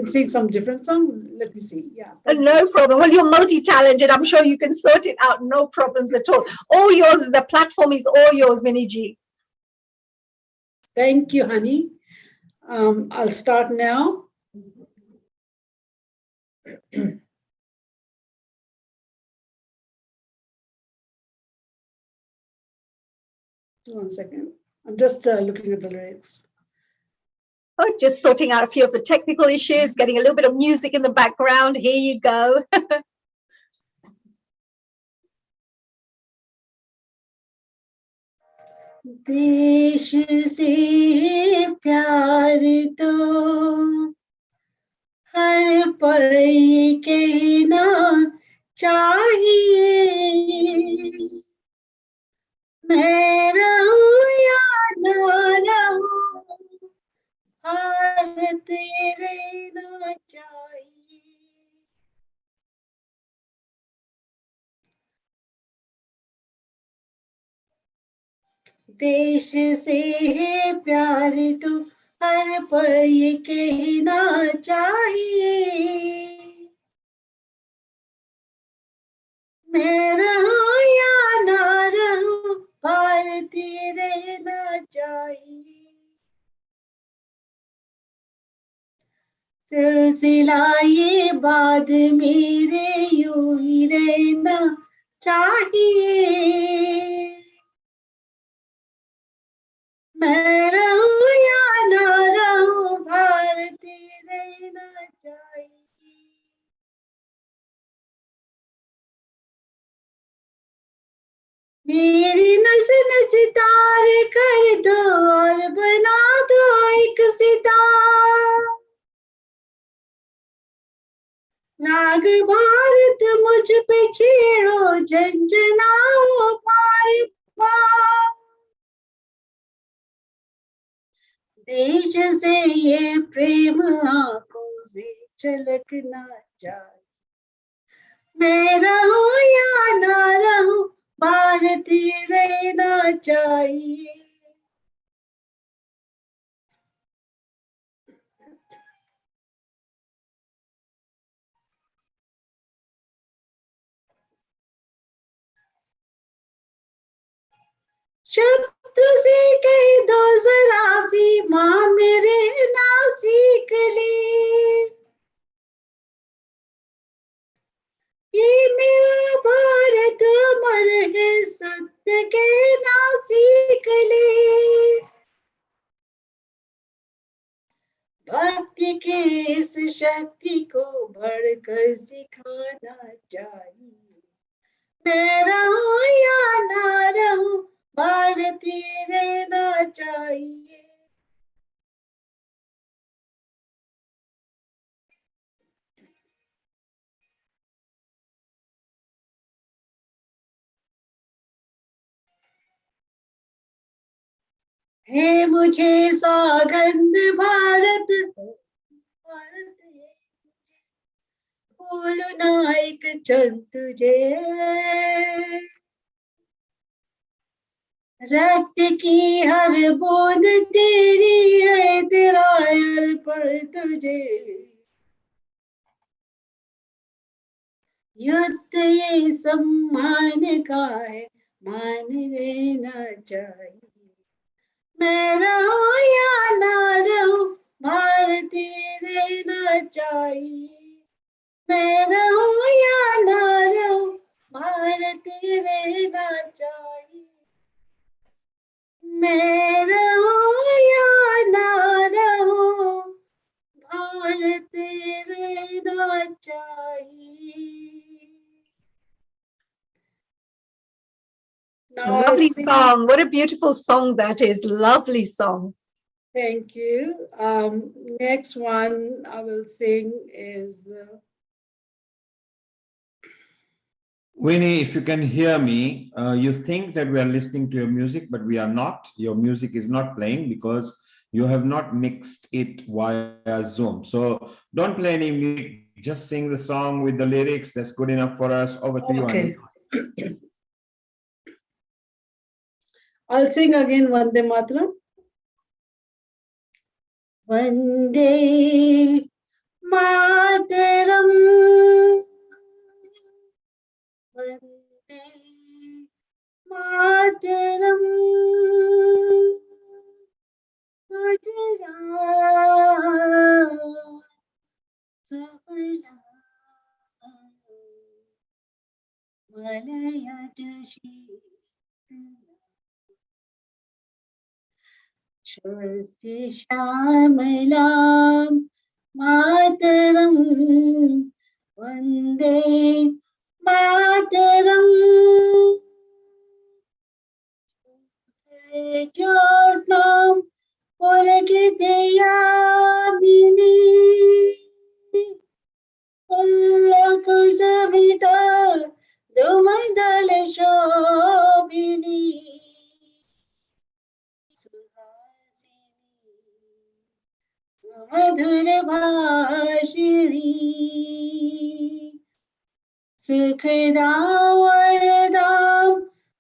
sing some different songs. Let me see. Yeah. No problem. Well, you're multi-talented. I'm sure you can sort it out. No problems at all. All yours. The platform is all yours, Vinny ji. Thank you, honey. I'll start now. 1 second. I'm just looking at the lyrics. Oh, just sorting out a few of the technical issues, getting a little bit of music in the background. Here you go. देश से प्यार तो हर पल ये कहना चाहिए, मैं रहूं या ना रहूं, भारत ये रहना चाहिए। देश से है प्यार तो हर पल ये कहना चाहिए, मैं रहूं या ना रहूं, भारतीय रहना चाहिए। सिलसिला ये बाद मेरे यूं ही रहना चाहिए, मैं रहूं या ना रहूं, भारतीय रहना चाहिए। मेरी नस नस तारे कर दो और बना दो एक सितार, राग भारत मुझ पे छेड़ो, झंझनाओ पार पार। देश से ये प्रेम आंखों से झलकना चाहिए, मैं रहूं या ना रहूं, भारतीय रहना चाहिए। शत्रु से कह दो जरा सीमा में रहना सीख ले, ये मेरा भारत अमर है, सत्य कहना सीख ले। भक्ति के इस शक्ति को बढ़कर सिखाना चाहिए, मैं रहूं या ना रहूं, भारतीय रहना चाहिए। है मुझे सौगंध भारत, भारत बोलो ना एक क्षण तुझे, रक्त की हर बूंद तेरी है, तेरा अर्पण तुझे। युद्ध ये सम्मान का है, मान लेना चाहिए, मैं रहूं या ना रहूं, भारतीय रहना चाहिए, मैं रहूं या ना रहूं, भारतीय रहना चाहिए, मैं रहूं या ना रहूं, भारतीय रहना चाहिए। Now I'll Lovely sing. song. What a beautiful song that is. Lovely song. Thank you. Next one I will sing is Winnie, if you can hear me, you think that we are listening to your music, but we are not. Your music is not playing because you have not mixed it via Zoom. So don't play any music. Just sing the song with the lyrics. That's good enough for us. Over to you, Annie. I'll sing again Vande Mataram. Vande Mataram, Vande Mataram, Gujarat, Sabla, Malaya Jashi, Shri Shamalam Mataram, Vande Mataram, Josnam Polakiteyamini Polakuzamita Dumadala Shobini Madhura Bhashini Sukhadam Varadam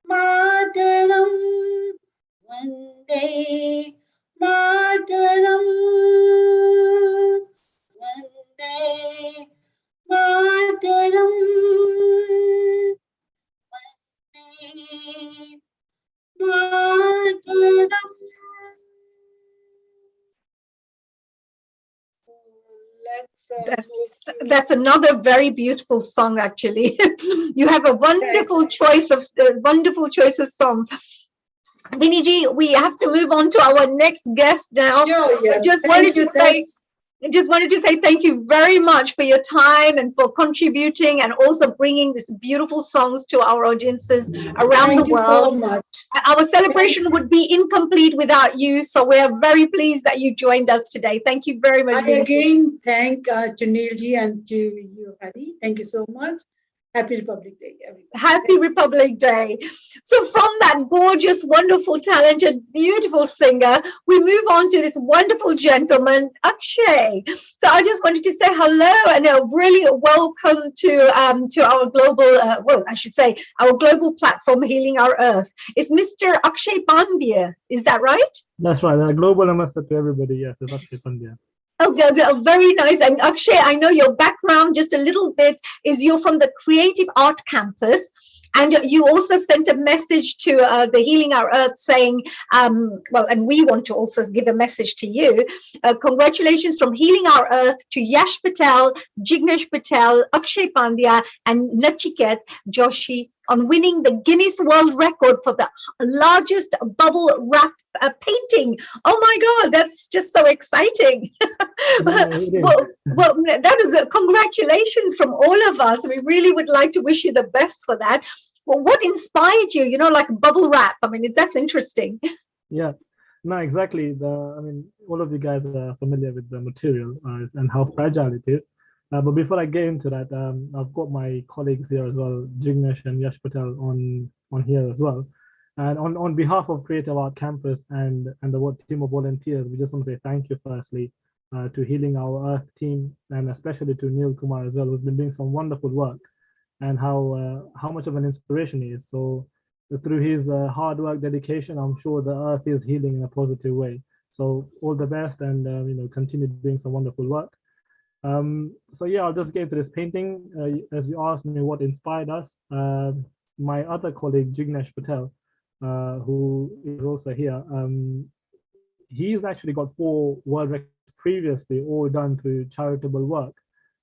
Mataram Vande Mataram Vande Mataram Vande Mataram. That's another very beautiful song, actually. You have a wonderful choice of song. Viniji, we have to move on to our next guest now. Yes. I just wanted to say thank you very much for your time and for contributing and also bringing these beautiful songs to our audiences around the world. Thank you so much. Our celebration would be incomplete without you, so we are very pleased that you joined us today. Thank you very much. I again thank to Neilji and to you, Hari. Thank you so much. Happy Republic Day, everybody. Happy Republic Day. So from that gorgeous, wonderful, talented, beautiful singer, we move on to this wonderful gentleman, Akshay. So I just wanted to say hello and a really welcome to our global, our global platform, Healing Our Earth. It's Mr. Akshay Pandya. Is that right? That's right. A global namaste to everybody. Yes, it's Akshay Pandya. Okay, very nice. And Akshay, I know your background just a little bit is you're from the Creative Art Campus, and you also sent a message to the Healing Our Earth saying, and we want to also give a message to you. Congratulations from Healing Our Earth to Yash Patel, Jignesh Patel, Akshay Pandya, and Nachiket Joshi on winning the Guinness World Record for the largest bubble wrap painting. Oh my God, that's just so exciting. Well, that is congratulations from all of us. We really would like to wish you the best for that. Well, what inspired you? You know, like bubble wrap. I mean, that's interesting. Yeah, no, exactly. All of you guys are familiar with the material and how fragile it is. But before I get into that, I've got my colleagues here as well, Jignesh and Yash Patel on here as well. And on behalf of Creative Art Campus and the team of volunteers, we just want to say thank you firstly to Healing Our Earth team, and especially to Neil Kumar as well, who's been doing some wonderful work, and how much of an inspiration he is. So through his hard work, dedication, I'm sure the earth is healing in a positive way. So all the best, and continue doing some wonderful work. So yeah, I'll just get into this painting. As you asked me what inspired us, my other colleague Jignesh Patel, who is also here, he's actually got 4 world records previously, all done through charitable work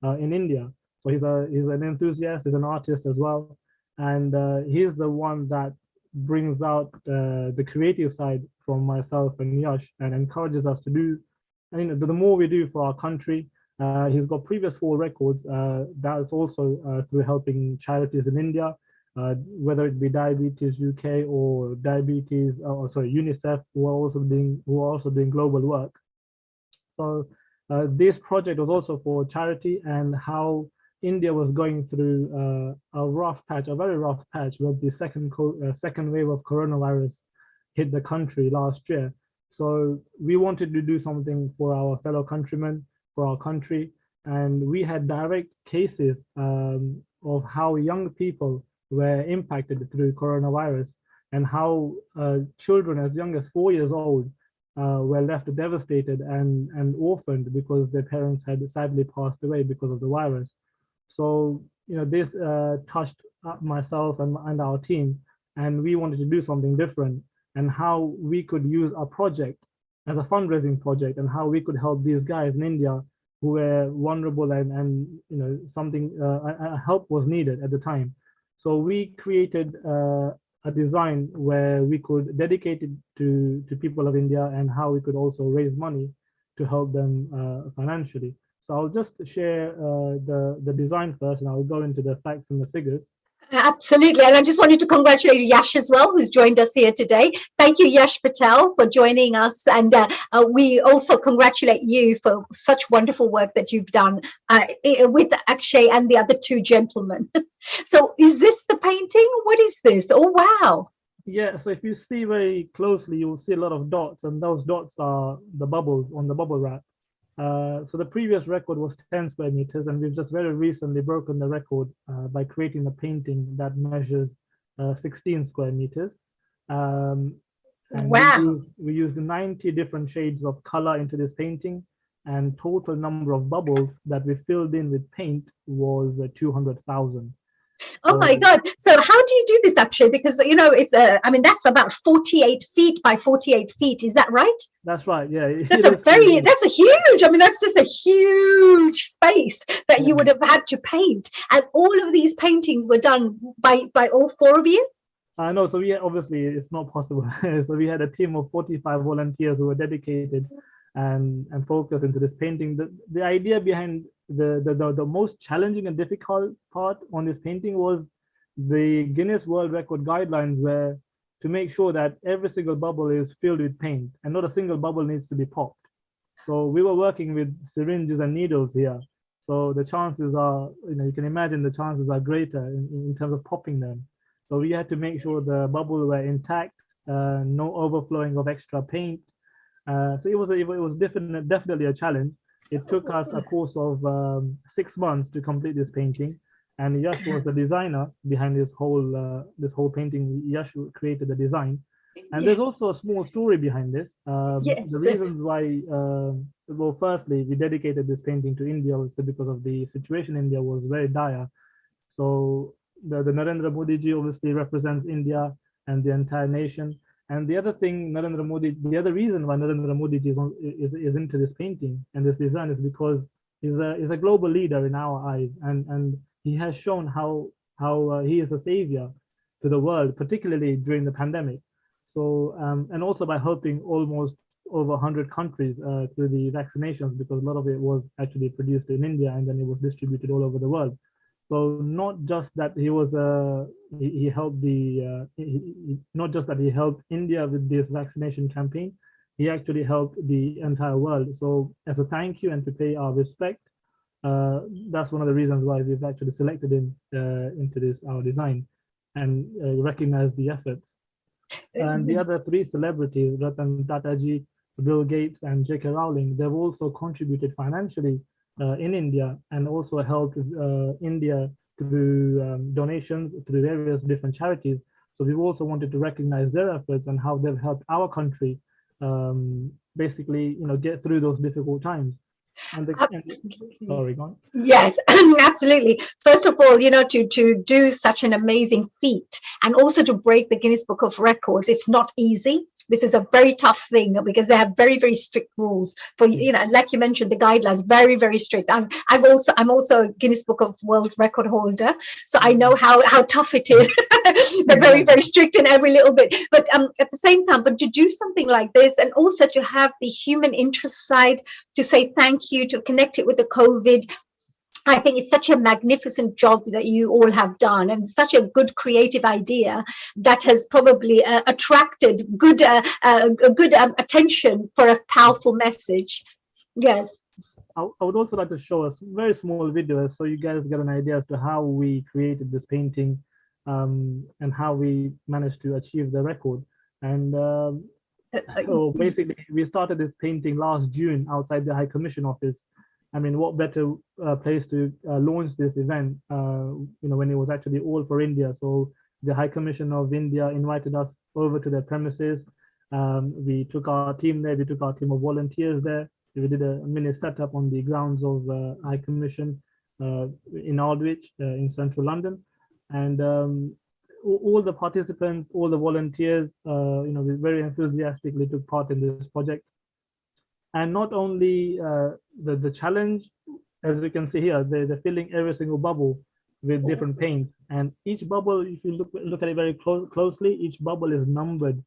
in India. So he's an enthusiast, he's an artist as well, and he's the one that brings out the creative side from myself and Yash and encourages us to do. And the more we do for our country, he's got previous 4 records. That's also through helping charities in India, whether it be Diabetes UK or UNICEF, who are also doing global work. So this project was also for charity, and how India was going through a very rough patch when the second wave of coronavirus hit the country last year. So we wanted to do something for our fellow countrymen, for our country, and we had direct cases of how young people were impacted through coronavirus, and how children as young as 4 years old were left devastated and orphaned because their parents had sadly passed away because of the virus. So this touched myself and our team, and we wanted to do something different, and how we could use our project as a fundraising project, and how we could help these guys in India who were vulnerable, and something help was needed at the time. So we created a design where we could dedicate it to people of India, and how we could also raise money to help them financially. So I'll just share the design first, and I'll go into the facts and the figures. Absolutely. And I just wanted to congratulate Yash as well, who's joined us here today. Thank you, Yash Patel, for joining us. And we also congratulate you for such wonderful work that you've done with Akshay and the other two gentlemen. So is this the painting? What is this? Oh, wow. Yeah, so if you see very closely, you'll see a lot of dots, and those dots are the bubbles on the bubble wrap. So the previous record was 10 square meters, and we've just very recently broken the record by creating a painting that measures 16 square meters. And wow. we used 90 different shades of color into this painting, and total number of bubbles that we filled in with paint was 200,000. Oh my God. So how do you do this actually? Because, you know, it's, I mean, that's about 48 feet by 48 feet. Is that right? That's right. Yeah. That's that's a huge, I mean, that's just a huge space that you would have had to paint. And all of these paintings were done by all four of you? No, so we obviously it's not possible. So we had a team of 45 volunteers who were dedicated and focused into this painting. The idea behind the most challenging and difficult part on this painting was the Guinness World Record guidelines were to make sure that every single bubble is filled with paint and not a single bubble needs to be popped. So we were working with syringes and needles here. So the chances are, you know, you can imagine the chances are greater in terms of popping them. So we had to make sure the bubbles were intact, no overflowing of extra paint. So it was definitely a challenge. It took us a course of 6 months to complete this painting, and Yash was the designer behind this whole painting. Yash created the design, and there's also a small story behind this. The reasons why, well, firstly, we dedicated this painting to India was because of the situation in India was very dire. So the Narendra Modi ji obviously represents India and the entire nation. And the other thing, the other reason why Narendra Modi ji is into this painting and this design is because he's a global leader in our eyes, and he has shown how he is a savior to the world, particularly during the pandemic. So and also by helping almost over 100 countries through the vaccinations, because a lot of it was actually produced in India and then it was distributed all over the world. So not just that he was he helped not just that he helped India with this vaccination campaign, he actually helped the entire world. So as a thank you and to pay our respect, that's one of the reasons why we've actually selected him into this our design and recognize the efforts. And the other three celebrities, Ratan Tataji, Bill Gates, and J.K. Rowling, they've also contributed financially in India and also helped India through donations through various different charities. So we've also wanted to recognize their efforts and how they've helped our country basically, you know, get through those difficult times. Sorry, go on. Yes, absolutely. First of all, you know, to do such an amazing feat and also to break the Guinness Book of Records, it's not easy. This is a very tough thing because they have very, very strict rules for, you know, like you mentioned, the guidelines, very, very strict. I'm also a Guinness Book of World Record holder, so I know how tough it is. They're very, very strict in every little bit. But at the same time, but to do something like this and also to have the human interest side to say thank you, to connect it with the COVID, I think it's such a magnificent job that you all have done and such a good creative idea that has probably attracted good attention for a powerful message. Yes. I would also like to show a very small video so you guys get an idea as to how we created this painting and how we managed to achieve the record. And so basically, we started this painting last June outside the High Commission office. I mean, what better place to launch this event, you know, when it was actually all for India. So the High Commission of India invited us over to their premises. We took our team there. We took our team of volunteers there. We did a mini setup on the grounds of High Commission in Aldwych in central London. And all the participants, all the volunteers, you know, very enthusiastically took part in this project. And not only the challenge, as you can see here, they're filling every single bubble with different paints. And each bubble, if you look at it very closely, each bubble is numbered.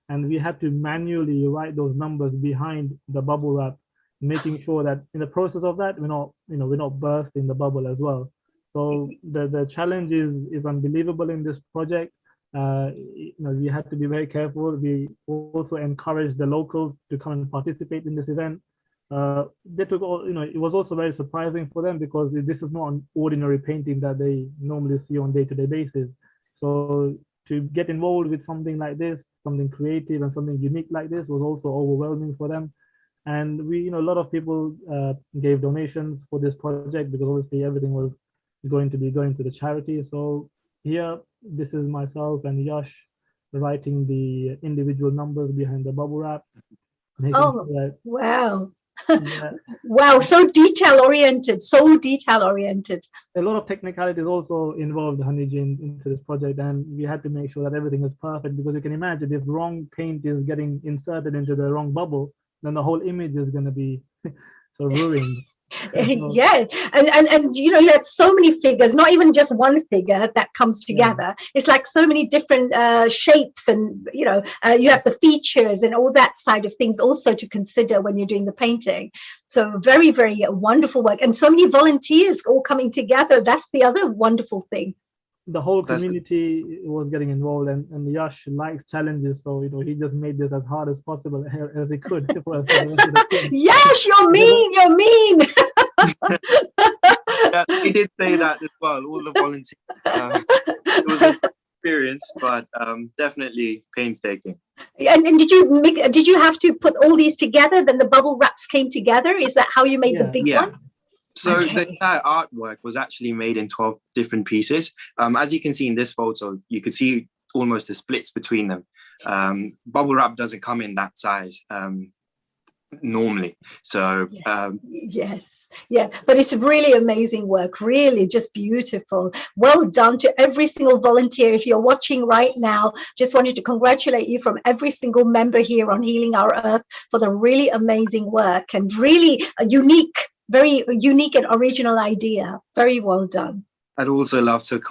And we had to manually write those numbers behind the bubble wrap, making sure that in the process of that, we're not bursting the bubble as well. So the challenge is unbelievable in this project. We had to be very careful. We also encouraged the locals to come and participate in this event. They took all, it was also very surprising for them because this is not an ordinary painting that they normally see on day-to-day basis. So to get involved with something like this, something creative and something unique like this was also overwhelming for them. And we, a lot of people gave donations for this project because obviously everything was going to be going to the charity. So here, this is myself and Yash writing the individual numbers behind the bubble wrap. Oh, sure wow. yeah. Wow, so detail oriented, so detail oriented. A lot of technicalities also involved, Haniji, into this project, and we had to make sure that everything is perfect because you can imagine if wrong paint is getting inserted into the wrong bubble, then the whole image is going to be so ruined. Yeah, and you had so many figures, not even just one figure that comes together. It's like so many different shapes, and you have the features and all that side of things also to consider when you're doing the painting. So very, very wonderful work, and so many volunteers all coming together. That's the other wonderful thing. The whole community was getting involved, and Yash likes challenges, so he just made this as hard as possible as he could. Yash, you're mean, you're mean. Yeah, he did say that as well. All the volunteers. It was an experience, but definitely painstaking. And did you have to put all these together? Then the bubble wraps came together. Is that how you made the big one? So the entire artwork was actually made in 12 different pieces. As you can see in this photo, you can see almost the splits between them. Bubble wrap doesn't come in that size normally. So yes, yeah, but it's really amazing work, really just beautiful. Well done to every single volunteer. If you're watching right now, just wanted to congratulate you from every single member here on Healing Our Earth for the really amazing work and really a very unique and original idea. Very well done. I'd also love to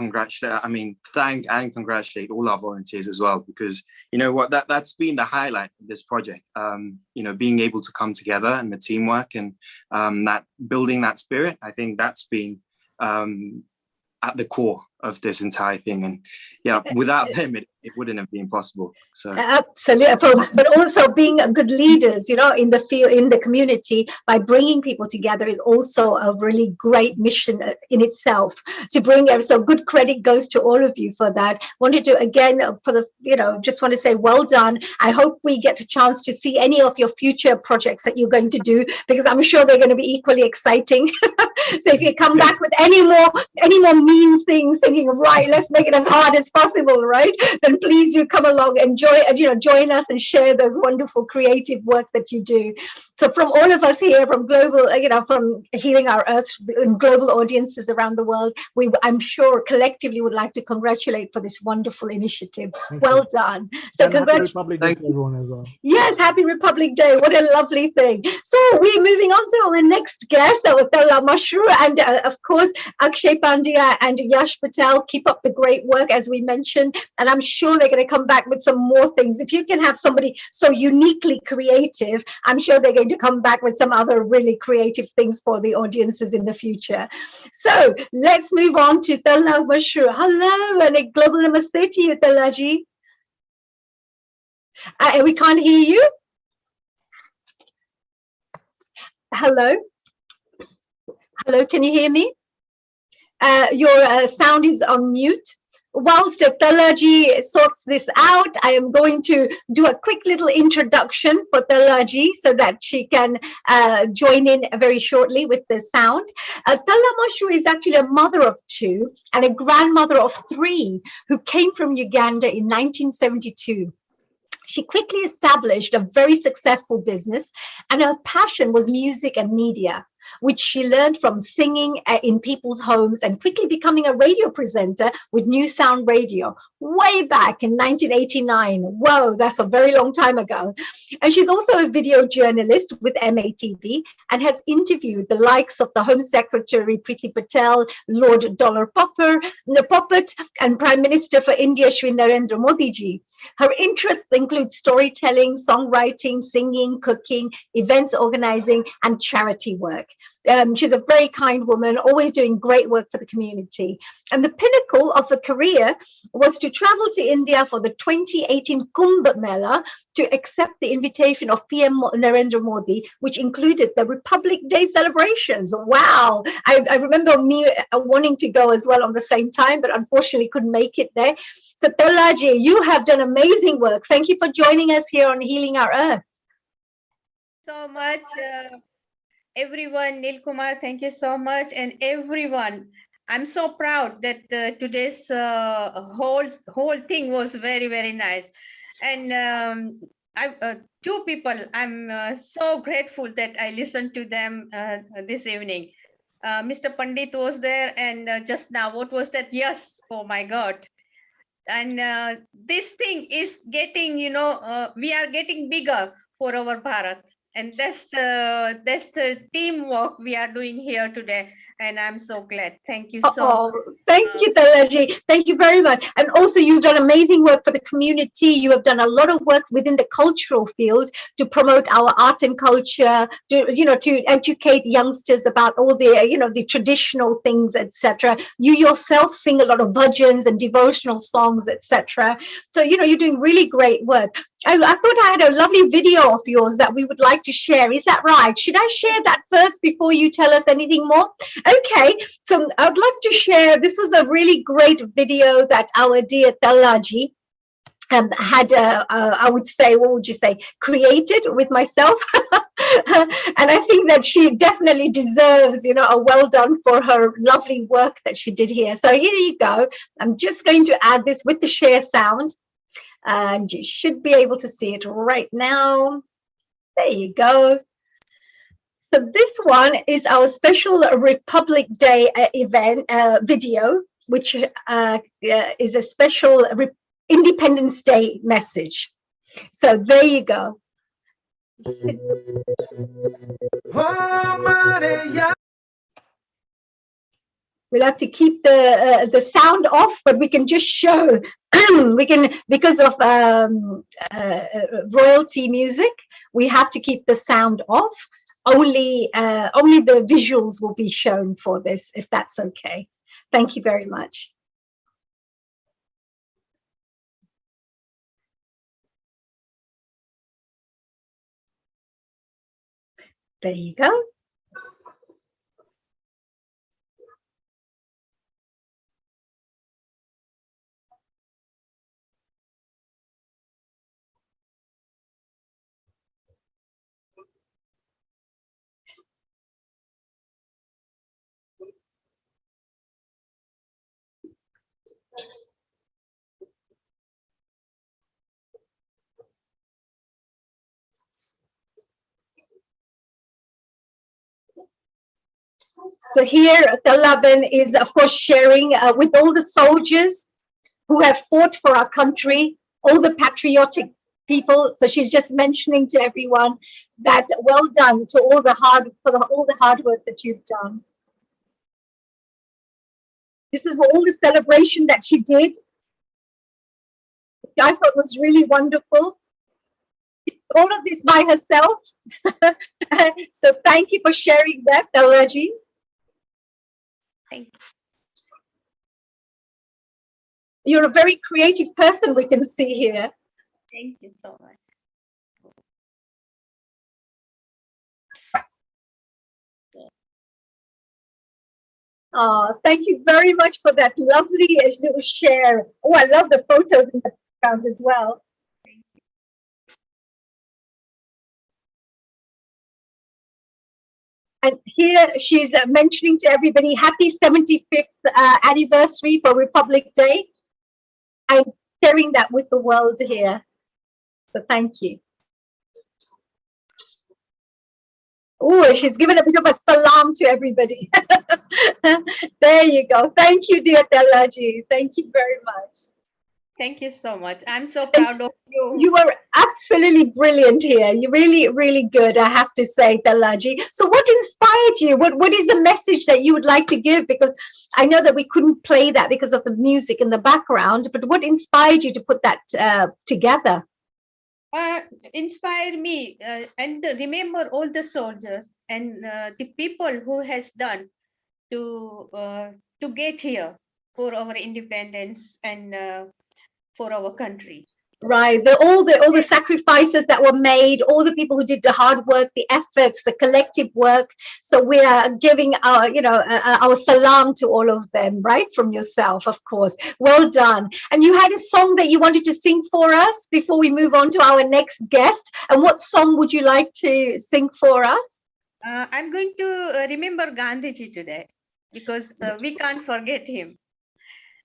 thank and congratulate all our volunteers as well, because you know what, that's been the highlight of this project. Being able to come together and the teamwork and that building that spirit, I think that's been at the core of this entire thing. And yeah, without them, it wouldn't have been possible. So absolutely, but also being good leaders, in the field, in the community, by bringing people together is also a really great mission in itself. To bring so good credit goes to all of you for that. Wanted to again just want to say well done. I hope we get a chance to see any of your future projects that you're going to do, because I'm sure they're going to be equally exciting. So if you come back with any more mean things, thinking of right, let's make it as hard as possible, right? Then please you come along and join us and share those wonderful creative work that you do. So from all of us here, from global, from Healing Our Earth and global audiences around the world, I'm sure collectively would like to congratulate for this wonderful initiative. Well done. So congratulations. Happy Republic Day to everyone as well. Yes, Happy Republic Day. What a lovely thing. So we're moving on to our next guest, Talla Mashru, and of course, Akshay Pandya and Yash Patel. Keep up the great work, as we mentioned, and I'm sure they're going to come back with some more things. If you can have somebody so uniquely creative, I'm sure they're going to come back with some other really creative things for the audiences in the future. So let's move on to Talla Mashru. Hello, and a global namaste to you, Talla ji. We can't hear you. Hello, can you hear me? Your sound is on mute. Whilst Talaji sorts this out, I am going to do a quick little introduction for Talaji so that she can join in very shortly with the sound. Talla Mashru is actually a mother of 2 and a grandmother of 3 who came from Uganda in 1972. She quickly established a very successful business, and her passion was music and media, which she learned from singing in people's homes and quickly becoming a radio presenter with New Sound Radio way back in 1989. Whoa, that's a very long time ago. And she's also a video journalist with MATV and has interviewed the likes of the Home Secretary Priti Patel, Lord Dollar Poppet, and Prime Minister for India Shri Narendra Modi ji. Her interests include storytelling, songwriting, singing, cooking, events organizing, and charity work. She's a very kind woman, always doing great work for the community. And the pinnacle of her career was to travel to India for the 2018 Kumbh Mela to accept the invitation of PM Narendra Modi, which included the Republic Day celebrations. Wow. I remember me wanting to go as well on the same time, but unfortunately couldn't make it there. So Tolaji, you have done amazing work. Thank you for joining us here on Healing Our Earth. So much, everyone. Nil Kumar, thank you so much, and everyone. I'm so proud that today's whole thing was very, very nice. And two people, I'm so grateful that I listened to them this evening. Mr. Pandit was there, and just now, what was that? Yes, oh my God. And this thing is getting, we are getting bigger for our Bharat. And that's the teamwork we are doing here today. And I'm so glad. Thank you so much. Thank you, Talaji. Thank you very much. And also, you've done amazing work for the community. You have done a lot of work within the cultural field to promote our art and culture, to educate youngsters about all the, the traditional things, etc. You yourself sing a lot of bhajans and devotional songs, etc. So, you're doing really great work. I thought I had a lovely video of yours that we would like to share. Is that right? Should I share that first before you tell us anything more? Okay, so I'd love to share. This was a really great video that our dear Talaji had, I would say, what would you say, created with myself. And I think that she definitely deserves, a well done for her lovely work that she did here. So here you go. I'm just going to add this with the share sound. And you should be able to see it right now. There you go. So this one is our special Republic Day event video, which is a special Independence Day message. So there you go. We'll have to keep the sound off, but we can just show. We can, because of royalty music, we have to keep the sound off. Only the visuals will be shown for this, if that's okay. Thank you very much. There you go. So here, Talaban is, of course, sharing with all the soldiers who have fought for our country, all the patriotic people. So she's just mentioning to everyone that well done to all the hard work that you've done. This is all the celebration that she did, which I thought was really wonderful. All of this by herself. So thank you for sharing that, Talaji. Thank you. You're a very creative person, we can see here. Thank you so much. Oh, thank you very much for that lovely little share. Oh, I love the photos in the background as well. And here she's mentioning to everybody, happy 75th anniversary for Republic Day, and sharing that with the world here. So thank you. Oh, she's given a bit of a salam to everybody. There you go. Thank you, dear Talaji. Thank you very much. Thank you so much. I'm so proud of you. You were absolutely brilliant here. You're really, really good, I have to say, Talaji. So what inspired you? What is the message that you would like to give? Because I know that we couldn't play that because of the music in the background, but what inspired you to put that together? inspire me and remember all the soldiers and the people who has done to get here for our independence and for our country. Right, all the sacrifices that were made, all the people who did the hard work, the efforts, the collective work. So we are giving our, our salam to all of them, right, from yourself, of course. Well done. And you had a song that you wanted to sing for us before we move on to our next guest. And what song would you like to sing for us? I'm going to remember Gandhiji today because we can't forget him.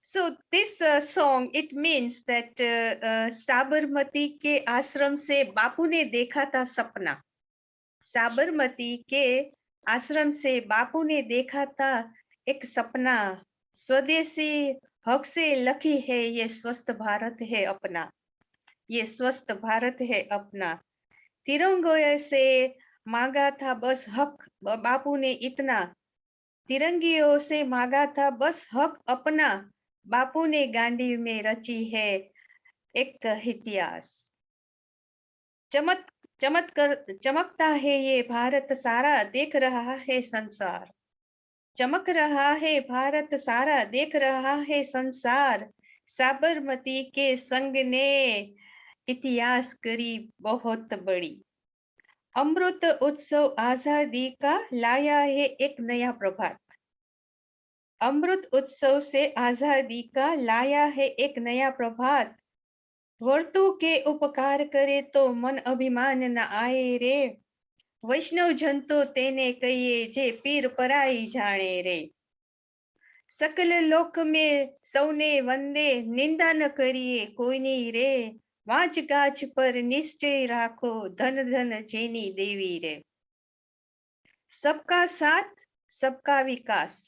So this song, it means that Sabarmati के आश्रम से बापू ने देखा था सपना. साबरमती के आश्रम से बापू ने देखा था एक सपना. स्वदेशी हक से लखी है ये स्वस्थ भारत है अपना. ये स्वस्थ भारत है अपना. तिरंगे से मांगा था बस हक बापू ने इतना. तिरंगियों से मांगा था बस हक अपना. बापू ने गांडी में रची है एक इतिहास. चमकता है ये भारत सारा देख रहा है संसार. चमक रहा है भारत सारा देख रहा है संसार. साबरमती के संग ने इतिहास करी बहुत बड़ी. अमृत उत्सव आजादी का लाया है एक नया प्रभात. अमृत उत्सव से आजादी का लाया है एक नया प्रभात. वर्तु के उपकार करे तो मन अभिमान न आए रे. वैष्णव जन तो तेने कहिए जे पीर पराई जाने रे. सकल लोक में सौने वंदे निंदा न करिए कोई नहीं रे. वाच गाच पर निश्चय राखो धन धन जेनी देवी रे. सबका साथ सबका विकास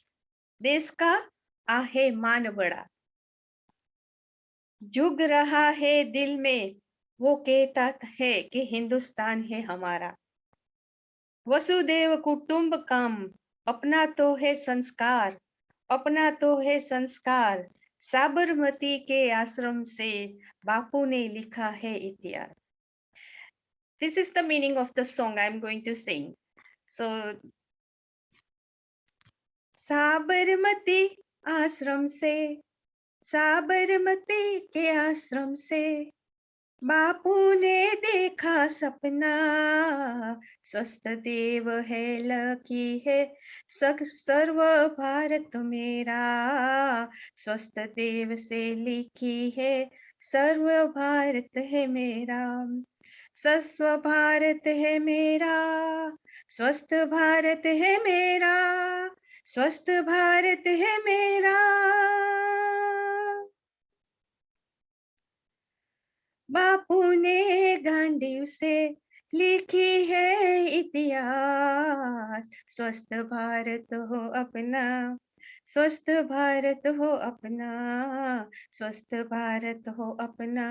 देश का आहे मान बड़ा. जुग रहा है दिल में वो कहता है कि हिंदुस्तान है हमारा. वसुदेव कुटुंबकम अपना तो है संस्कार. अपना तो है संस्कार. साबरमती के आश्रम से बापू ने लिखा है इतिहास. This is the meaning of the song I'm going to sing. So Sabarmati आश्रम से, साबरमती के आश्रम से बापू ने देखा सपना. स्वस्थ देव है लकी है सर्व भारत मेरा. स्वस्थ देव से लिखी है सर्व भारत है मेरा. स्वस्थ भारत है मेरा. स्वस्थ भारत है मेरा. स्वस्थ भारत है मेरा. बापू ने गांधी से लिखी है इतिहास. स्वस्थ भारत हो अपना. स्वस्थ भारत हो अपना. स्वस्थ भारत हो अपना.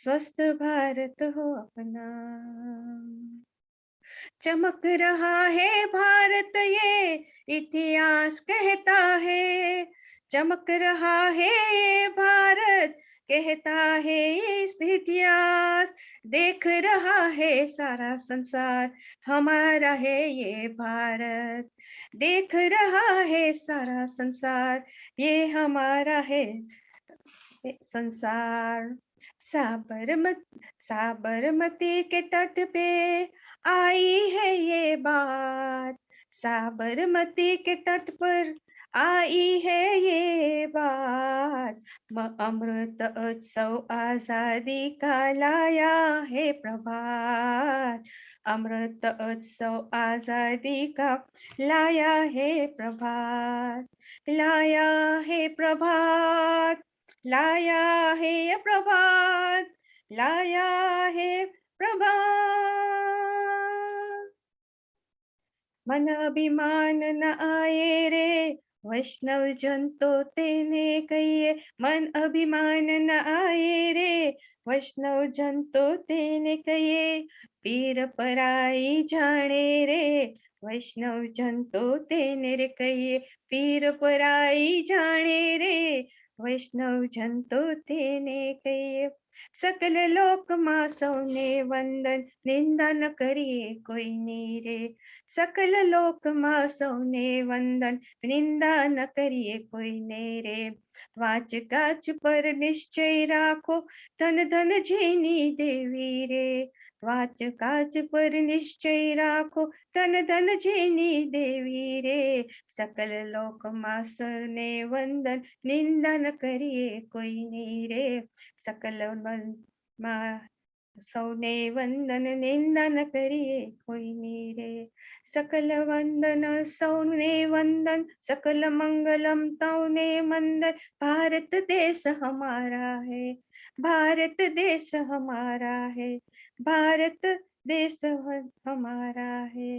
स्वस्थ भारत हो अपना. चमक रहा है भारत ये इतिहास कहता है. चमक रहा है भारत कहता है इतिहास. देख रहा है सारा संसार हमारा है ये भारत. देख रहा है सारा संसार ये हमारा है संसार. साबरमती के तट पे आई है ये बात. साबरमती के तट पर आई है ये बात. अमृत उत्सव आजादी का लाया है प्रभात. अमृत उत्सव आजादी का लाया है प्रभात. लाया है प्रभात. लाया है प्रभात. लाया है प्रभात. मन अभिमान न आए रे वैष्णव जन तो तेने कहिए. मन अभिमान न आए रे वैष्णव जन तो तेने कहिए. पीर पराई जाने रे वैष्णव जन तो तेने रे कहिए. पीर पराई जाने रे वैष्णव जन तो तेने कहिए. सकल लोक माँ सौने वंदन निंदा न करिए कोई नीरे सकल लोक माँ सौने वंदन निंदा न करिए कोई नेरे वाच गाच पर निश्चय राखो धन धन झेनी देवी रे वाच काच पर निश्चय राखो धन धन झेनी देवी रे सकल लोक मासने वंदन निंदा न करिए कोई नीरे सकल सौने वंदन निंदा न करिए कोई नीरे सकल वंदन सौने वंदन सकल मंगलम तौने मंदन भारत देश हमारा है भारत देश हमारा है भारत देश हमारा है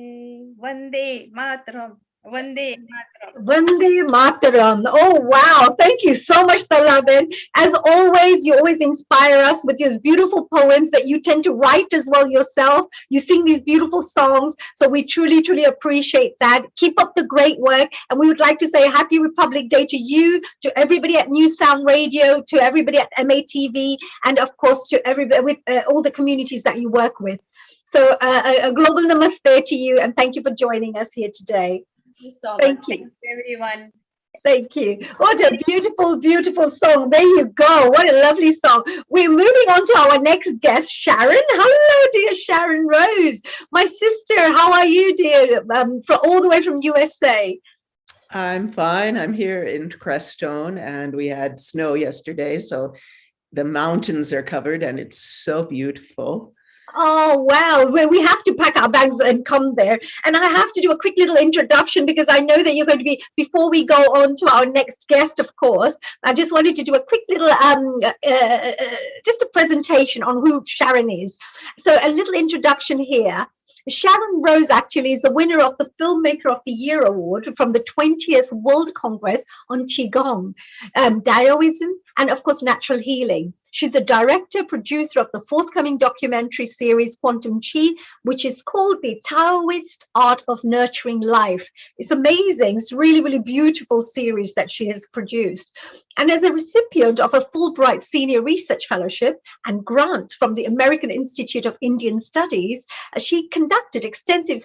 Vande Mataram Vande Mataram Vande Mataram. Oh, wow. Thank you so much, Talaben. As always, you always inspire us with these beautiful poems that you tend to write as well yourself. You sing these beautiful songs. So we truly, truly appreciate that. Keep up the great work. And we would like to say Happy Republic Day to you, to everybody at New Sound Radio, to everybody at MATV, and of course, to everybody with all the communities that you work with. So a global namaste to you. And thank you for joining us here today. Thank you so much. Thank you. Thank you, everyone. Thank you. What a beautiful, beautiful song. There you go. What a lovely song. We're moving on to our next guest, Sharon. Hello, dear Sharon Rose. My sister, how are you, dear? All the way from USA. I'm fine. I'm here in Crestone, and we had snow yesterday, so the mountains are covered, and it's so beautiful. Oh, wow. Well, we have to pack our bags and come there. And I have to do a quick little introduction because I know that you're going to be, before we go on to our next guest, of course, I just wanted to do a quick little, just a presentation on who Sharon is. So a little introduction here. Sharon Rose actually is the winner of the Filmmaker of the Year Award from the 20th World Congress on Qigong, Taoism, and of course, natural healing. She's the director, producer of the forthcoming documentary series Quantum Chi, which is called The Taoist Art of Nurturing Life. It's amazing. It's really, really beautiful series that she has produced. And as a recipient of a Fulbright Senior Research Fellowship and grant from the American Institute of Indian Studies, she conducted extensive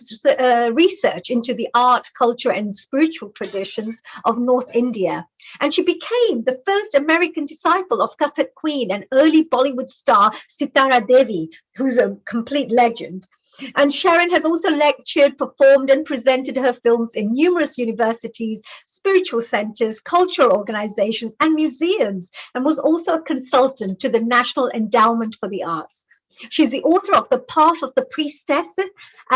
research into the art, culture, and spiritual traditions of North India. And she became the first American disciple of Kathak Queen and early Bollywood star Sitara Devi, who's a complete legend. And Sharon has also lectured, performed, and presented her films in numerous universities, spiritual centers, cultural organizations, and museums, and was also a consultant to the National Endowment for the Arts. She's the author of The Path of the Priestess,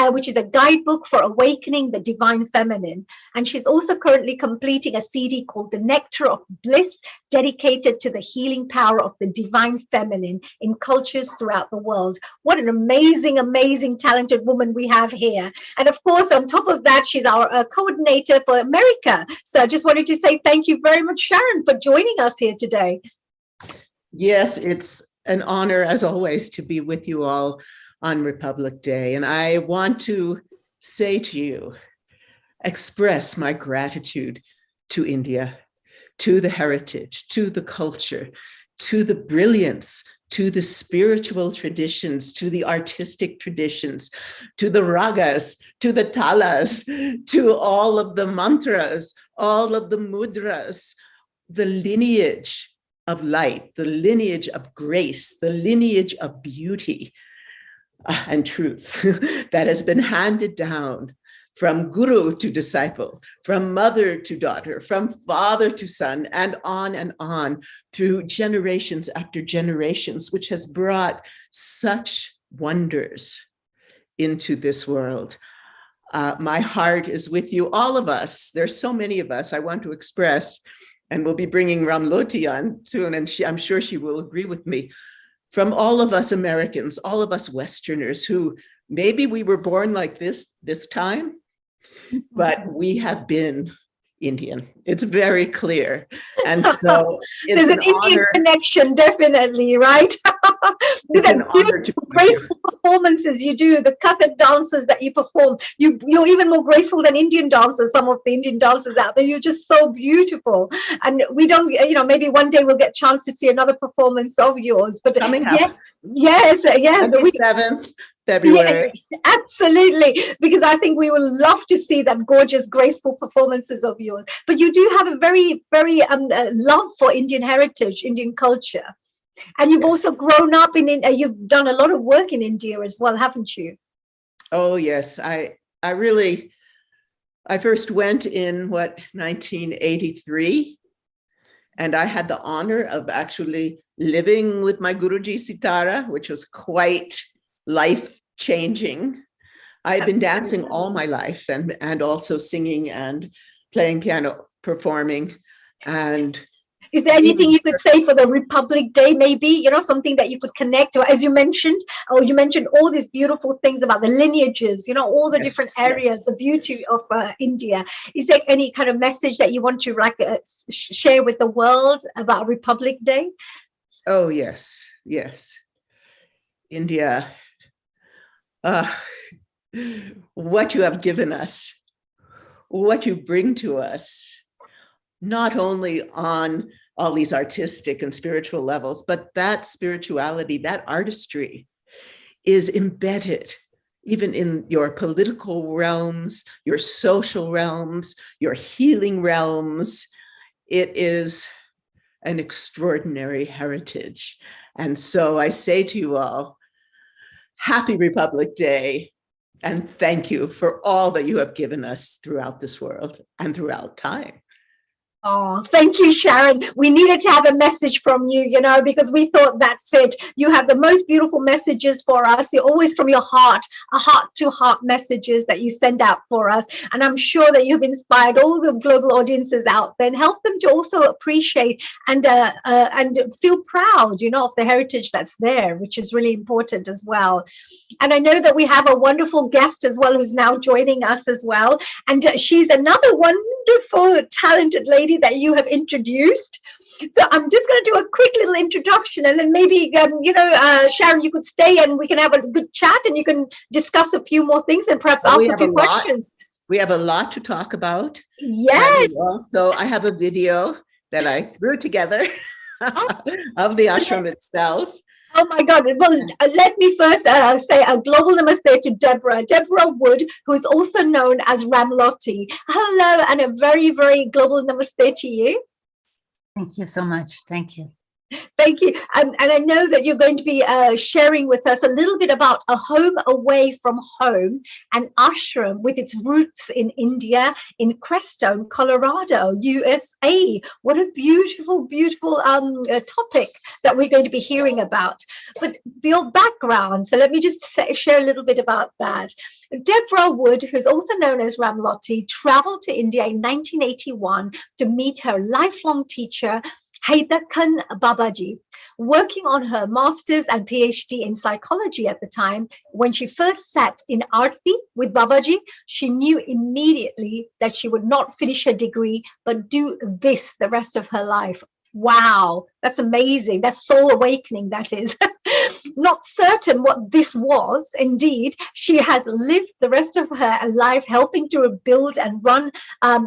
which is a guidebook for awakening the divine feminine. And she's also currently completing a CD called The Nectar of Bliss, dedicated to the healing power of the divine feminine in cultures throughout the world. What an amazing, amazing, talented woman we have here. And of course, on top of that, she's our coordinator for America. So I just wanted to say thank you very much, Sharon, for joining us here today. Yes, it's an honor, as always, to be with you all on Republic Day. And I want to say to you, express my gratitude to India, to the heritage, to the culture, to the brilliance, to the spiritual traditions, to the artistic traditions, to the ragas, to the talas, to all of the mantras, all of the mudras, the lineage of light, the lineage of grace, the lineage of beauty and truth that has been handed down from guru to disciple, from mother to daughter, from father to son, and on through generations after generations, which has brought such wonders into this world. My heart is with you, all of us. There's so many of us I want to express, and we'll be bringing Ramloti on soon, and I'm sure she will agree with me. From all of us Americans, all of us Westerners who maybe we were born like this time, but we have been Indian. It's very clear. And so it's there's an Indian connection, definitely, right? It's an that honor to beautiful, be with you. graceful performances you do, the Kathak dances that you perform. You're even more graceful than Indian dancers, some of the Indian dancers out there. You're just so beautiful. And we don't, maybe one day we'll get a chance to see another performance of yours. But Coming up. yes. 27th February. Yeah, absolutely. Because I think we will love to see that gorgeous, graceful performances of yours. But you do have a very, very love for Indian heritage, Indian culture. And you've also grown up you've done a lot of work in India as well, haven't you? Oh, yes. I first went in 1983, and I had the honor of actually living with my Guruji Sitara, which was quite life-changing. I had been dancing all my life and also singing and playing piano, performing. And is there anything you could say for the Republic Day, maybe, something that you could connect to, as you mentioned, you mentioned all these beautiful things about the lineages, all the different areas, the beauty of India. Is there any kind of message that you want to share with the world about Republic Day? Oh, yes. India, what you have given us, what you bring to us, not only on all these artistic and spiritual levels, but that spirituality, that artistry is embedded even in your political realms, your social realms, your healing realms. It is an extraordinary heritage. And so I say to you all, Happy Republic Day, and thank you for all that you have given us throughout this world and throughout time. Oh, thank you, Sharon. We needed to have a message from you, because we thought that's it. You have the most beautiful messages for us. You're always from your heart, a heart-to-heart messages that you send out for us. And I'm sure that you've inspired all the global audiences out there and help them to also appreciate and feel proud, of the heritage that's there, which is really important as well. And I know that we have a wonderful guest as well who's now joining us as well. And she's another wonderful, talented lady that you have introduced. So I'm just going to do a quick little introduction, and then maybe, Sharon, you could stay and we can have a good chat and you can discuss a few more things and perhaps ask a few questions. We have a lot to talk about. Yes. So I have a video that I threw together of the ashram itself. Oh my God. Well, let me first say a global namaste to Deborah Wood, who is also known as Ramlotti. Hello, and a very, very global namaste to you. Thank you so much. Thank you. Thank you. And I know that you're going to be sharing with us a little bit about a home away from home, an ashram with its roots in India, in Crestone, Colorado, USA. What a beautiful, beautiful topic that we're going to be hearing about. But your background, so let me just share a little bit about that. Deborah Wood, who's also known as Ramlotti, traveled to India in 1981 to meet her lifelong teacher, Haidakhan Babaji, working on her master's and PhD in psychology at the time. When she first sat in Aarti with Babaji, she knew immediately that she would not finish her degree, but do this the rest of her life. Wow, that's amazing. That's soul awakening, that is. Not certain what this was. Indeed, she has lived the rest of her life helping to build and run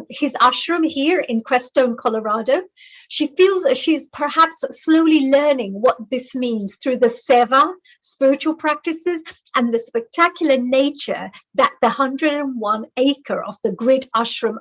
his ashram here in Crestone, Colorado. She feels she's perhaps slowly learning what this means through the seva, spiritual practices, and the spectacular nature that the 101 acre of the grid ashram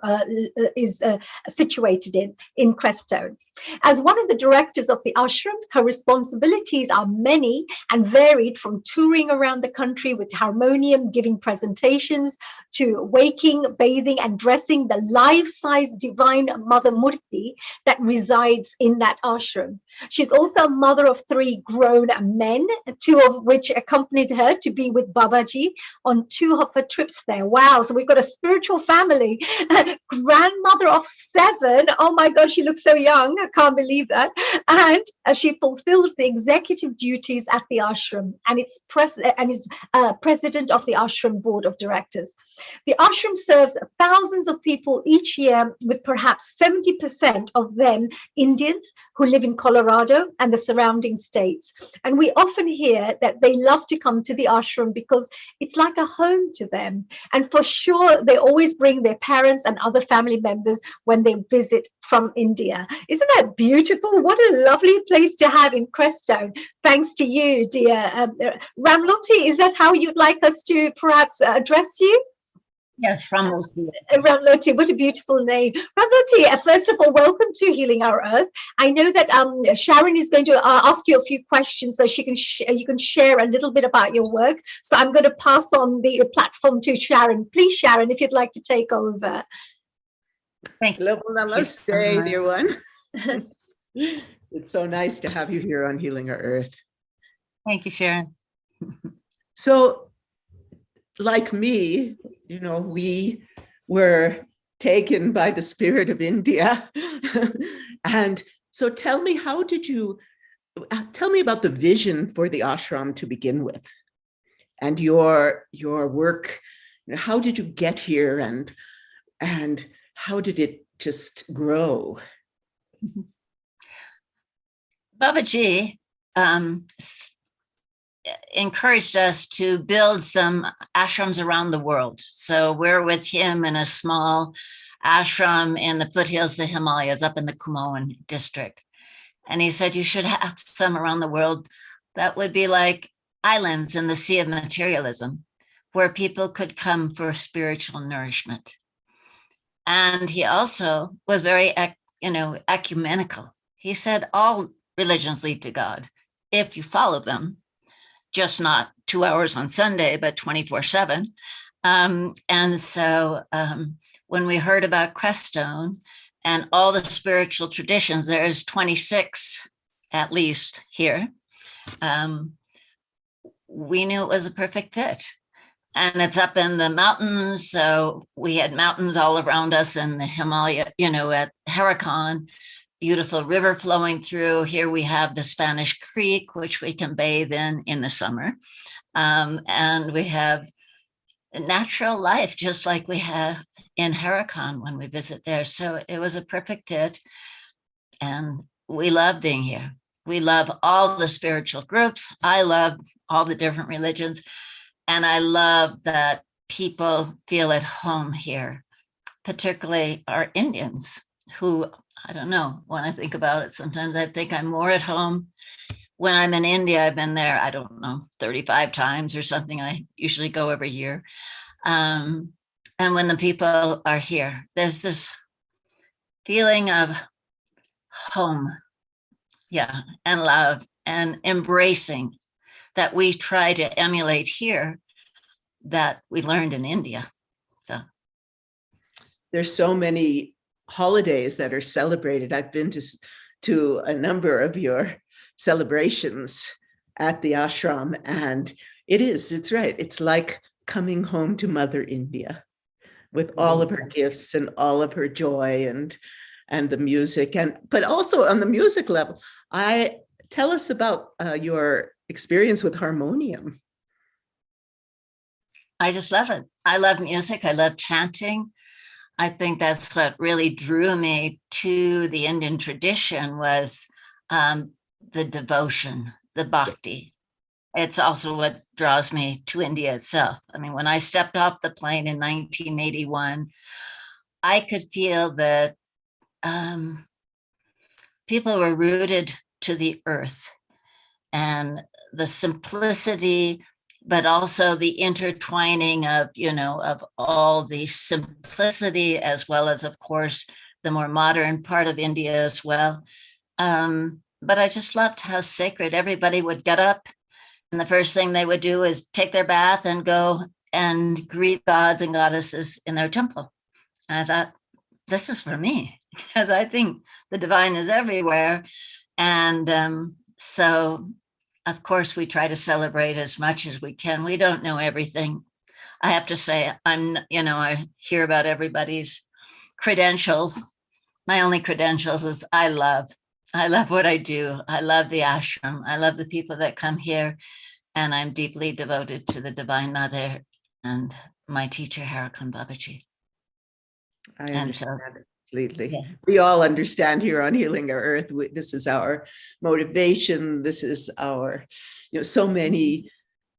is situated in Crestone. As one of the directors of the ashram, her responsibilities are many and varied, from touring around the country with harmonium, giving presentations, to waking, bathing, and dressing the life-size Divine Mother Murti that resides in that ashram. She's also a mother of 3 grown men, 2 of which accompanied her to be with Babaji on 2 of her trips there. Wow, so we've got a spiritual family. Grandmother of 7. Oh my God, she looks so young. I can't believe that. And she fulfills the executive duties at the ashram, and is president of the ashram board of directors. The ashram serves thousands of people each year, with perhaps 70% of them Indians who live in Colorado and the surrounding states. And we often hear that they love to come to the ashram because it's like a home to them. And for sure, they always bring their parents and other family members when they visit from India. Isn't that beautiful? What a lovely place to have in Crestone. Thanks to you, dear. Ramloti, is that how you'd like us to perhaps address you? Yes, Ramloti. Ramloti, what a beautiful name. Ramloti, first of all, welcome to Healing Our Earth. I know that Sharon is going to ask you a few questions so she can you can share a little bit about your work. So I'm going to pass on the platform to Sharon. Please, Sharon, if you'd like to take over. Thank you. Namaste, dear one. It's so nice to have you here on Healing Our Earth. Thank you, Sharon. So, like me, you know, we were taken by the spirit of India. And so tell me, tell me about the vision for the ashram to begin with, and your work. You know, how did you get here, and how did it just grow? Babaji encouraged us to build some ashrams around the world. So we're with him in a small ashram in the foothills of the Himalayas up in the Kumaon district. And he said, you should have some around the world that would be like islands in the sea of materialism, where people could come for spiritual nourishment. And he also was very, ecumenical. He said, all religions lead to God if you follow them, just not 2 hours on Sunday, but 24/7. And so when we heard about Crestone and all the spiritual traditions, there's 26 at least here, we knew it was a perfect fit. And it's up in the mountains. So we had mountains all around us in the Himalaya, at Harakan, beautiful river flowing through. Here we have the Spanish Creek, which we can bathe in the summer. And we have natural life, just like we have in Harakan when we visit there. So it was a perfect fit. And we love being here. We love all the spiritual groups. I love all the different religions. And I love that people feel at home here, particularly our Indians, who, I don't know, when I think about it, sometimes I think I'm more at home. When I'm in India, I've been there, I don't know, 35 times or something. I usually go every year. And when the people are here, there's this feeling of home, and love and embracing that we try to emulate here that we learned in India. So there's so many holidays that are celebrated. I've been to a number of your celebrations at the ashram, and it's right. It's like coming home to Mother India with all of her gifts and all of her joy and the music, but also on the music level. Tell us about your experience with harmonium. I just love it. I love music. I love chanting. I think that's what really drew me to the Indian tradition was the devotion, the bhakti. It's also what draws me to India itself. I mean, when I stepped off the plane in 1981, I could feel that people were rooted to the earth and the simplicity, but also the intertwining of all the simplicity, as well as, of course, the more modern part of India as well. But I just loved how sacred everybody would get up, and the first thing they would do is take their bath and go and greet gods and goddesses in their temple. And I thought, this is for me, because I think the divine is everywhere. And so, of course, we try to celebrate as much as we can. We don't know everything. I have to say, I hear about everybody's credentials. My only credentials is I love I love what I do. I love the ashram. I love the people that come here. And I'm deeply devoted to the Divine Mother and my teacher, Harakam Babaji. I And so, understand it completely. yeah. We all understand here on Healing Our Earth. This is our motivation. This is our, so many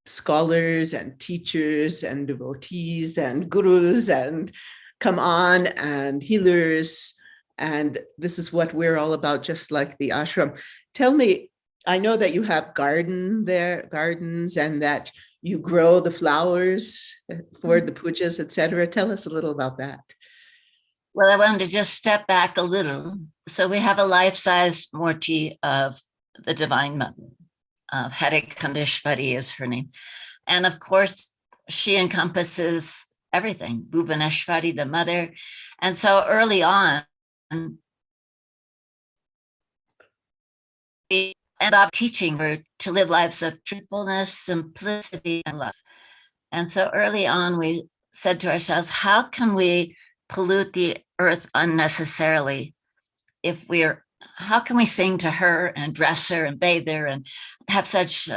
scholars and teachers and devotees and gurus and come on and healers. And this is what we're all about, just like the ashram. Tell me, I know that you have gardens, and that you grow the flowers for the pujas, etc. Tell us a little about that. Well, I wanted to just step back a little. So we have a life-size Murti of the Divine Mother. Hare Kandeshwari is her name. And of course, she encompasses everything, Bhuvaneshwari, the mother. And so early on, we ended up teaching her to live lives of truthfulness, simplicity, and love. And so early on, we said to ourselves, how can we pollute the earth unnecessarily how can we sing to her and dress her and bathe her and have such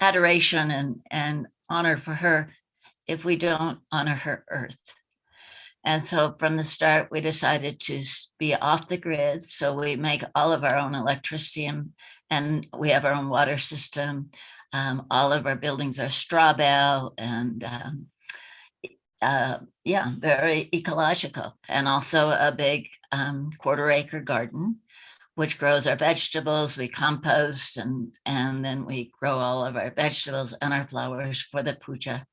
adoration and honor for her if we don't honor her earth? And so from the start, we decided to be off the grid. So we make all of our own electricity and we have our own water system. All of our buildings are straw bale and very ecological, and also a big 1/4-acre garden, which grows our vegetables. We compost and then we grow all of our vegetables and our flowers for the puja.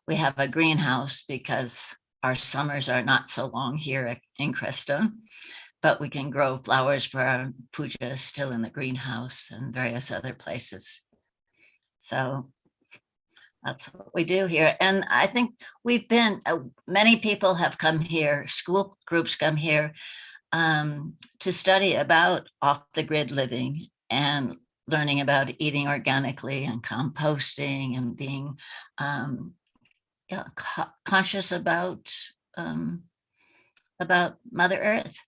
We have a greenhouse because our summers are not so long here in Crestone, but we can grow flowers for our puja still in the greenhouse and various other places. So that's what we do here. And I think we've been, many people have come here, school groups come here to study about off-the-grid living and learning about eating organically and composting and being conscious about Mother Earth.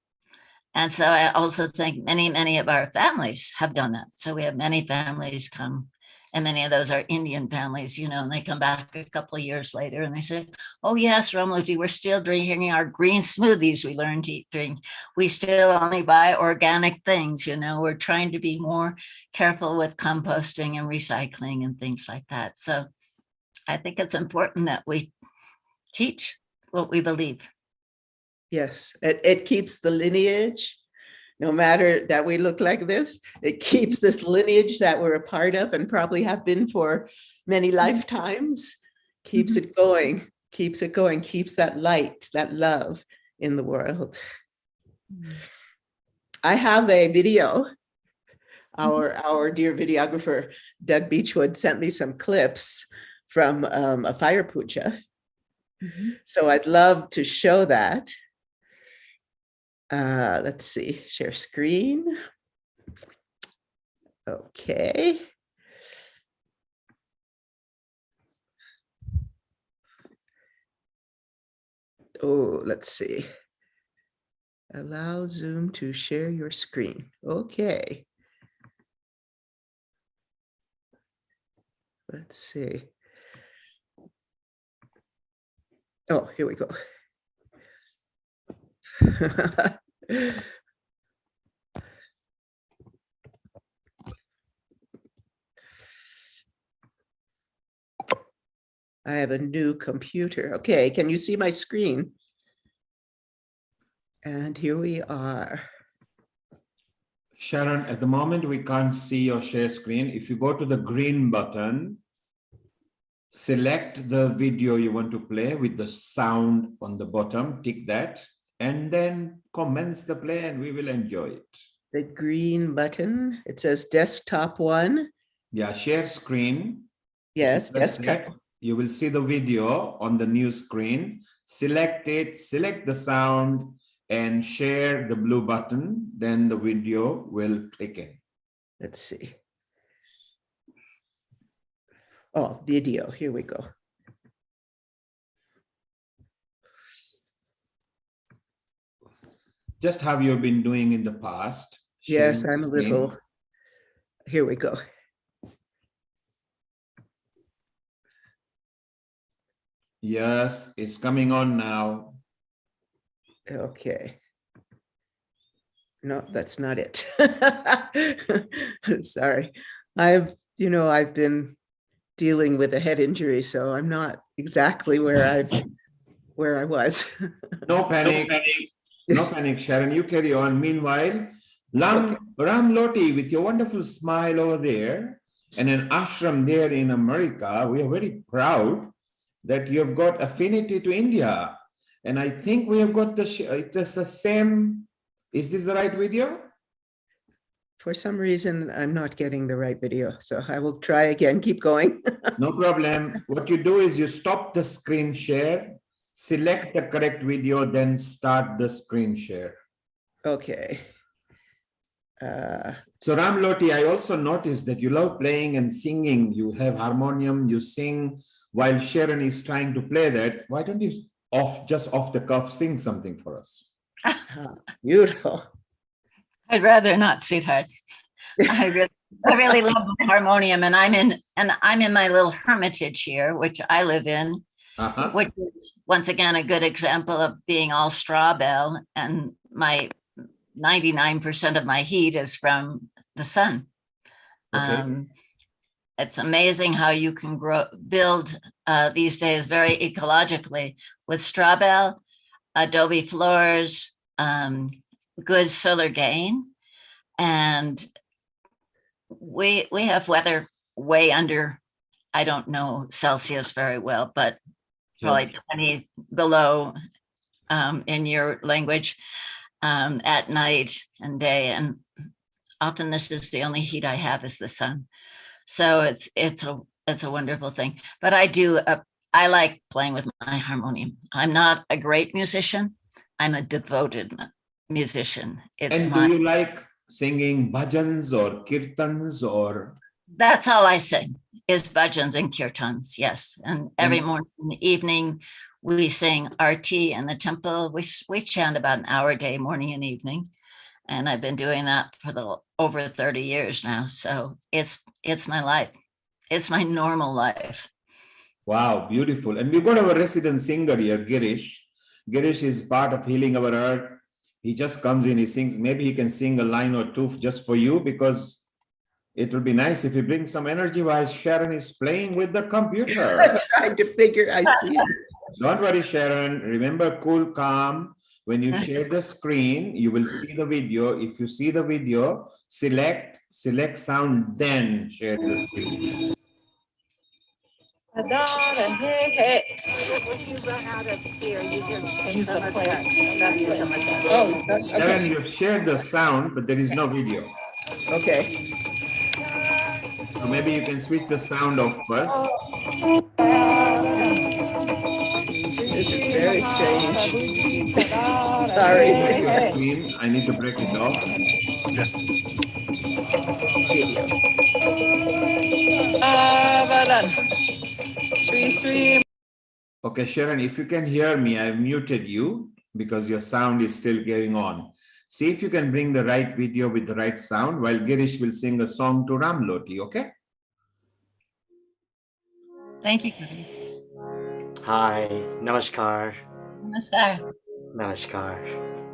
And so I also think many of our families have done that. So we have many families come, and many of those are Indian families, and they come back a couple of years later and they say, oh yes, Ramluji, we're still drinking our green smoothies we learned to drink. We still only buy organic things, we're trying to be more careful with composting and recycling and things like that. So I think it's important that we teach what we believe. Yes, it keeps the lineage, no matter that we look like this, it keeps this lineage that we're a part of and probably have been for many lifetimes, keeps it going, keeps that light, that love in the world. I have a video. Our dear videographer, Doug Beechwood, sent me some clips from a fire puja. So I'd love to show that. Let's see, share screen. Okay. Oh, let's see. Allow Zoom to share your screen. Okay. Let's see. Oh, here we go. I have a new computer. Okay, can you see my screen? And here we are. Sharon, at the moment, we can't see your share screen. If you go to the green button, select the video you want to play with the sound on the bottom, tick that, and then commence the play and we will enjoy it. The green button, it says desktop 1. Yeah, share screen. Yes, desktop. You will see the video on the new screen. Select it, select the sound, and share the blue button. Then the video will click in. Let's see. Oh, video, here we go. Just how you've been doing in the past. Yes, I'm a little. Here we go. Yes, it's coming on now. Okay. No, that's not it. Sorry. I've been dealing with a head injury, so I'm not exactly where I was. No panic. No panic, Sharon. You carry on. Meanwhile, Ram Loti, with your wonderful smile over there, and an ashram there in America, we are very proud that you have got affinity to India. And I think we have got the same. Is this the right video? For some reason, I'm not getting the right video, so I will try again. Keep going. No problem. What you do is you stop the screen share, select the correct video, then start the screen share. Okay. So Ram Loti, I also noticed that you love playing and singing. You have harmonium, you sing while Sharon is trying to play that. Why don't you just off the cuff sing something for us? Beautiful. I'd rather not, sweetheart. I really love my harmonium, and I'm in my little hermitage here, which I live in, which is once again a good example of being all straw bale, and my 99% of my heat is from the sun. Okay. It's amazing how you can build these days very ecologically with straw bale, adobe floors, good solar gain, and we have weather way under, I don't know Celsius very well, but probably 20 below in your language at night and day, and often this is the only heat I have is the sun. So it's a wonderful thing. But I like playing with my harmonium. I'm not a great musician. I'm a devoted musician. And do you like singing bhajans or kirtans or? That's all I sing is bhajans and kirtans, yes. And every morning and evening we sing arti in the temple. We chant about an hour a day, morning and evening. And I've been doing that for over 30 years now. So it's my life. It's my normal life. Wow, beautiful. And we've got our resident singer here, Girish. Girish is part of Healing Our Earth. He just comes in, he sings. Maybe he can sing a line or two just for you, because it will be nice if you bring some energy while Sharon is playing with the computer. I'm trying to figure, I see it. Don't worry, Sharon. Remember, cool, calm. When you share the screen, you will see the video. If you see the video, select sound, then share the screen. Sharon, you shared the sound, but there is no video. Okay. So maybe you can switch the sound off first. This is very strange. Sorry. I need to break it off. Okay, Sharon, if you can hear me, I've muted you because your sound is still going on. See if you can bring the right video with the right sound while Girish will sing a song to Ram Loti, okay? Thank you. Hi, namaskar. Namaskar. Namaskar.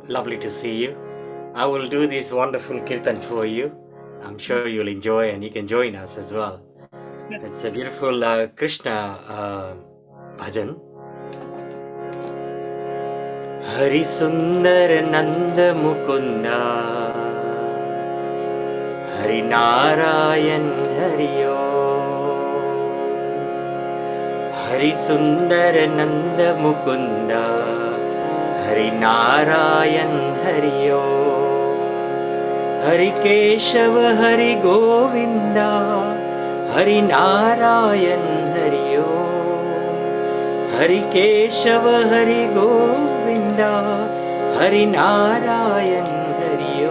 Lovely to see you. I will do this wonderful kirtan for you. I'm sure you'll enjoy and you can join us as well. It's a beautiful Krishna bhajan. Hari Sundar Nanda Mukunda Hari Narayan Hari Hari Sundar Nanda Mukunda Hari Narayan Hari Hari Keshava Hari Govinda Hari Narayan Hari Hari Keshava Hari Govinda Hari Narayan Hari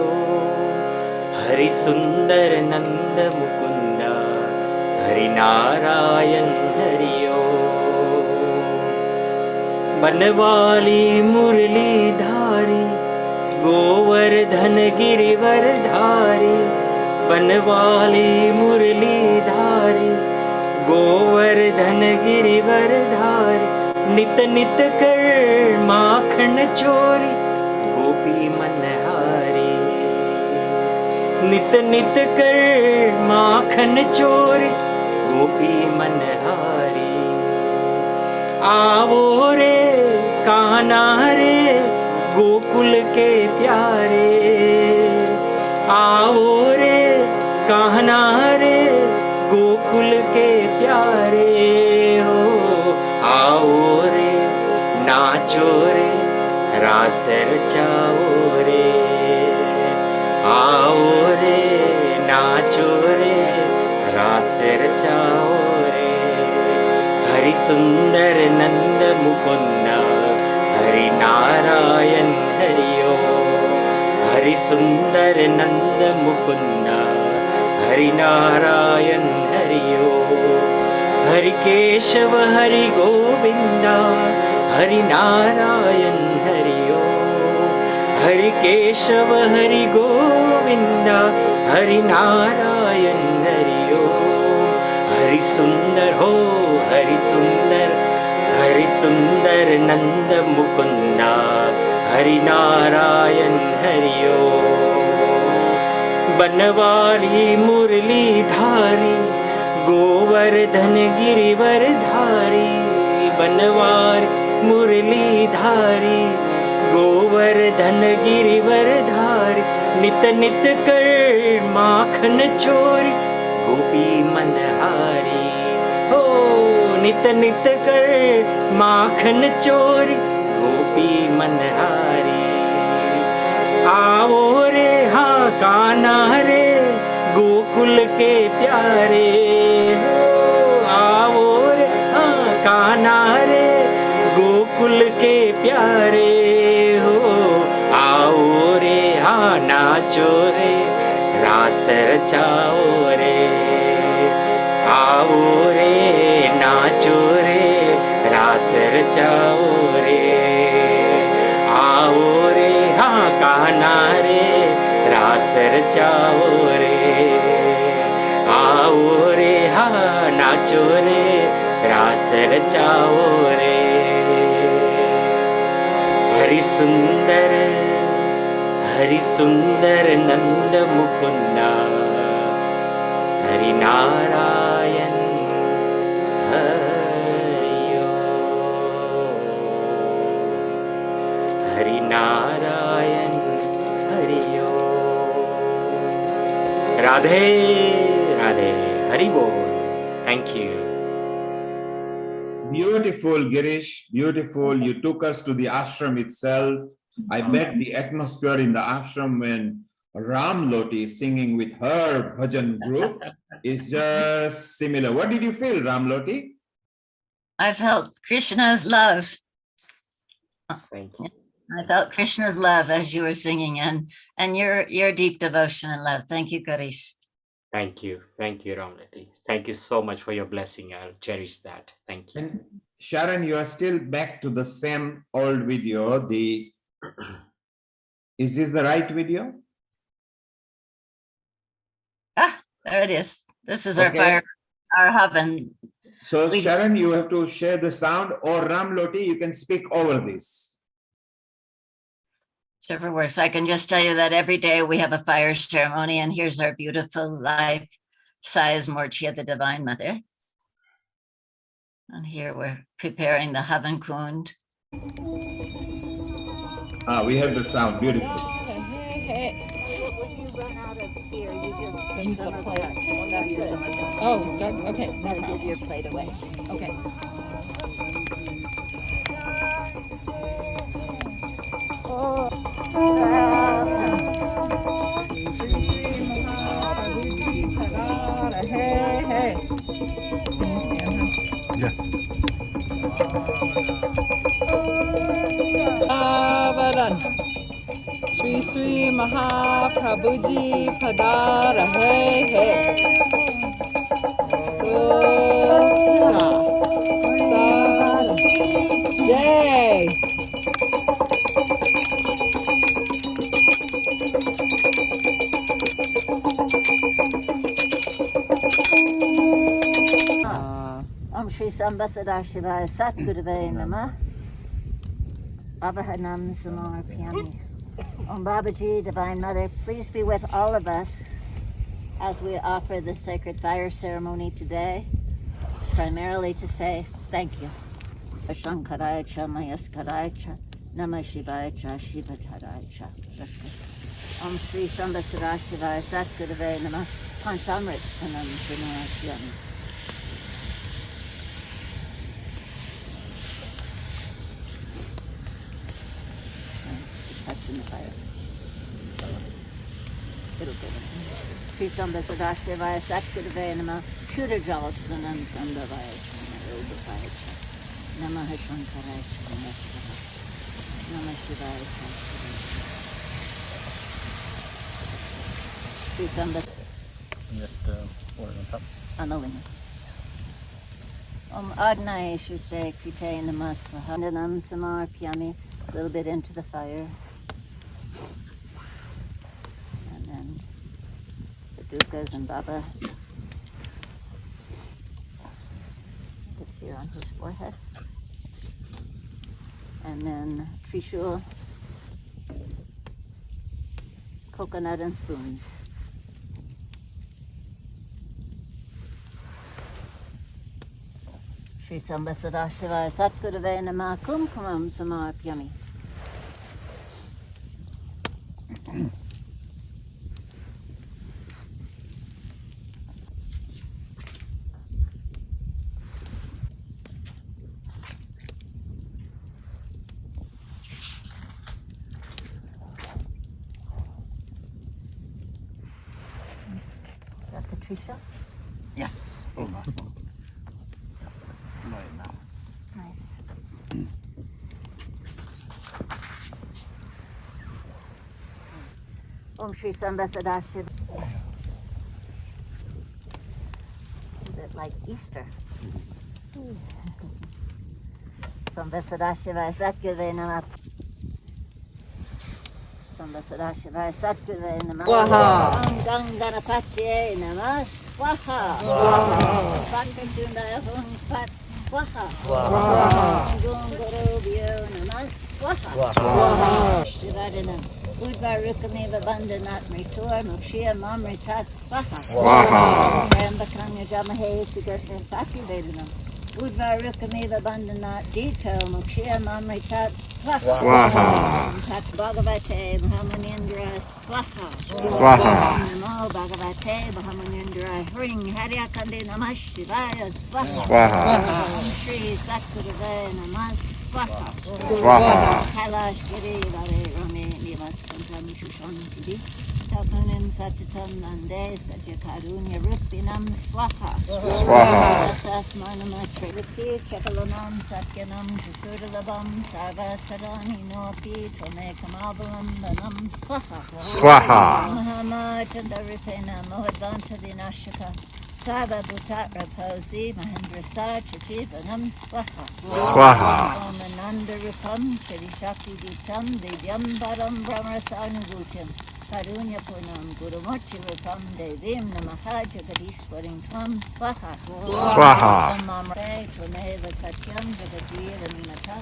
Hari Sundar Nanda Mukunda Hari Narayan Hari Banwali Murli Dhari Govardhan Girivar धारी, बनवाली मुरली धारी, गोवर्धन गिरिवर धारी, नित नित कर माखन चोरी, गोपी मनहारी, नित नित कर माखन चोरी, गोपी मनहारी। आवो रे कान्हा रे गोकुल के प्यारे, आवो रे कान्हा रे गोकुल के प्यारे हो, आओ रे नाचो रे रास रचाओ रे, आओ रे नाचो रे रास रचाओ रे। हरि सुंदर नंद मुकुंदा, हरि नारायण हरिओ, हरि सुंदर नंद मुकुंदा, हरि नारायण हरिओ, हरि केशव हरि गोविंदा, हरि नारायण हरिओ, हरि केशव हरि गोविंदा, हरि नारायण हरिओ। हरि सुंदर हो हरि सुंदर, हरि सुंदर नंद मुकुंदा, हरि नारायण हरिओ। बनवाली मुरली धारी, गोवर्धन गिरिवर धारी, बनवारी मुरली धारी, गोवर्धन गिरिवर धारी, नित नित कर माखन चोरी, गोपी मनहारी हो, नित नित कर माखन चोरी, गोपी मनहारी। आओ रे हाँ कान्हा रे गोकुल के प्यारे हो, आओ रे हाँ कान्हा रे गोकुल के प्यारे हो, आओ रे हाँ नाचो रे रास रचाओ रे, आओ रे नाचो रे रास रचाओ रे, आओ रे हाँ कान्हा रे रास रचाओ रे, आओ रे हाँ नाचो रे रास रचाओ रे। हरि सुंदर नंद मुकुंदा, हरि नारायण हरिओ, हरि नारायण हरिओ। राधे राधे, हरि बोल। Thank you. Beautiful, Girish. Beautiful. You took us to the ashram itself. I bet the atmosphere in the ashram when Ram Loti is singing with her bhajan group is just similar. What did you feel, Ram Loti? I felt Krishna's love. Thank you. I felt Krishna's love as you were singing, and your deep devotion and love. Thank you, Garish. Thank you, Ramlati. Thank you so much for your blessing. I'll cherish that. Thank you. And Sharon, you are still back to the same old video. Is this the right video? Ah, there it is. This is Okay. our oven. So Sharon, you have to share the sound, or Ram Loti, you can speak over this. Whichever works. I can just tell you that every day we have a fire ceremony, and here's our beautiful life-size Morchi of the Divine Mother. And here we're preparing the Havan Kund. We have the sound. Beautiful. Oh, okay. Now give your plate away. Okay. Hey. Yes. Avadan. Sri Mahaprabhuji Padara. Hey. Yay. Om Shri Sambasada Shivaya Satguruvaya Namah. Abhahanam Samar Pyami. Om Babaji, Divine Mother, please be with all of us as we offer the sacred fire ceremony today, primarily to say thank you. Shankaraya Cha Mayaskaraya Cha Namah Shivaya Cha Shivataraya Cha. Om Shri Sambasada Shivaya Satguruvaya Namah. Panchamrit Sanam Sunayam. Touching the fire. It'll go in. Shri Sambasada Shivaya Satguruvaya Namah. Shooter Jalasunam Sambhavaya Cha. Namah Shankaraya Cha Namah Shivaya Cha. Shri Sambasada. Just pour it on top. On the wing. Om Agnaya Shushe Krite Namah Swaha. Nanam Samar Pyami. A little bit into the fire. And then the Dukas and Baba. Put here on his forehead. And then Trishul, coconut and spoons. Shri Sambasada Shivaya Satguruvaya Namah Kumkumam Samarpyami. Dr. Trisha? Yes. Right now. Nice. Om Shri Sambasada Shivaya. A bit like Easter. Sambasada Shivaya Satguruvaya Namah. Sambasada Shivaya Satguruvaya Namah. Swaha. Om Ganganapatye Namah Swaha. Sakachundaya Hum Pat Swaha. Om Gungurubhyo Namah Swaha. Shivadanam. Udvarukameva Bandhanat Mritur Mokshya Mamritat Swaha. Rambakanya Jamahe Sugatna Sakivedanam. Udvarukameva Bandhanat Dito Mokshya Mamritat Swaha. Tat Bhagavate Mahamanindra Swaha. Namo Bhagavate Mahamanindra Hring Haryakande Namah Shivaya Swaha. Om Shri Satguruvaya Namah Swaha. Kailash Giri Vare Rame Nivat Santam Shushan Siddhi Tapunim Satatam Nande Satyakarunya Rupinam Swaha. Asas Manama Trilati Chakalanam Satyanam Jasudalabam Sarva Sadani Nopi Tome Kamavalam Banam Swaha. Mahama Chandaripena Mohadvanta Vinashaka Sava Bhutat Raposi Mahendra Sachivanam Swaha. Om Ananda Rupam Shri Shakti Ditam Devyam Param Brahmasanugutam Karunya Punam Guru Mochi Rupam Devim Namaha Jagadiswaring Tvam Swaha. Om Mamre Tvameva Satyam Jagadira Nimata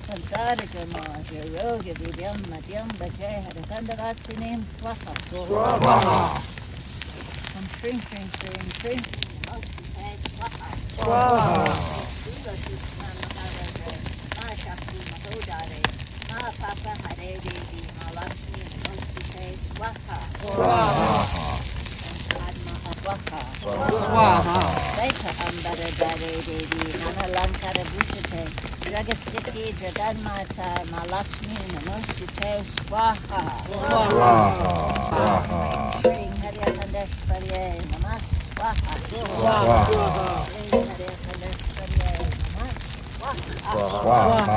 Sansara Jama Jaroga Vidyam Madhyam Bajay Hadakandavasinim Swaha. Om Shrim Shrim Shrim Shrim Swaha. Papa Hare Devi Malakshmi Namaste Swaha. Swaha. Veka Ambara Dare Devi Manalankara Bhushate Dragastiti Jaganmata Malakshmi Namaste Swaha. Shri Haryakandeshwarye Namah Swaha. Shri Haryakandeshwarye Namah Swaha.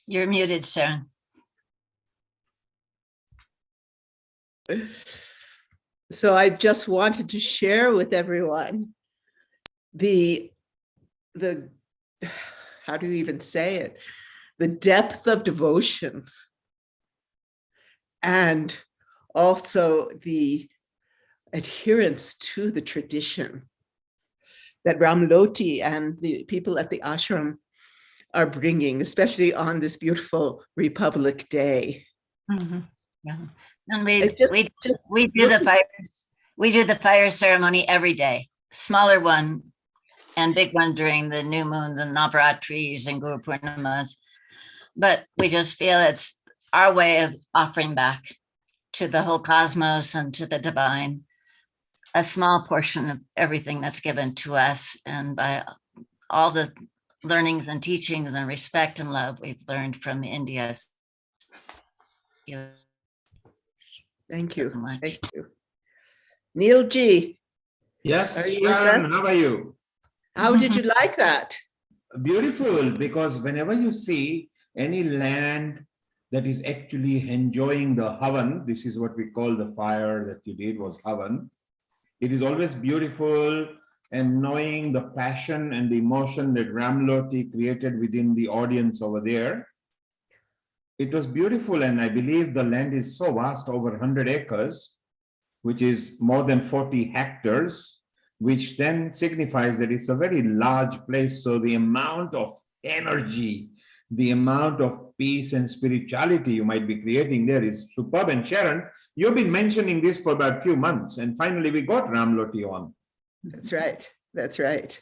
You're muted, Sharon. So I just wanted to share with everyone the how do you even say it? The depth of devotion and also the adherence to the tradition that Ramloti and the people at the ashram are bringing, especially on this beautiful Republic Day. Mm-hmm. Yeah. And we do the fire ceremony every day, smaller one and big one during the new moons and Navaratris and Guru Purnimas. But we just feel it's our way of offering back to the whole cosmos and to the divine a small portion of everything that's given to us, and by all the learnings and teachings and respect and love we've learned from India. Thank you. Thank you. Neil G. Yes, are you Sharon, how are you? How did you like that? Beautiful, because whenever you see any land that is actually enjoying the Havan, this is what we call the fire that you did was Havan. It is always beautiful, and knowing the passion and the emotion that Ramloti created within the audience over there. It was beautiful, and I believe the land is so vast, over 100 acres, which is more than 40 hectares, which then signifies that it's a very large place. So the amount of energy, the amount of peace and spirituality you might be creating there is superb. And Sharon, you've been mentioning this for about a few months, and finally we got Ramloti on. That's right. That's right.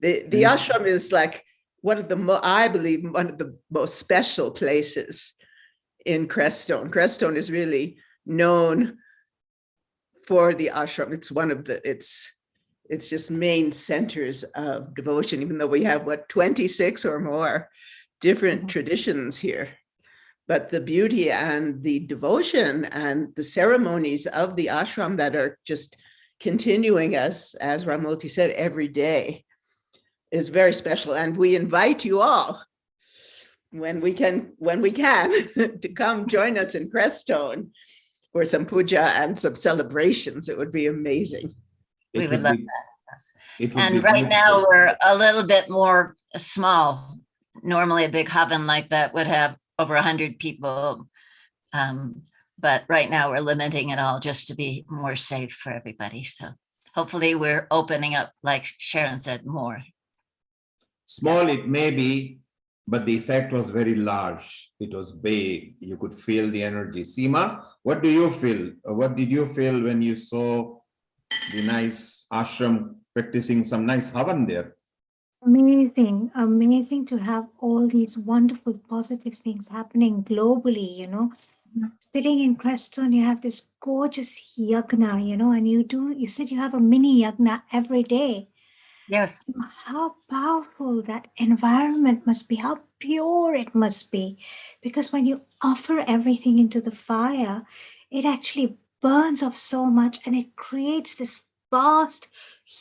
The ashram is like one of the, I believe, one of the most special places in Crestone. Crestone is really known for the ashram. It's one of the, it's just main centers of devotion, even though we have, 26 or more different traditions here. But the beauty and the devotion and the ceremonies of the ashram that are just continuing, as Ramloti said, every day is very special. And we invite you all, when we can, to come join us in Crestone for some puja and some celebrations. It would be amazing. We would love that. And right now we're a little bit more small. Normally a big Havan like that would have over 100 people. But right now we're limiting it all just to be more safe for everybody. So hopefully we're opening up, like Sharon said, more. Small it may be, but the effect was very large. It was big. You could feel the energy. Seema, what do you feel? What did you feel when you saw the nice ashram practicing some nice Havan there? Amazing, amazing to have all these wonderful positive things happening globally, Sitting in Crestone, you have this gorgeous yagna, and you said you have a mini yagna every day. Yes. How powerful that environment must be, how pure it must be. Because when you offer everything into the fire, it actually burns off so much, and it creates this vast,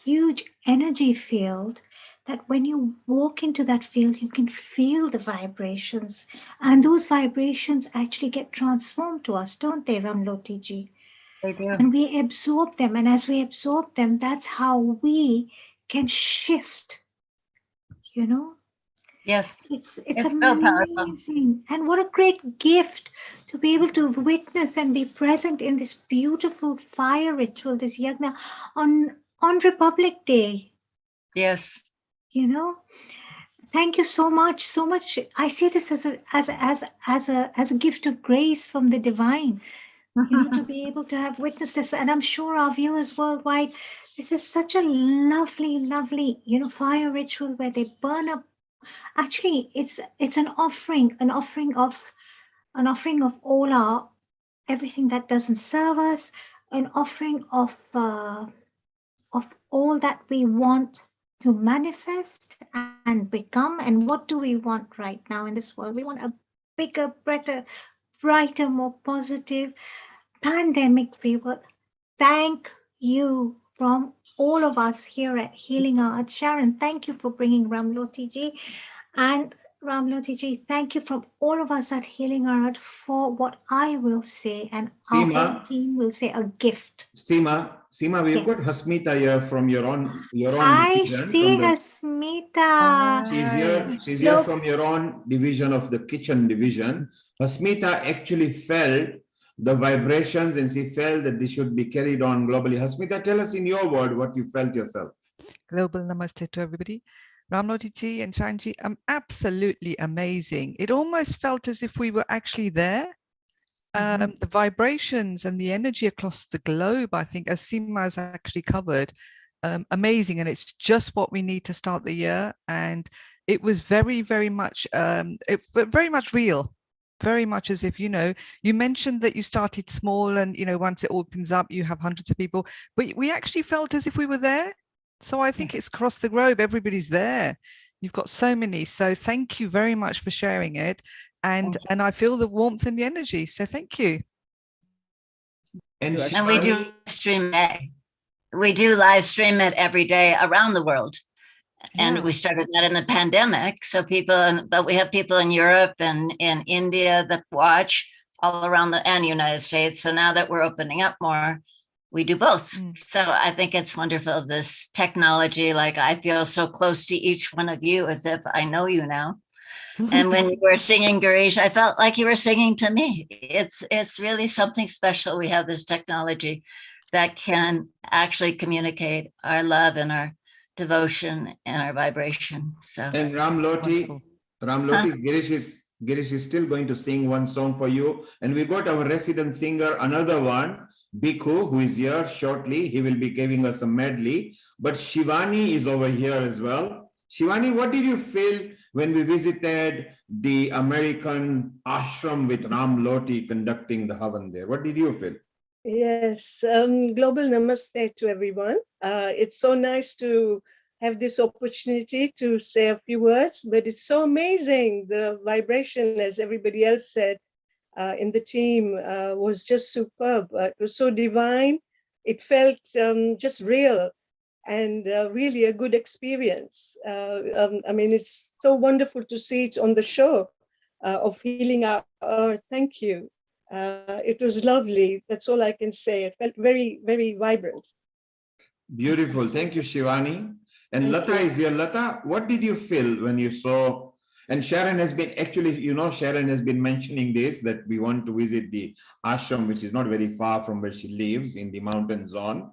huge energy field that when you walk into that field, you can feel the vibrations. And those vibrations actually get transformed to us, don't they, Ramloti ji? They do. And we absorb them. And as we absorb them, that's how we can shift, Yes. It's so powerful. amazing. And what a great gift to be able to witness and be present in this beautiful fire ritual, this yagna on Republic Day. Yes. Thank you so much, so much. I see this as a gift of grace from the divine, to be able to have witnessed this. And I'm sure our viewers worldwide, this is such a lovely, lovely, fire ritual where they burn up. Actually, it's an offering of all everything that doesn't serve us, an offering of all that we want to manifest and become. And what do we want right now in this world? We want a bigger, better, brighter, more positive, pandemic-free world. Thank you from all of us here at Healing Arts. Sharon, thank you for bringing Ramloti ji. And Ramloti ji, thank you from all of us at Healing Art for what I will say and our whole Seema, team will say a gift. Seema, we've got Yes. Hasmita here from your own I division, see from the Hasmita. she's here from your own division of the kitchen division. Hasmita actually felt the vibrations and she felt that this should be carried on globally. Hasmita, tell us in your word what you felt yourself. Global namaste to everybody. Ramloti ji and Shanji, absolutely amazing. It almost felt as if we were actually there. The vibrations and the energy across the globe, I think, as Seema has actually covered, amazing. And it's just what we need to start the year. And it was very, very much, very much real. Very much as if, you know, you mentioned that you started small and, you know, once it opens up, you have hundreds of people, but we actually felt as if we were there. So I think it's across the globe, everybody's there. You've got so many. So thank you very much for sharing it. And I feel the warmth and the energy. So thank you. And we do live stream it every day around the world. And we started that in the pandemic. So but we have people in Europe and in India that watch all around and United States. So now that we're opening up more, we do both. So I think it's wonderful, this technology. Like, I feel so close to each one of you as if I know you now. And when you were singing, Garish, I felt like you were singing to me. It's really something special. We have this technology that can actually communicate our love and our devotion and our vibration. So, and Ramloti, Girish is still going to sing one song for you. And we got our resident singer, another one, Bhikkhu, who is here shortly. He will be giving us a medley. But Shivani is over here as well. Shivani, what did you feel when we visited the American ashram with Ramloti conducting the Havan there? What did you feel? Yes, global namaste to everyone. It's so nice to have this opportunity to say a few words, but it's so amazing. The vibration, as everybody else said, in the team was just superb. It was so divine. It felt just real and really a good experience. I mean, it's so wonderful to see it on the show of Healing Our Earth. Thank you. It was lovely. That's all I can say. It felt very, very vibrant. Beautiful. Thank you, Shivani. And Thank Lata you. is here. Lata, what did you feel when you saw? And Sharon has been actually, you know, Sharon has been mentioning this, that we want to visit the ashram, which is not very far from where she lives in the mountain zone.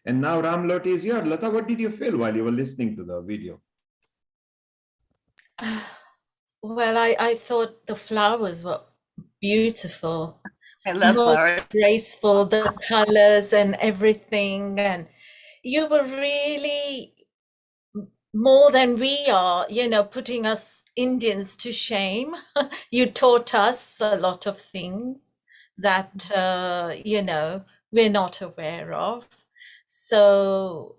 And now Ramloti is here. Lata, what did you feel while you were listening to the video? Well, I thought the flowers were beautiful. I love Most flowers. graceful, the colors and everything. And you were really more than we are, you know, putting us Indians to shame. You taught us a lot of things that, you know, we're not aware of. So,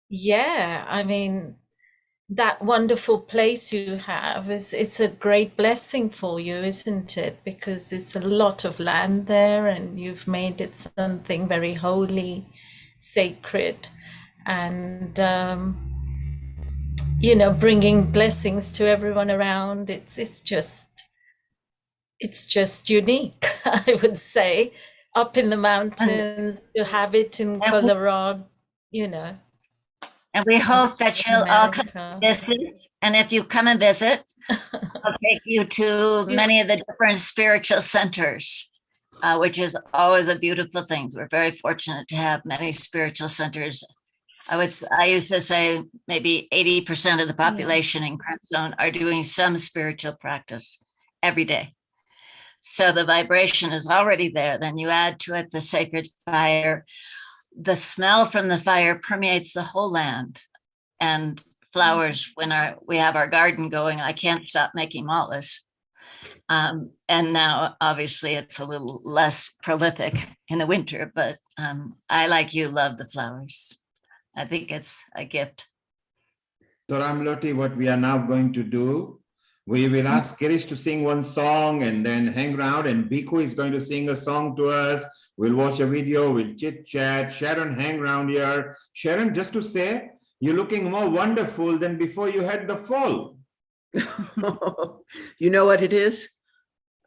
yeah, I mean, that wonderful place you have it's a great blessing for you, isn't it? Because it's a lot of land there and you've made it something very holy, sacred, and you know, bringing blessings to everyone around. It's just unique. I would say, up in the mountains, to have it in Colorado, you know. And we hope that you'll all come America. visit. And if you come and visit, I'll take you to many of the different spiritual centers, which is always a beautiful thing. We're very fortunate to have many spiritual centers. I used to say maybe 80% of the population in Crest Zone are doing some spiritual practice every day. So the vibration is already there. Then you add to it the sacred fire. The smell from the fire permeates the whole land. And flowers, when we have our garden going, I can't stop making mallas. And now obviously it's a little less prolific in the winter, but I, like you, love the flowers. I think it's a gift. So Ramloti, what we are now going to do, we will ask Girish to sing one song and then hang around, and Bhikkhu is going to sing a song to us. We'll watch a video, we'll chit chat. Sharon, hang around here. Sharon, just to say, you're looking more wonderful than before you had the fall. You know what it is?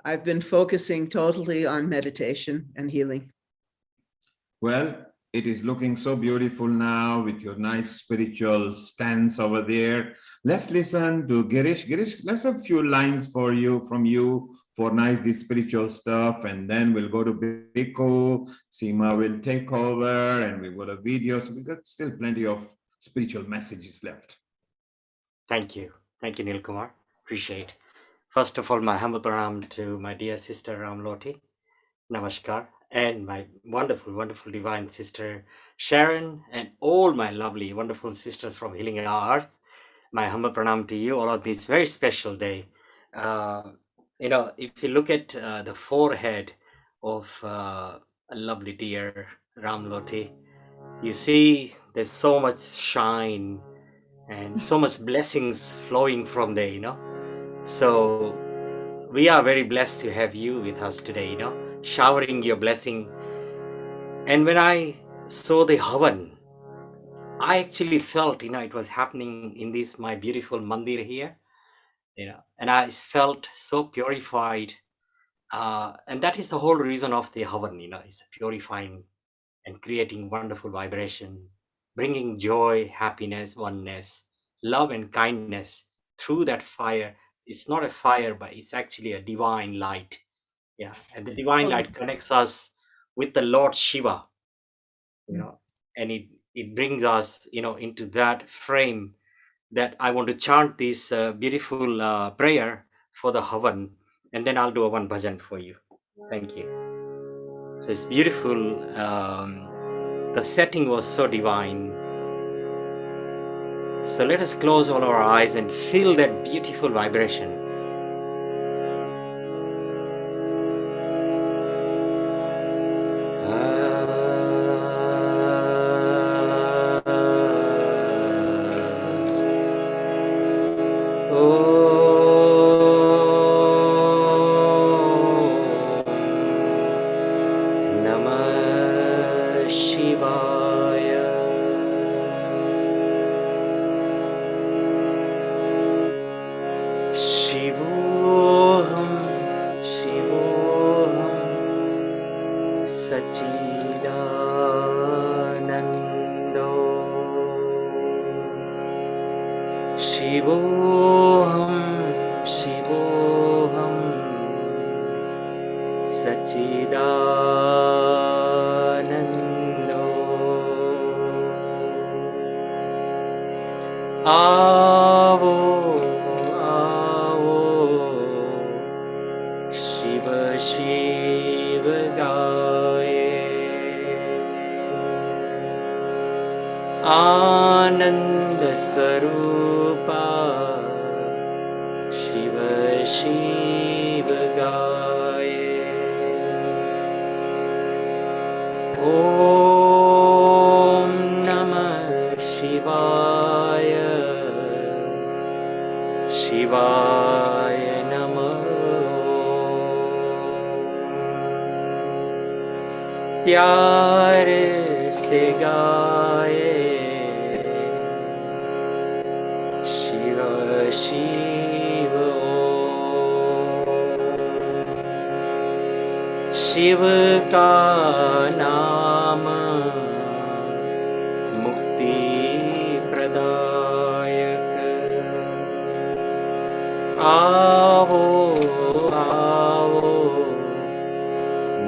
I've been focusing totally on meditation and healing. Well, it is looking so beautiful now with your nice spiritual stance over there. Let's listen to Girish. Girish, let's have a few lines for you from you for nice this spiritual stuff, and then we'll go to Biko. Seema will take over, and we've got a video. So we've got still plenty of spiritual messages left. Thank you, Nil Kumar. Appreciate. First of all, my humble pranam to my dear sister Ramloti. Namaskar, and my wonderful, wonderful divine sister Sharon, and all my lovely, wonderful sisters from Healing Our Earth. My humble pranam to you all on this very special day. If you look at the forehead of a lovely dear Ramloti, you see there's so much shine and so much blessings flowing from there. So we are very blessed to have you with us today, showering your blessing. And when I saw the Havan, I actually felt, it was happening in this, my beautiful mandir here, and I felt so purified. And that is the whole reason of the Havan, is purifying and creating wonderful vibration, bringing joy, happiness, oneness, love and kindness through that fire. It's not a fire, but it's actually a divine light. Yeah, and the divine light connects us with the Lord Shiva, and it brings us, into that frame that I want to chant this beautiful prayer for the Havan, and then I'll do a one bhajan for you. Thank you. So it's beautiful. The setting was so divine. So let us close all our eyes and feel that beautiful vibration. आनंद स्वरूपा शिव शिव गाये ओम नमः शिवाय शिवाय नमः प्यार से गाए शिव शिव का नाम मुक्ति प्रदायक आओ आओ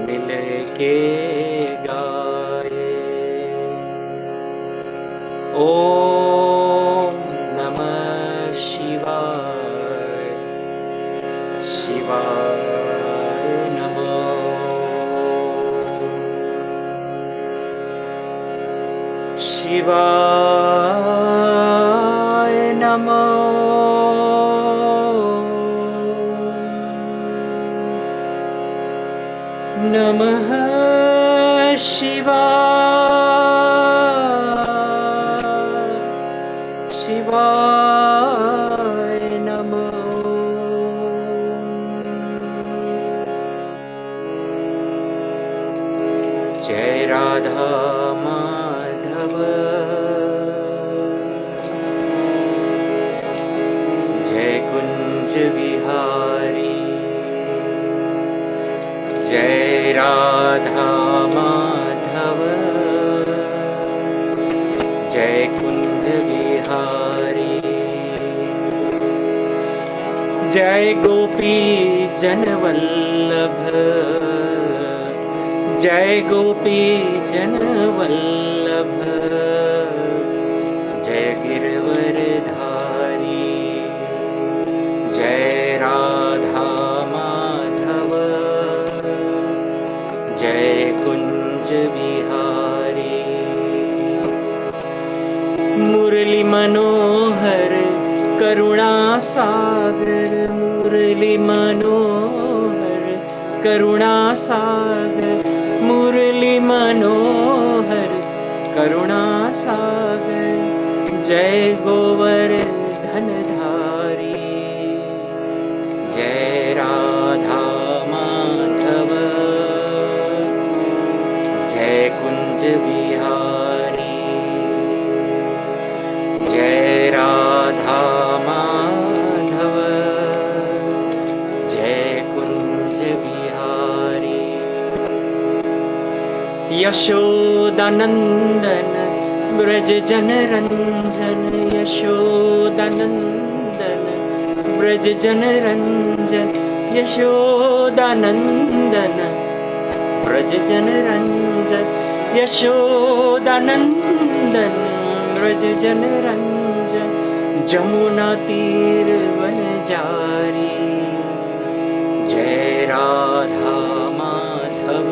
मिल के गाए ओम नमः शिवाय शिवाय नमः शिवाय नमः नमः शिवाय नमः जय राधा माधव जय कुंज कुंज बिहारी जय राधा माधव जय कुंज बिहारी जय गोपी जनवल्लभ जय गोपी जनवल्लभ जय गिरवरधारी जय राधा माधव जय कुंज बिहारी मुरली मनोहर करुणा सागर मुरली मनोहर करुणा सागर मुरली मनोहर करुणा सागर जय गोवर्धन धारी जय राधा माधव जय कुंज बिहारी जय राधा माधव जय कुंज बिहारी यशोदानंदन ब्रज जन रंजन यशोदानंदन ब्रज जन रंजन यशोदानंदन ब्रज जन रंजन यशोदानंदन ब्रज जन रंजन जमुना तीर वन जारी जय राधा माधव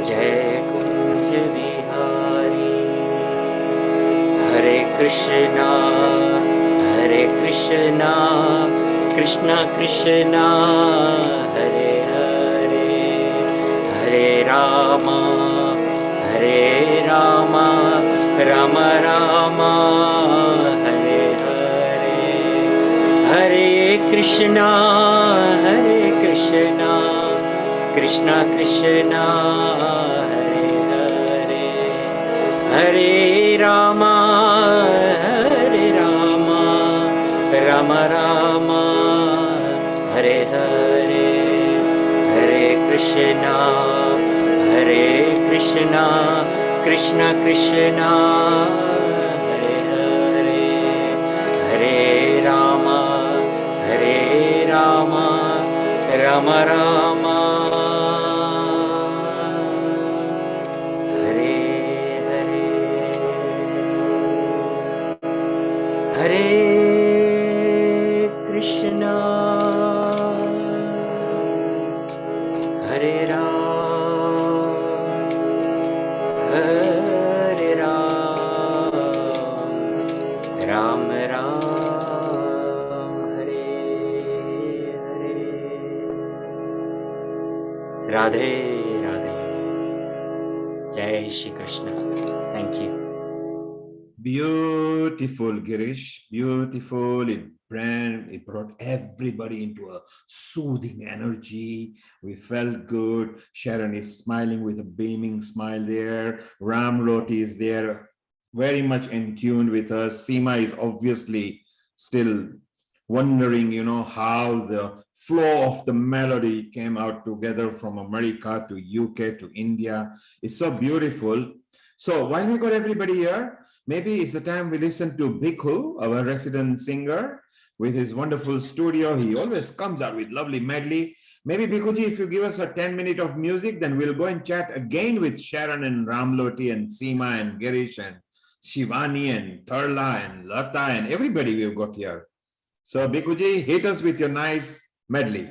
जय कुंज बिहारी हरे कृष्णा कृष्णा कृष्णा हरे हरे हरे रामा राम राम हरे हरे हरे कृष्णा कृष्णा कृष्णा हरे हरे हरे राम राम राम हरे हरे हरे कृष्णा कृष्णा कृष्णा हरे हरे हरे राम राम राम हरे हरे हरे कृष्णा हरे राम हरे राम राम राम हरे हरे राधे राधे जय Shri Krishna thank you Beautiful, Girish. Beautiful. It brought everybody into a soothing energy. We felt good. Sharon is smiling with a beaming smile there. Ram Roti is there, very much in tune with us. Seema is obviously still wondering, how the flow of the melody came out together from America to UK to India. It's so beautiful. So while we got everybody here, maybe it's the time we listen to Bhikkhu, our resident singer, with his wonderful studio. He always comes out with lovely medley. Maybe Bhikkhuji, if you give us a 10-minute of music, then we'll go and chat again with Sharon and Ramloti and Seema and Girish and Shivani and Tarla and Lata and everybody we've got here. So Bhikkhuji, hit us with your nice medley.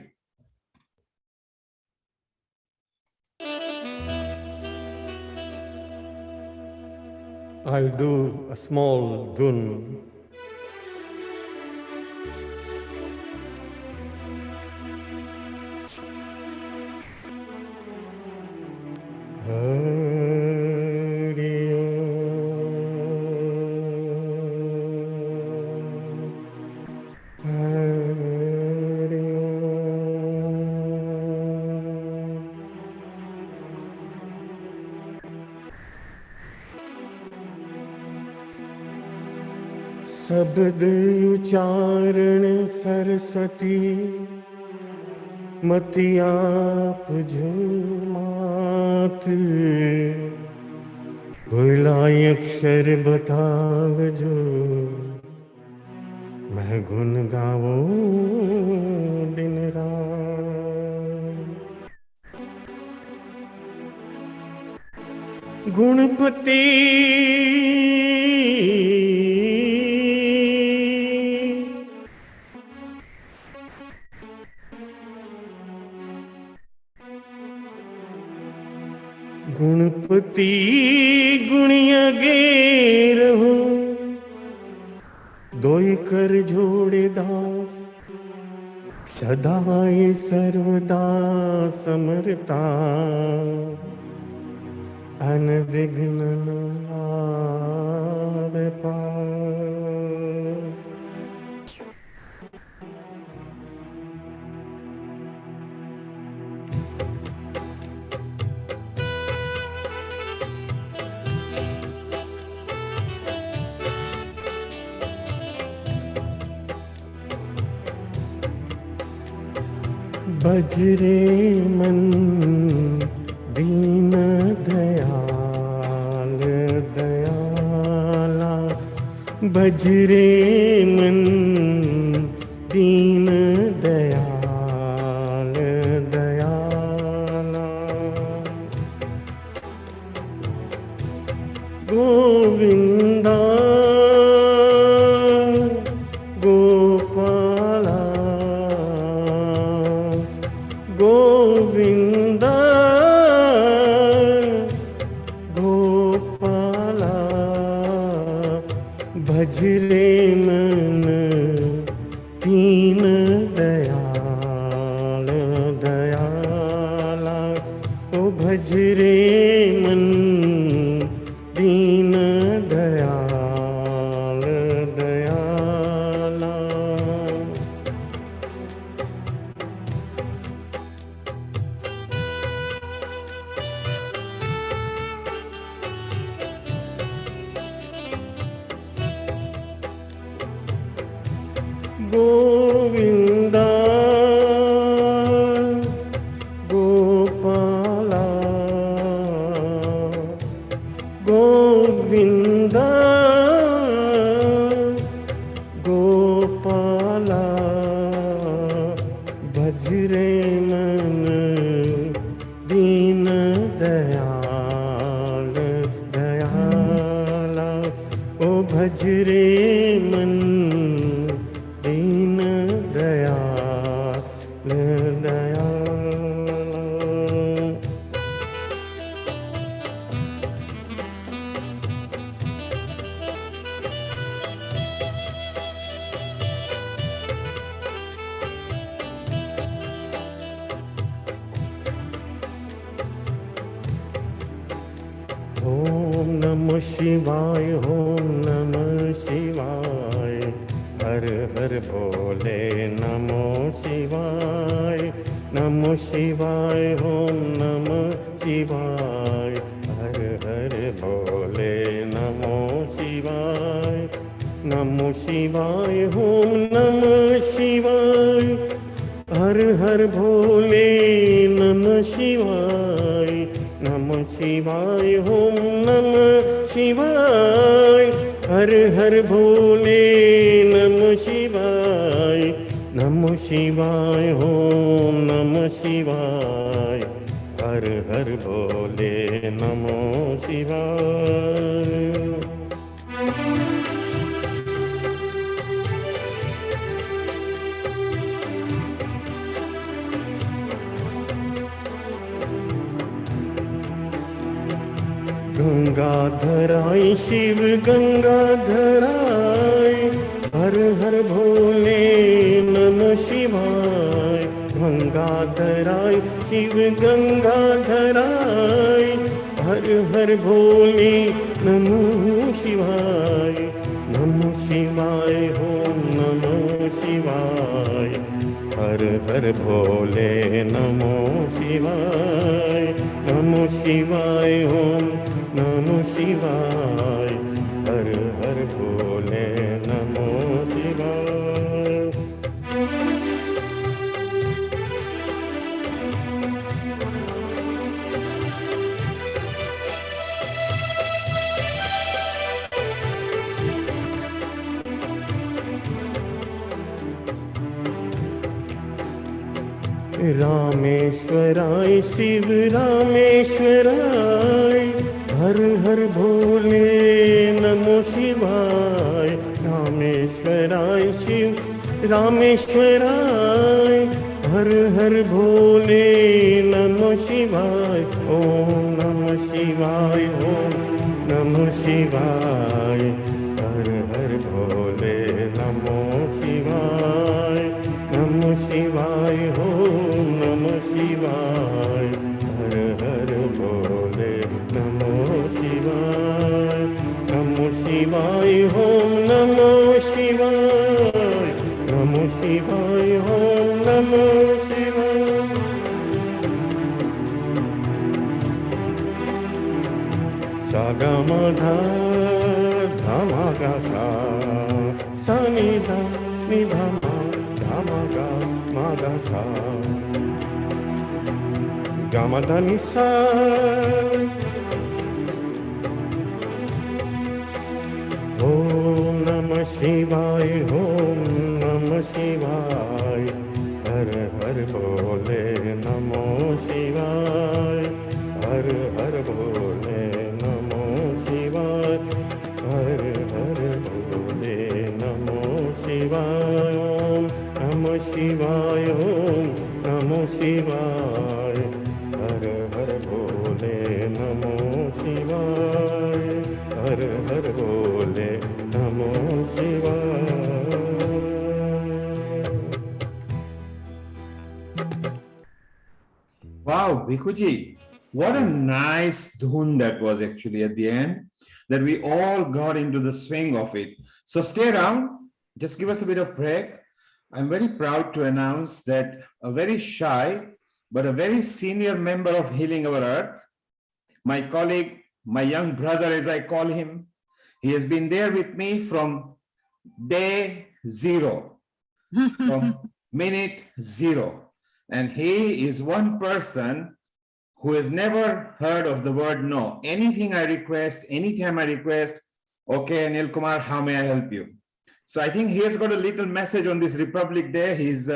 I'll do a small dhun. शब्द उच्चारण सरस्वती मति आप झूमात भुलाय अक्षर बताव जो मैं गुन गाऊं दिन रात गुणपति गुणपति गुणिया गे रहो दोई कर जोड़े दास सदाए सर्वदा समरता अनविघ्न आवे पास बजरे मन दीन दयाल दयाला बजरे मन दीन दयाल दयाला गोविंदा गोपाला गोविंदा गोपाला भजरे मन दीन दयाल दयाला ओ भजरे मन दीन दयाल दयाला गोविंदा गोपाला गोविंदा गोपाला भजरे मन दीन दयाल दयाला ओ भजरे मन दीन दयाल दयाला ओम नमः शिवाय ओम नमः शिवाय हर हर भोले नमो शिवाय नमो शिवाय ओम नमः शिवाय हर हर भोले नमो शिवाय नमो शिवाय ओम नमः शिवाय हर हर भोले नमः शिवाय नमः शिवाय ओम नमः शिवाय हर हर भोले नमः शिवाय नमः शिवाय ओम नमः शिवाय हर हर भोले नमः शिवाय गंगाधराय शिव गंगाधराय हर हर भोले नमः शिवाय गंगाधराय शिव गंगाधराय हर हर भोले नमः शिवाय नमः शिवाय ओम नमः शिवाय हर हर भोले नमो शिवाय नमो शिवाय ओम नमो शिवाय हर हर भोले नमः रामेश्वराय शिव रामेश्वराय हर हर भोले नमो शिवाय रामेश्वराय शिव रामेश्वराय हर हर भोले नमो शिवाय ओम नमः शिवाय ओम नमः शिवाय हर हर भोले नमो शिवाय नमः शिवाय ओम नमः शिवाय हर हर भोले नमो शिवाय नमः शिवाय ओम नमः शिवाय नमः शिवाय ओम नमः शिवाय सागमधा धमागा सा निधा निधमा धमागा मागा सा गमधा निसा ओम नमः शिवाय ओम नमः शिवाय हर हर भोले नमो शिवाय हर हर भोले नमो शिवाय हर हर भोले नमो शिवाय ओम नमः शिवाय ओम नमो शिवाय हर हर भोले नमो शिवाय हर हर भोले नमो शिवाय Wow, Bhikuji, what a nice dhun that was actually at the end, that we all got into the swing of it. So stay around, just give us a bit of break. I'm very proud to announce that a very shy, but a very senior member of Healing Our Earth, my colleague, my young brother as I call him, he has been there with me from day zero, from minute zero. And he is one person who has never heard of the word no. Anything I request, anytime I request, okay, Anil Kumar, how may I help you? So I think he has got a little message on this Republic Day. He's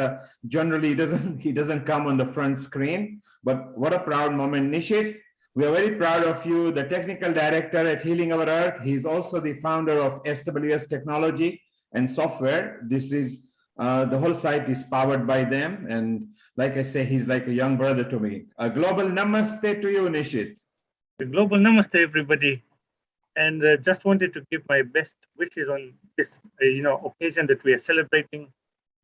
generally he doesn't come on the front screen, but what a proud moment. Nishit, we are very proud of you, the technical director at Healing Our Earth. He's also the founder of SWS Technology and Software. This is the whole site is powered by them. And like I say, he's like a young brother to me. A global namaste to you, Nishit. A global namaste, everybody. And just wanted to give my best wishes on this, occasion that we are celebrating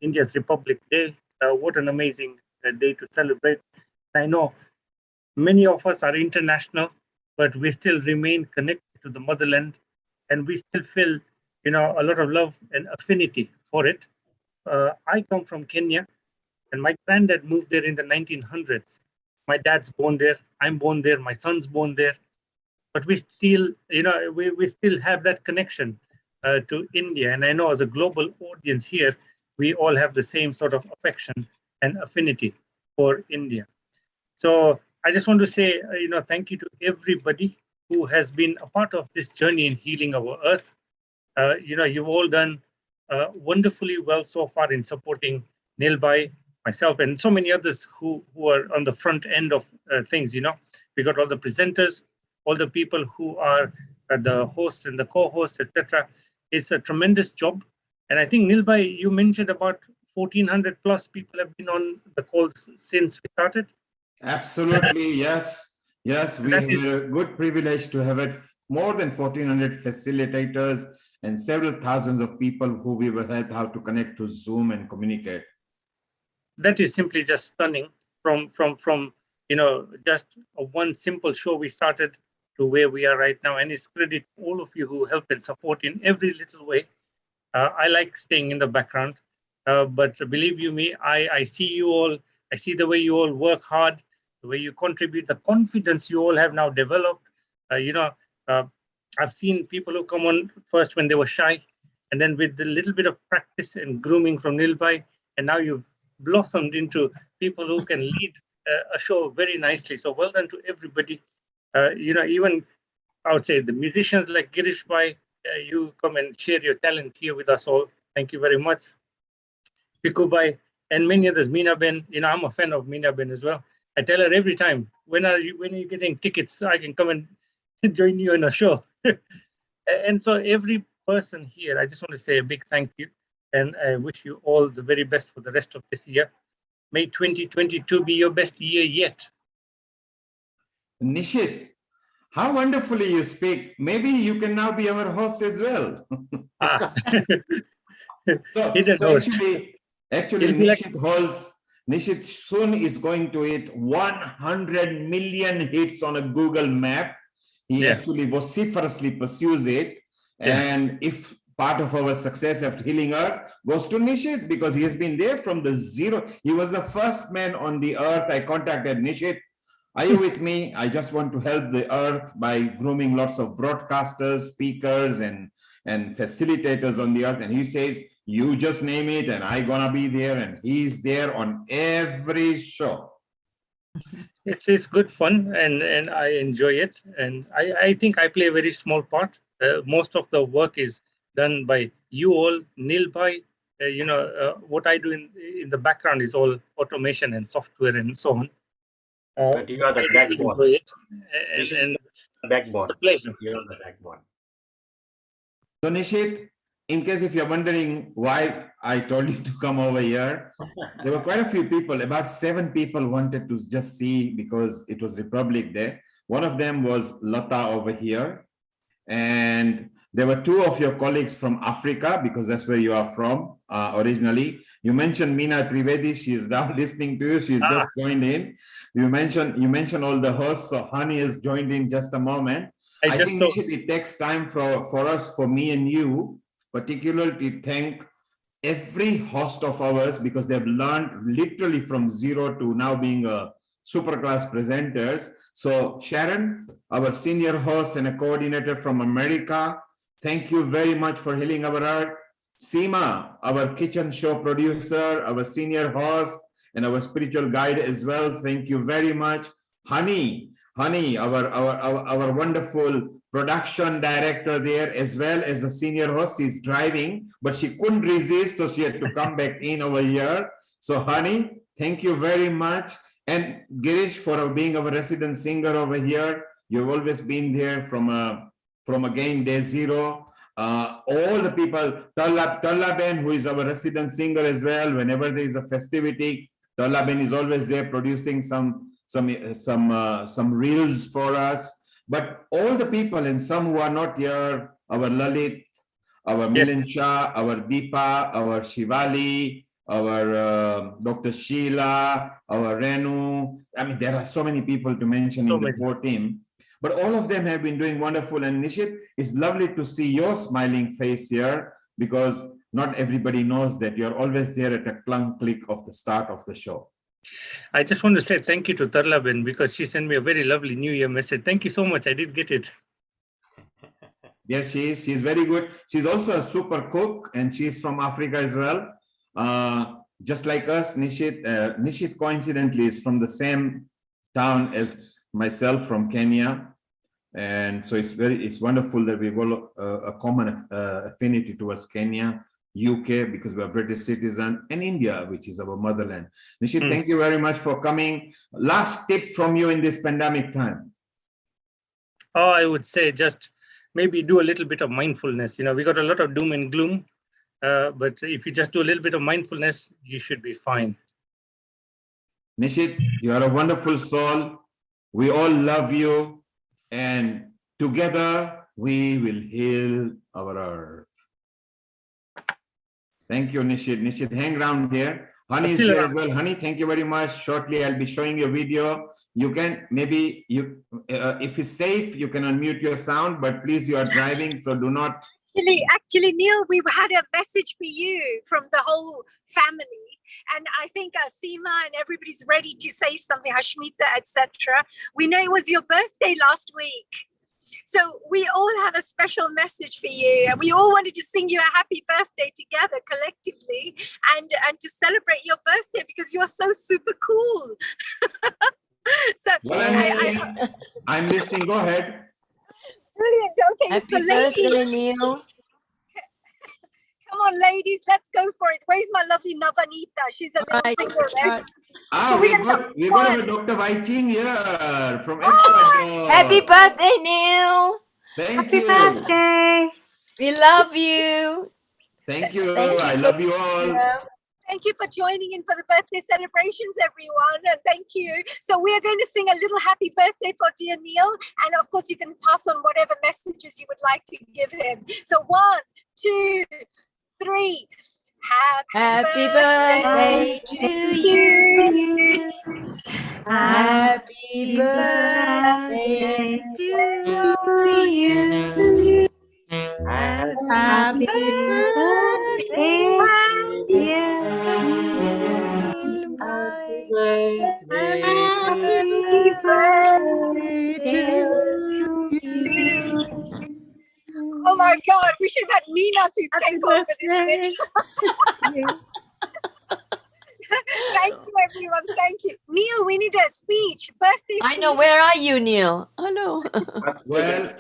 India's Republic Day. What an amazing day to celebrate. I know many of us are international, but we still remain connected to the motherland, and we still feel, a lot of love and affinity for it. I come from Kenya, and my granddad moved there in the 1900s. My dad's born there. I'm born there. My son's born there. But we still, we still have that connection to India. And I know as a global audience here, we all have the same sort of affection and affinity for India. So I just want to say, thank you to everybody who has been a part of this journey in healing our earth. You've all done wonderfully well so far in supporting Nilbhai, myself, and so many others who are on the front end of things. We got all the presenters, all the people who are the hosts and the co-hosts, etc. It's a tremendous job. And I think, Nilbhai, you mentioned about 1,400 plus people have been on the calls since we started. Absolutely, yes. Yes, we have a good privilege to have it more than 1,400 facilitators and several thousands of people who we will help how to connect to Zoom and communicate. That is simply just stunning from just one simple show we started to where we are right now. And it's credit to all of you who help and support in every little way. I like staying in the background, but believe you me, I see you all. I see the way you all work hard, the way you contribute, the confidence you all have now developed. I've seen people who come on first when they were shy, and then with a little bit of practice and grooming from Nilbhai, and now you've blossomed into people who can lead a show very nicely. So well done to everybody. Even I would say the musicians like Girish Bhai, you come and share your talent here with us all. Thank you very much. Piku Bhai, and many others. Meena Ben, I'm a fan of Meena Ben as well. I tell her every time, when are you getting tickets so I can come and join you in a show? And so every person here, I just want to say a big thank you, and I wish you all the very best for the rest of this year. May 2022 be your best year yet. Nishit, how wonderfully you speak. Maybe you can now be our host as well. So actually Nishit soon is going to hit 100 million hits on a Google map. He actually vociferously pursues it. And if part of our success after Healing Earth goes to Nishit, because he has been there from the zero. He was the first man on the earth. I contacted Nishit. Are you with me? I just want to help the earth by grooming lots of broadcasters, speakers, and facilitators on the earth. And he says, you just name it and I gonna be there. And he's there on every show. It's good fun, and I enjoy it. And I think I play a very small part. Most of the work is done by you all, Nilbhai. What I do in the background is all automation and software and so on. But you are the backbone. And backbone. Pleasure. You are the backbone. So Nishit, in case if you're wondering why I told you to come over here, there were quite a few people, about 7 people wanted to just see because it was Republic Day. One of them was Lata over here. And there were 2 of your colleagues from Africa, because that's where you are from originally. You mentioned Meena Trivedi. She is now listening to you. She's just joined in. You mentioned all the hosts. So Hani has joined in just a moment. I think it takes time for us, for me and you, particularly to thank every host of ours, because they've learned literally from zero to now being a super class presenters. So Sharon, our senior host and a coordinator from America, thank you very much for Healing Our Earth. Seema, our kitchen show producer, our senior host, and our spiritual guide as well. Thank you very much. Hani, our wonderful production director there, as well as a senior host. She's driving, but she couldn't resist, so she had to come back in over here. So Hani, thank you very much. And Girish, for being our resident singer over here. You've always been there from again day zero. All the people, Talla Ben, who is our resident singer as well. Whenever there is a festivity, Talla Ben is always there producing some reels for us. But all the people, and some who are not here, our Lalit, our Milan Shah, our Deepa, our Shivali, our Dr. Sheila, our Renu. I mean, there are so many people to mention in the core team. But all of them have been doing wonderful. And Nishit, it's lovely to see your smiling face here, because not everybody knows that you're always there at a clunk click of the start of the show. I just want to say thank you to Tarla Ben, because she sent me a very lovely New Year message. Thank you so much. I did get it. Yes, she's very good. She's also a super cook, and she's from Africa as well. Just like us, Nishit coincidentally is from the same town as myself, from Kenya. And so it's wonderful that we've all a common affinity towards Kenya, UK, because we're British citizen, and India, which is our motherland. Nishit, thank you very much for coming. Last tip from you in this pandemic time. Oh, I would say just maybe do a little bit of mindfulness. We got a lot of doom and gloom, but if you just do a little bit of mindfulness, you should be fine. Nishit, you are a wonderful soul. We all love you. And together we will heal our earth. Thank you, Nishit. Nishit, hang around here. Hani is there as well. Hani, thank you very much. Shortly, I'll be showing you a video. You can maybe if it's safe, you can unmute your sound, but please, you are driving, so do not. Actually, Neil, we had a message for you from the whole family. And I think Seema and everybody's ready to say something, Hashmita, etc. We know it was your birthday last week. So we all have a special message for you. And we all wanted to sing you a happy birthday together collectively and to celebrate your birthday because you're so super cool. So I'm listening. Go ahead. Brilliant. Okay. Happy so ladies, birthday, Neil. come on, on, ladies, let's go for it. Where's my lovely Navanita? She's a little singer, right? So we we're gonna got a Dr. Waiching here from Oh, Ecuador. Happy birthday, Neil. Thank Happy you. birthday. We love you. Thank you. Thank you I for love you all. thank you for joining in for the birthday celebrations, everyone. And thank you. So we are going to sing a little happy birthday for dear Neil. And of course, you can pass on whatever messages you would like to give him. So 1, 2, 3. Happy birthday to you. Happy birthday to you. And happy birthday, dear Neil. Happy Happy birthday to you. Oh my God, we should have had Nina to take over this bit. Thank you, everyone. Thank you. Neil, we need a speech. Birthday speech. I know. Where are you, Neil? Hello. Well,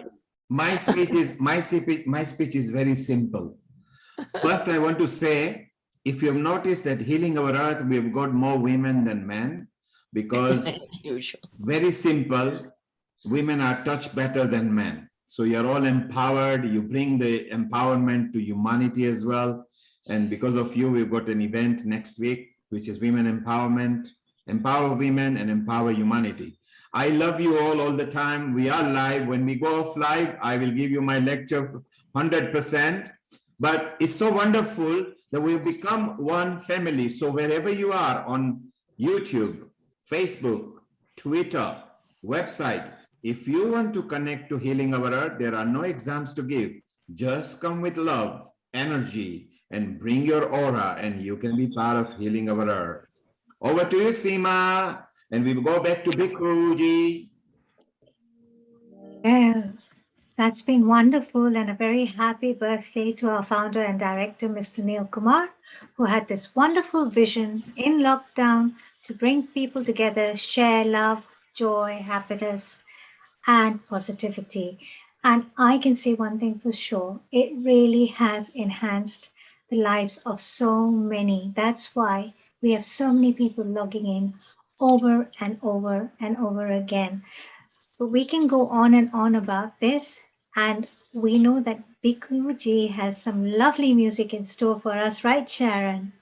my speech is very simple. First, I want to say, if you have noticed that Healing Our Earth, we have got more women than men, because very simple, women are touched better than men. So you're all empowered. You bring the empowerment to humanity as well. And because of you, we've got an event next week, which is Women Empowerment, Empower Women and Empower Humanity. I love you all the time. We are live. When we go off live, I will give you my lecture 100%. But it's so wonderful that we've become one family. So wherever you are on YouTube, Facebook, Twitter, website, if you want to connect to Healing Our Earth, there are no exams to give. Just come with love, energy, and bring your aura, and you can be part of Healing Our Earth. Over to you, Seema. And we will go back to Bikruji. Well, that's been wonderful, and a very happy birthday to our founder and director, Mr. Neil Kumar, who had this wonderful vision in lockdown to bring people together, share love, joy, happiness, and positivity. And I can say one thing for sure, it really has enhanced the lives of so many. That's why we have so many people logging in over and over and over again. But we can go on and on about this, and we know that Bikuji has some lovely music in store for us, right, Sharon?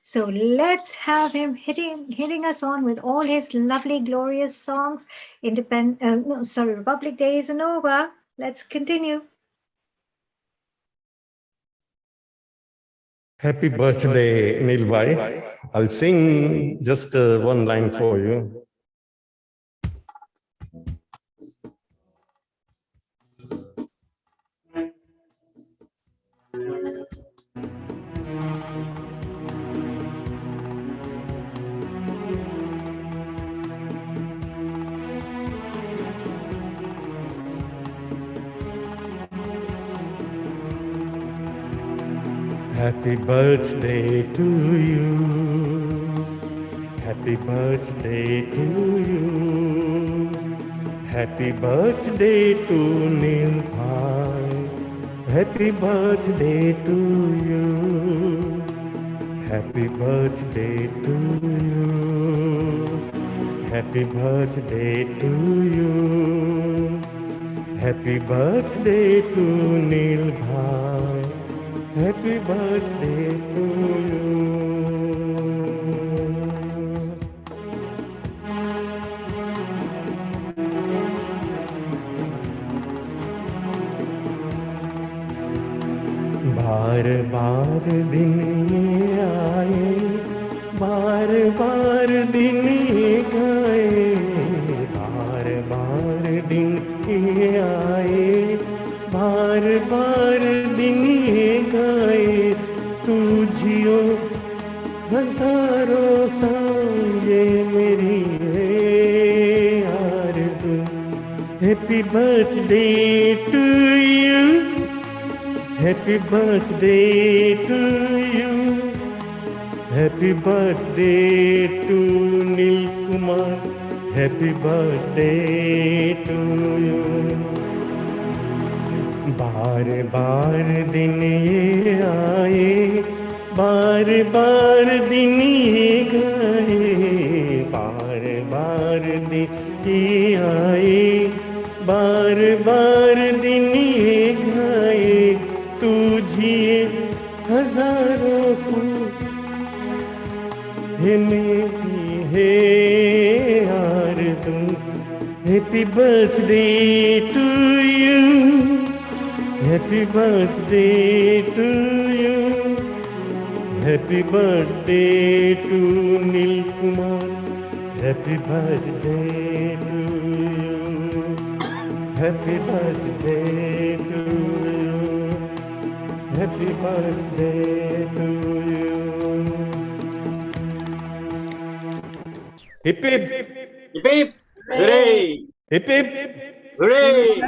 So let's have him hitting us on with all his lovely, glorious songs. Republic Day isn't over. Let's continue. Happy birthday, Neil Bhai. I'll sing just one line for you. Happy birthday to you. Happy birthday to you. Happy birthday to Neil Bhai. Happy birthday to you. Happy birthday to you. Happy birthday to you. Happy birthday to Neil Bhai. Happy birthday to you. बार बार दिन ये आए, बार बार दिन ये गए, बार बार दिन ये आए, बार बार दिन ये गए, तू जियो हजारों साल ये मेरी है आरज़ू. Happy birthday to you. Happy birthday to you. Happy birthday to Neil Kumar. Happy birthday to you. बार बार दिन ये आए, बार बार दिन ये गए, बार बार दिन ये आए, बार बार दिन ये गए, तू जिए हजारों साल है मेरी है आरज़ू। Happy birthday to you, happy birthday to you, happy birthday to Nil Kumar, happy birthday to you, happy birthday to you, happy birthday to you. Hip hip, Hip hip, hooray! Hip hip, Hooray!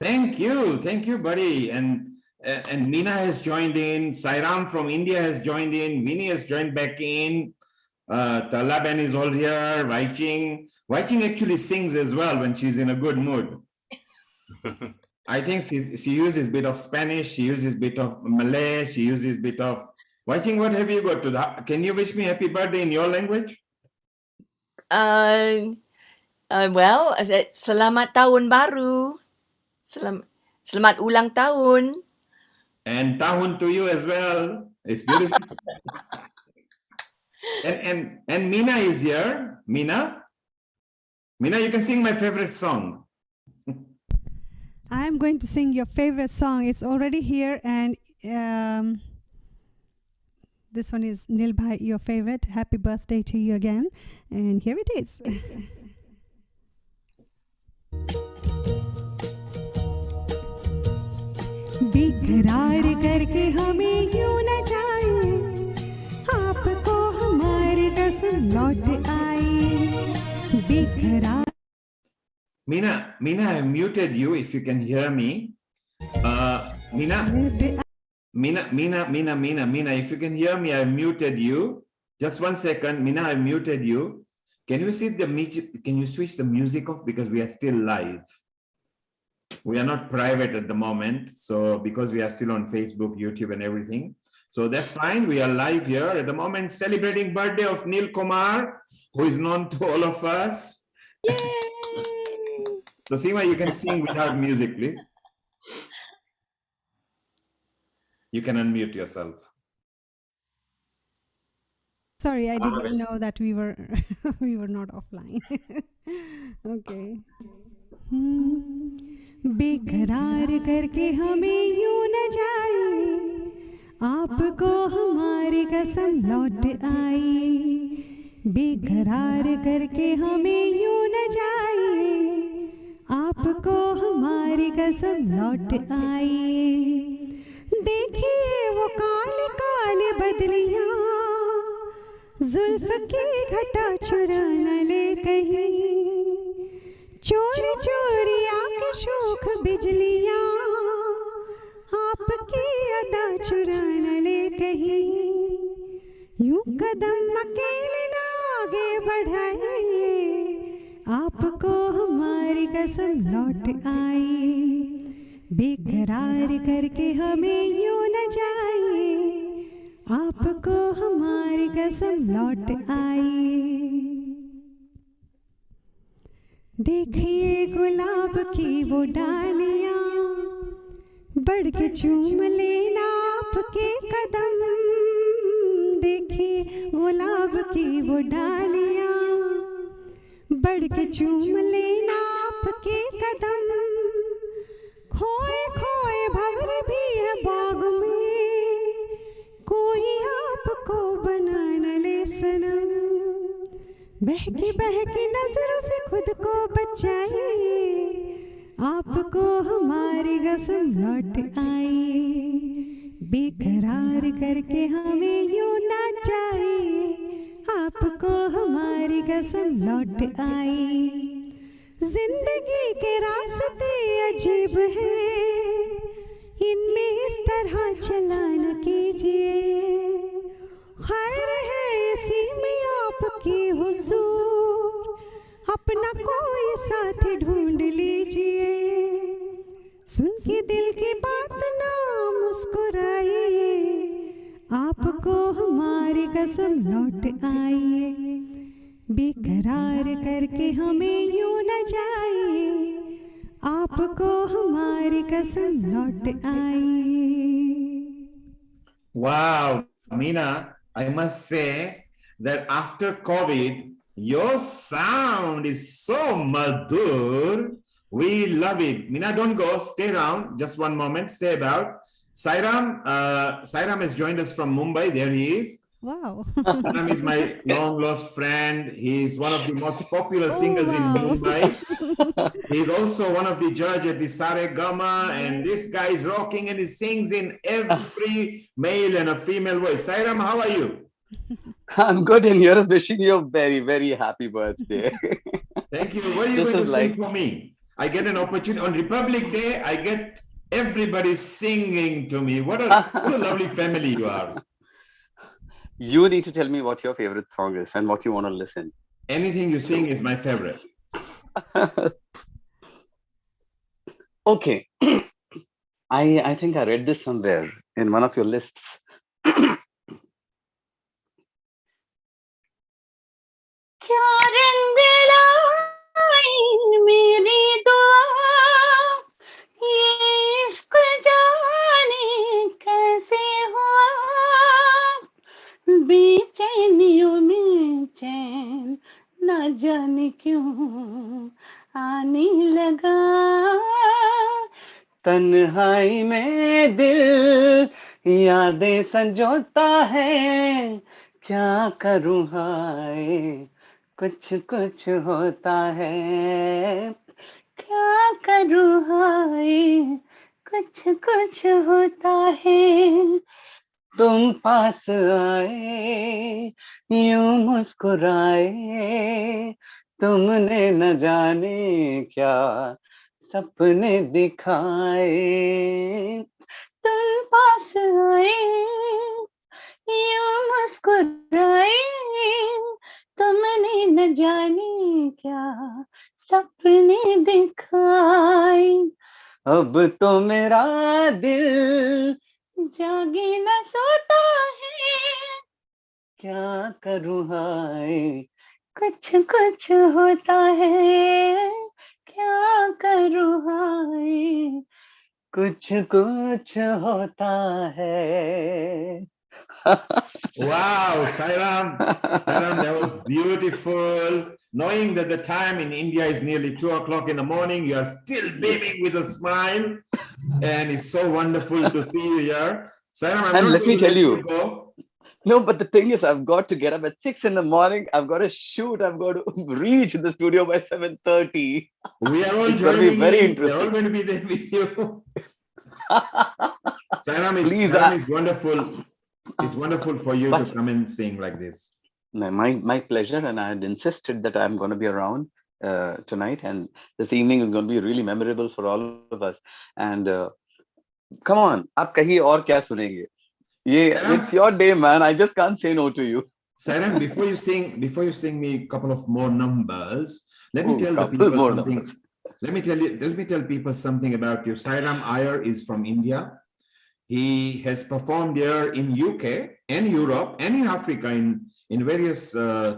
Thank you, buddy. And Meena has joined in. Sairam from India has joined in. Vinny has joined back in. Talaban is all here. Waiching actually sings as well when she's in a good mood. I think she uses a bit of Spanish. She uses a bit of Malay. She uses a bit of Waiching. What have you got to that? Can you wish me happy birthday in your language? Well, selamat tahun baru. Selamat ulang tahun. And tahun to you as well. It's beautiful. and Meena is here. Meena, you can sing my favorite song. I'm going to sing your favorite song. It's already here, and this one is Nil Bhai, your favorite. Happy birthday to you again. And here it is. बेकरार करके हमें यूं न जाए, आपको हमारी कसम लौट आई। बेकरार Meena, I have muted you if you can hear me. Meena, if you can hear me, I have muted you. Just 1 second, Meena, I have muted you. Can you switch the music off because we are still live? We are not private at the moment, so because we are still on Facebook, YouTube, and everything. So that's fine. We are live here at the moment, celebrating birthday of Nil Kumar, who is known to all of us. Yay! So Seema, you can sing without music, please. You can unmute yourself. Sorry, I didn't know that we were we were not offline. Okay. बेकरार करके हमें यूं न जाए, आपको हमारी कसम लौट आई। बेकरार करके हमें यूं न जाए, आपको हमारी कसम लौट आई। देखिए वो काले काले बदलियां, जुल्फ की घटा चुरा न ले कहीं। चोरी चोरी आके शोख बिजलियां, आपकी अदा चुरा न ले कहीं। यूं कदम अकेले ना आगे बढ़ाइए, आपको हमारी कसम लौट आई। बेकरार करके हमें यूं न जाए, आपको हमारी कसम लौट आई। देखिए गुलाब की वो डालियां, बढ़ के चूम लेना आपके कदम। देखिए गुलाब की वो डालियां, बढ़ के चूम लेना आपके कदम। खोए खोए भंवर भी है बाग में, कोई आपको बना न ले सनम। बहकी नजरों से खुद को बचाइए, आपको हमारी कसम लौट आई। बेकरार करके हमें यूं ना जाइए, आपको हमारी कसम लौट आई। जिंदगी के रास्ते अजीब हैं, इनमें इस तरह चला न कीजिए। खैर है इसी में आपकी हुजूर, अपना कोई साथ ढूंढ लीजिए। सुन के दिल की बात ना मुस्कुराइए, आपको हमारी कसम लौट आइए, बेकरार करके हमें यूं न जाइए, आपको हमारी कसम लौट आइए. Wow, Meena, I must say that after COVID, your sound is so madhur. We love it. Meena, don't go. Stay around. Just one moment. Stay about. Sairam has joined us from Mumbai. There he is. Wow. Sairam is my long lost friend. He's one of the most popular singers in wow. Mumbai. He's also one of the judge at the Sare Gama, and this guy is rocking and he sings in every male and a female voice. Sairam, how are you? I'm good, and here is wishing you a very, very happy birthday. Thank you. What are you This going is to sing like, for me? I get an opportunity on Republic Day. I get everybody singing to me. What a lovely family you are. you need to tell me what your favorite song is and what you want to listen. Anything you sing is my favorite. Okay. I think I read this somewhere in one of your lists. क्या रंग लाई मेरी दुआ, ये इश्क जाने कैसे हुआ, बेचैनियों में चैन न जाने क्यों आने लगा, तन्हाई में दिल यादें संजोता है, क्या करूं हाय कुछ कुछ होता है, क्या करूं हाय कुछ कुछ होता है. तुम पास आए यूं मुस्कुराए, तुमने न जाने क्या सपने दिखाए. तुम पास आए यूं मुस्कुराए, तुमने न जाने क्या सपने दिखाए. अब तो मेरा दिल जागे न सोता है, क्या करूं हाय कुछ कुछ होता है, क्या करूं हाय कुछ कुछ होता है. Wow, Sairam, that was beautiful. Knowing that the time in India is nearly 2 o'clock in the morning, you are still beaming with a smile. And it's so wonderful to see you here. Sairam, I'm And not let going me to tell let you, you go. no, but the thing is, I've got to get up at 6 in the morning. I've got to shoot. I've got to reach the studio by 7:30. We are all It's going to be joining very in. We are all interesting. going to be there with you. Please, Sairam is wonderful. It's wonderful for you to come and sing like this. my pleasure, and I had insisted that I'm going to be around tonight, and this evening is going to be really memorable for all of us. And come on, आप कहीं और क्या सुनेंगे? It's your day, man. I just can't say no to you. Sairam, before you sing me a couple of more numbers, let me tell the Couple people more something. numbers. Let me tell people something about you. Sairam Iyer is from India. He has performed here in UK and Europe and in Africa in various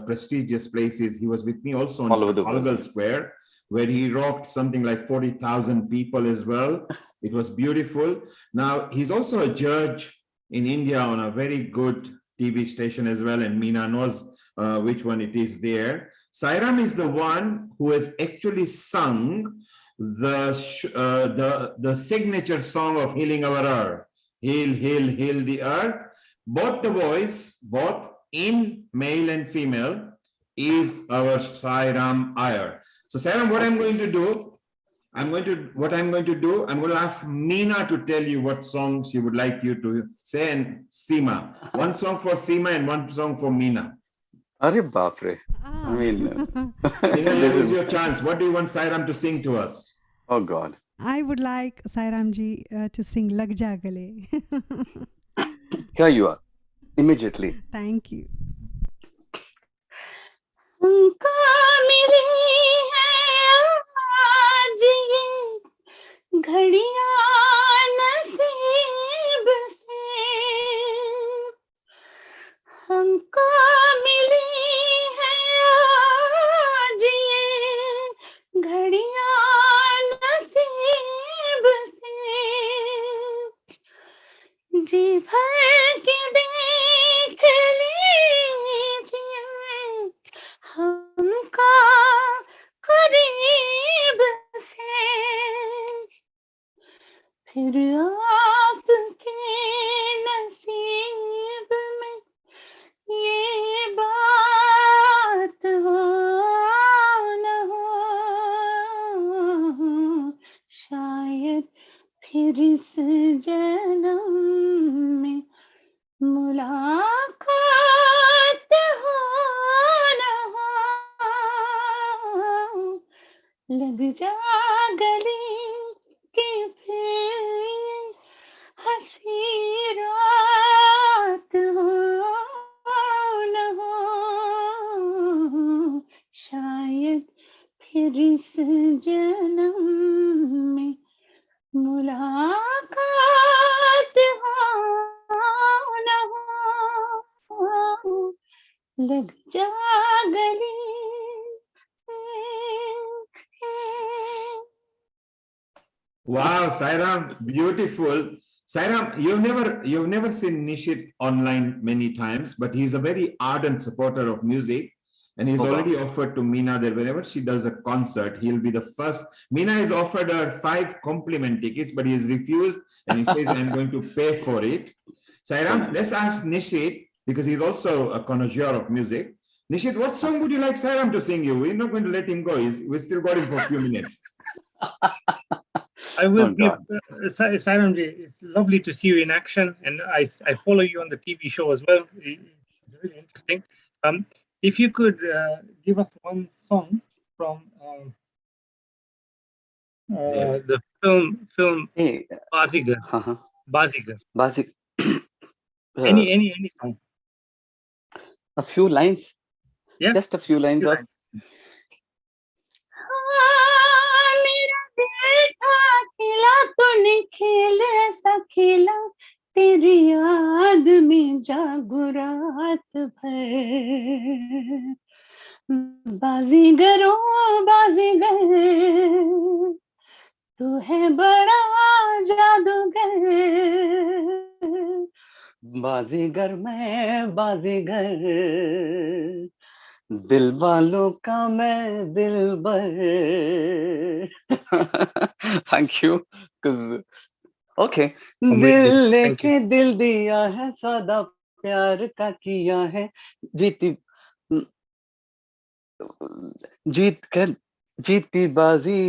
prestigious places. He was with me also on All over the Trafalgar world. Square, where he rocked something like 40,000 people as well. It was beautiful. Now, he's also a judge in India on a very good TV station as well, and Meena knows which one it is there. Sairam is the one who has actually sung the signature song of Healing Our Earth. Heal, heal, heal the earth. Both the voice, both in male and female, is our Sairam Iyer. So Sairam, what I'm going to do, I'm going to ask Meena to tell you what song she would like you to say, and Seema. One song for Seema and one song for Meena. Arre baap re. I mean, Meena, here is your chance. What do you want Sairam to sing to us? Oh God. I would like Sairam ji to sing Lag Ja Gale. Here you are. Immediately. Thank you. उनको मिली है आज ये घड़ियां नसीब से हमको मिली है आज ये घड़ियां नसीब से जी भर के देख लीजिए हमको करीब से फिर आपके नसीब में ये बात हो न हो शायद फिर इस जन्म में मुलाकात हो न हो लग जा गले कि फिर हंसी रात हो न हो शायद फिर इस जन्म में मुलाकात हो न हो लग जा गले Wow, Sairam, beautiful. Sairam, you've never seen Nishit online many times, but he's a very ardent supporter of music, and he's already offered to Meena that whenever she does a concert, he'll be the first. Meena has offered her 5 compliment tickets, but he has refused, and he says, "I'm going to pay for it." Sairam, let's ask Nishit because he's also a connoisseur of music. Nishit, what song would you like Sairam to sing you? We're not going to let him go. We still got him for a few minutes. I will give Sairamji. It's lovely to see you in action, and I follow you on the TV show as well. It's really interesting. If you could give us one song from the film Bazigar. Bazigar. Any song. A few lines. Yeah. Just a few lines of. मेरा दिल था खिला तूने खेल ऐसा खेला तेरी याद में जागू रात भर बाजीगर ओ बाजीगर तू है बड़ा जादूगर बाजीगर मैं बाजीगर दिल वालों का मैं दिलबर थैंक यू ओके दिल लेके दिल दिया है सौदा प्यार का किया है जीती बाजी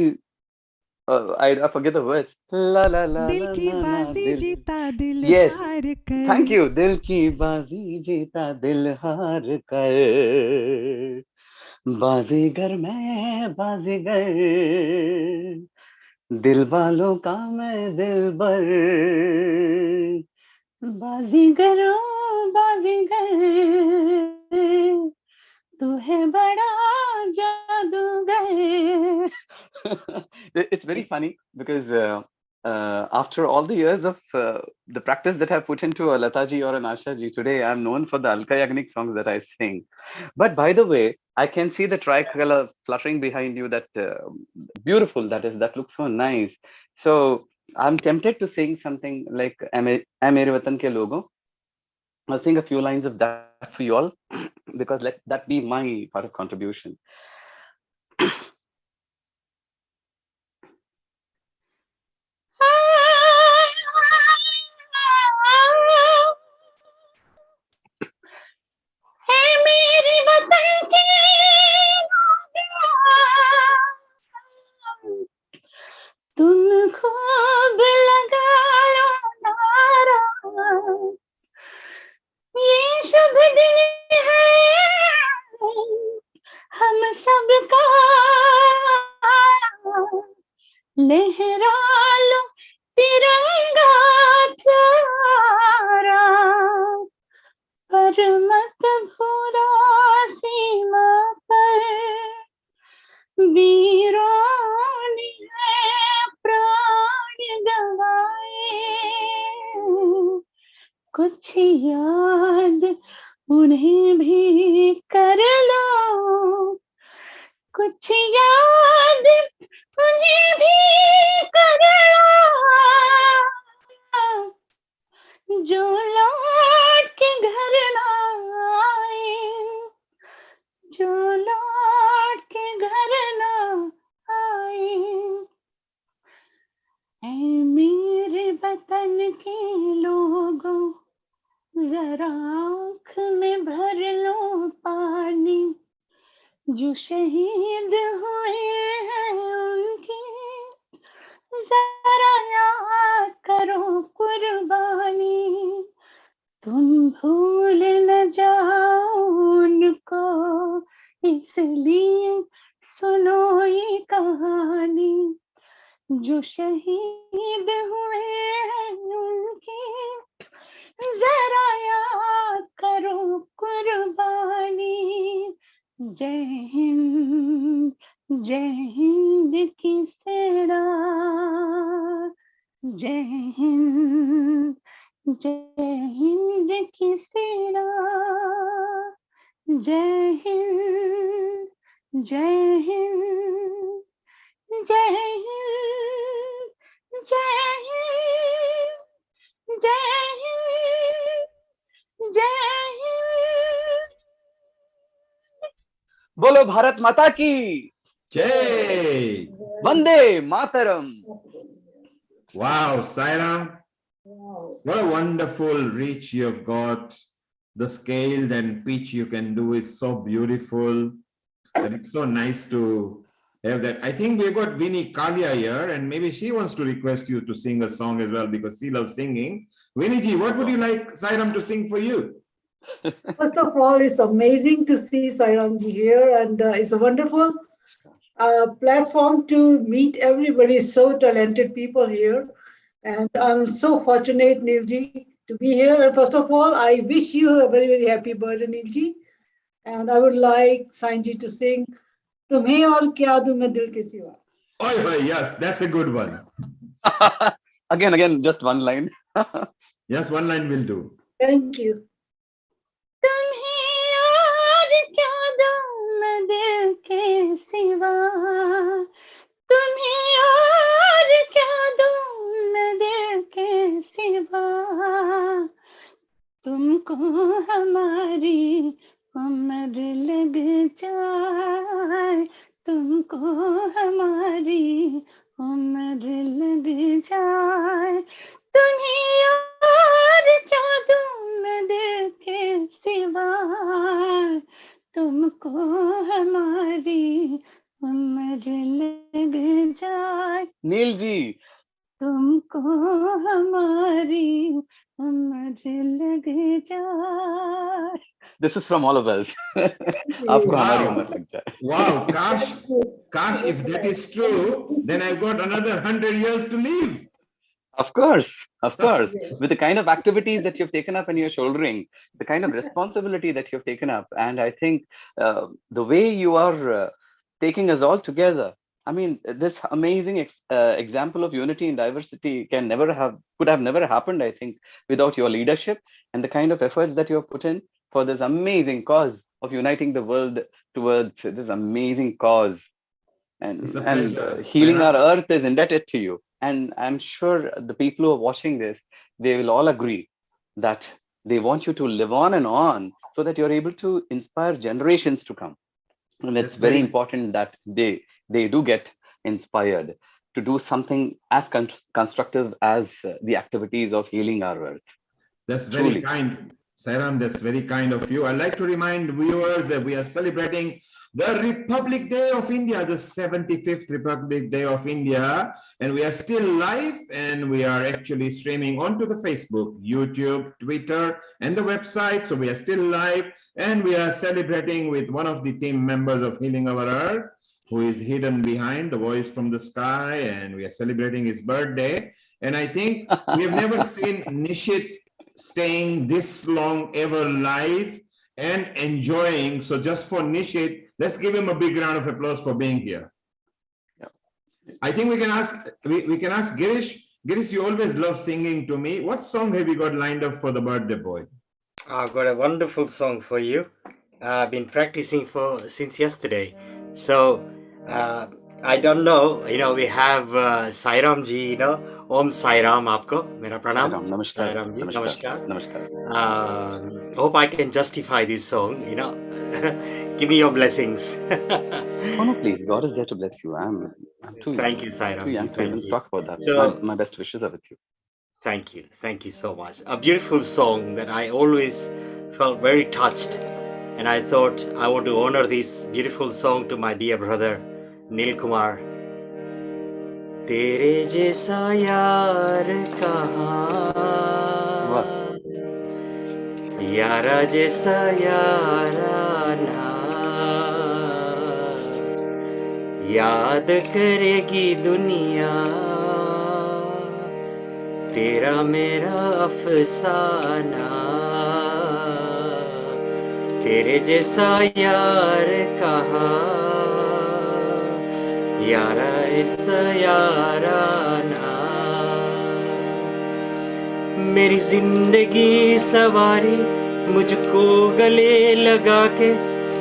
I forget the words. La la la दिल la की la बाजी la. जीता दिल Yes. हार कर Thank you. दिल की बाजी जीता दिल हार कर बाजीगर मैं बाजीगर दिल वालों का मैं दिलबर बाजीगर ओ बाजीगर तू है बड़ा जादूगर It's very funny because after all the years of the practice that I've put into a Lataji or an Ashaji, today I'm known for the Alkayagnik songs that I sing. But by the way, I can see the tricolor fluttering behind you. That beautiful. That looks so nice. So I'm tempted to sing something like "Ae Mere Watan Ke Logo." I'll sing a few lines of that for you all because let that be my part of contribution. मेरे वतन के तुम खूब लगा लो नारा ये शुभ दिन है हम सबका कुछ याद उन्हें भी कर लो, कुछ याद उन्हें भी कर लो, जो लौट के घर ना आए, जो लौट के घर ना आए। ऐ मेरे वतन के लोगों, जरा आँख में भर लो पानी, जो शहीद हुए हैं उनकी जरा याद करो कुर्बानी। तुम भूल न जाओ उनको, इसलिए सुनो ये कहानी, जो शहीद हुए हैं उनकी जरा याद करो कुर्बानी। जय हिंद की सेना, जय हिंद की सेना, जय हिंद, जय हिंद, जय हिंद, जय हिंद, जय हिंद, जय हिंद। बोलो भारत माता की Jay! Vande Mataram. Wow, Sairam, what a wonderful reach you've got. The scale and pitch you can do is so beautiful. And it's so nice to have that. I think we've got Vinnie Kalia here, and maybe she wants to request you to sing a song as well because she loves singing. Vinnie ji, what would you like Sairam to sing for you? First of all, it's amazing to see Sairamji here, and it's a wonderful platform to meet everybody, so talented people here. And I'm so fortunate, Neilji, to be here. And first of all, I wish you a very, very happy birthday, Neilji. And I would like Sainji to sing Tumhe aur kya do main dil ke siwa. Oh, yes, that's a good one. Again, just one line. Yes, one line will do. Thank you. तुम्हें और क्या दूं मैं दिल के सिवा, तुम्हें और क्या दूं मैं दिल के सिवा, तुमको हमारी उम्र लग जाए, तुमको हमारी उम्र लग जाए, तुम्हें और क्या दूं मैं दिल के सिवा, तुमको हमारी उम्र लग जाए। नील जी, तुमको हमारी उम्र लग जाए। This is from all of us. आपको हमारी उम्र लग जाए। Wow, Kash, if that is true, then I've got another 100 years to live. Of course. With the kind of activities that you've taken up and you're shouldering, the kind of responsibility that you've taken up, and I think the way you are taking us all together, I mean, this amazing example of unity and diversity could have never happened, I think, without your leadership and the kind of efforts that you have put in for this amazing cause of uniting the world towards this amazing cause. And healing our earth is indebted to you. And I'm sure the people who are watching this, they will all agree that they want you to live on and on so that you're able to inspire generations to come. And it's very important that they do get inspired to do something as constructive as the activities of healing our earth. That's very kind. Sairam, that's very kind of you. I'd like to remind viewers that we are celebrating the Republic Day of India, the 75th Republic Day of India, and we are still live, and we are actually streaming onto the Facebook, YouTube, Twitter, and the website. So we are still live, and we are celebrating with one of the team members of Healing Our Earth, who is hidden behind the voice from the sky, and we are celebrating his birthday. And I think we have never seen Nishit staying this long ever live and enjoying. So just for Nishit, let's give him a big round of applause for being here. I think we can ask Girish Girish, you always love singing to me. What song have you got lined up for the birthday boy? I've got a wonderful song for you. I've been practicing for since yesterday. So I don't know. We have Sai Ram ji. Om Sai Ram aapko. Mera pranam. Ram, Sai namaskar, Ram ji. namaskar, Namaskar. namaskar. Hope I can justify this song. Give me your blessings. Oh no, please, God is there to bless you. I'm too Thank you, Sai too Ram ji. young to Thank even you. talk about that. So My best wishes are with you. thank you. Thank you so much. A beautiful song that I always felt very touched. And I thought I want to honor this beautiful song to my dear brother, Neil Kumar. तेरे जैसा यार कहाँ यारा जैसा याराना याद करेगी दुनिया तेरा मेरा अफसाना तेरे जैसा यार कहाँ यारा ऐसा याराना मेरी जिंदगी सवारी मुझको गले लगा के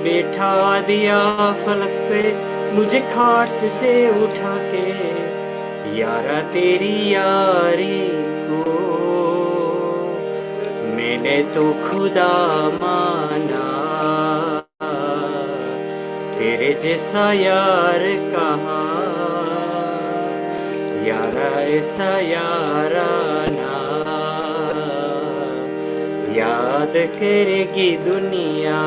बैठा दिया फलक पे मुझे खाट से उठा के यारा तेरी यारी को मैंने तो खुदा माना तेरे जैसा यार कहाँ यारा ऐसा याराना याद करेगी दुनिया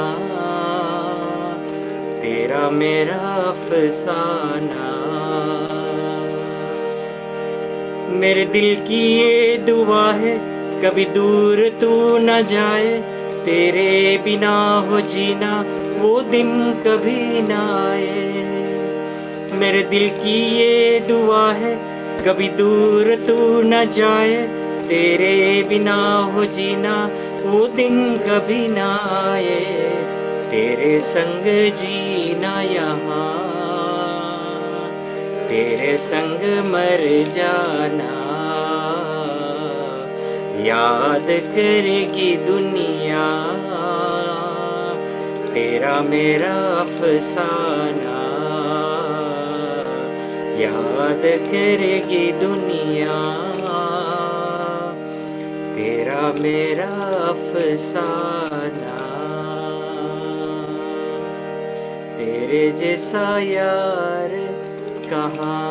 तेरा मेरा अफसाना मेरे दिल की ये दुआ है कभी दूर तू न जाए तेरे बिना हो जीना वो दिन कभी ना आए मेरे दिल की ये दुआ है कभी दूर तू न जाए तेरे बिना हो जीना वो दिन कभी ना आए तेरे संग जीना यहाँ तेरे संग मर जाना याद करेगी दुनिया तेरा मेरा अफसाना याद करेगी दुनिया तेरा मेरा अफसाना तेरे जैसा यार कहाँ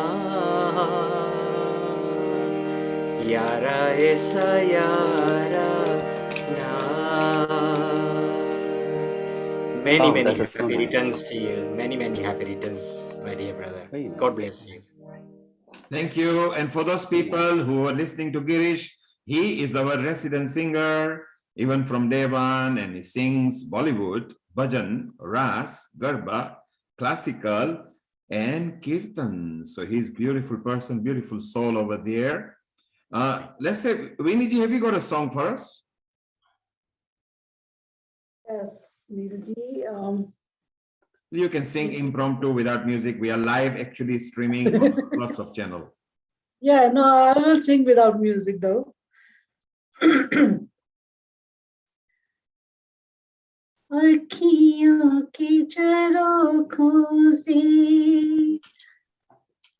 यारा ऐसा यारा ना Many, Oh, many that is so happy nice. returns to you. Many, many happy returns, my dear brother. Very nice. God bless you. Thank you. And for those people who are listening to Girish, he is our resident singer, even from Devan, and he sings Bollywood, bhajan, ras, garba, classical, and kirtan. So he's beautiful person, beautiful soul over there. Let's say, Viniji, have you got a song for us? Yes, Neilji. You can sing impromptu without music. We are live actually streaming on lots of channels. Yeah, no, I will sing without music though. अखियों की झरोखों से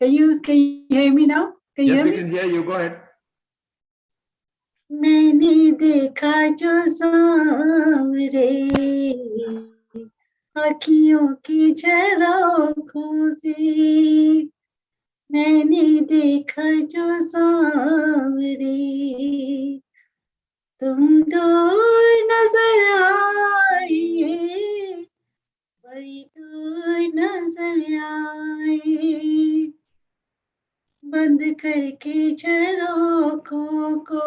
Can you hear me now? Can you Yes, hear we me? can hear you. Go ahead. मैंने देखा जो सांवरे अखियों की झरोखों से मैंने देखा जो सांवरे तुम दूर नजर आए बड़ी दूर नजर आए बंद करके झरोखों को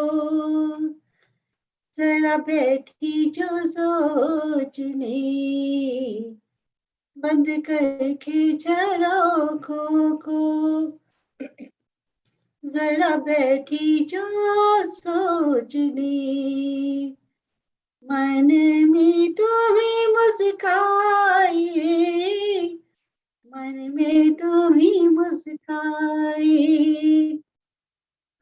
जरा बैठी जो सोचने बंद करके झरोखों को जरा बैठी जो सोचने मन में तुम्हें मुस्काए मन में तुम्हें मुस्काए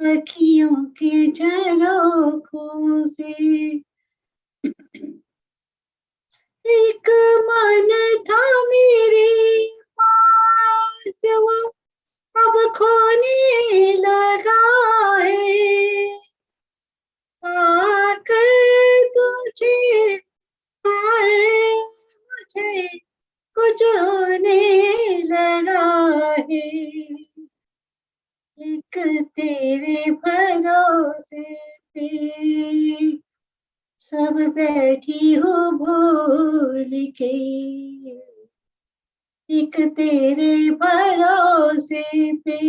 अखियों के झरोखों से एक मन था मेरे पास, वो अब खोने लगा है। आकर तुझे पाए मुझे कुछ होने लगा है। एक तेरे भरोसे पे सब बैठी हूँ भूल के। एक तेरे भरोसे पे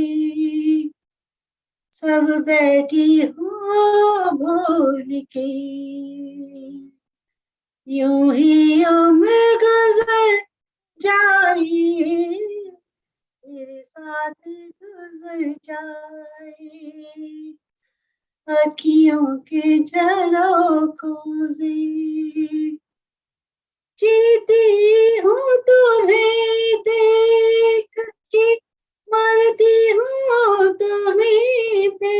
सब बैठी हूँ भूल के। यूं ही उम्र गुजर जाए, मेरे साथ गुजर जाए। अखियों के झरोखों से जीती हूँ तुम्हें देख के, मरती हूँ तुम्हीं पे।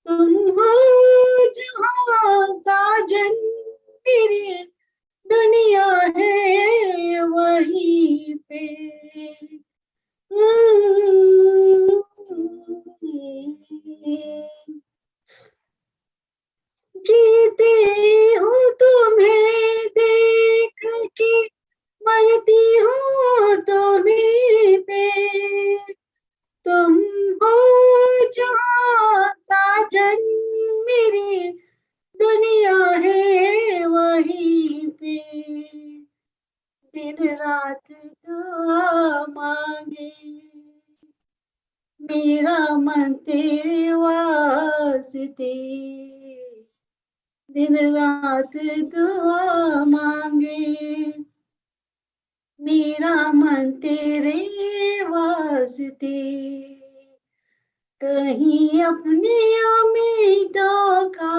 तुम हो जहाँ साजन, मेरी दुनिया है वहीं पे। जीते हूँ तुम्हें देख के, मरती हूँ तुम्हीं पे। तुम हो जहाँ साजन, मेरी दुनिया है वहीं पे। दिन रात दुआ मांगे, मेरा मन तेरे वास्ते। दिन रात दुआ मांगे, मेरा मन तेरे वास्ते। कहीं अपनी उम्मीदों का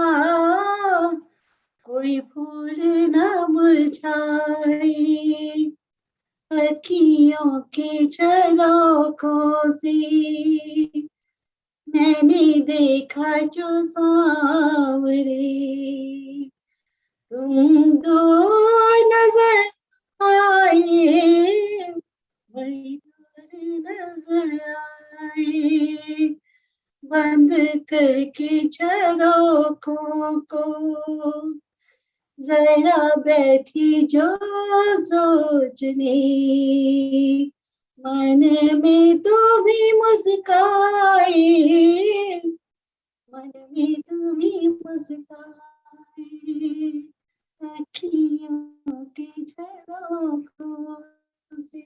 कोई फूल न मुरझाए। अखियों के झरोखों से मैंने देखा जो सांवरे। तुम दो नजर आए, बड़ी दूर नजर आए। बंद करके झरोखों को जरा बैठी जो सोचने। मन में तुम ही मुस्काए, मन में तुम ही मुस्काए। अखियों के झरोखों से।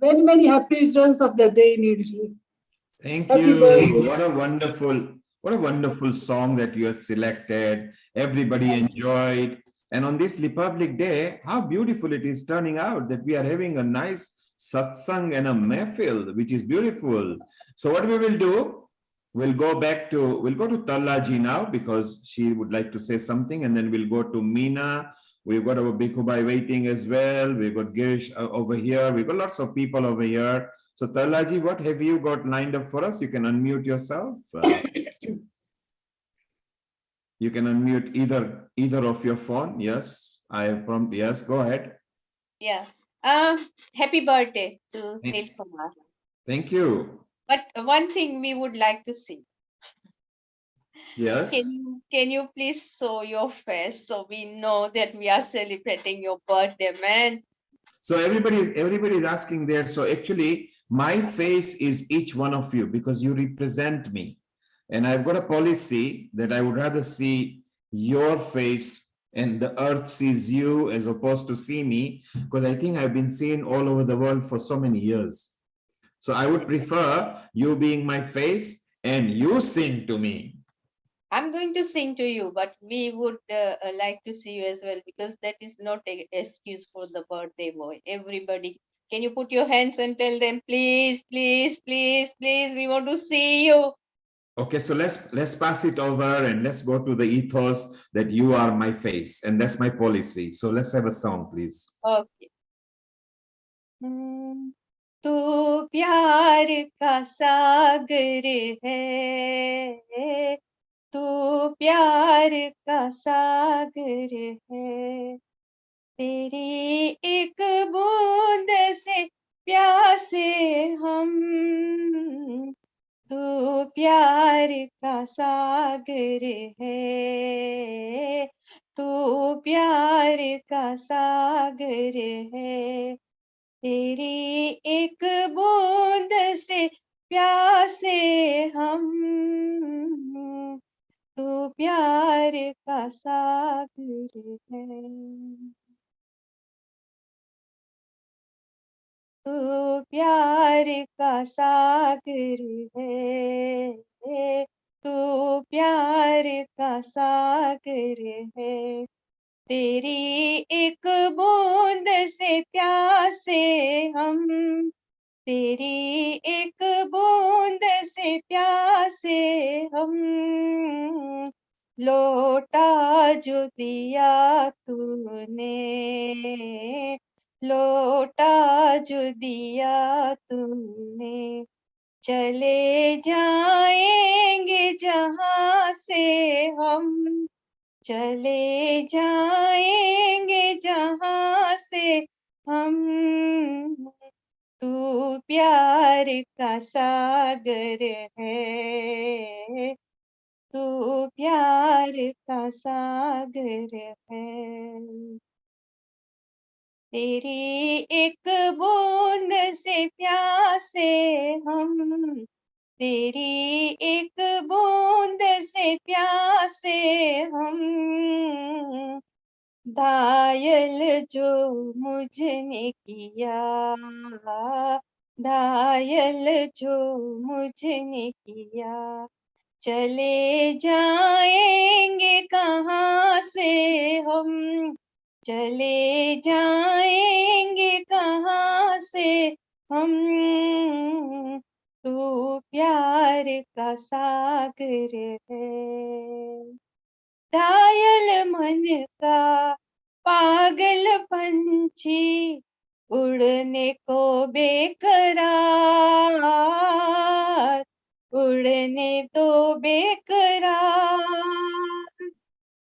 Very, many happy returns of the day, Neelji. Thank Happy you. birthday. What a wonderful song that you have selected. Everybody enjoyed. And on this Republic Day, how beautiful it is turning out that we are having a nice satsang and a mehfil, which is beautiful. So what we will do, we'll go to Tallaji now because she would like to say something, and then we'll go to Meena. We've got our Bhikubai waiting as well. We've got Girish over here. We've got lots of people over here. So Tallaji, what have you got lined up for us? You can unmute yourself. You can unmute either of your phone. Yes, I have prompted. Yes, go ahead. Yeah. Happy birthday to Nilkumar. Thank you. But one thing we would like to see. Yes. Can you please show your face so we know that we are celebrating your birthday, man? So everybody is asking there. So actually, my face is each one of you because you represent me. And I've got a policy that I would rather see your face and the earth sees you as opposed to see me, because I think I've been seen all over the world for so many years. So I would prefer you being my face and you sing to me. I'm going to sing to you, but we would like to see you as well, because that is not an excuse for the birthday boy. Everybody, can you put your hands and tell them, please, please, please, please, we want to see you. Okay, so let's pass it over and let's go to the ethos that you are my face, and that's my policy. So let's have a song, please. Okay. तू प्यार का सागर है, तू प्यार का सागर है। तेरी एक बूंद से प्यासे हम, तू प्यार का सागर है, तू प्यार का सागर है। तेरी एक बूंद से प्यासे हम, तू प्यार का सागर है। तू प्यार का सागर है, तू प्यार का सागर है। तेरी एक बूंद से प्यासे हम, तेरी एक बूंद से प्यासे हम। लौटा जो दिया तूने, लौटा जो दिया तूने। चले जाएंगे जहाँ से हम, चले जाएंगे जहाँ से हम। तू प्यार का सागर है, तू प्यार का सागर है। तेरी एक बूंद से प्यासे हम, तेरी एक बूंद से प्यासे हम। घायल जो मुझने किया, घायल जो मुझने किया। चले जाएंगे कहाँ से हम, चले जाएंगे कहाँ से हम। तू प्यार का सागर है। घायल मन का पागल पंछी, उड़ने को बेकरार, उड़ने तो बेकरार।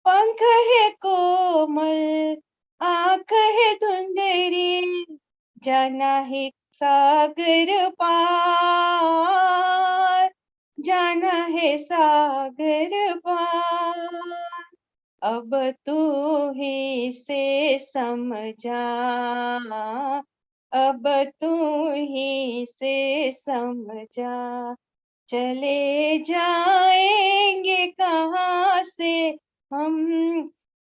पंख है कोमल, आँख है धुंधरी, जाना है सागर पार, जाना है सागर पार। अब तू ही से समझा, अब तू ही से समझा। चले जाएंगे कहाँ से हम,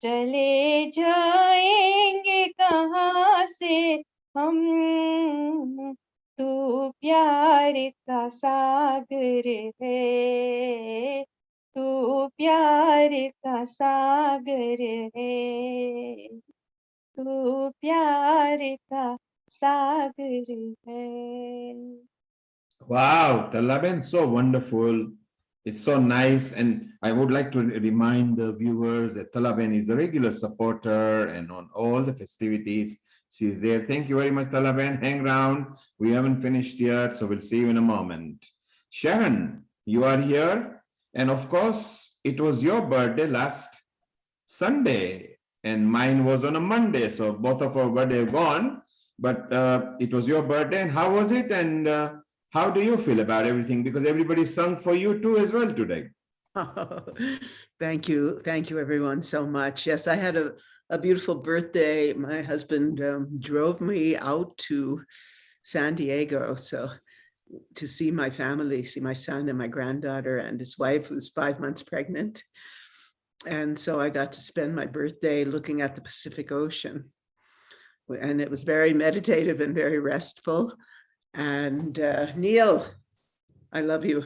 चले जाएंगे कहाँ से हम। तू प्यार का सागर है, तू प्यार का सागर है, तू प्यार का सागर है। Wow, Talaben, so wonderful. It's so nice. And I would like to remind the viewers that Talaben is a regular supporter and on all the festivities. She's there. Thank you very much, Talaben. Hang around. We haven't finished yet, so we'll see you in a moment. Sharon, you are here. And of course, it was your birthday last Sunday, and mine was on a Monday. So both of our birthday gone, but it was your birthday. And how was it? And how do you feel about everything? Because everybody sung for you too as well today. Thank you. Thank you, everyone, so much. Yes, I had a beautiful birthday. My husband drove me out to San Diego, so to see my family, see my son and my granddaughter and his wife, who's 5 months pregnant. And so I got to spend my birthday looking at the Pacific Ocean. And it was very meditative and very restful. And Neil, I love you.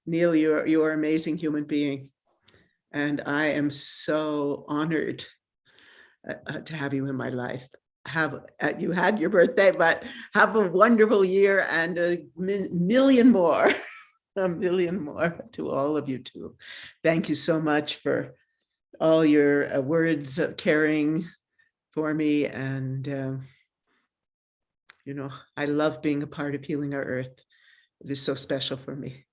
Neil, you're an amazing human being. And I am so honored to have you in my life. You had your birthday, but have a wonderful year and a million more. A million more to all of you too. Thank you so much for all your words of caring for me, and I love being a part of Healing Our Earth. It is so special for me.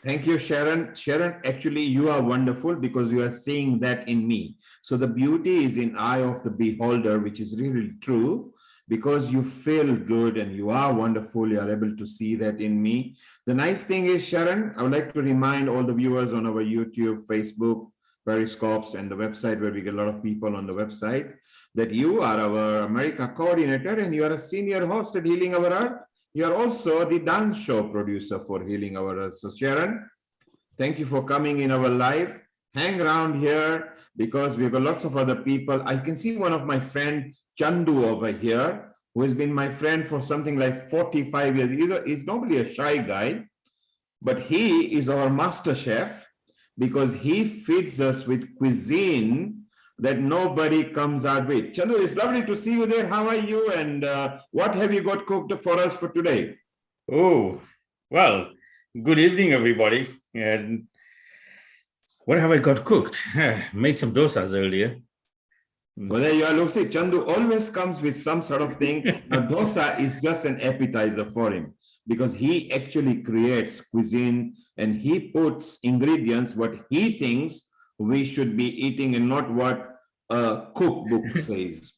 Thank you, Sharon. Sharon, actually, you are wonderful because you are seeing that in me. So the beauty is in eye of the beholder, which is really true, because you feel good and you are wonderful. You are able to see that in me. The nice thing is, Sharon, I would like to remind all the viewers on our YouTube, Facebook, Periscopes, and the website where we get a lot of people on the website, that you are our America coordinator and you are a senior host at Healing Our Earth. You are also the dance show producer for Healing Our Earth. So Sharon, thank you for coming in our live. Hang around here because we've got lots of other people. I can see one of my friend Chandu over here, who has been my friend for something like 45 years. He's normally a shy guy, but he is our master chef because he feeds us with cuisine that nobody comes out with. Chandu, it's lovely to see you there. How are you? And what have you got cooked for us for today? Oh, well, good evening, everybody. And what have I got cooked? Made some dosas earlier. Well, there you are. Look, see, Chandu always comes with some sort of thing. Now, dosa is just an appetizer for him because he actually creates cuisine and he puts ingredients what he thinks we should be eating and not what a cookbook says.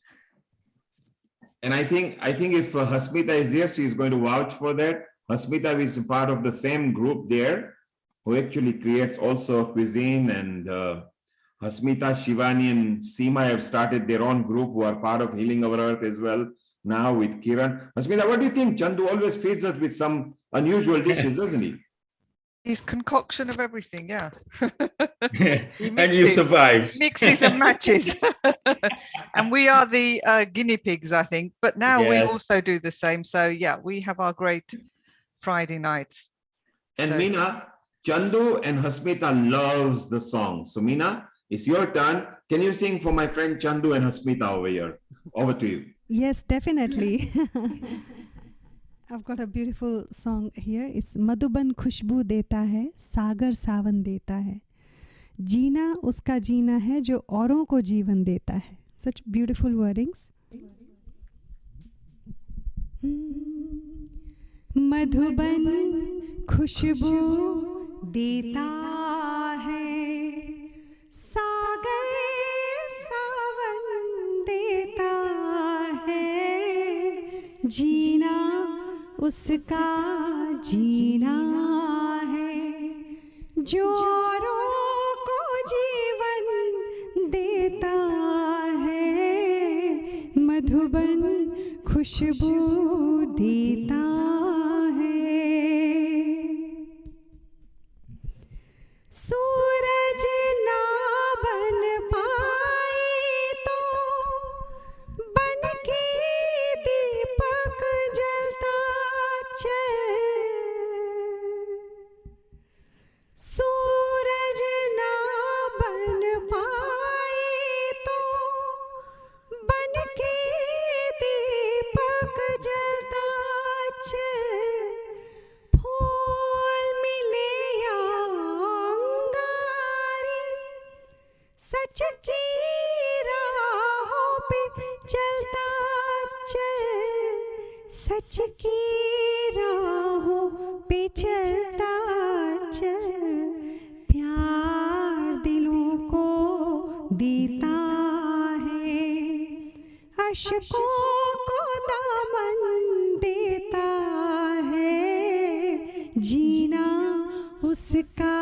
And I think if Hasmita is there, she is going to vouch for that. Hasmita is a part of the same group there who actually creates also cuisine, and Hasmita, Shivani, and Seema have started their own group who are part of Healing Our Earth as well now with Kiran. Hasmita, what do you think? Chandu always feeds us with some unusual dishes, doesn't he? His concoction of everything, yeah. He And you survived. mixes and matches. And we are the guinea pigs, I think. But now we Yes. also do the same. So yeah, we have our great Friday nights. And So- Meena, Chandu and Hasmita loves the song. So Meena, it's your turn. Can you sing for my friend Chandu and Hasmita over here? Over to you. Yes, definitely. I've got a beautiful song here. It's Madhuban खुशबू देता है, सागर सावन देता है. जीना उसका जीना है जो औरों को जीवन देता है. Such beautiful wordings. मधुबन खुशबू देता है, सागर सावन देता है. जीना उसका जीना है जो औरों को जीवन देता है. मधुबन खुशबू देता है. सूरज ना बन पाए तो बन के दीपक जलता चल. सूरज ना बन पाए तो बन के दीपक जलता चल. फूल मिले या अंगारे, सच की राहों पे चलता चल. सच की राहों पे चलता चल. प्यार दिलों को देता है, अशकों को दामन देता है. जीना उसका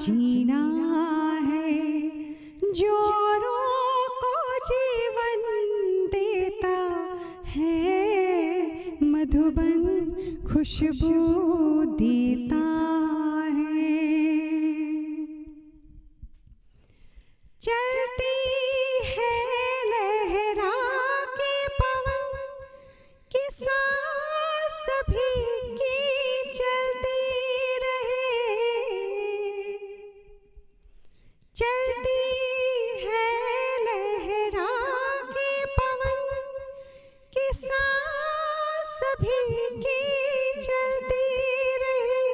जीना है जो औरों को जीवन देता है. मधुबन खुशबू देता है. चलती है लहरा के पवन की सांस भी की चलती रहे. चलती है लहरा के पवन की सांस भी की चलती रहे.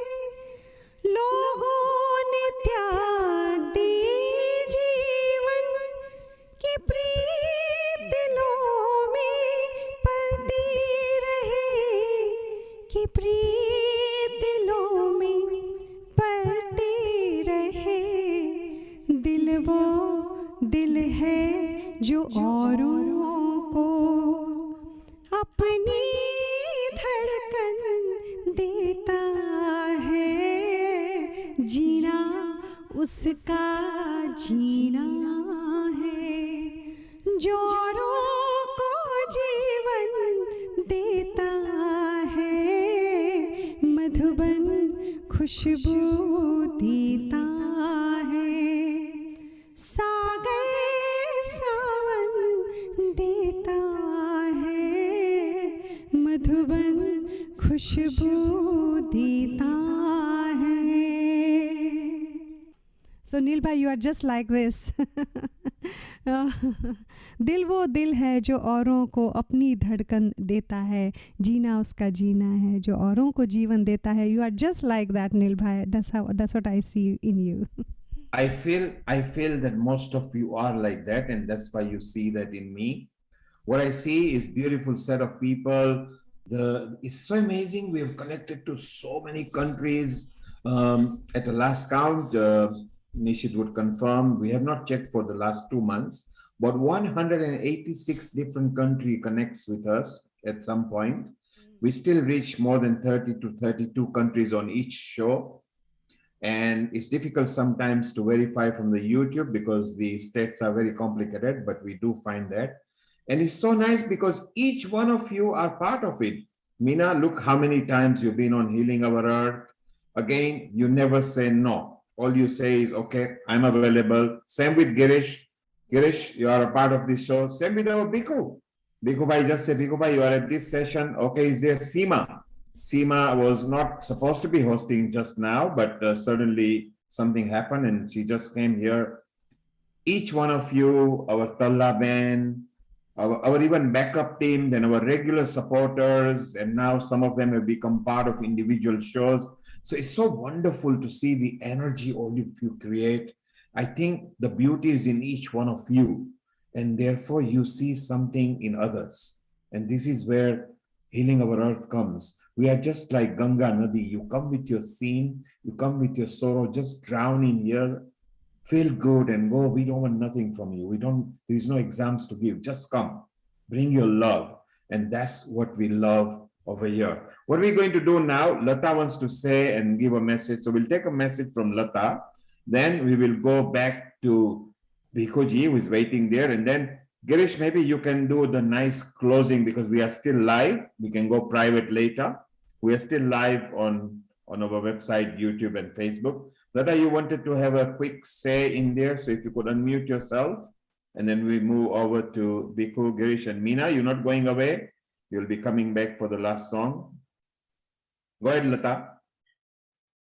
जो औरों को अपनी धड़कन देता है, जीना उसका जीना है, जो औरों को जीवन देता है, मधुबन खुशबू देता है, सागर सावन देता है, मधुबन खुशबू देता है. So Neil bhai, you are just like this. दिल वो दिल है जो औरों को अपनी धड़कन देता है, जीना उसका जीना है, जो औरों को जीवन देता है. You are just like that, Neil bhai. That's what I see in you. I feel that most of you are like that, and that's why you see that in me. What I see is beautiful set of people. It's so amazing. We have connected to so many countries. At the last count, Nishit would confirm, we have not checked for the last 2 months, but 186 different country connects with us at some point. We still reach more than 30 to 32 countries on each show. And it's difficult sometimes to verify from the YouTube because the states are very complicated, but we do find that. And it's so nice because each one of you are part of it. Meena, look how many times you've been on Healing Our Earth. Again, you never say no. All you say is, okay, I'm available. Same with Girish. Girish, you are a part of this show. Same with our Bhikkhu. Bhikkhu Bhai just said, Bhikkhu Bhai, you are at this session. Okay, is there Seema? Seema was not supposed to be hosting just now, but suddenly something happened and she just came here. Each one of you, our Talla Ben, our even backup team, then our regular supporters, and now some of them have become part of individual shows. So it's so wonderful to see the energy all of you create. I think the beauty is in each one of you, and therefore you see something in others. And this is where Healing Our Earth comes. We are just like Ganga Nadi. You come with your scene, you come with your sorrow, just drown in here, feel good and go. We don't want nothing from you. There is no exams to give. Just come, bring your love. And that's what we love over here. What are we going to do now? Lata wants to say and give a message. So we'll take a message from Lata. Then we will go back to Bhikhuji, who is waiting there. And then Girish, maybe you can do the nice closing because we are still live. We can go private later. We are still live on our website, YouTube and Facebook. Lata, you wanted to have a quick say in there. So if you could unmute yourself and then we move over to Bhikkhu, Girish and Meena. You're not going away. You'll be coming back for the last song. Go ahead, Lata.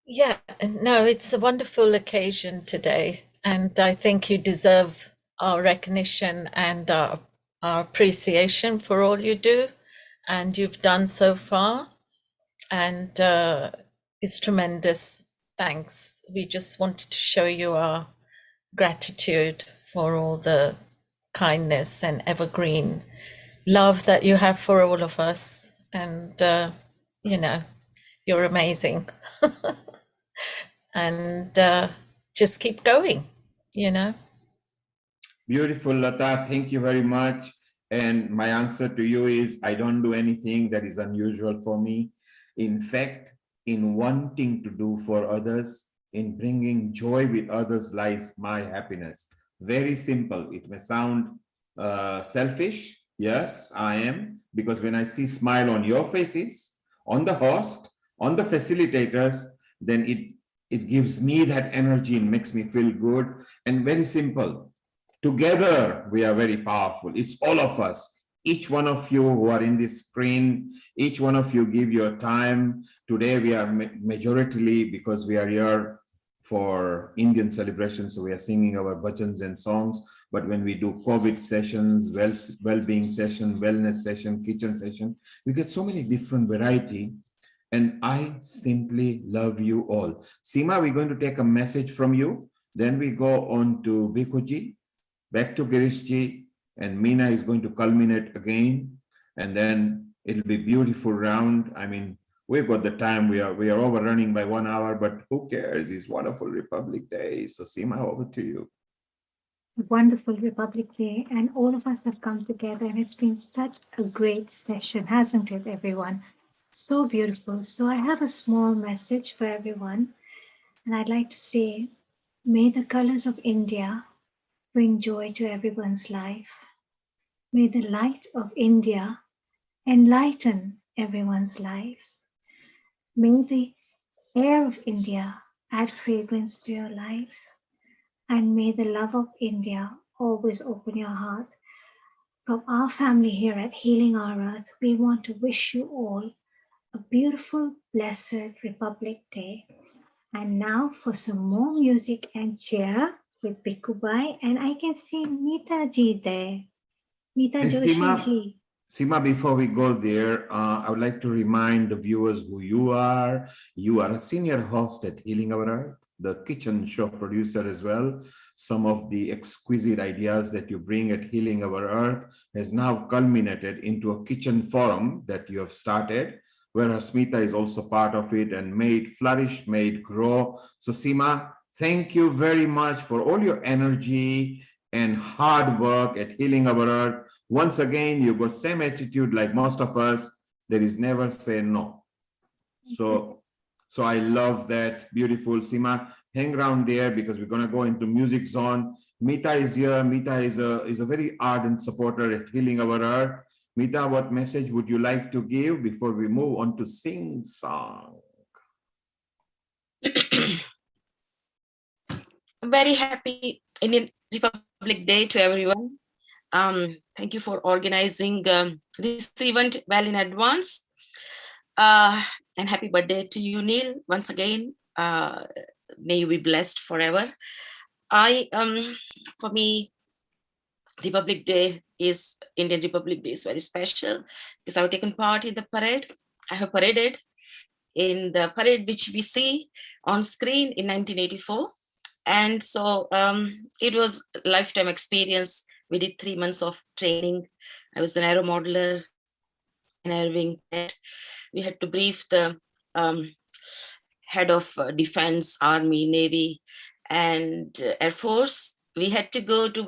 Yeah, no, it's a wonderful occasion today. And I think you deserve our recognition and our appreciation for all you do. And you've done so far. And it's tremendous. Thanks. We just wanted to show you our gratitude for all the kindness and evergreen love that you have for all of us. And, you're amazing. And just keep going, Beautiful, Lata. Thank you very much. And my answer to you is, I don't do anything that is unusual for me. In fact, in wanting to do for others, in bringing joy with others lies my happiness. Very simple. It may sound selfish. Yes, I am. Because when I see smile on your faces, on the host, on the facilitators, then it gives me that energy and makes me feel good. And very simple. Together, we are very powerful. It's all of us. Each one of you who are in this screen, each one of you give your time. Today, we are majoritarily, because we are here for Indian celebrations, so we are singing our bhajans and songs. But when we do COVID sessions, well-being session, wellness session, kitchen session, we get so many different variety. And I simply love you all. Seema, we're going to take a message from you. Then we go on to Bhikkhuji, back to Girishji, and Meena is going to culminate again. And then it'll be beautiful round. I mean, we've got the time. We are overrunning by 1 hour, but who cares? It's wonderful Republic Day. So Seema, over to you. wonderful Republic Day, and all of us have come together, and it's been such a great session, hasn't it, everyone? So beautiful. So I have a small message for everyone, and I'd like to say, may the colors of India bring joy to everyone's life. May the light of India enlighten everyone's lives. May the air of India add fragrance to your life. And may the love of India always open your heart. From our family here at Healing Our Earth, we want to wish you all a beautiful, blessed Republic Day. And now for some more music and cheer with Bikubai. And I can see Meeta ji there. Meeta And Joshi ji. Seema, before we go there, I would like to remind the viewers who you are. You are a senior host at Healing Our Earth, the kitchen show producer as well. Some of the exquisite ideas that you bring at Healing Our Earth has now culminated into a kitchen forum that you have started, where Hasmita is also part of it, and may it flourish, may it grow. So Seema, thank you very much for all your energy and hard work at Healing Our Earth. Once again, you've got same attitude like most of us. There is never say no. So I love that. Beautiful. Seema, hang around there because we're going to go into music zone. Meeta is here. Meeta is a very ardent supporter at Healing Our Earth. Meeta, what message would you like to give before we move on to sing song? Very happy Indian Republic Day to everyone. Thank you for organizing this event well in advance. And happy birthday to you, Neil. Once again, may you be blessed forever. For me, Republic Day is Indian Republic Day is very special because I've taken part in the parade. I have paraded in the parade which we see on screen in 1984. And so it was a lifetime experience. We did 3 months of training. I was an aero modeler, an air wing cadet. We had to brief the head of defense, army, navy, and air force. We had to go to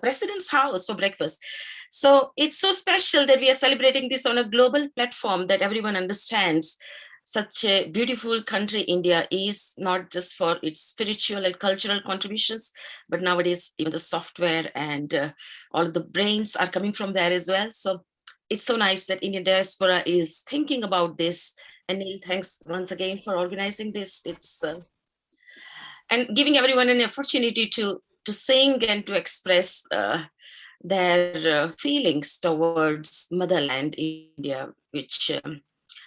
president's house for breakfast. So it's so special that we are celebrating this on a global platform that everyone understands. Such a beautiful country India is, not just for its spiritual and cultural contributions, but nowadays even the software and all the brains are coming from there as well. So it's so nice that Indian diaspora is thinking about this. And Neil, thanks once again for organizing this. It's and giving everyone an opportunity to sing and to express their feelings towards motherland India, which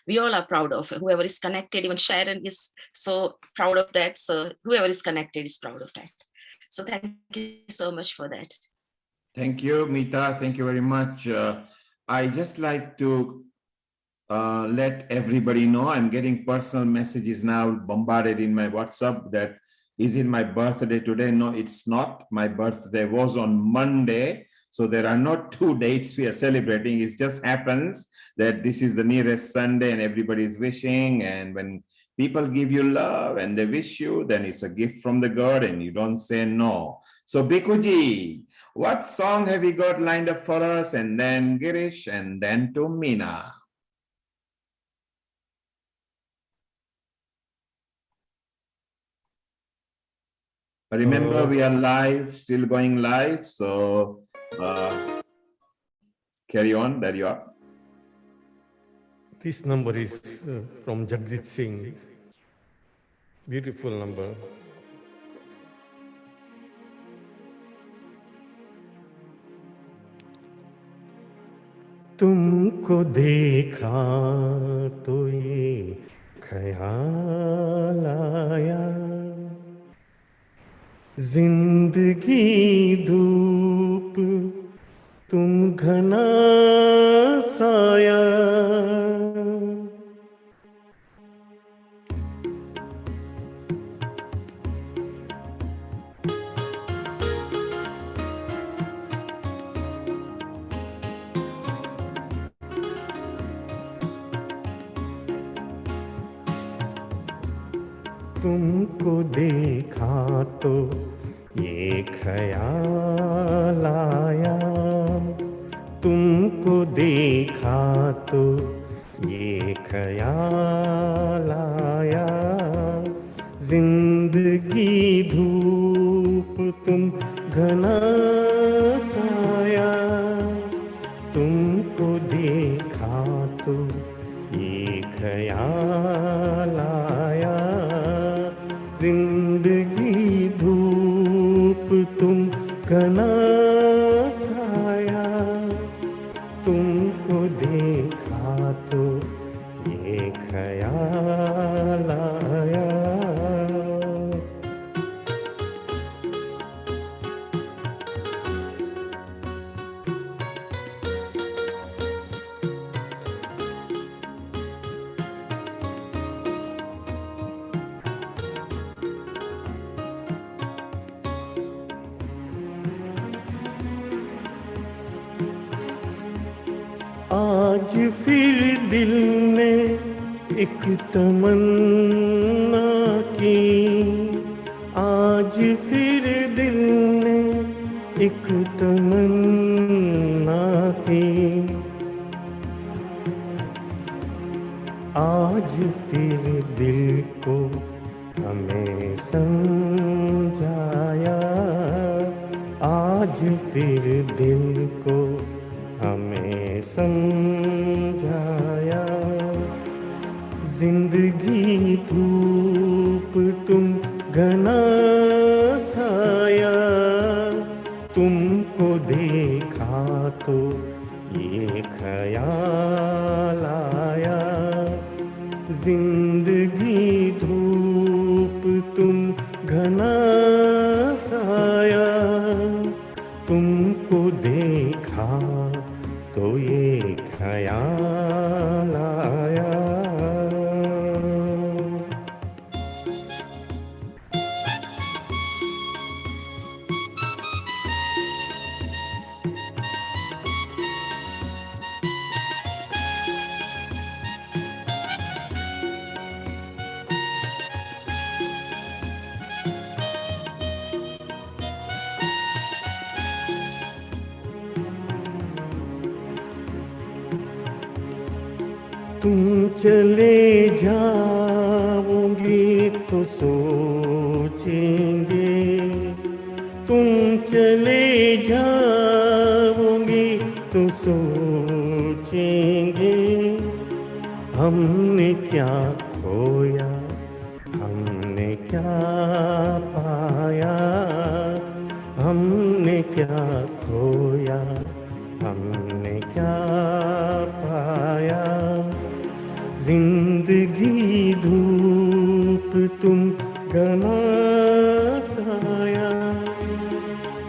we all are proud of. Whoever is connected, even Sharon is so proud of that. So whoever is connected is proud of that. So thank you so much for that. Thank you, Meeta. Thank you very much. I just like to let everybody know I'm getting personal messages now bombarded in my WhatsApp that is it my birthday today? No, it's not. My birthday was on Monday. So there are not 2 dates we are celebrating. It just happens that this is the nearest Sunday and everybody is wishing. And when people give you love and they wish you, then it's a gift from the God and you don't say no. So Bikuji, what song have you got lined up for us? And then Girish and then to Meena. Remember, we are live, still going live. So carry on, there you are. This number is from Jagjit Singh. Beautiful number. तुमको देखा तो ये ख्याल आया, जिंदगी धूप तुम घना साया, तुमको देखा तो ये ख्याल आया, तुमको देखा तो ये ख्याल आया, जिंदगी धूप तुम घना साया, तुमको देखा तो ये ख्याल आया, जिंदगी धूप तुम घना साया, तुमको देखा तो ये ख्याल आया। आज फिर दिल ने एक तमन्ना की, आज फिर दिल ने एक तमन्ना की, आज फिर दिल को हमें समझाया, आज फिर दिल को हमें समझाया, जिंदगी धूप तुम घना साया, तुमको देखा तो ये ख्याल आया, जिंदगी धूप तुम घना साया, तुमको देखा तो ये ख्याल आया। तुम चले जाओगे तो सोचेंगे, तुम चले जाओगे तो सोचेंगे, हमने क्या खोया, हमने क्या पाया, हमने क्या खोया, हमने क्या पाया, जिंदगी धूप तुम घना साया,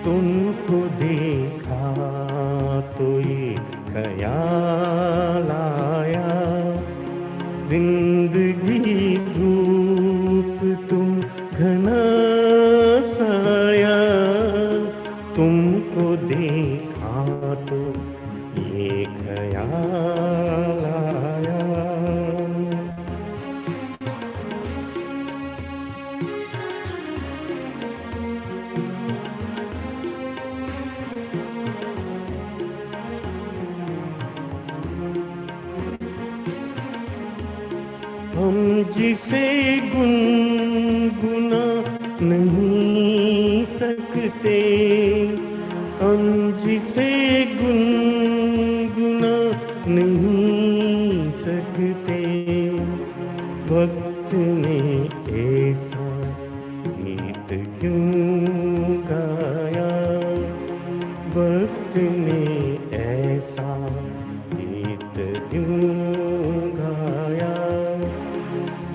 तुमको देखा तो ये ख्याल आया, जिंदगी धूप तुम घना साया, तुमको देखा तो ये ख्याल आया। हम जिसे गुनगुना नहीं सकते, हम जिसे गुनगुना नहीं सकते, वक्त ने ऐसा गीत क्यों गाया, वक्त ने ऐसा गीत क्यों गाया,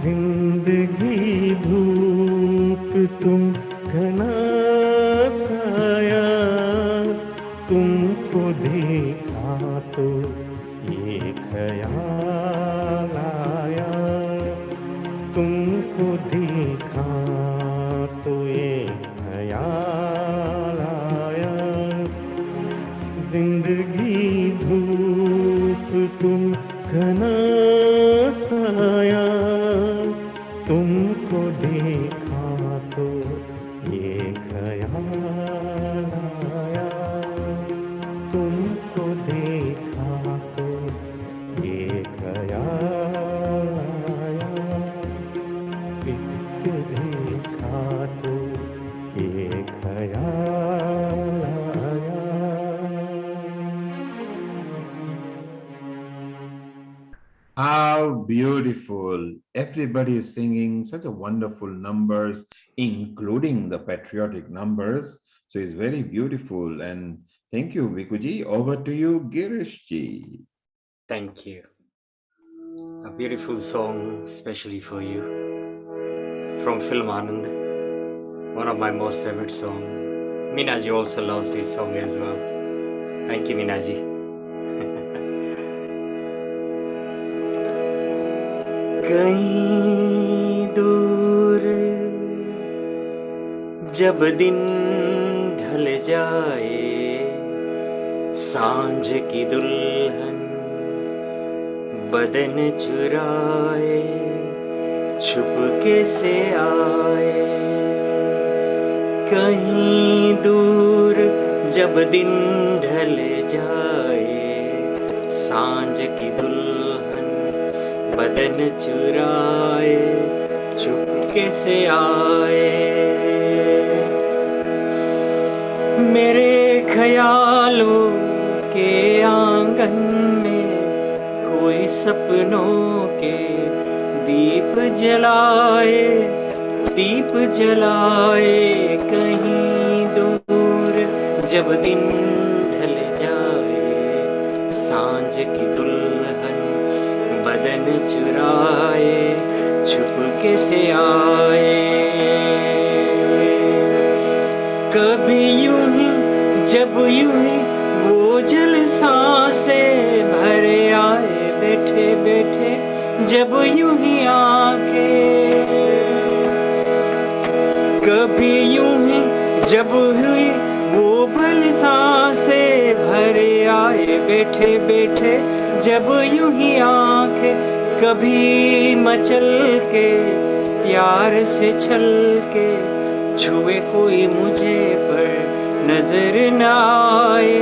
जिंदगी धूप तुम घना साया, तुमको देखा तो ये ख्याल आया, तुमको देखा तो ये ख्याल आया, जिंदगी धूप तुम घना साया, तुमको देखा तो ये ख्याल एक ख्याल आया। How beautiful. Everybody is singing such a wonderful numbers, including the patriotic numbers. So it's very beautiful. And thank you, Vikuji. Over to you, Girishji. Thank you. A beautiful song, especially for you, from Film Anand, one of my most favorite songs. Minaji also loves this song as well. Thank you, Minaji. कहीं दूर जब दिन ढल जाए, सांझ की दुल्हन बदन चुराए, छुपके से आए। कहीं दूर जब दिन ढल जाए, सांझ की दुल्हन बदन चुराए, छुपके से आए। मेरे ख्यालों के आंगन में कोई सपनों के दीप जलाए, दीप जलाए। कहीं दूर जब दिन ढल जाए, सांझ की दुल्हन बदन चुराए, छुपके से आए। कभी यूं ही जब यूं ही वो जल सांसें भरे आए, बैठे बैठे जब यूं ही आके। कभी यूं ही जब हुई वो भल सांसें भरे आए, बैठे बैठे जब यूं ही आंखें। कभी मचल के प्यार से छल के छुए कोई मुझे पर नजर न आए,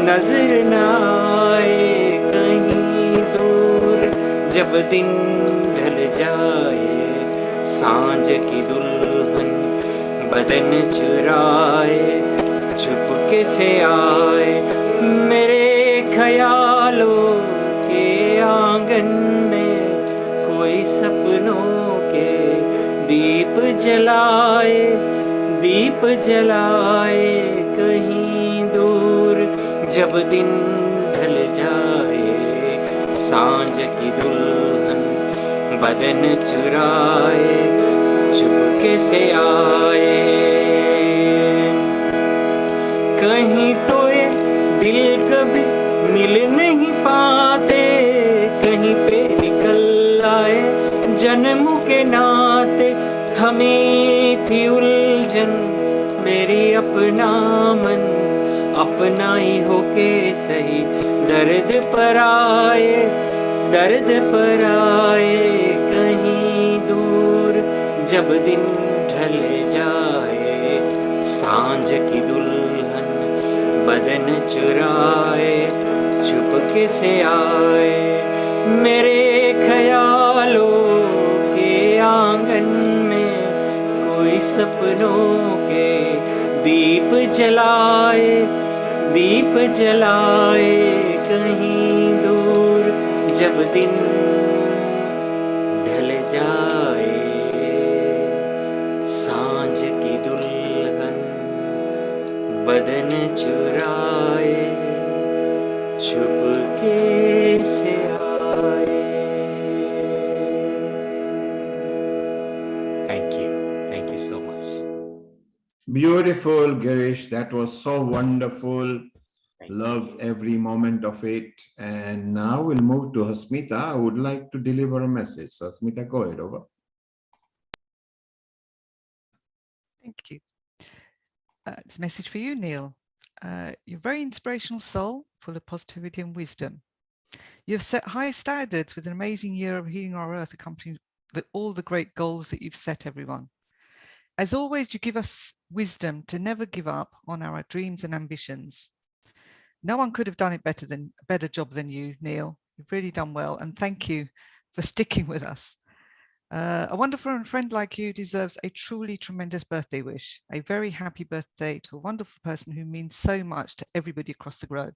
नजर न आए। कहीं दूर जब दिन ढल जाए, सांझ की दुल्हन बदन चुराए, छुपके से आए। मेरे ख्यालों के आंगन में कोई सपनों के दीप जलाए, दीप जलाए। कहीं दूर जब दिन ढल जाए, सांझ की दुल्हन बदन चुराए, चुपके से आए। कहीं तो ये दिल कभी मिल नहीं पाते, कहीं पे निकल आए जन्म के नाते। थमी थी उलझन मेरी अपना मन, अपना ही होके सही दर्द पर आए, दर्द पर आए। कहीं दूर जब दिन ढल जाए, सांझ की दुल्हन बदन चुराए, छुपके से आए। मेरे ख्यालों के आंगन में कोई सपनों के दीप जलाए, दीप जलाए। कहीं दूर जब दिन ढल जाए, सांझ की दुल्हन बदन चुराए, छुपके से आए। Thank you so much. Beautiful, Girish. That was so wonderful. Loved every moment of it. And now we'll move to Hasmita. I would like to deliver a message. So Hasmita, go ahead, over. Thank you. It's a message for you, Neil. You're a very inspirational soul, full of positivity and wisdom. You've set high standards with an amazing year of healing our earth, accompanying all the great goals that you've set, everyone. As always, you give us wisdom to never give up on our dreams and ambitions. No one could have done it better job than you, Neil. You've really done well, and thank you for sticking with us. A wonderful friend like you deserves a truly tremendous birthday wish. A very happy birthday to a wonderful person who means so much to everybody across the globe.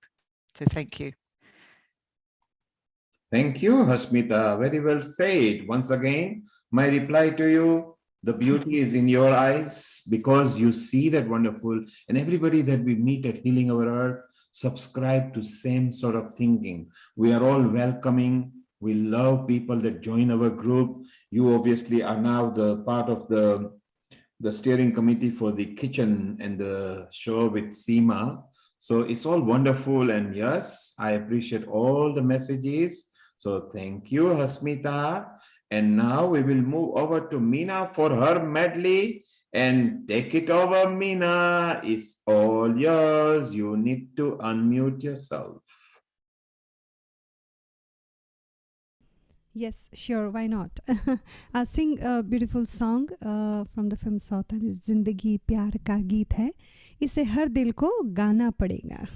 So thank you. Thank you, Hasmita. Very well said. Once again, my reply to you, the beauty is in your eyes because you see that wonderful, and everybody that we meet at Healing Our Earth subscribe to same sort of thinking. We are all welcoming. We love people that join our group. You obviously are now the part of the steering committee for the kitchen and the show with Seema. So it's all wonderful. And yes, I appreciate all the messages. So thank you, Hasmita. And now we will move over to Meena for her medley. And take it over, Meena. It's all yours. You need to unmute yourself. Yes, sure, why not? I'll sing a beautiful song from the film Sautan. जिंदगी प्यार का गीत है, इसे हर दिल को गाना पड़ेगा.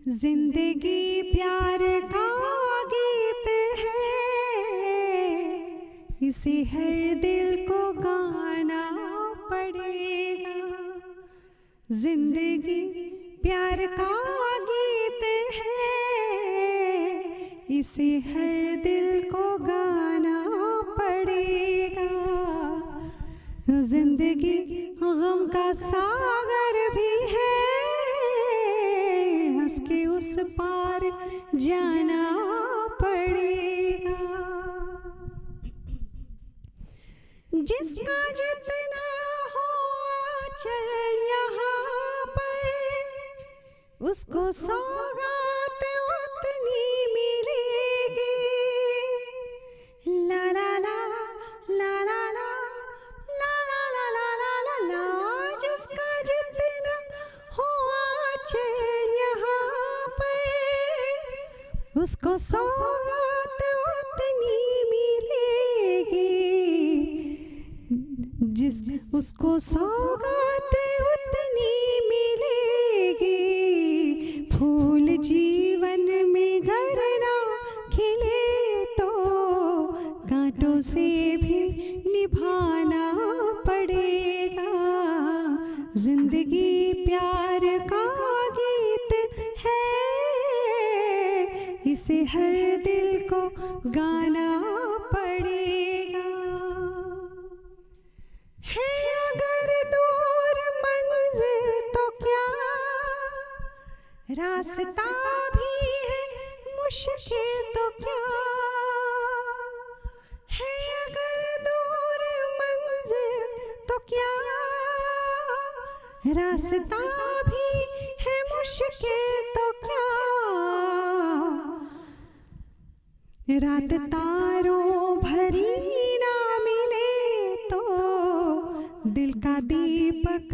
जिंदगी प्यार का गीत है, इसे हर दिल को गाना पड़ेगा. जिंदगी प्यार का गीत है, इसे हर दिल को गाना पड़ेगा. जिंदगी गम का सागर भी है, हंस के उस पार जाना पड़ेगा. जिसका जितना हो चल यहाँ पर, उसको सौगात उतनी मिलेगी. ला ला ला ला ला ला ला ला ला ला ला ला ला. जिसका जितना हो चल यहाँ पर, उसको सौगात उतनी मिलेगी. उसको सौगात उतनी मिलेगी. फूल जीवन में घर ना खिले तो कांटों से भी निभाना पड़ेगा. जिंदगी प्यार का गीत है, इसे हर दिल को गाना पड़ेगा. है अगर दूर मंजिल तो क्या, रास्ता भी है मुश्किल तो क्या. है अगर दूर मंजिल तो क्या, रास्ता भी है मुश्किल तो क्या. रात तारों भरी ना मिले तो दिल का दीपक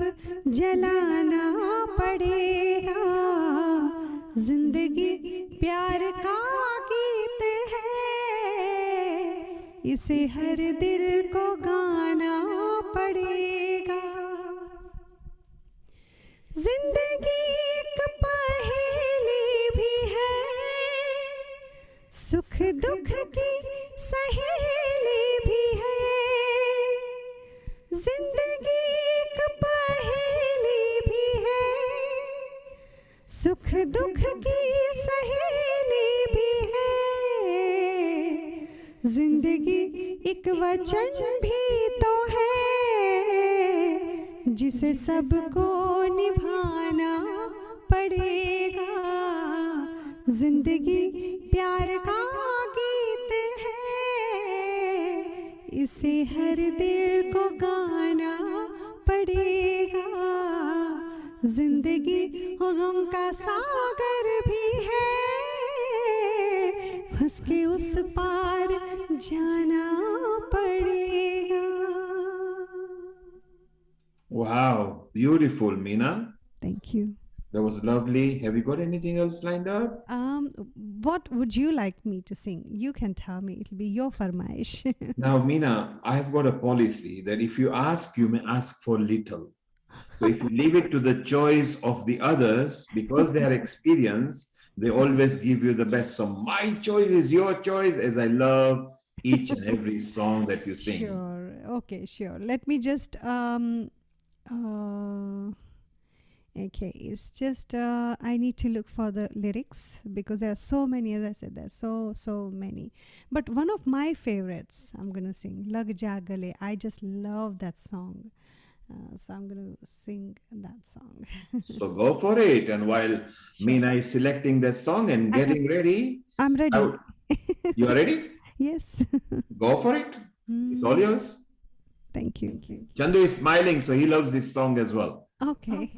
जलाना पड़ेगा. जिंदगी प्यार का गीत है, इसे हर दिल को गाना पड़ेगा. जिंदगी एक पहेली भी है, सुख दुख की सहेली भी है. जिंदगी एक पहेली भी है, सुख दुख की सहेली भी है. जिंदगी एक वचन भी तो है, जिसे सबको निभाना पड़ेगा. जिंदगी प्यार का गीत है, इसे हर दिल को गाना पड़ेगा. जिंदगी गम का सागर भी है, हंस के उस पार जाना पड़ेगा. Wow, beautiful, Meena. Thank you. That was lovely. Have you got anything else lined up? What would you like me to sing? You can tell me. It'll be your farmaish. Now, Meena, I've got a policy that if you ask, you may ask for little. So if you leave it to the choice of the others, because they are experienced, They always give you the best. So my choice is your choice, as I love each and every song that you sing. Sure. Okay, sure. Let me just okay, it's just I need to look for the lyrics because there are so many. As I said, there's so many. But one of my favorites, I'm gonna sing "Lag Ja Gale." I just love that song, so I'm gonna sing that song. So go for it. And while Meena is selecting the song and getting ready, I'm ready. You are ready? Yes. Go for it. It's all yours. Thank you. Chandu is smiling, so he loves this song as well. Okay.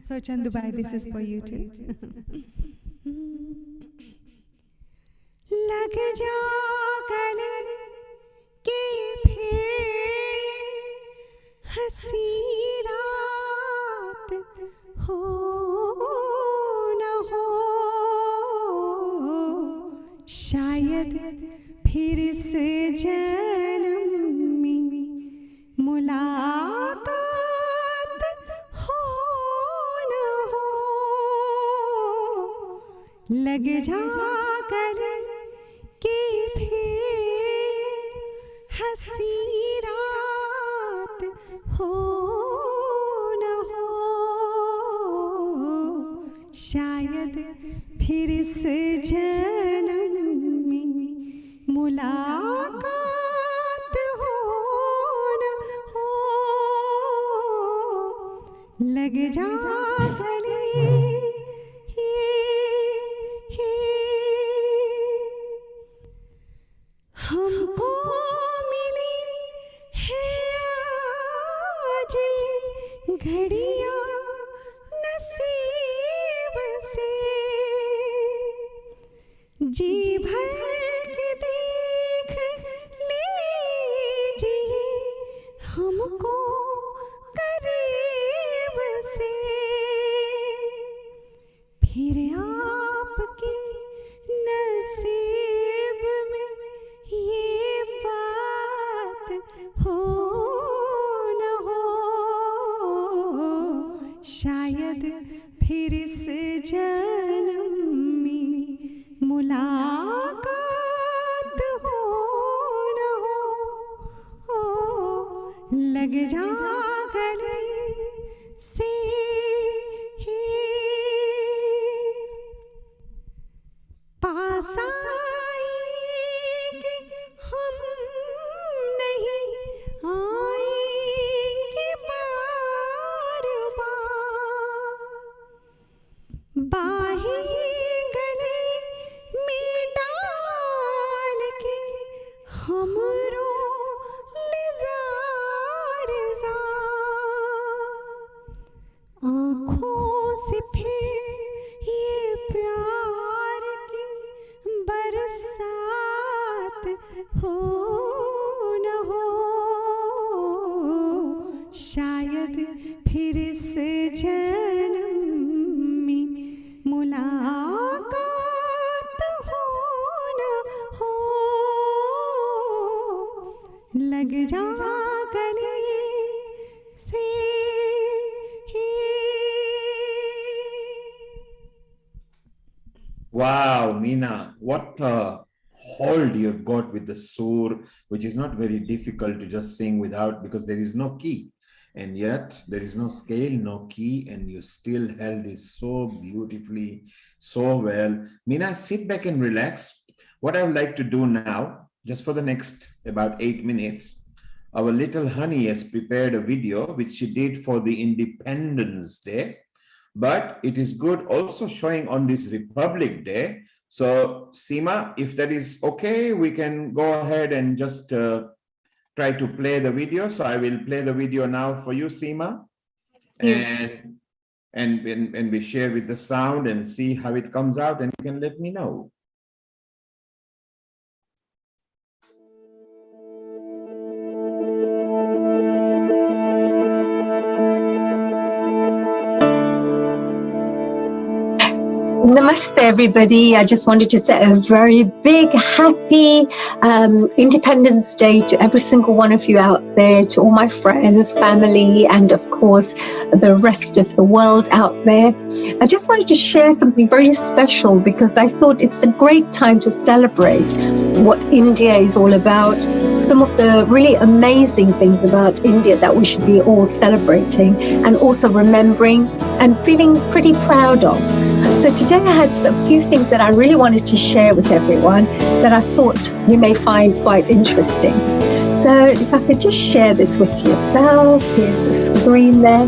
So Chandu bhai, this is for you too. लग जा गले के फिर हंसी रात हो न हो, शायद फिर से जन्म में मुलाकात हो न हो, लग जा गले के फिर हंसी रात हो न हो, शायद फिर से जन्म में मुलाकात हो न हो, लग जा गले हमको मिली है आज घड़ियां नसीब से, जी भर के देख लीजिए हमको करीब से, फिर आपकी नसीब में ये बात हो न हो, शायद फिर इस जन्म में मुलाकात हो न हो, लग जा गले से पास आएंगे हम नहीं आएंगे बार बार, बाहें गले में डाल के हम रो लिजार आँखों से फिर ये प्यार की बरसात हो न हो, शायद फिर इस जन्म में मुलाकात हो न हो, लग जा गले से Wow, Meena, what a hold you've got with the sur, which is not very difficult to just sing without, because there is no key. And yet there is no scale, no key, and you still held it so beautifully, so well. Meena, sit back and relax. What I would like to do now, just for the next about 8 minutes, our little honey has prepared a video which she did for the Independence Day. But it is good also showing on this Republic Day. So Seema, if that is okay, we can go ahead and just try to play the video. So I will play the video now for you, Seema. And we share with the sound and see how it comes out, and you can let me know. Namaste, everybody. I just wanted to say a very big, happy Independence Day to every single one of you out there, to all my friends, family, and of course, the rest of the world out there. I just wanted to share something very special because I thought it's a great time to celebrate what India is all about, some of the really amazing things about India that we should be all celebrating and also remembering and feeling pretty proud of. So today I had a few things that I really wanted to share with everyone that I thought you may find quite interesting. So if I could just share this with yourself, here's the screen there.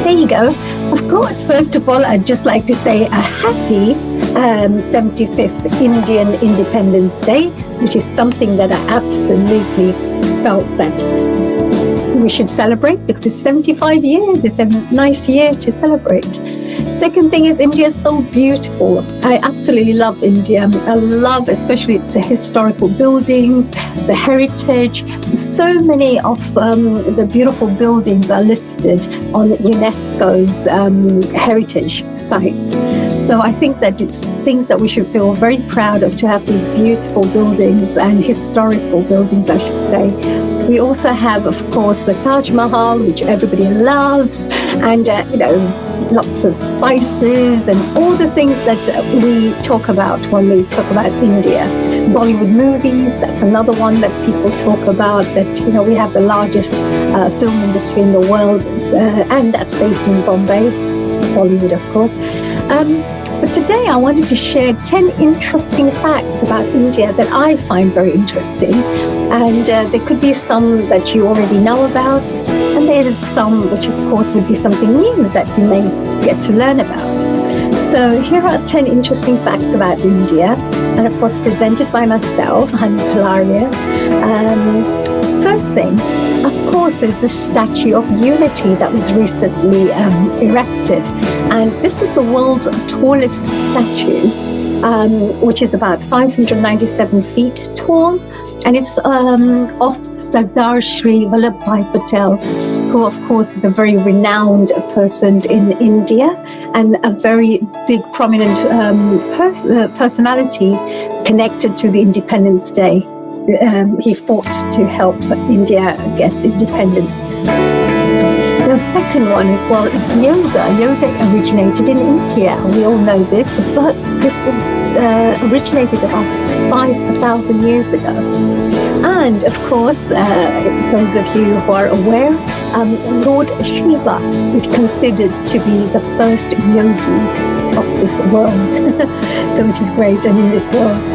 There you go. Of course, first of all, I'd just like to say a happy 75th Indian Independence Day, which is something that I absolutely felt that we should celebrate because it's 75 years. It's a nice year to celebrate. Second thing is India is so beautiful. I absolutely love India. I love especially its historical buildings, the heritage. So many of the beautiful buildings are listed on UNESCO's heritage sites. So I think that it's things that we should feel very proud of, to have these beautiful buildings and historical buildings, I should say. We also have, of course, the Taj Mahal, which everybody loves, and lots of spices and all the things that we talk about when we talk about India. Bollywood movies, that's another one that people talk about, that we have the largest film industry in the world, and that's based in Bombay, Bollywood, of course. But today I wanted to share 10 interesting facts about India that I find very interesting. And there could be some that you already know about, and there is some which of course would be something new that you may get to learn about. So here are 10 interesting facts about India, and of course presented by myself, Hani Palaria. First thing, of course, there's the Statue of Unity that was recently erected. And this is the world's tallest statue, which is about 597 feet tall. And it's of Sardar Shri Vallabhbhai Patel, who of course is a very renowned person in India and a very big prominent personality connected to the Independence Day. He fought to help India get independence. The second one as well is yoga. Yoga originated in India. We all know this, but this was originated about 5,000 years ago. And of course, those of you who are aware, Lord Shiva is considered to be the first yogi of this world, so which is great, and in this world.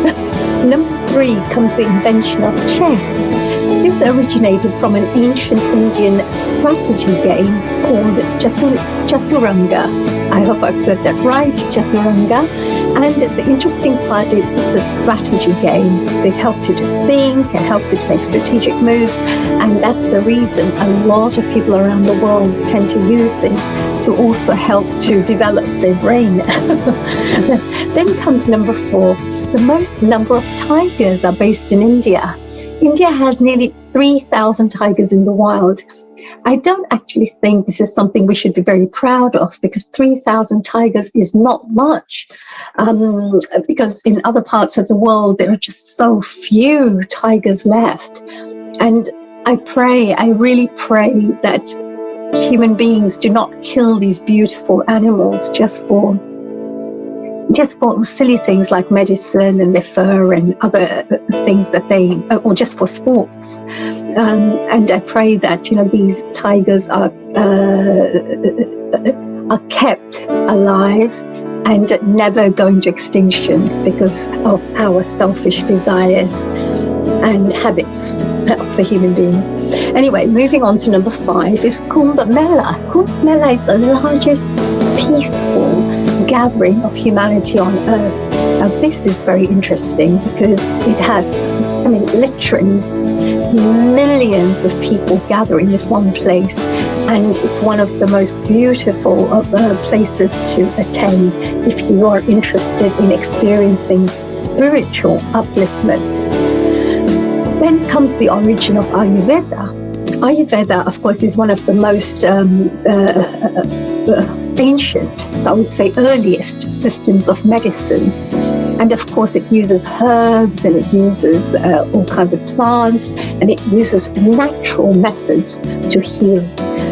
Number 3 comes the invention of chess. This originated from an ancient Indian strategy game called Chaturanga. I hope I've said that right, Chaturanga. And the interesting part is it's a strategy game. So it helps you to think, it helps you to make strategic moves, and that's the reason a lot of people around the world tend to use this to also help to develop their brain. Then comes number 4. The most number of tigers are based in India. India has nearly 3,000 tigers in the wild. I don't actually think this is something we should be very proud of, because 3,000 tigers is not much. Because in other parts of the world, there are just so few tigers left. And I really pray that human beings do not kill these beautiful animals just for silly things like medicine and their fur and other things that or just for sports. And I pray that, these tigers are kept alive and never go into extinction because of our selfish desires and habits of the human beings. Anyway, moving on to number 5 is Kumbh Mela. Kumbh Mela is the largest peaceful gathering of humanity on earth. Now this is very interesting because it has, literally millions of people gather in this one place, and it's one of the most beautiful places to attend if you are interested in experiencing spiritual upliftment. Then comes the origin of Ayurveda. Ayurveda, of course, is one of the most ancient, so I would say earliest systems of medicine. And of course, it uses herbs and it uses all kinds of plants and it uses natural methods to heal.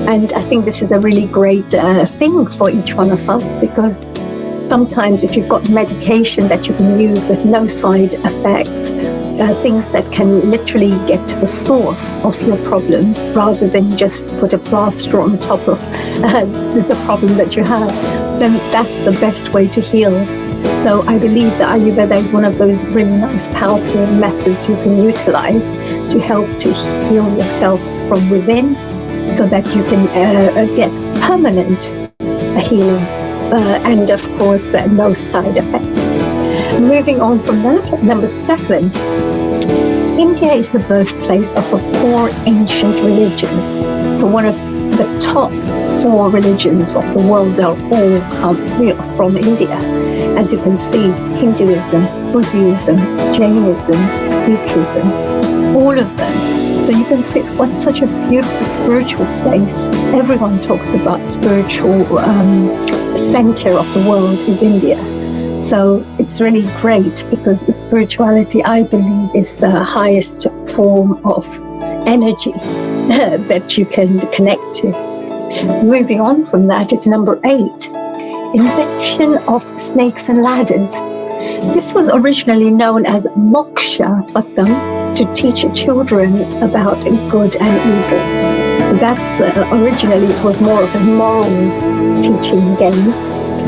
And I think this is a really great thing for each one of us, because sometimes if you've got medication that you can use with no side effects, things that can literally get to the source of your problems rather than just put a plaster on top of the problem that you have, then that's the best way to heal. So I believe that Ayurveda is one of those really nice, powerful methods you can utilize to help to heal yourself from within, so that you can get permanent healing and, of course, no side effects. Moving on from that, number 7, India is the birthplace of the 4 ancient religions. So one of the top 4 religions of the world are all come from India. As you can see, Hinduism, Buddhism, Jainism, Sikhism, all of them. So you can see it's such a beautiful spiritual place. Everyone talks about spiritual center of the world is India. So it's really great, because spirituality, I believe, is the highest form of energy that you can connect to. Moving on from that, it's number 8, invention of snakes and ladders. This was originally known as moksha patam, to teach children about good and evil. That's originally it was more of a morals teaching game.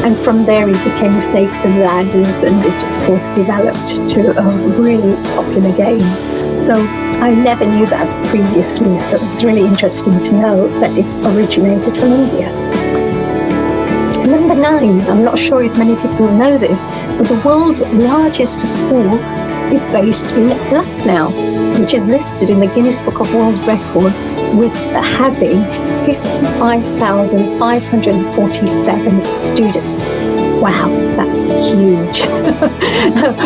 And from there it became snakes and ladders, and it of course developed to a really popular game. So I never knew that previously, so it's really interesting to know that it originated from India. Number 9, I'm not sure if many people know this, but the world's largest school is based in Lucknow, which is listed in the Guinness Book of World Records with having 55,547 students. Wow, that's huge.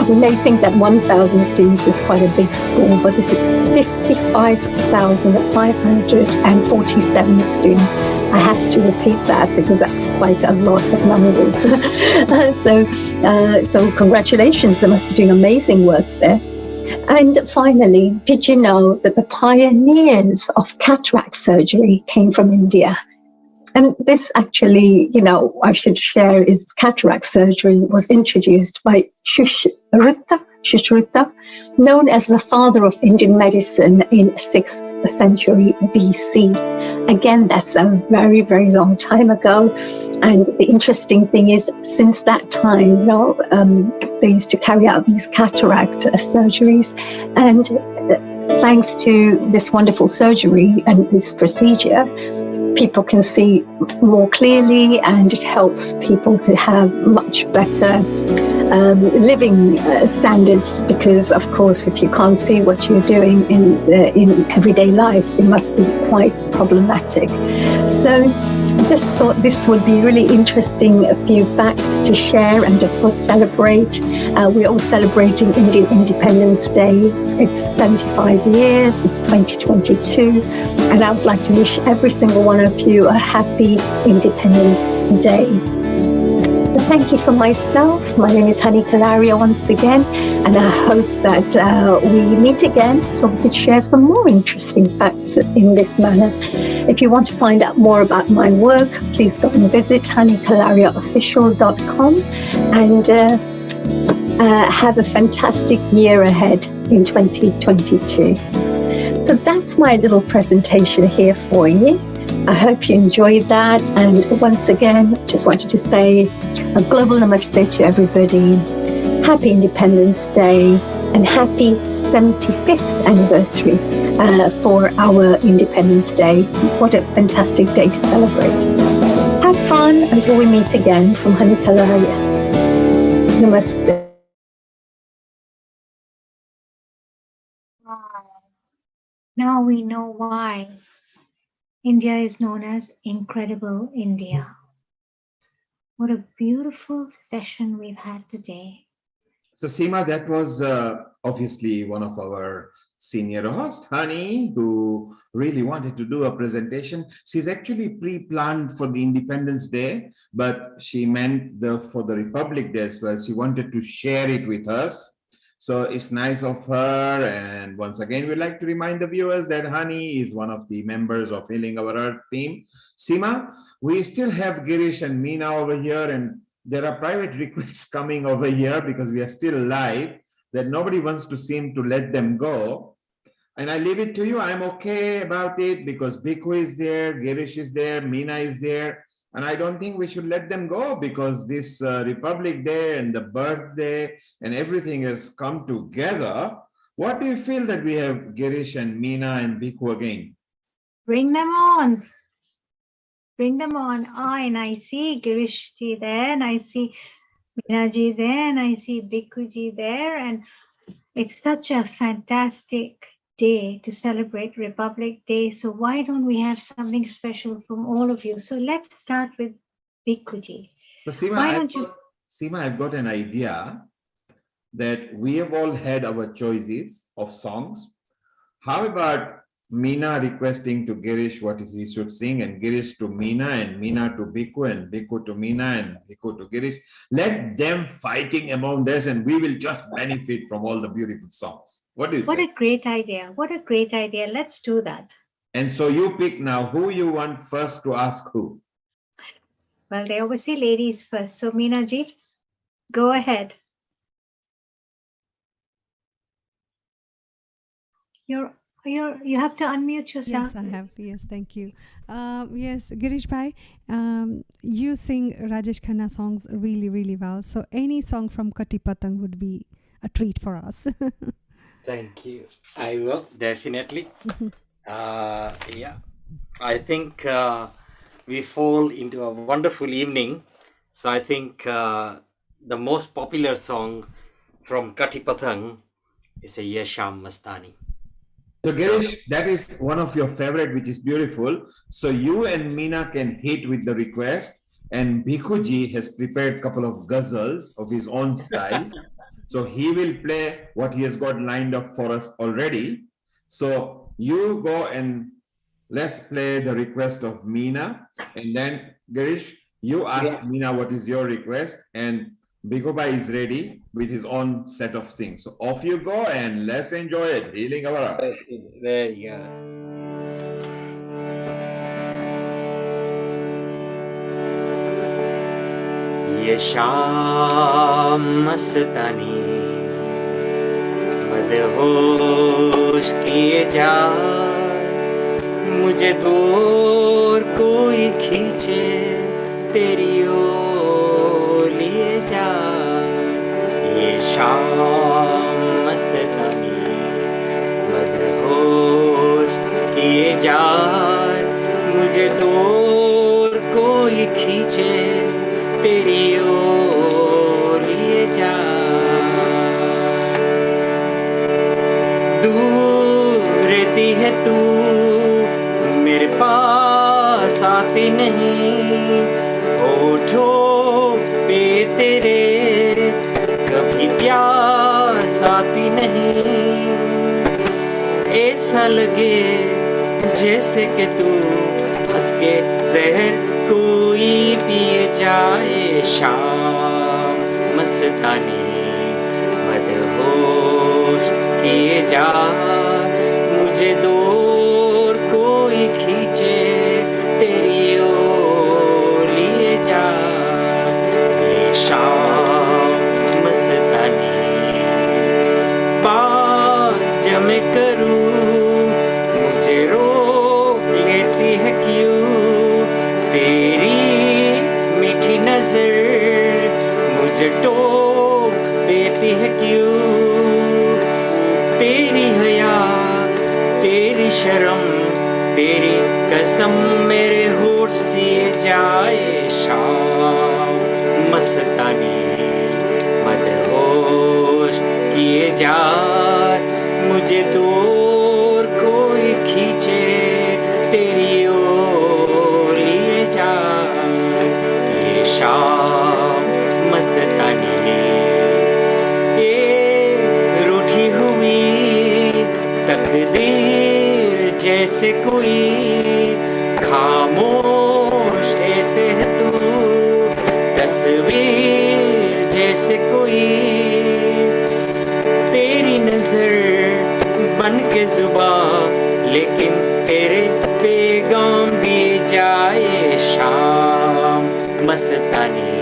We may think that 1,000 students is quite a big school, but this is 55,547 students. I have to repeat that because that's quite a lot of numbers. So congratulations, they must be doing amazing work there. And finally, did you know that the pioneers of cataract surgery came from India? And this actually, I should share, is cataract surgery was introduced by Sushruta, known as the father of Indian medicine in 6th century BC. Again, that's a very, very long time ago. And the interesting thing is, since that time, they used to carry out these cataract surgeries. And thanks to this wonderful surgery and this procedure, people can see more clearly, and it helps people to have much better living standards, because of course if you can't see what you're doing in everyday life, it must be quite problematic. So I just thought this would be really interesting, a few facts to share and of course celebrate. We're all celebrating Indian Independence Day. It's 75 years, it's 2022, and I would like to wish every single one of you a happy Independence Day. Thank you for myself. My name is Hani Kalaria once again, and I hope that we meet again so we could share some more interesting facts in this manner. If you want to find out more about my work, please go and visit hanikalariaofficial.com and have a fantastic year ahead in 2022. So that's my little presentation here for you. I hope you enjoyed that. And once again, just wanted to say a global namaste to everybody. Happy Independence Day and happy 75th anniversary for our Independence Day. What a fantastic day to celebrate. Have fun until we meet again from Hani Kalaria. Namaste. Now we know why India is known as Incredible India. What a beautiful session we've had today. So Seema, that was obviously one of our senior host, Honey, who really wanted to do a presentation. She's actually pre-planned for the Independence Day, but she meant for the Republic Day as well. She wanted to share it with us. So it's nice of her. And once again, we'd like to remind the viewers that Honey is one of the members of Healing Our Earth team. Seema, we still have Girish and Meena over here, and there are private requests coming over here because we are still live, that nobody wants to seem to let them go. And I leave it to you. I'm okay about it because Bhikkhu is there, Girish is there, Meena is there. And I don't think we should let them go because this Republic Day and the birthday and everything has come together. What do you feel that we have Girish and Meena and Bhikkhu again? Bring them on. Bring them on. And I see Girish ji there, and I see Meena ji there, and I see Bhikkhu ji there. And it's such a fantastic day to celebrate Republic Day. So why don't we have something special from all of you? So let's start with Bhikkhu ji. So Seema, I've got an idea that we have all had our choices of songs. How about Meena requesting to Girish what he should sing, and Girish to Meena, and Meena to Bhikkhu, and Bhikkhu to Meena, and Bhikkhu to Girish. Let them fighting among this, and we will just benefit from all the beautiful songs. What do you say? What a great idea. What a great idea. Let's do that. And so you pick now who you want first to ask who. Well, they always say ladies first. So Meena ji, go ahead. You have to unmute yourself. Yes, I have. Yes, thank you. Yes, Girish Bhai, you sing Rajesh Khanna songs really, really well. So any song from Kati Patang would be a treat for us. Thank you. I will, definitely. Yeah, I think we fall into a wonderful evening. So I think the most popular song from Kati Patang is a Ye Sham Mastani. So Girish, that is one of your favorite, which is beautiful. So you and Meena can hit with the request, and Bhikkhu ji has prepared a couple of ghazals of his own style. So he will play what he has got lined up for us already. So you go and let's play the request of Meena, and then Girish, you ask Meena what is your request, and Bhikkhu Bhai is ready with his own set of things. So off you go and let's enjoy it. Healing our heart. There you go. Ye sham mastani madhosh kiye ja, mujhe dur koi khiche teri ओर लिए जा. ये शाम मस्तानी मदहोश किए जा, मुझे दूर कोई खींचे तेरी ओर लिए जा. दूर रहती है तू मेरे पास आती नहीं, होठों पे तेरे कभी प्यास आती नहीं. ऐसा लगे जैसे कि तू हंस के जहर कोई पिए जाए. शाम मस्तानी मदहोश किए जा, मुझे दूर कोई खींचे तेरी ओर लिए जा. ये शाम मस्तानी बात जमे करूं, मुझे रोक लेती है क्यों तेरी मीठी नजर, मुझे टोक देती है क्यों तेरी हया तेरी शर्म तेरी कसम मेरे होठ सिए जाए. शाम मस्तानी मदहोश किए जा, मुझे दूर कोई खींचे तेरी ओर लिए जा. ये शाम मस्तानी ये रूठी हुई जैसे कोई खामोश ऐसे है तू तस्वीर जैसे कोई तेरी नजर बन के जुबां लेकिन तेरे पैगाम दी जाए शाम मस्तानी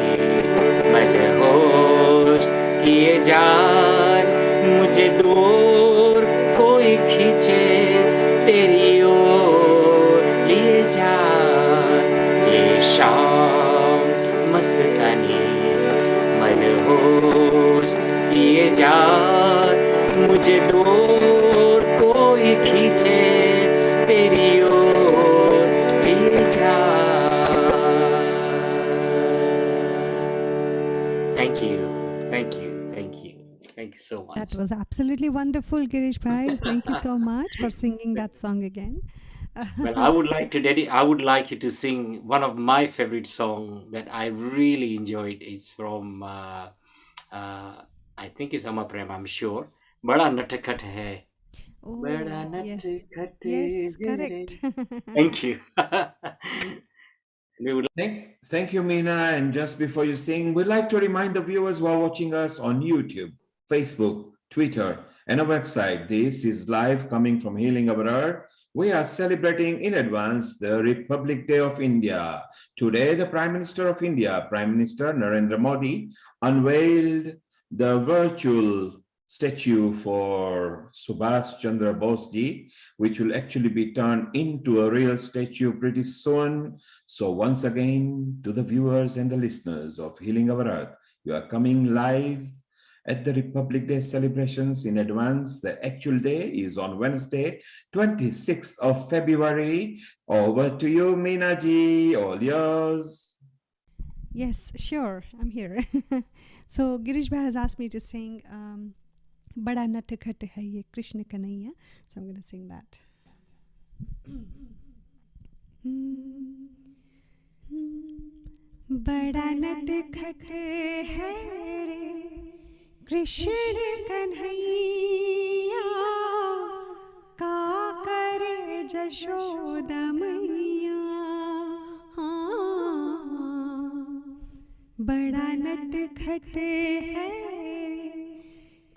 मदहोश किए जाए मुझे दूर कोई खींचे तेरी ओर लिए जाए ये शाम मस्तानी मदहोश किए जाए मुझे दूर कोई खींचे तेरी ओर लिए जाए। Thank you, thank you, thank you, thank you so much. That was absolutely wonderful, Girish Bhai. Thank you so much for singing that song again. Well, I would like to I would like you to sing one of my favorite song that I really enjoyed. It's from I think it's Ama Prem, I'm sure. Bada Natakhat hai. Bada Oh, yes. Natakhat Yes, hai. correct. Thank you. We would Thank you, Meena. And just before you sing, we'd like to remind the viewers who are watching us on YouTube, Facebook, Twitter, and our website. This is live coming from Healing Our Earth. We are celebrating in advance the Republic Day of India. Today, the Prime Minister of India, Prime Minister Narendra Modi, unveiled the virtual statue for Subhash Chandra Bose ji, which will actually be turned into a real statue pretty soon. So once again, to the viewers and the listeners of Healing Our Earth, you are coming live at the Republic Day celebrations in advance. The actual day is on Wednesday, 26th of February. Over to you, Meena ji, all yours. Yes, sure. I'm here. So Girish Bhai has asked me to sing Bada Natakhat hai ye Krishna Kanaiya. So I'm going to sing that. बड़ा नटखट है रे कृष्ण कन्हैया का करे जशोदा मैया हाँ बड़ा नटखट है रे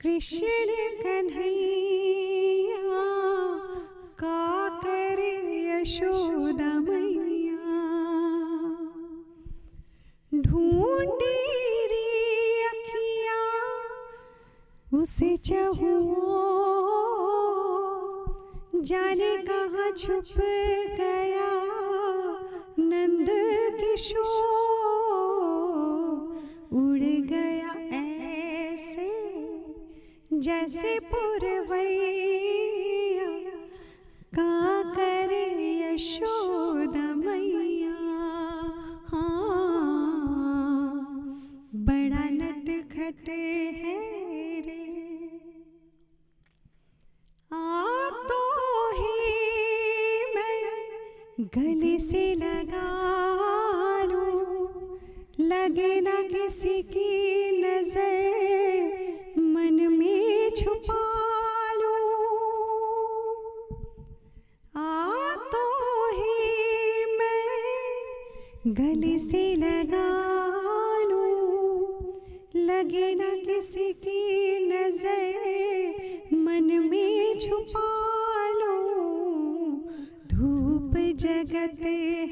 कृष्ण कन्हैया का करे यशोदा मैया ढूंढी री अखियाँ उसे चाहूँ जाने कहाँ छुप गया नंद किशोर उड़ गया ऐसे जैसे पुरवैया का करे यशोदा मैया हाँ बड़ा नटखट है रे आ तो ही मैं गले से लगा लूं लगे ना किसी की नजर मन में छुपा लूं आ तो ही मैं गले से लगा लूं लगे ना किसी की नजर मन में छुपा लूं धूप जगत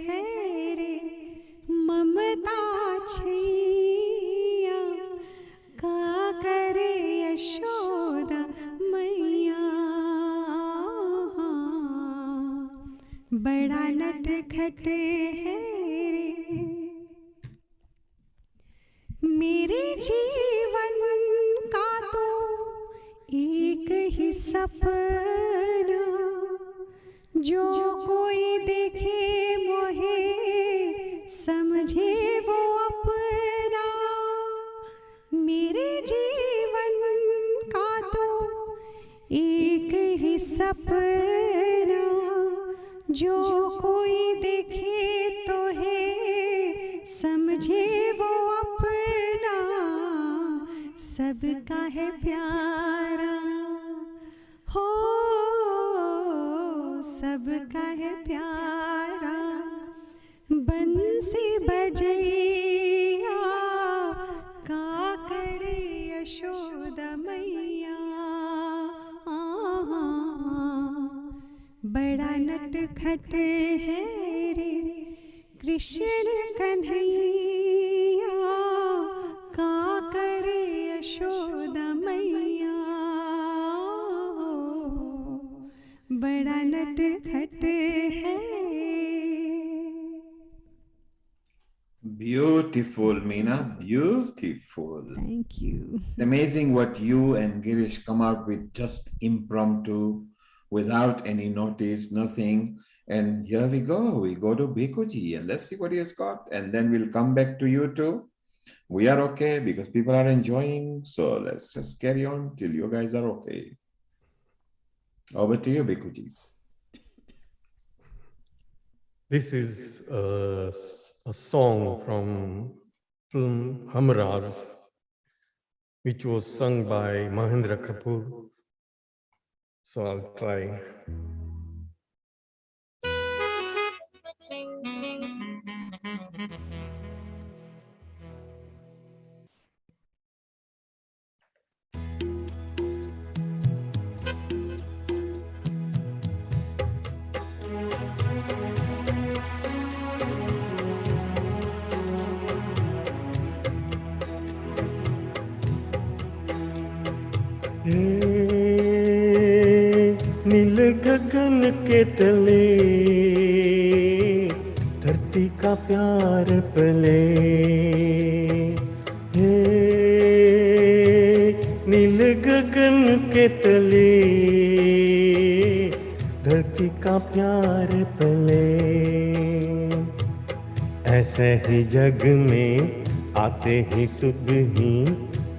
है रे ममता छैया का करे यशोदा मैया बड़ा नटखट है रे मेरे जीवन का तो एक ही सपना जो कोई देखे मोहे समझे वो अपना मेरे जीवन का तो एक ही सपना जो कोई देखे तो है समझे वो अपना सबका है प्यारा हो सब सबका है प्यारा बंसी बजैया का करे यशोदा मैया बड़ा नटखट है रे कृष्ण कन्हैया का करे यशोदा मैया बड़ा नटखट है. Beautiful, Meena. Beautiful. Thank you. It's amazing what you and Girish come out with, just impromptu, without any notice, nothing. And here we go. We go to Bikuji and let's see what he has got. And then we'll come back to you too. We are okay because people are enjoying. So let's just carry on till you guys are okay. Over to you, Bikuji. This is a song from film Hamras, which was sung by Mahendra Kapoor. So I'll try. नील गगन के तले धरती का प्यार पले नील गगन के तले धरती का प्यार पले ऐसे ही जग में आते ही सुबह ही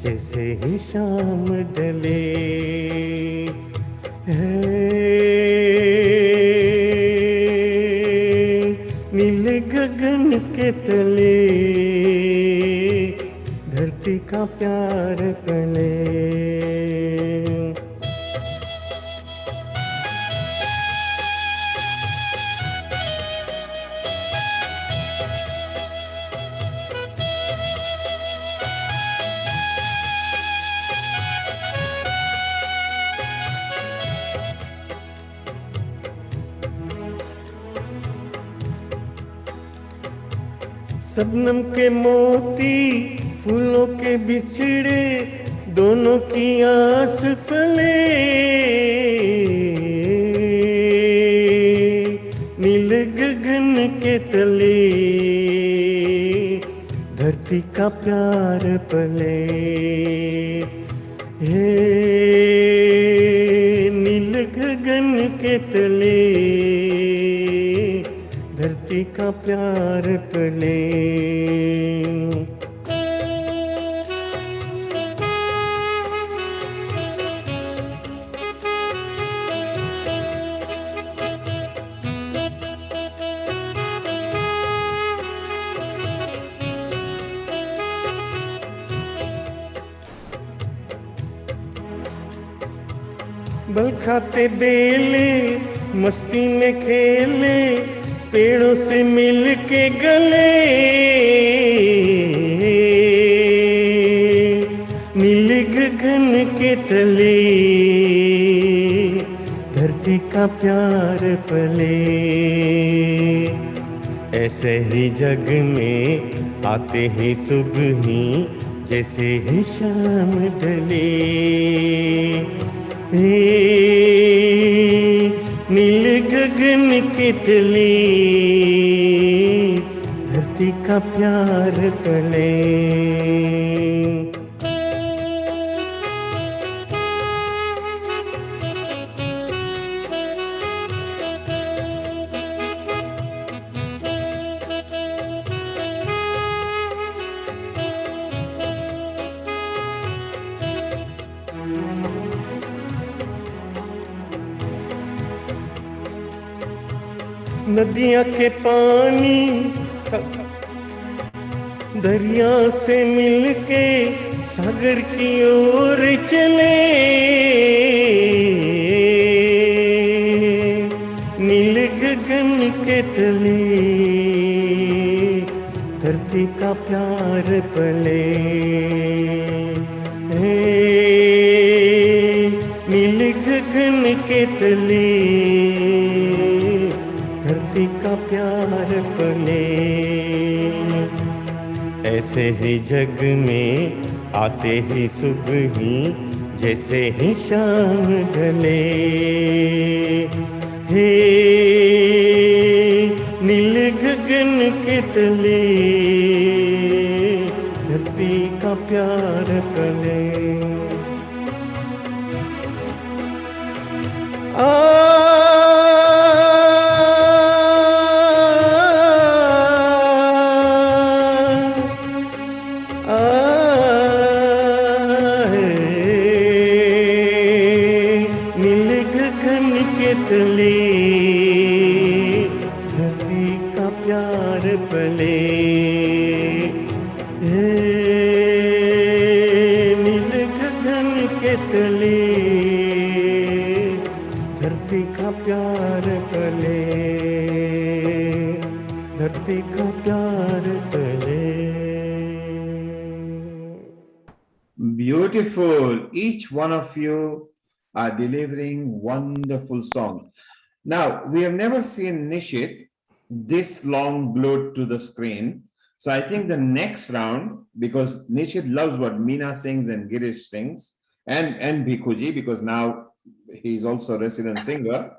जैसे ही शाम ढले नील गगन के तले धरती का प्यार पले सबनम के मोती फूलों के बिछड़े दोनों की आस फले नील गगन के तले धरती का प्यार पले नील गगन के तले धरती का प्यार पले बल खाते बेले मस्ती में खेले पेड़ों से मिल के गले नील गगन के तले धरती का प्यार पले ऐसे ही जग में आते ही सुबह ही जैसे ही शाम ढले नील गगन के तले धरती का प्यार पले नदियाँ के पानी दरिया से मिलके सागर की ओर चले नील गगन के तले धरती का प्यार पले, नील गगन के तले धरती का प्यार पले। ऐसे ही जग में आते ही सुबह ही जैसे ही शाम ढले, हे नील गगन के तले धरती का प्यार पले। नील गगन के तले धरती का प्यार पले, नील गगन के तले धरती का प्यार पले, धरती का प्यार पले। Beautiful. Each one of you are delivering wonderful songs. Now, we have never seen Nishit this long glued to the screen. So I think the next round, because Nishit loves what Meena sings and Girish sings, and Bhikuji, because now he's also a resident singer.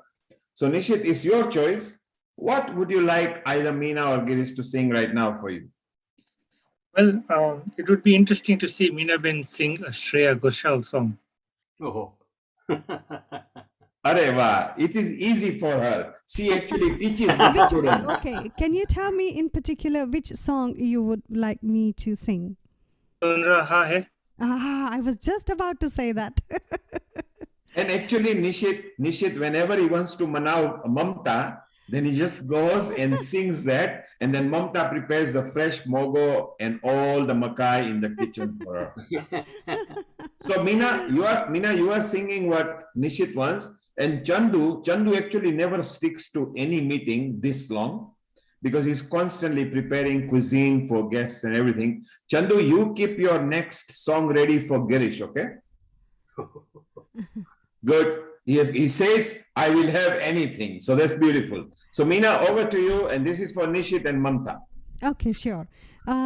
So Nishit, it's your choice. What would you like either Meena or Girish to sing right now for you? Well, it would be interesting to see Meena Ben sing a Shreya Ghoshal song. Oh. Areva, it is easy for her. She actually teaches the students. Okay, can you tell me in particular which song you would like me to sing? Sun Raha Hai. I was just about to say that. And actually, Nishit, whenever he wants to manau Mamta, then he just goes and sings that, and then Mamta prepares the fresh mogo and all the makai in the kitchen for her. So Meena, you are singing what Nishit wants, and Chandu actually never sticks to any meeting this long because he's constantly preparing cuisine for guests and everything. Chandu, you keep your next song ready for Girish, okay? Good. He says, I will have anything. So that's beautiful. So Meena, over to you. And this is for Nishit and Mamta. Okay, sure.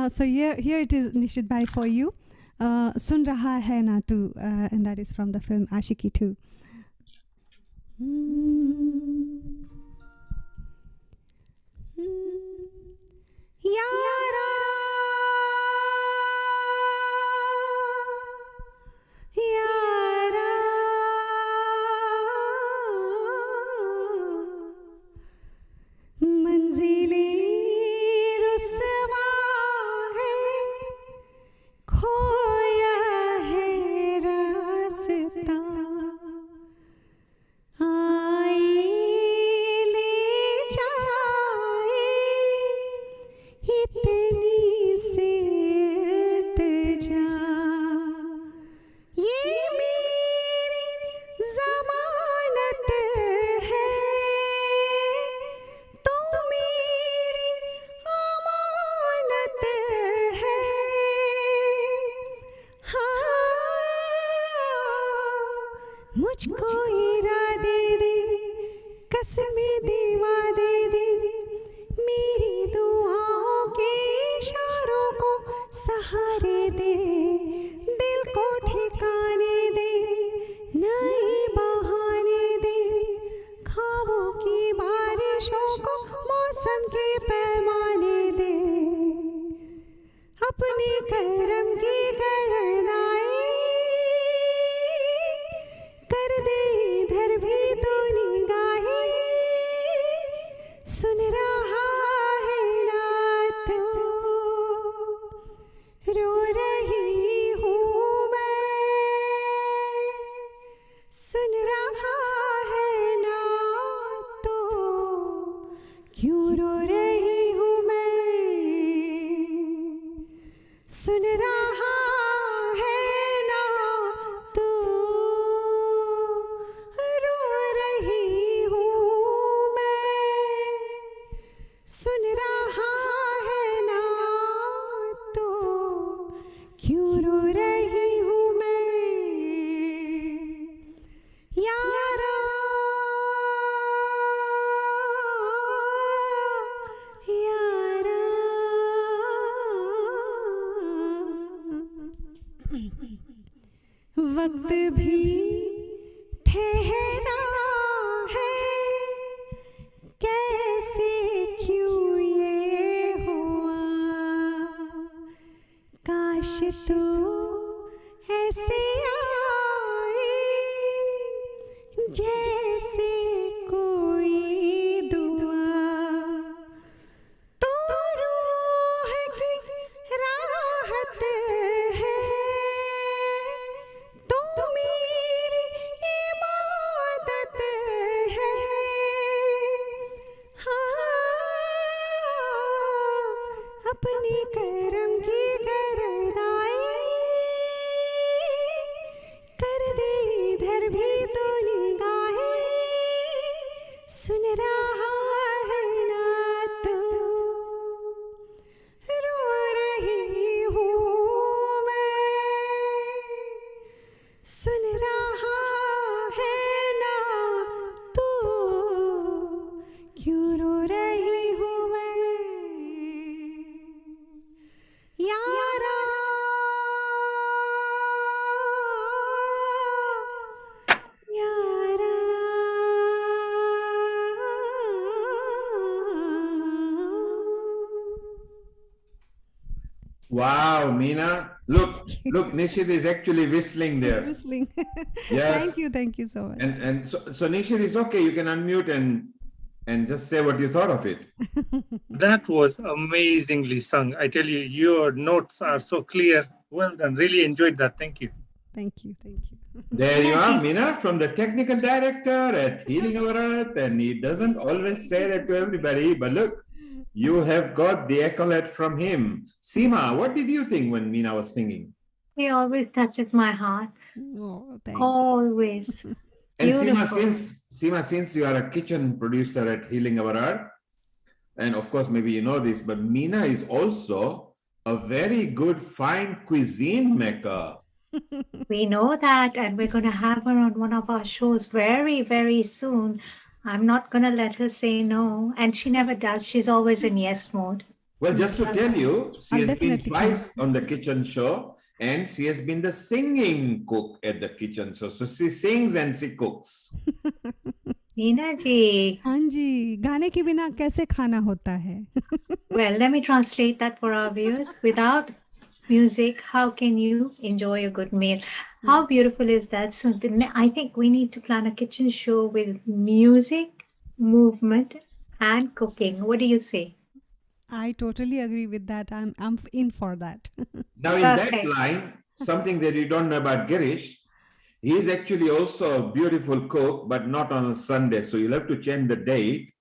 So here it is, Nishit Bhai, for you. Sun Raha Hai Na Tu, and that is from the film Ashiki 2. Yara, Yara, मंजिले रुसवा है, खोया है रास्ता, आए ले जाए इतनी सी इल्तिजा, ये मेरी ज़मानत है, तू मेरी अमानत है, हाँ मुझको इरादे दे, कसमें दीवा दे दे, मेरी दुआओं के इशारों को सहारे दे, दिल को ठिकाने दे, नए बहाने दे, ख्वाबों की बारिशों को मौसम के पैमाने दे, अपने करम की गरदाई कर दे इधर भी तो निगाहें, सुन रहा है ना तू, रो रही हूँ मैं, सुन रहा है ना तो, क्यों रो रही हूँ मैं, सुन रहा है ना तू, रो रही हूँ मैं। सुन रहा है ना तो क्यों रो रही हूँ मैं यारा यारा वक्त भी ठहरा है कैसे क्यों ये हुआ काश तो ऐसे आए जैसे कोई दुआ तो रूह की राहत है तो मेरी इबादत है अपने करम की गरदाई कर दे इधर भी तो निगाहें सुन रहा है ना तू रो रही हूँ मैं सुन रहा है ना तू क्यों रो रही हूँ मैं यारा यारा Wow, Meena. Look, Nishit is actually whistling there. Whistling. Yes. Thank you so much. And so Nishit is okay. You can unmute and just say what you thought of it. That was amazingly sung. I tell you, your notes are so clear. Well done. Really enjoyed that. Thank you. Thank you. There you are, Meena, from the technical director at Healing Our Earth. And he doesn't always say that to everybody, but look, you have got the accolade from him. Seema, what did you think when Meena was singing? He always touches my heart. Oh, Always. And Beautiful. Seema, since you are a kitchen producer at Healing Our Earth, and of course, maybe you know this, but Meena is also a very good fine cuisine maker. We know that, and we're going to have her on one of our shows very, very soon. I'm not going to let her say no, and she never does. She's always in yes mode. Well, just to tell you, she I'll has been definitely twice on the kitchen show, and she has been the singing cook at the kitchen show. So she sings and she cooks. Meena ji. हाँ जी, गाने के बिना कैसे खाना होता है? Well, let me translate that for our viewers. Without music, how can you enjoy a good meal? How beautiful is that? So I think we need to plan a kitchen show with music, movement, and cooking. What do you say? I totally agree with that. I'm in for that. Now, in that line, something that you don't know about Girish, he is actually also a beautiful cook, but not on a Sunday. So you'll have to change the date.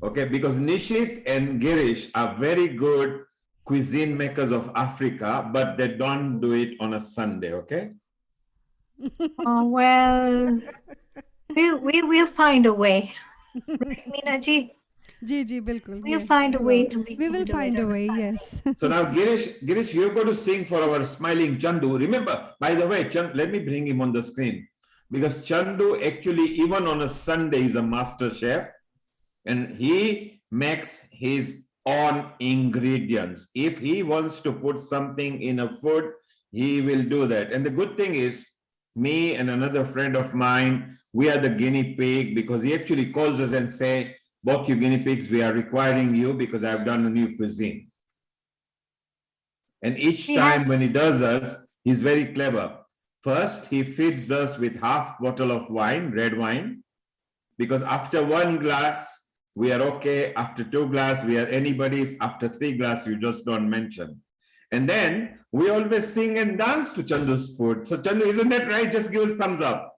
Okay, because Nishit and Girish are very good cuisine makers of Africa, but they don't do it on a Sunday, okay? Oh, well, we will find a way. Right, Meena ji? जी बिल्कुल. We'll find a way to make We will find a way. Yes. So now, Girish, you're going to sing for our smiling Chandu. Remember, by the way, let me bring him on the screen, because Chandu actually, even on a Sunday, is a master chef, and he makes his own ingredients. If he wants to put something in a food, he will do that. And the good thing is, me and another friend of mine, we are the guinea pig, because he actually calls us and say, both you guinea pigs, we are requiring you because I've done a new cuisine. And each time when he does us, he's very clever. First, he feeds us with half bottle of wine, red wine, because after 1 glass, we are okay. After 2 glass, we are anybody's. After 3 glass, you just don't mention. And then we always sing and dance to Chandu's food. So Chandu, isn't that right? Just give us thumbs up.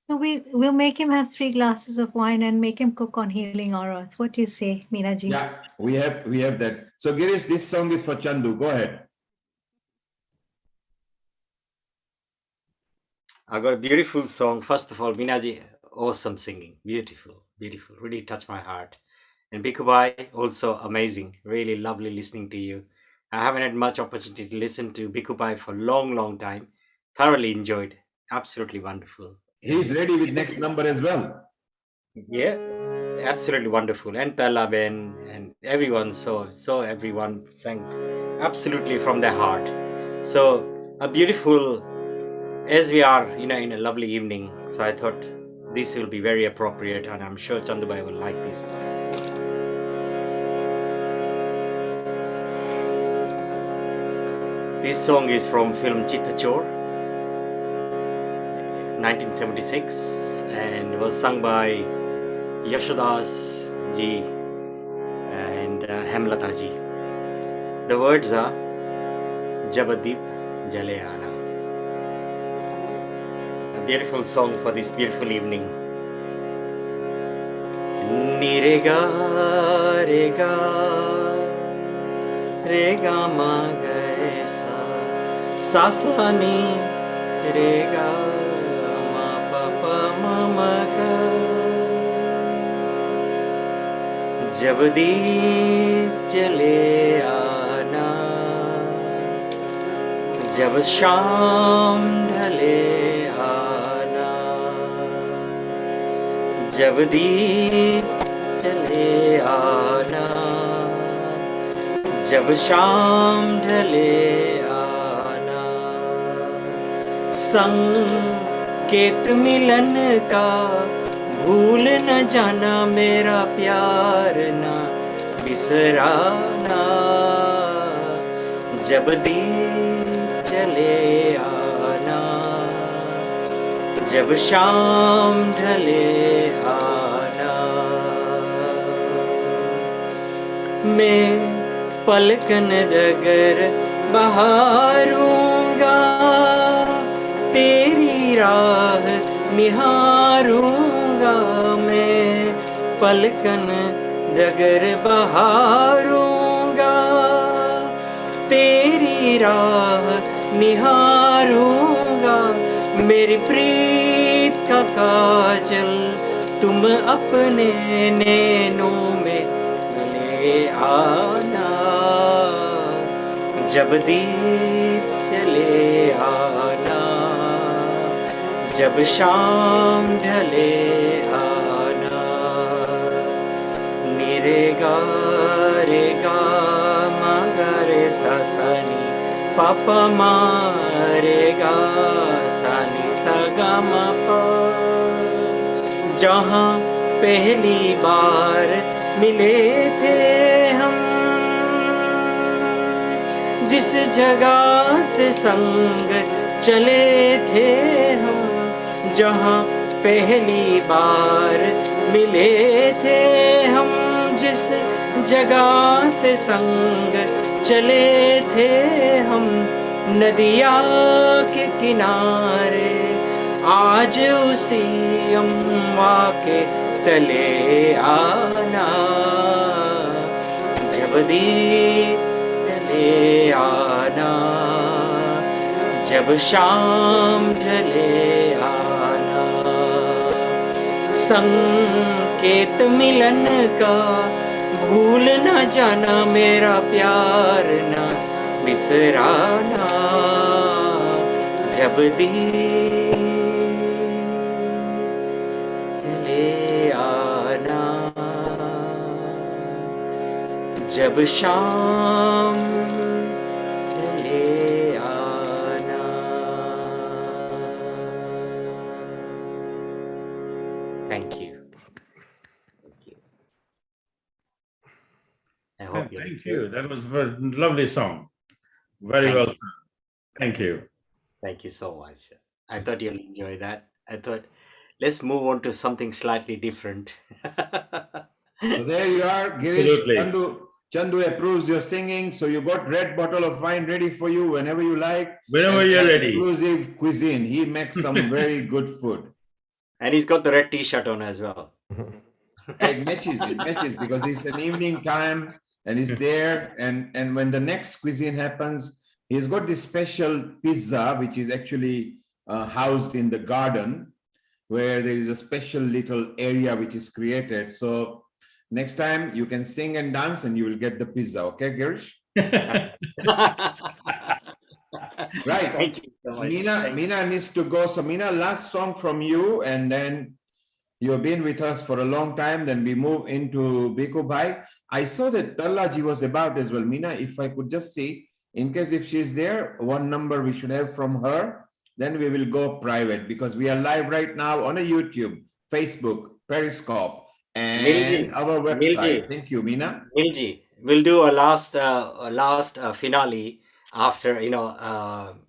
So we'll make him have 3 glasses of wine and make him cook on Healing Our Earth. What do you say, Meena ji? Yeah, we have that. So Girish, this song is for Chandu. Go ahead. I got a beautiful song. First of all, Minaji, awesome singing. Beautiful, beautiful. Really touched my heart. And Bikubai, also amazing. Really lovely listening to you. I haven't had much opportunity to listen to Bikubai for a long, long time. Thoroughly enjoyed. Absolutely wonderful. He's ready with next number as well. Yeah, absolutely wonderful. And Talaben and everyone, so everyone sang absolutely from their heart. So a beautiful, as we are, in a lovely evening. So I thought this will be very appropriate, and I'm sure Chandubai will like this. This song is from film Chittachor, 1976, and was sung by Yashodas ji and Hemlata ji. The words are Jabadip Jale Aana. A beautiful song for this beautiful evening. Nirega rega rega ma gare sa sa ni rega ma pa pa ma ma ga. जब दीप जले आना, जब शाम ढले आना, जब दीप जले आना, जब शाम ढले आना, संकेत मिलन का भूल न जाना, मेरा प्यार न बिसराना, जब दीप चले आना, जब शाम ढले आना, मैं पलकन डगर बहारूंगा, तेरी राह निहारूंगा, मैं पलकन डगर बहारूंगा, तेरी राह निहारूंगा, मेरी प्रीत का काजल तुम अपने नैनों में ले आना, जब दीप चले आना, जब शाम ढले आना, निरेगा रेगा मा गा रे सा सा नी, पापा मा रेगा सा नी सा गा मा पा। जहाँ पहली बार मिले थे हम, जिस जगह से संग चले थे हम, जहाँ पहली बार मिले थे हम, जिस जगह से संग चले थे हम, नदिया के किनारे आज उसी अम्मा के तले आना, जब दीप ढले आना, जब शाम ढले आना, संकेत मिलन का भूल न जाना, मेरा प्यार न बिसराना, जब दीप ढले आना, जब शाम ढले आना। Thank you. I hope you Thank you. That was a lovely song. Very well sung. Thank you. Thank you so much. I thought you'll enjoy that. I thought, let's move on to something slightly different. So there you are, Girish. Chandu approves your singing. So you got red bottle of wine ready for you whenever you like. Whenever you're ready. Exclusive cuisine. He makes some very good food. And he's got the red t-shirt on as well. It matches because it's an evening time and he's there. And when the next cuisine happens, he's got this special pizza, which is actually housed in the garden. where there is a special little area which is created. So next time you can sing and dance and you will get the pizza. Okay, Girish? Right. Thank you so much. Meena needs to go. So Meena, last song from you, and then you've been with us for a long time. Then we move into Bhikkhu Bhai. I saw that Tallaji was about as well. Meena, if I could just see, in case if she's there, one number we should have from her, then we will go private, because we are live right now on a YouTube, Facebook, Periscope, and our website. Thank you, Meena. Milji, we'll do a last finale after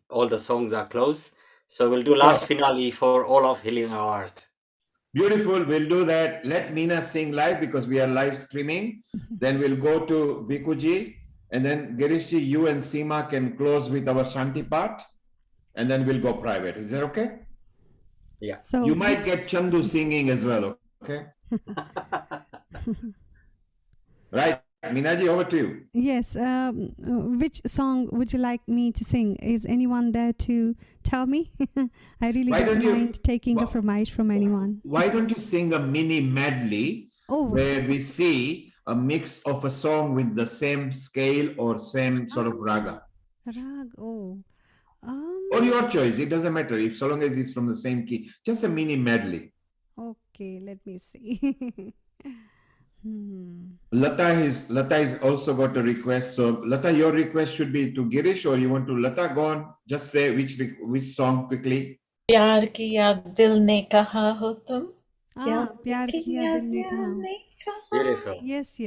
all the songs are closed. So we'll do last finale for all of Healing Our Earth. Beautiful. We'll do that. Let Meena sing live because we are live streaming. Then we'll go to Bikuji, and then Girishji, you and Seema can close with our Shanti part, and then we'll go private. Is that okay? Yeah. So you might get Chandu singing as well. Okay. Right. Minaji, over to you. Yes. Which song would you like me to sing? Is anyone there to tell me? I really don't mind taking a fromage from anyone. Why don't you sing a mini medley where we see a mix of a song with the same scale or same sort of raga? Rag, or your choice. It doesn't matter if so long as it's from the same key. Just a mini medley. Okay, let me see. Lata is also got a request. So Lata, your request should be to Girish, or you want to Lata go on? Just say which song quickly. प्यार किया दिल ने कहा हो तुम प्यार किया दिल ने कहा. Beautiful. Yes.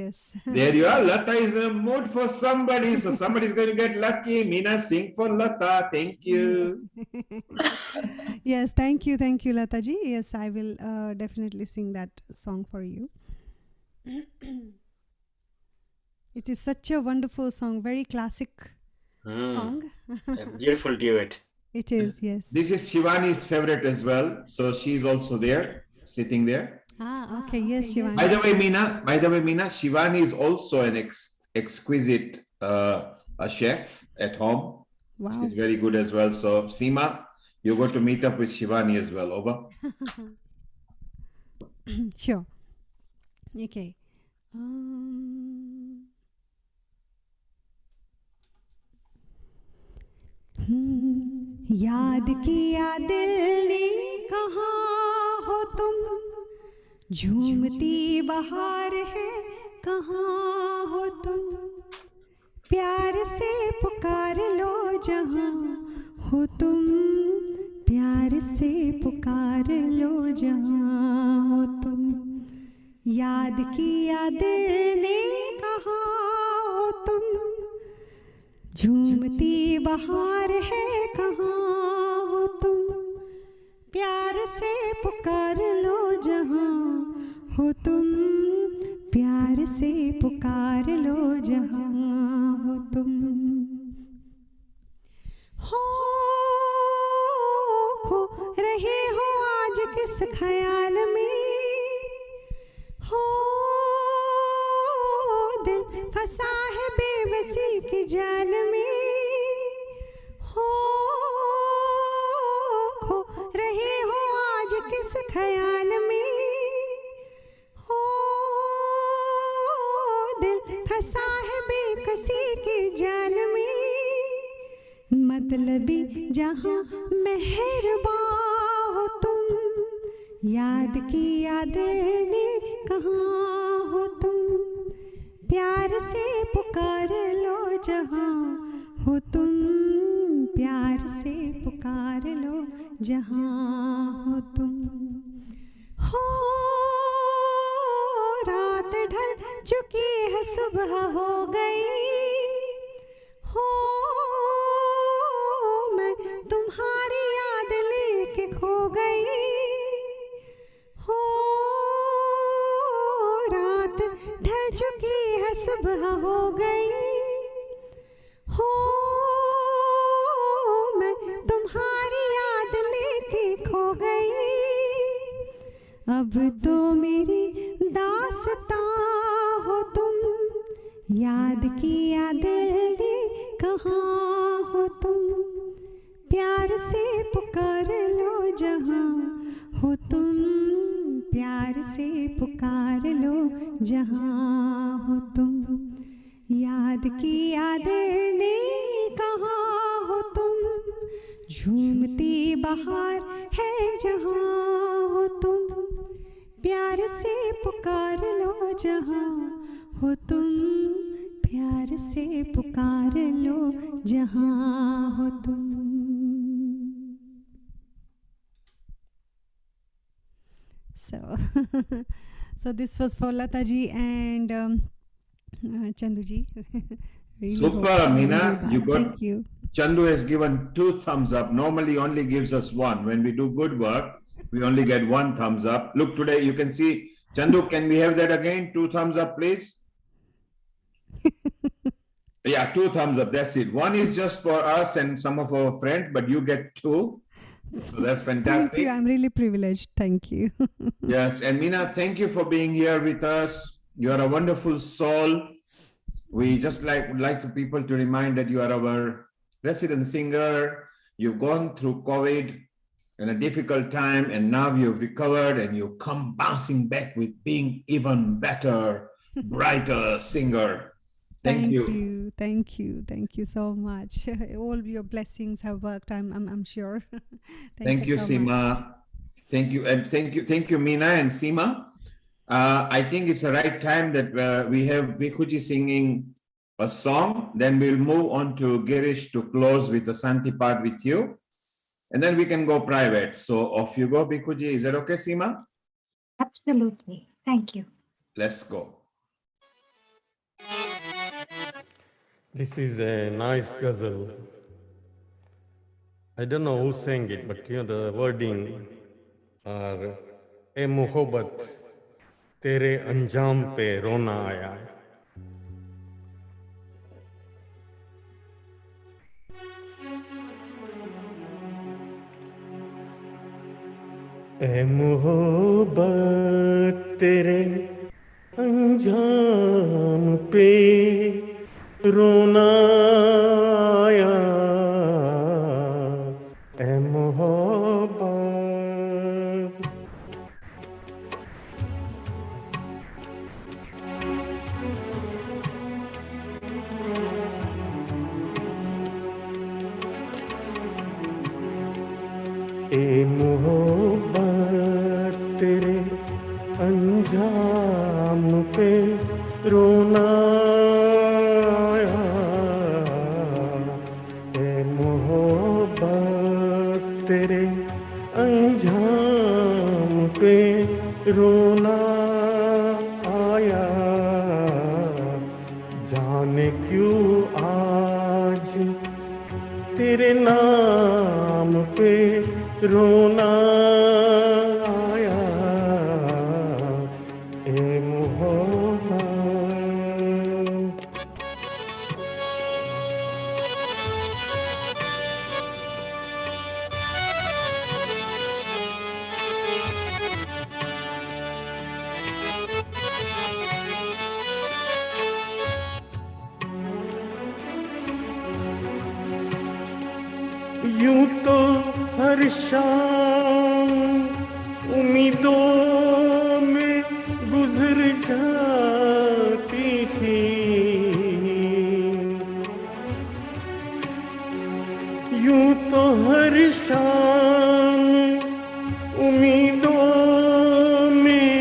There you are. Lata is in a mood for somebody. So somebody's going to get lucky. Meena, sing for Lata. Thank you. Yes, thank you, Lataji. Yes, I will definitely sing that song for you. It is such a wonderful song, very classic song. A beautiful duet. It is, yes. This is Shivani's favorite as well. So she's also there, sitting there. Okay, yes, Shivani. By the way, Meena, Shivani is also an exquisite a chef at home. Wow. She's very good as well. So Seema, you're going to meet up with Shivani as well. Over. Sure. Okay. याद किया दिल ने कहाँ हो तुम झूमती बहार है कहाँ हो तुम प्यार से पुकार लो जहाँ हो तुम प्यार से पुकार लो जहाँ हो तुम याद किया दिल ने कहाँ हो तुम झूमती बहार है कहाँ हो तुम प्यार से पुकार लो जहाँ हो तुम प्यार से पुकार लो जहाँ हो तुम हो खो रहे हो आज किस ख्याल में हो दिल फंसा है बेबसी के जाल में हो खो रहे हो आज किस ख्याल में हो दिल फंसा है बेकसी के जाल में मतलबी जहाँ मेहरबान हो तुम याद किया दिल ने कहाँ हो तुम प्यार से पुकार लो जहाँ हो तुम प्यार से पुकार लो जहाँ हो तुम हो रात ढल चुकी है सुबह हो गई हो मैं तुम्हारी याद लेके खो गई हो रात ढल चुकी है सुबह हो गई हो मैं तुम्हारी याद लेके खो गई अब तो मेरी दास्तां हो तुम याद किया दिल ने कहाँ हो तुम प्यार से पुकार लो जहाँ हो तुम लो जहाँ हो तुम, याद की यादें ने कहाँ हो तुम, झूमती बहार है जहाँ हो तुम, प्यार से पुकार लो जहाँ हो तुम, प्यार से पुकार लो जहाँ हो तुम. So this was for Lata ji and Chandu ji. Really Super, Meena. well You done. got. Thank you. Chandu has given 2 thumbs up. Normally, only gives us 1. When we do good work, we only get 1 thumbs up. Look, today you can see. Chandu, can we have that again? 2 thumbs up, please. Yeah, 2 thumbs up. That's it. 1 is just for us and some of our friends, but you get 2. So that's fantastic. Thank you. I'm really privileged. Thank you. Yes, and Meena, thank you for being here with us. You are a wonderful soul. We just would like to people to remind that you are our resident singer. You've gone through COVID in a difficult time, and now you've recovered and you come bouncing back with being even better, brighter singer. Thank you. Thank you so much. All your blessings have worked. I'm sure. Thank you, so Seema. much. Thank you, and thank you, Meena and Seema. I think it's the right time that we have Bhikhuji singing a song. Then we'll move on to Girish to close with the Santi part with you, and then we can go private. So off you go, Bhikhuji. Is that okay, Seema? Absolutely. Thank you. Let's go. This is a nice ghazal. I don't know who sang it, but the wording are "ए मोहब्बत तेरे अंजाम पे रोना आया है." ए मोहब्बत तेरे अंजाम पे रोना आया, ए मोहब्बत. ए मोहब्बत तेरे अंजाम पे रोना आया, ए मोहब्बत तेरे अंजाम पे रोना आया. जाने क्यों आज तेरे नाम पे रोना आया, ए मोहब्बत. यूं तो हर शाम उम्मीदों में गुजर जाती थी, यूं तो हर शाम उम्मीदों में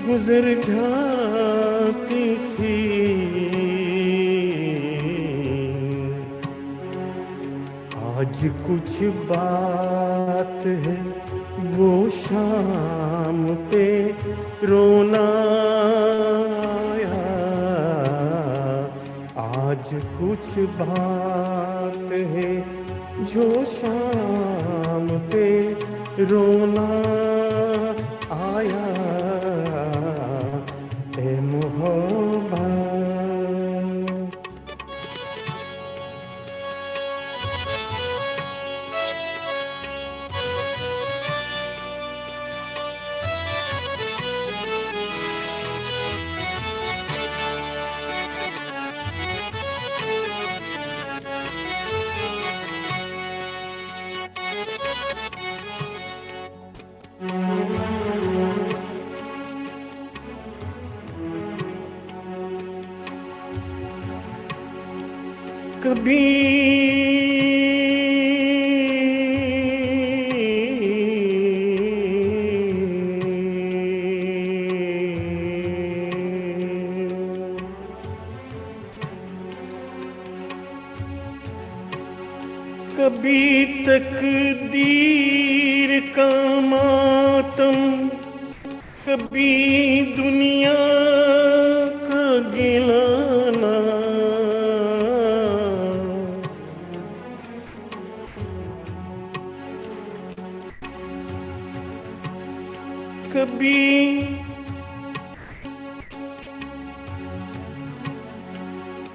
गुजर जाती थी. आज कुछ बात है वो शाम पे रोना आया, आज कुछ बात है जो शाम पे रोना आया, ए मोहब्बत. कभी तकदीर का मातम, कभी दुनिया का गिलाना, कभी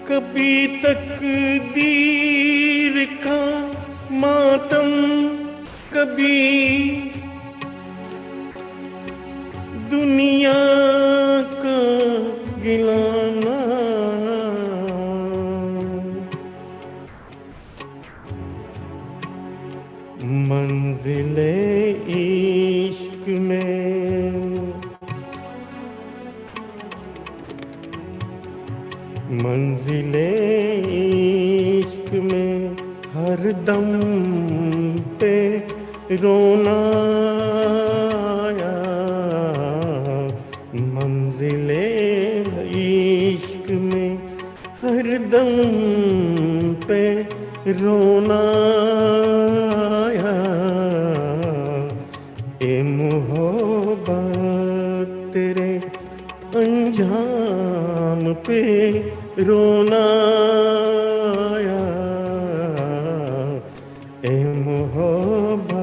कभी तकदीर का मातम, कभी दुनिया का गिलाना, मंजिले इश्क में, मंजिले इश्क में हर दम पे रोना आया, मंजिले इश्क में हर दम पे रोना आया, ए मोहब्बत तेरे अंजाम पे रोना आया, ए मोहब्बत।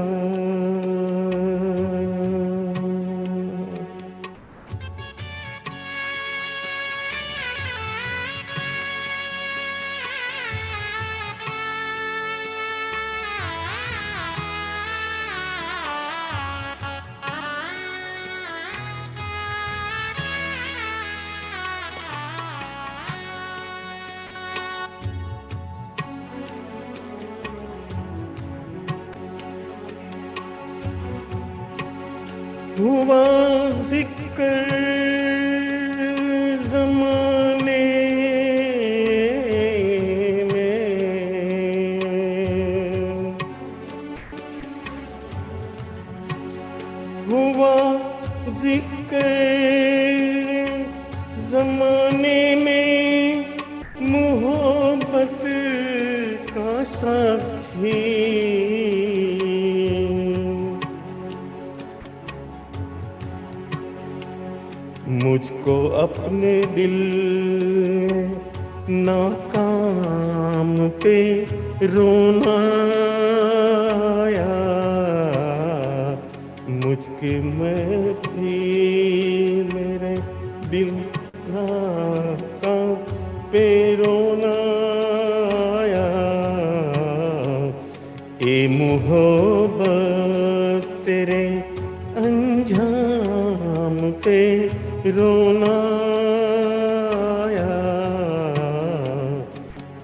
हुआ जिक्र ज़माने में, हुआ जिक्र ज़माने में, मोहब्बत का साथी, मुझको अपने दिल नाकाम पे रोना आया, मुझके में भी मेरे दिल नाकाम पे रोना आया, ए मोहब्बत तेरे अंजाम पे रोना आया,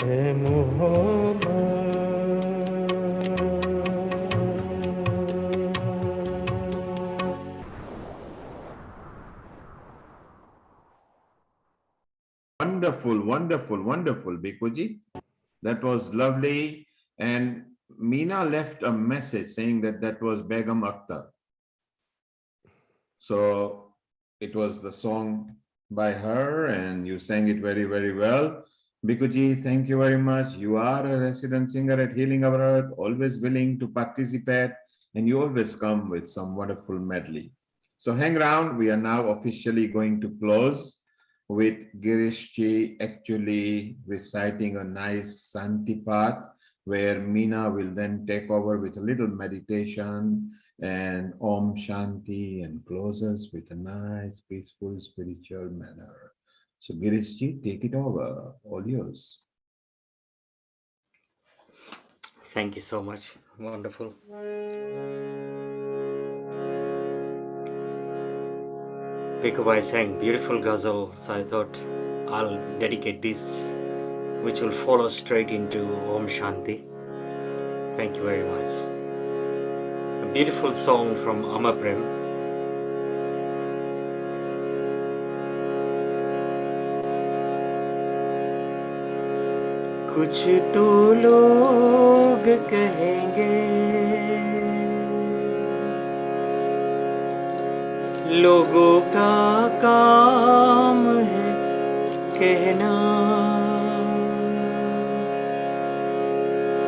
ए मोहब्बत। Wonderful, wonderful, wonderful, Bikuji. That was lovely. And Meena left a message saying that that was Begum Akhtar. So it was the song by her and you sang it very, very well. Bikuji, thank you very much. You are a resident singer at Healing Our Earth, always willing to participate, and you always come with some wonderful medley. So hang around. We are now officially going to close with Girishji actually reciting a nice Santi path, where Meena will then take over with a little meditation and Om Shanti and close us with a nice, peaceful, spiritual manner. So Girishji, take it over, all yours. Thank you so much. Wonderful. Pikubai sang beautiful ghazal, so I thought I'll dedicate this, which will follow straight into Om Shanti. Thank you very much. A beautiful song from Amaprem. कुछ तो लोग कहेंगे, लोगों का काम है कहना।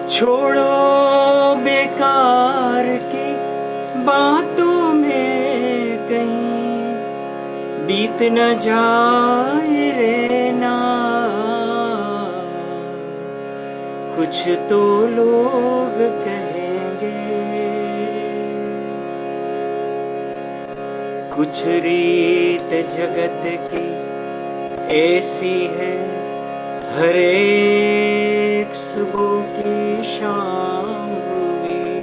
छोड़ो बेकार की बातों में कहीं बीत न जाए रहना। कुछ तो लोग कहेंगे, कुछ रीत जगत की ऐसी है, हर एक सुबह की शाम हुई।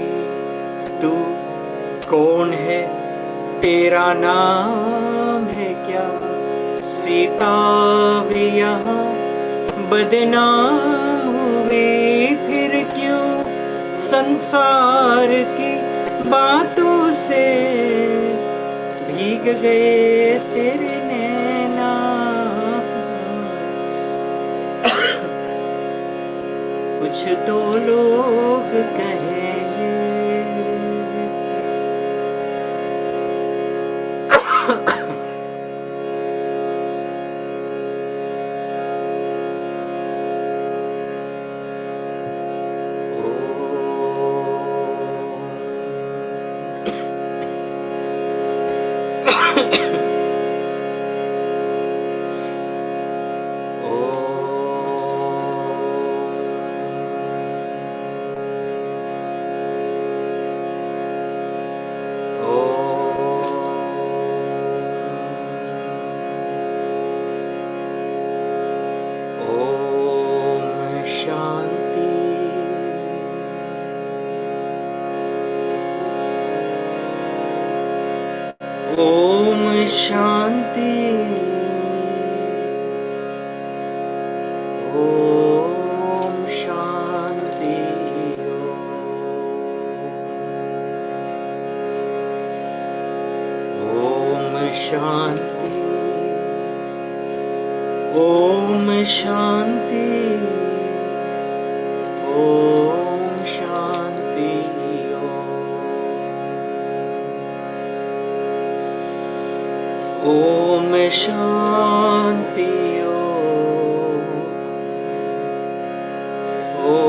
तू कौन है, तेरा नाम है क्या? सीता भी यहाँ बदनाम हुई। फिर क्यों संसार की बातों से भीग गए तेरे नैना। कुछ तो लोग कहेंगे, शांति। ओम शांति। ओम शांति। ओम शांति। ओम शांति। ओम शांति। ओम शांति।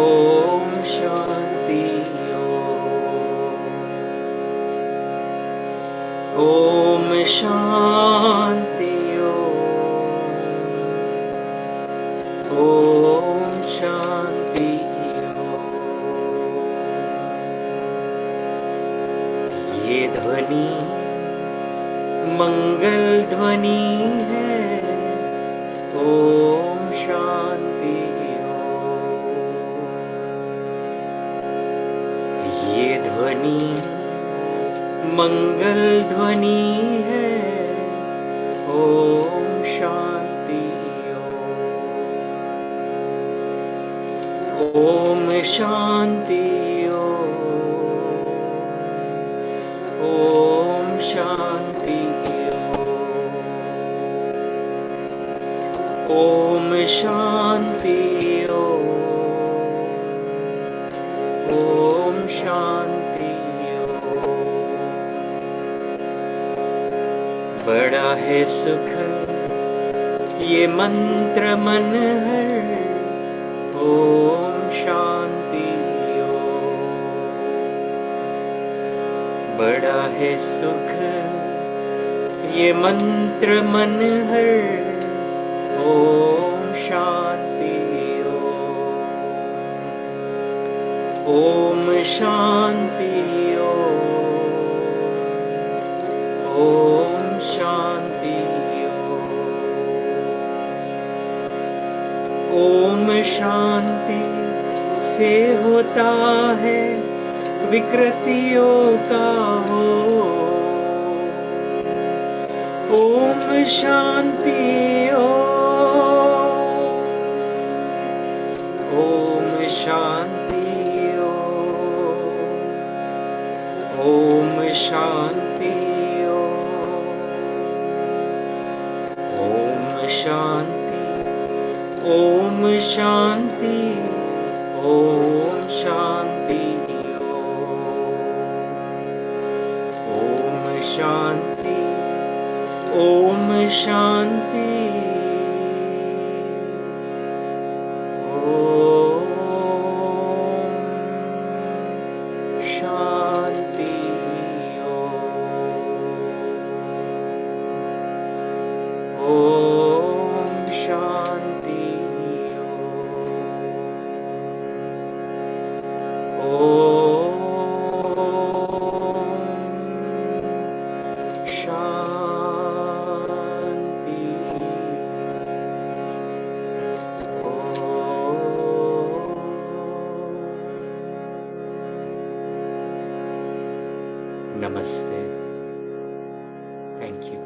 ओम शांति। ओम शांति। ओम शांति। ये ध्वनि मंगल ध्वनि है। ओम शांति। ये ध्वनि मंगल ध्वनि है। ओम शांति। ओम शांति। ओम शांति। ओम शांति। ओम शांति। बड़ा है सुख ये मंत्र मन हर। ओम शांति। बड़ा है सुख ये मंत्र मन हर। ओम शांति। ओम शांति। ओम शांति। ओम शांति से होता है विकृतियों का हो। Om Shanti. Om Shanti. Om Shanti. Om Shanti. Om Shanti, Om Shanti, Om Shanti, Om Shanti, Om Shanti, Om Shanti, Om Namaste. Thank you.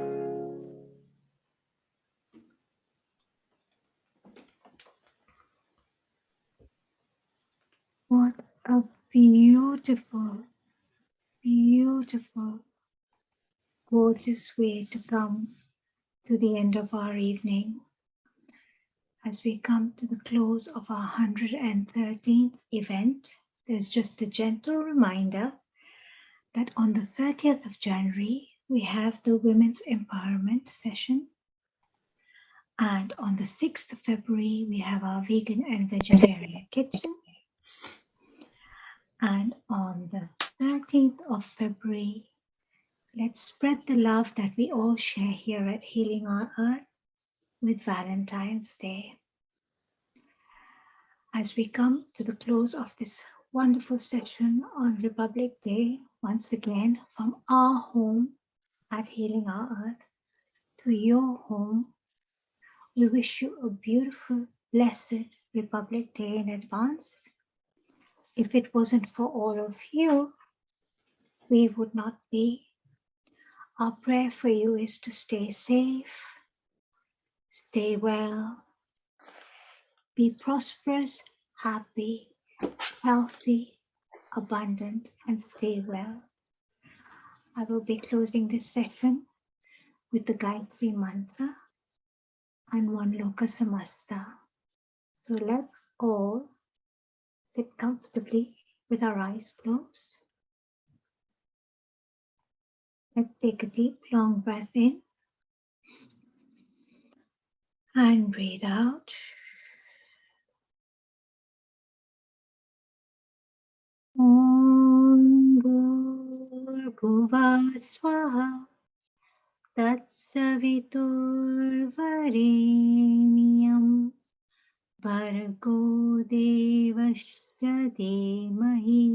What a beautiful, beautiful, gorgeous way to come to the end of our evening. As we come to the close of our 113th event, there's just a gentle reminder that on the 30th of January, we have the Women's Empowerment session. And on the 6th of February, we have our vegan and vegetarian kitchen. And on the 13th of February, let's spread the love that we all share here at Healing Our Earth with Valentine's Day. As we come to the close of this wonderful session on Republic Day, once again, from our home at Healing Our Earth to your home, we wish you a beautiful, blessed Republic Day in advance. If it wasn't for all of you, we would not be. Our prayer for you is to stay safe, stay well, be prosperous, happy, healthy, abundant, and stay well. I will be closing this session with the Gayatri Mantra and one Loka Samasta. So let's all sit comfortably with our eyes closed. Let's take a deep, long breath in and breathe out. Om Bhurbhuva Swaha Tatsaviturvarenyam Bhargo Devasya Dhimahi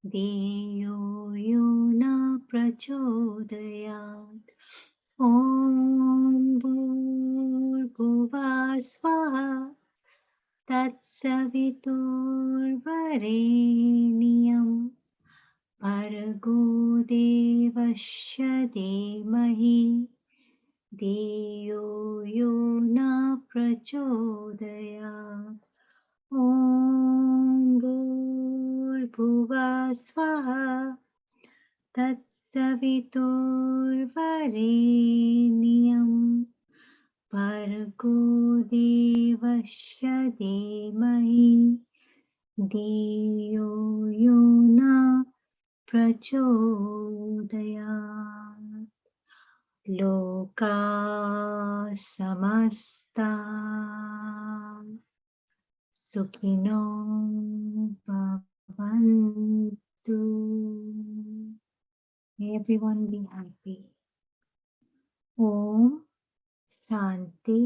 Dhiyo Yona Prachodayat. Om Bhurbhuva Swaha Tatsaviturvarenyam Bhargo Devasya Dhimahi Dhiyo Yona Prachodayat. Om Bhurbhuva Swaha Tatsaviturvarenyam Bhargo Devasya Dhimahi Dhiyo Yona Prachodayat. Loka Samasta Sukhino Bhavantu. May everyone be happy. Om Shanti